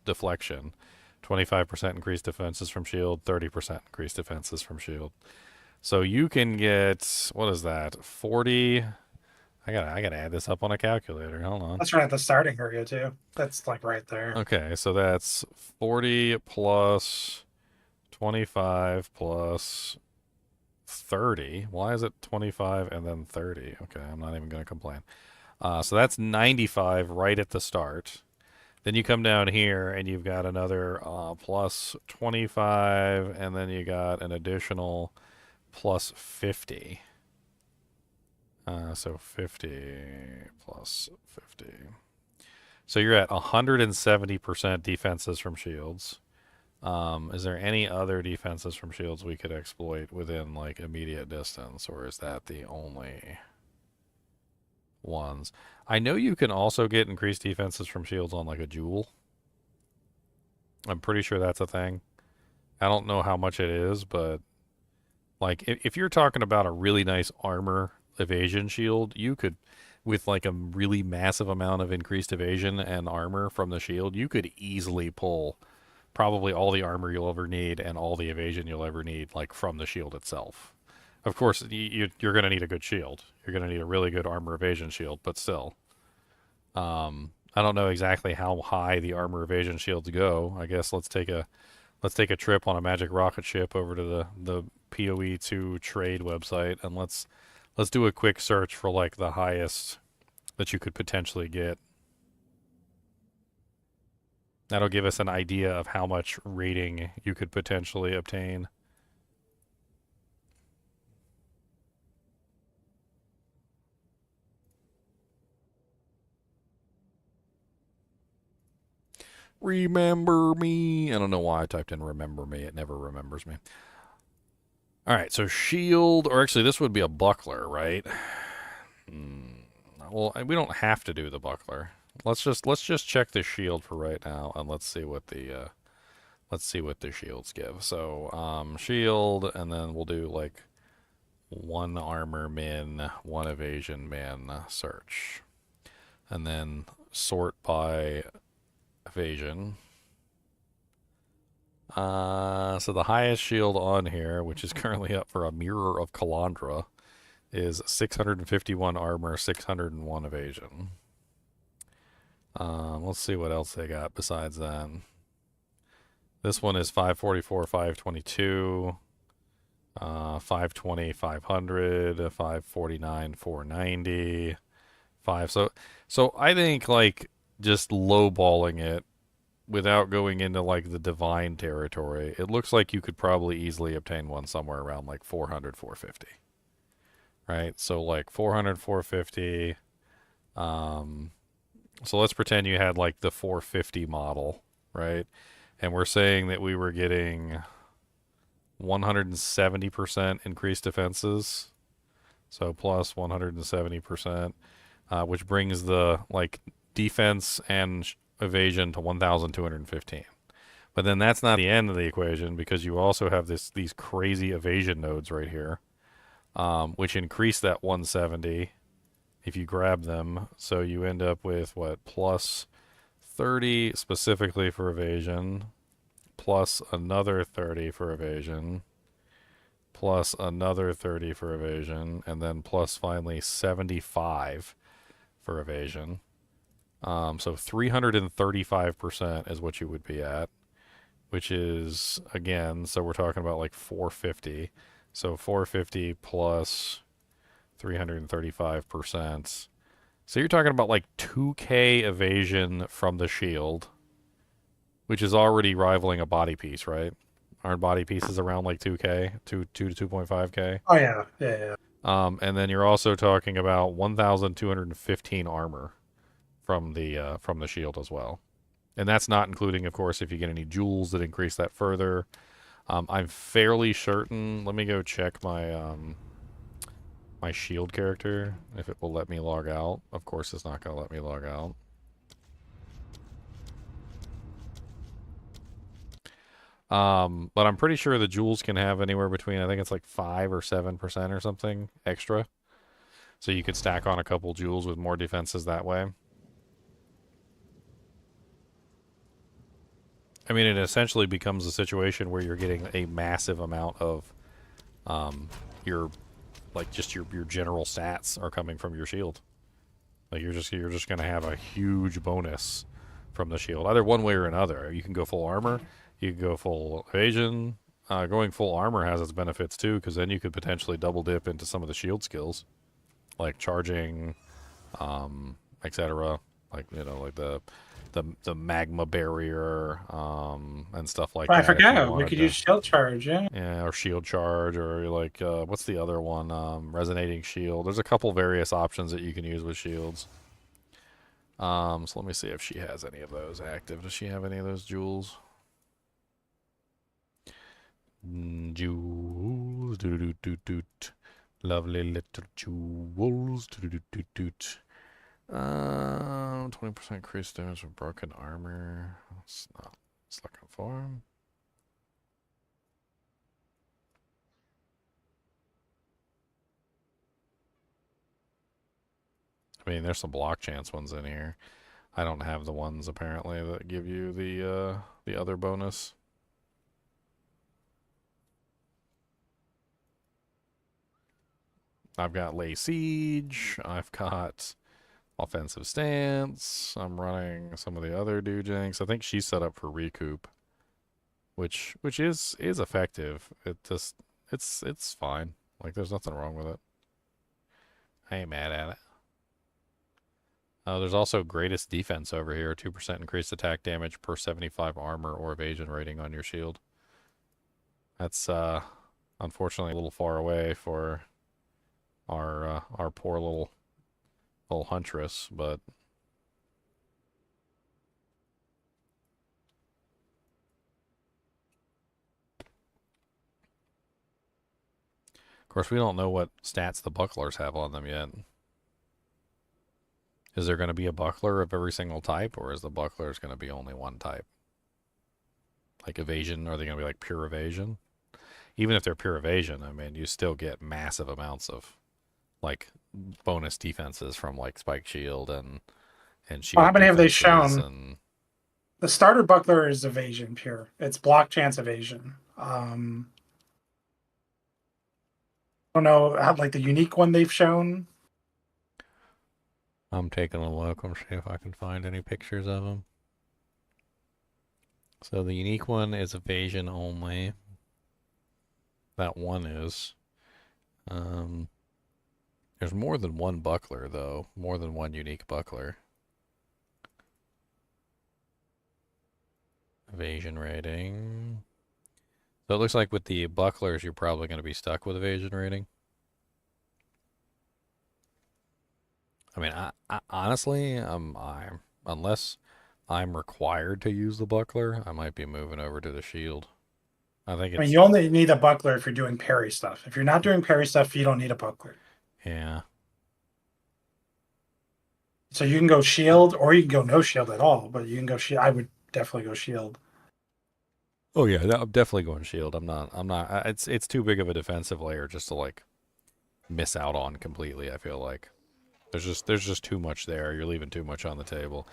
deflection. 25% increased defenses from shield, 30% increased defenses from shield. So you can get... What is that? 40... I gotta add this up on a calculator. Hold on. That's right at the starting area too. That's like right there. Okay, so that's 40 plus 25 plus 30. Why is it 25 and then 30? Okay, I'm not even gonna complain. So that's 95 right at the start. Then you come down here and you've got another plus 25, and then you got an additional plus 50. So 50 plus 50. So you're at 170% defenses from shields. Is there any other defenses from shields we could exploit within like immediate distance, or is that the only ones? I know you can also get increased defenses from shields on like a jewel. I'm pretty sure that's a thing. I don't know how much it is, but like if you're talking about a really nice armor evasion shield, you could, with like a really massive amount of increased evasion and armor from the shield, you could easily pull probably all the armor you'll ever need and all the evasion you'll ever need, like from the shield itself. Of course, you're going to need a good shield. You're going to need a really good armor evasion shield, but still. I don't know exactly how high the armor evasion shields go. I guess let's take a trip on a magic rocket ship over to the PoE2 trade website, and let's do a quick search for like the highest that you could potentially get. That'll give us an idea of how much rating you could potentially obtain. Remember me. I don't know why I typed in remember me. It never remembers me. All right, so shield, or actually this would be a buckler, right? Well, we don't have to do the buckler. Let's just check the shield for right now, and let's see what the shields give. So shield, and then we'll do like 1 armor min, 1 evasion min search, and then sort by evasion. So the highest shield on here, which is currently up for a Mirror of Calandra, is 651 armor, 601 evasion. Let's see what else they got besides that. This one is 544, 522, 520, 500, 549, 490, 5. So I think like just lowballing it, without going into like the divine territory, it looks like you could probably easily obtain one somewhere around like 400, 450. Right? So like 400, 450. So let's pretend you had like the 450 model, right? And we're saying that we were getting 170% increased defenses. So plus 170%, which brings the like defense and evasion to 1,215. But then that's not the end of the equation, because you also have these crazy evasion nodes right here, which increase that 170 if you grab them. So you end up with what, plus 30 specifically for evasion, plus another 30 for evasion, plus another 30 for evasion, and then plus finally 75 for evasion. So 335% is what you would be at, which is, again, so we're talking about like 450. So 450 plus 335%. So you're talking about like 2k evasion from the shield, which is already rivaling a body piece, right? Aren't body pieces around like 2k, 2 to 2.5k? Oh yeah, yeah. And then you're also talking about 1,215 armor from the shield as well, and that's not including, of course, if you get any jewels that increase that further. I'm fairly certain. Let me go check my my shield character if it will let me log out. Of course, it's not going to let me log out. But I'm pretty sure the jewels can have anywhere between, I think it's like 5 or 7% or something extra. So you could stack on a couple jewels with more defenses that way. I mean, it essentially becomes a situation where you're getting a massive amount of your, like, just your general stats are coming from your shield. Like you're just going to have a huge bonus from the shield, either one way or another. You can go full armor, you can go full evasion. Going full armor has its benefits too, because then you could potentially double dip into some of the shield skills, like charging, etc. Like, you know, like the magma barrier, and stuff like that. I forgot. We could use shield charge, yeah. Yeah, or shield charge, or like, what's the other one? Resonating shield. There's a couple various options that you can use with shields. So let me see if she has any of those active. Does she have any of those jewels? Jewels. Doot. Lovely little jewels. Doot. 20% increased damage from broken armor. That's not what's looking for. I mean, there's some block chance ones in here. I don't have the ones apparently that give you the other bonus. I've got lay siege. I've got offensive stance. I'm running some of the other doojanks. I think she's set up for recoup, which is effective. It just it's fine. Like, there's nothing wrong with it. I ain't mad at it. There's also greatest defense over here. 2% increased attack damage per 75 armor or evasion rating on your shield. That's unfortunately a little far away for our poor little Huntress, but of course we don't know what stats the bucklers have on them yet. Is there going to be a buckler of every single type, or is the bucklers going to be only one type? Like evasion, are they going to be like pure evasion? Even if they're pure evasion, I mean, you still get massive amounts of like bonus defenses from like spike shield and shield. Well, how many have they shown? And... The starter buckler is evasion pure. It's block chance evasion. I don't know how, like, the unique one they've shown. I'm taking a look. I'm see if I can find any pictures of them. So the unique one is evasion only. That one is. There's more than one buckler, though. More than one unique buckler. Evasion rating. So it looks like with the bucklers, you're probably going to be stuck with evasion rating. I mean, I honestly, unless I'm required to use the buckler, I might be moving over to the shield. I think it's... I mean, you only need a buckler if you're doing parry stuff. If you're not doing parry stuff, you don't need a buckler. Yeah. So you can go shield, or you can go no shield at all, but you can go shield. I would definitely go shield. Oh yeah, I'm definitely going shield. I'm not. It's too big of a defensive layer just to like miss out on completely. I feel like there's just too much there. You're leaving too much on the table,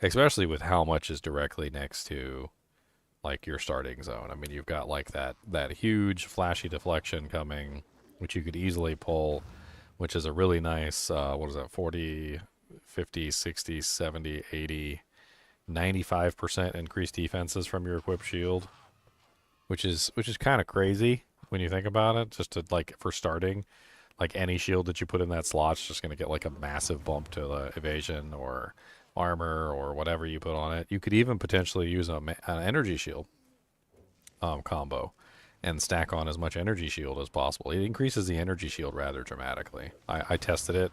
especially with how much is directly next to like your starting zone. I mean, you've got like that huge flashy deflection coming, which you could easily pull, which is a really nice, what is that, 40, 50, 60, 70, 80, 95% increased defenses from your equipped shield, which is kind of crazy when you think about it. Just to, like, for starting, like any shield that you put in that slot's just going to get like a massive bump to the evasion or armor or whatever you put on it. You could even potentially use an energy shield combo and stack on as much energy shield as possible. It increases the energy shield rather dramatically. I tested it.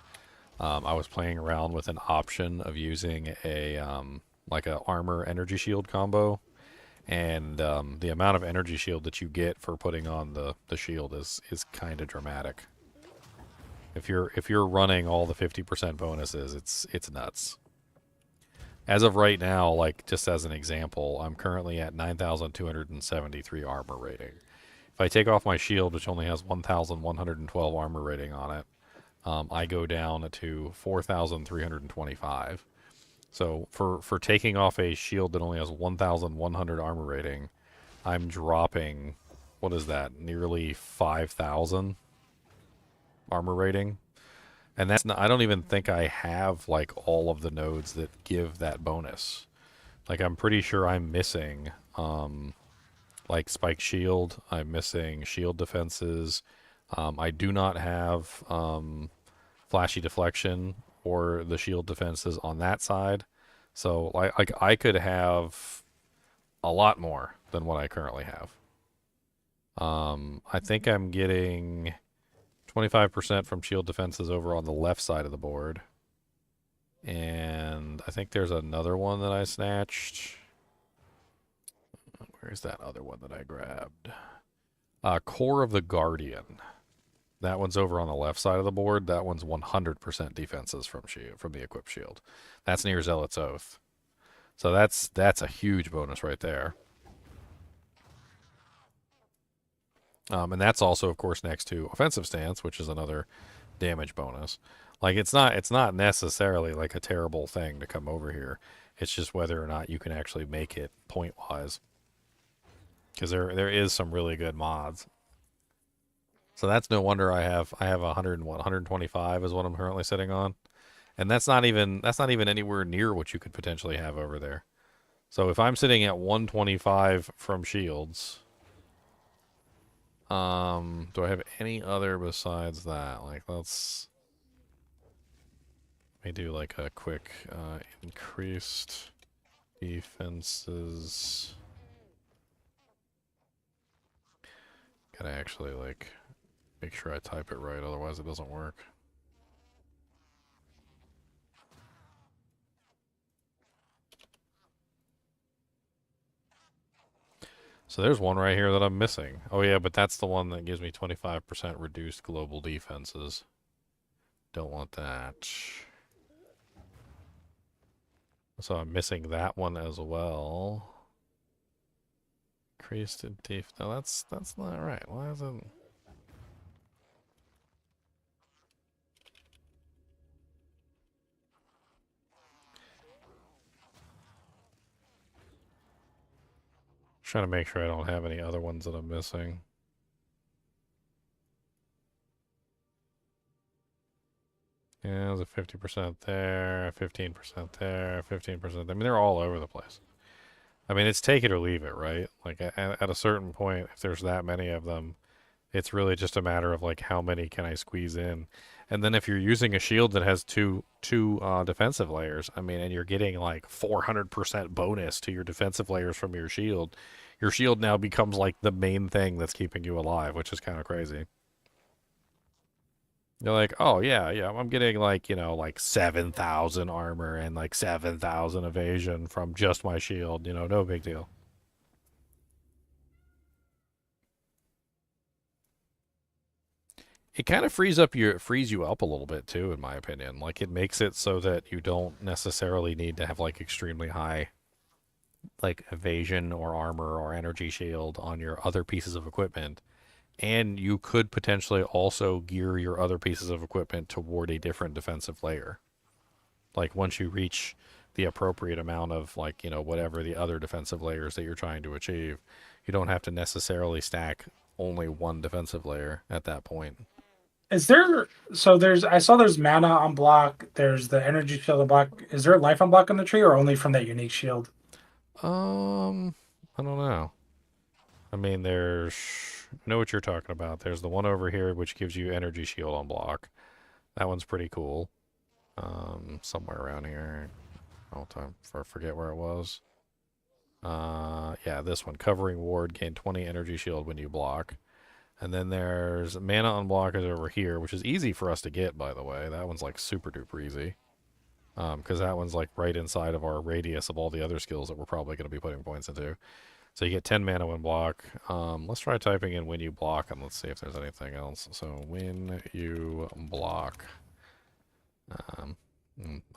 I was playing around with an option of using a like a armor energy shield combo, and the amount of energy shield that you get for putting on the shield is kind of dramatic. If you're running all the 50% bonuses, it's nuts. As of right now, like just as an example, I'm currently at 9,273 armor rating. If I take off my shield, which only has 1,112 armor rating on it, I go down to 4,325. So for taking off a shield that only has 1,100 armor rating, I'm dropping, what is that, nearly 5,000 armor rating. And that's not, I don't even think I have like all of the nodes that give that bonus. Like I'm pretty sure I'm missing like spike shield, I'm missing shield defenses. I do not have flashy deflection or the shield defenses on that side. So like I could have a lot more than what I currently have. I think I'm getting 25% from shield defenses over on the left side of the board. And I think there's another one that I snatched. Where's that other one that I grabbed? Core of the Guardian. That one's over on the left side of the board. That one's 100% defenses from the equipped shield. That's near Zealot's Oath. So that's a huge bonus right there. And that's also, of course, next to offensive stance, which is another damage bonus. Like it's not necessarily like a terrible thing to come over here. It's just whether or not you can actually make it point wise. Because there is some really good mods. So that's no wonder I have 125 is what I'm currently sitting on. And that's not even anywhere near what you could potentially have over there. So if I'm sitting at 125 from shields, do I have any other besides that? Like let me do like a quick increased defenses. Gotta actually like make sure I type it right, otherwise it doesn't work. So there's one right here that I'm missing. Oh yeah, but that's the one that gives me 25% reduced global defenses. Don't want that. So I'm missing that one as well. Increased def. No, that's not right. Why is it? Trying to make sure I don't have any other ones that I'm missing. Yeah, there's a 50% there, 15% there, 15%. I mean, they're all over the place. I mean, it's take it or leave it, right? Like at a certain point, if there's that many of them, it's really just a matter of like how many can I squeeze in. And then if you're using a shield that has two defensive layers, I mean, and you're getting like 400% bonus to your defensive layers from your shield now becomes like the main thing that's keeping you alive, which is kind of crazy. You're like, oh yeah, I'm getting like, like 7,000 armor and like 7,000 evasion from just my shield, no big deal. It kind of frees you up a little bit too, in my opinion. Like it makes it so that you don't necessarily need to have like extremely high like evasion or armor or energy shield on your other pieces of equipment. And you could potentially also gear your other pieces of equipment toward a different defensive layer. Like once you reach the appropriate amount of, like, you know, whatever the other defensive layers that you're trying to achieve. You don't have to necessarily stack only one defensive layer at that point. Is there I saw there's mana on block, there's the energy shield on block. Is there life on block on the tree or only from that unique shield? I don't know. I mean, I know what you're talking about. There's the one over here which gives you energy shield on block. That one's pretty cool. Somewhere around here. I forget where it was. Yeah, this one. Covering ward, gain 20 energy shield when you block. And then there's mana on block is over here, which is easy for us to get, by the way. That one's like super duper easy. Because that one's like right inside of our radius of all the other skills that we're probably going to be putting points into. So you get 10 mana when block. Let's try typing in when you block, and let's see if there's anything else. So when you block.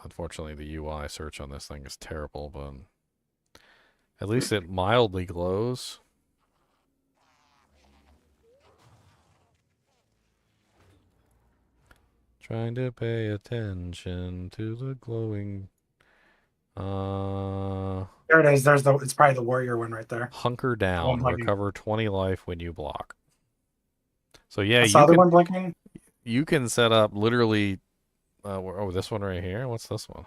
Unfortunately, the UI search on this thing is terrible, but at least it mildly glows. Trying to pay attention to the glowing. There it is. It's probably the warrior one right there. Hunker down. Recover 20 life when you block. So yeah, I saw the one blinking. You can set up literally. This one right here. What's this one?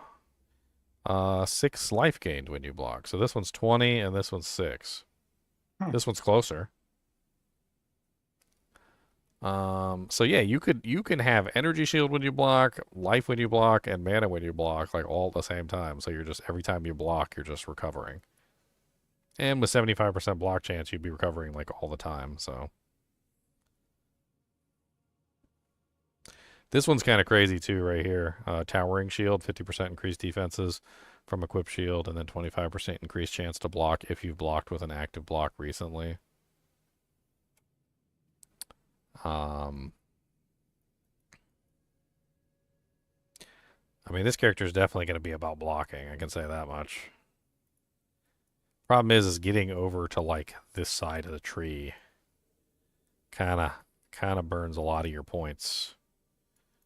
6 life gained when you block. So this one's 20 and this one's 6. This one's closer. So yeah, you can have energy shield when you block, life when you block, and mana when you block, like all at the same time. So you're just, every time you block, you're just recovering. And with 75% block chance, you'd be recovering like all the time, so. This one's kind of crazy too right here. Towering shield, 50% increased defenses from equipped shield, and then 25% increased chance to block if you've blocked with an active block recently. I mean, this character is definitely going to be about blocking. I can say that much. Problem is getting over to like this side of the tree kind of burns a lot of your points.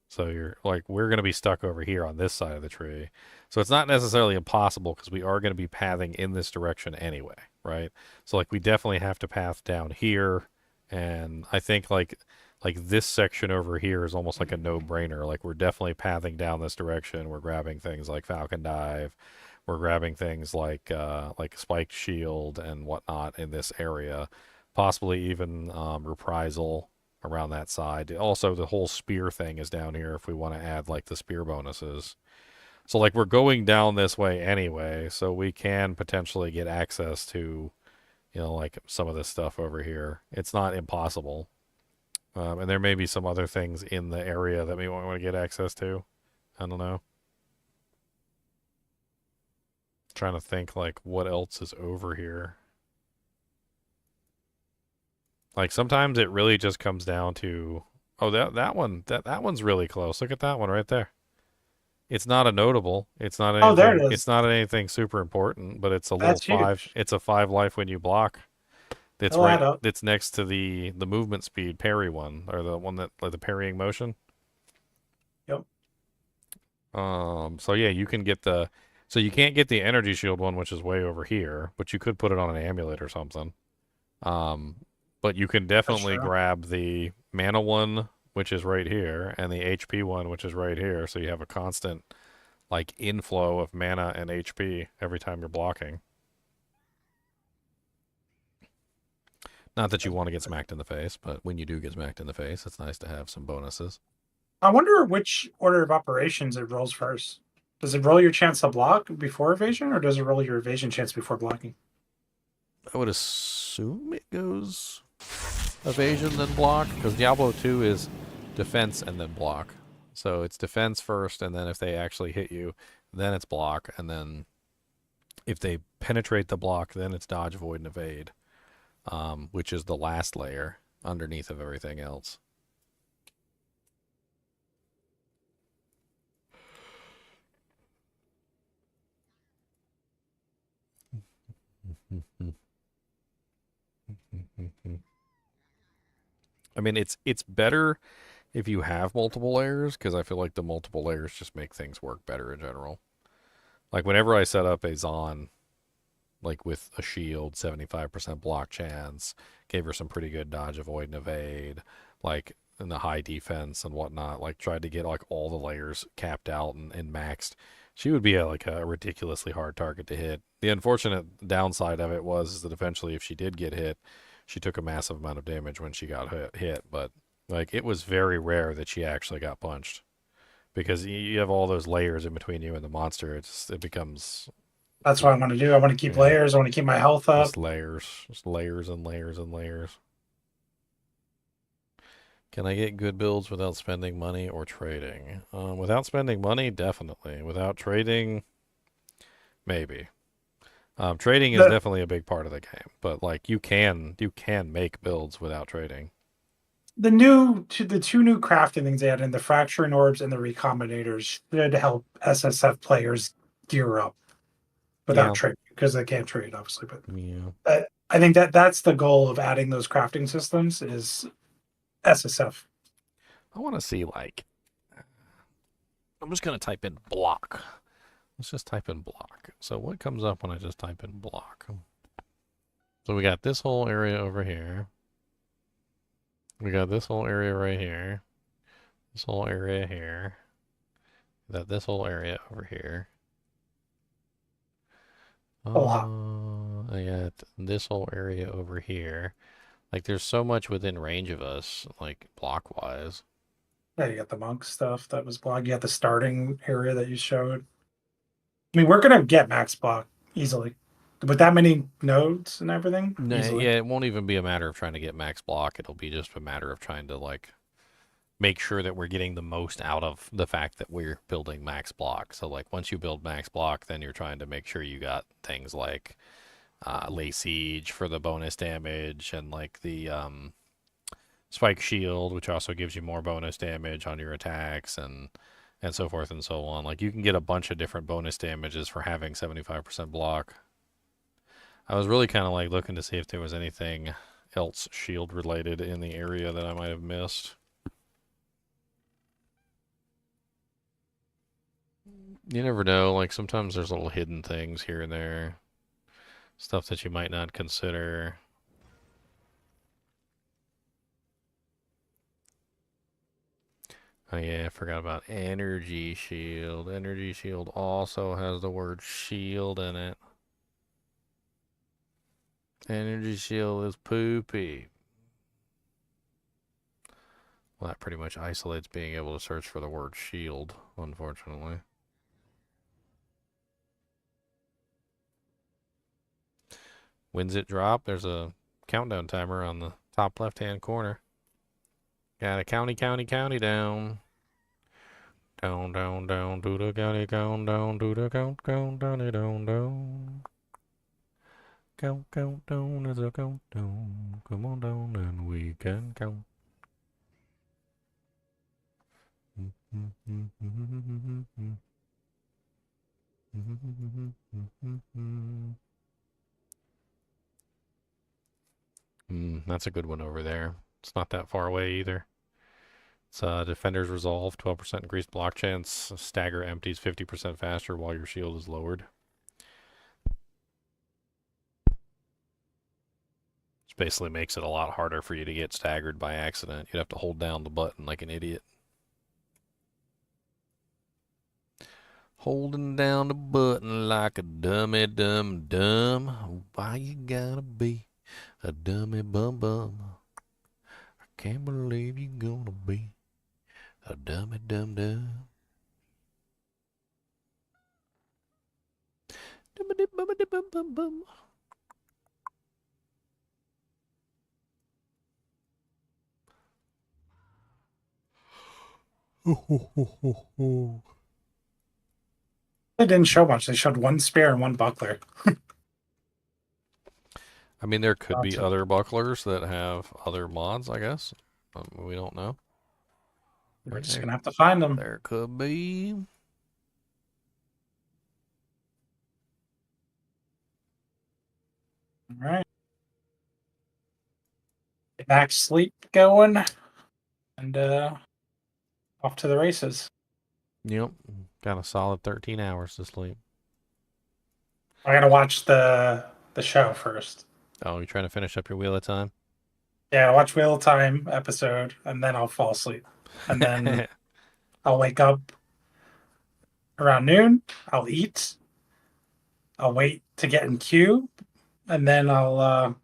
So you're like, we're going to be stuck over here on this side of the tree. So it's not necessarily impossible because we are going to be pathing in this direction anyway, right? So like we definitely have to path down here. And I think like this section over here is almost like a no-brainer. Like we're definitely pathing down this direction. We're grabbing things like Falcon Dive. We're grabbing things like Spiked Shield and whatnot in this area. Possibly even Reprisal around that side. Also, the whole spear thing is down here if we want to add like the spear bonuses. So like we're going down this way anyway, so we can potentially get access to, you know, like some of this stuff over here. It's not impossible. And there may be some other things in the area that we want to get access to. I don't know. Trying to think like what else is over here. Like sometimes it really just comes down to, oh, that one's really close. Look at that one right there. It's not a notable. It's not anything, there it is. It's not anything super important, but it's a That's little 5. huge. It's a 5 life when you block. It's It'll add right. up. It's next to the movement speed parry one, or the one that like the parrying motion. Yep. So yeah, you can get the. So you can't get the energy shield one, which is way over here, but you could put it on an amulet or something. But you can definitely grab the mana one, which is right here, and the HP one, which is right here. So you have a constant, like, inflow of mana and HP every time you're blocking. Not that you want to get smacked in the face, but when you do get smacked in the face, it's nice to have some bonuses. I wonder which order of operations it rolls first. Does it roll your chance to block before evasion, or does it roll your evasion chance before blocking? I would assume it goes evasion then block, because Diablo 2 is defense and then block. So it's defense first, and then if they actually hit you, then it's block, and then if they penetrate the block, then it's dodge, void, and evade, which is the last layer underneath of everything else. I mean, it's better if you have multiple layers, because I feel like the multiple layers just make things work better in general. Like whenever I set up a Zon, like with a shield, 75% block chance, gave her some pretty good dodge, avoid, and evade, like in the high defense and whatnot, like tried to get like all the layers capped out and maxed, she would be like a ridiculously hard target to hit. The unfortunate downside of it was that eventually if she did get hit, she took a massive amount of damage when she got hit, but like it was very rare that she actually got punched. Because you have all those layers in between you and the monster, it becomes. That's what I want to do. I want to keep layers. I want to keep my health up. Just layers and layers and layers. Can I get good builds without spending money or trading? Without spending money, definitely. Without trading, maybe. Trading is definitely a big part of the game, but like you can make builds without trading. The two new crafting things they had in the fracturing orbs and the recombinators should help SSF players gear up without trading, because they can't trade obviously. But I think that's the goal of adding those crafting systems is SSF. I want to see like. I'm just gonna type in block. Let's just type in block. So what comes up when I just type in block? So we got this whole area over here. We got this whole area right here. This whole area here. This whole area over here. I got this whole area over here. Like there's so much within range of us, like block-wise. Yeah, you got the monk stuff that was blocked. You got the starting area that you showed. I mean, we're gonna get max block easily. With that many nodes and everything? No, yeah, it won't even be a matter of trying to get max block. It'll be just a matter of trying to, like, make sure that we're getting the most out of the fact that we're building max block. So, like, once you build max block, then you're trying to make sure you got things like Lay Siege for the bonus damage and, like, the Spike Shield, which also gives you more bonus damage on your attacks and so forth and so on. Like, you can get a bunch of different bonus damages for having 75% block. I was really kind of like looking to see if there was anything else shield related in the area that I might have missed. You never know, like sometimes there's little hidden things here and there. Stuff that you might not consider. Oh yeah, I forgot about energy shield. Energy shield also has the word shield in it. Energy shield is poopy. Well, that pretty much isolates being able to search for the word shield, unfortunately. When's it drop? There's a countdown timer on the top left-hand corner. Got a county down. Down, do the county count down, do the count down. Count down as a countdown. Come on down and we can count. That's a good one over there. It's not that far away either. It's Defender's Resolve, 12% increased block chance. Stagger empties 50% faster while your shield is lowered. Which basically makes it a lot harder for you to get staggered by accident. You'd have to hold down the button like an idiot. Holding down the button like a dummy dumb. Why you gotta be a dummy bum? I can't believe you're gonna be a dummy dumb. Bum. They didn't show much. They showed one spear and one buckler. I mean, there could be other bucklers that have other mods, I guess. We don't know. We're just gonna have to find them. There could be. All right. Max sleep going, and off to the races. Yep, got a solid 13 hours to sleep. I gotta watch the show first. Oh, you're trying to finish up your Wheel of Time? Yeah, I'll watch Wheel of Time episode, and then I'll fall asleep. And then I'll wake up around noon. I'll eat. I'll wait to get in queue, and then I'll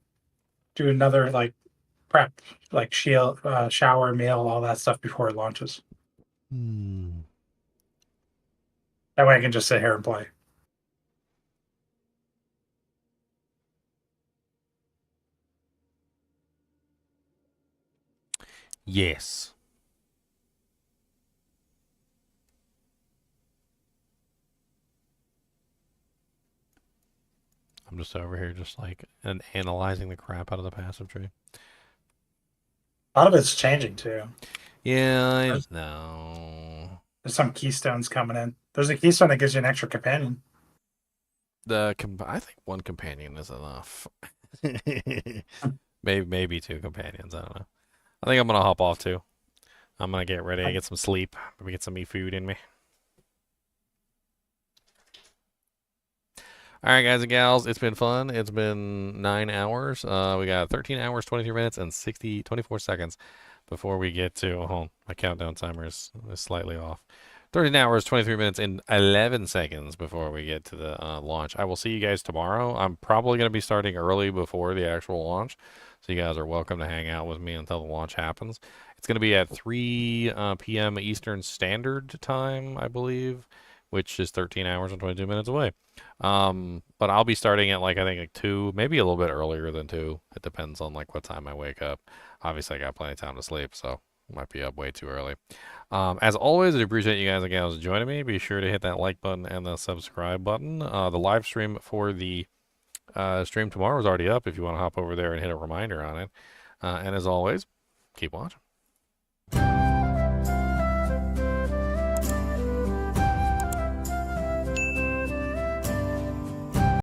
do another like prep, like shield, shower, meal, all that stuff before it launches. That way I can just sit here and play. Yes. I'm just over here just like analyzing the crap out of the passive tree. A lot of it's changing too. Yeah, I know. There's some keystones coming in. There's a keystone that gives you an extra companion. I think one companion is enough. maybe two companions. I don't know. I think I'm gonna hop off too. I'm gonna get ready and get some sleep. Maybe get some food in me. All right, guys and gals, it's been fun. It's been 9 hours. We got 13 hours, 23 minutes, and 24 seconds before we get to. Oh, my countdown timer is slightly off. 13 hours, 23 minutes, and 11 seconds before we get to the launch. I will see you guys tomorrow. I'm probably going to be starting early before the actual launch, so you guys are welcome to hang out with me until the launch happens. It's going to be at 3 p.m. Eastern Standard Time, I believe, which is 13 hours and 22 minutes away. But I'll be starting at I think like 2, maybe a little bit earlier than 2. It depends on what time I wake up. Obviously, I got plenty of time to sleep, so might be up way too early. As always, I appreciate you guys and gals joining me. Be sure to hit that like button and the subscribe button. The live stream for the stream tomorrow is already up if you want to hop over there and hit a reminder on it. And as always, keep watching.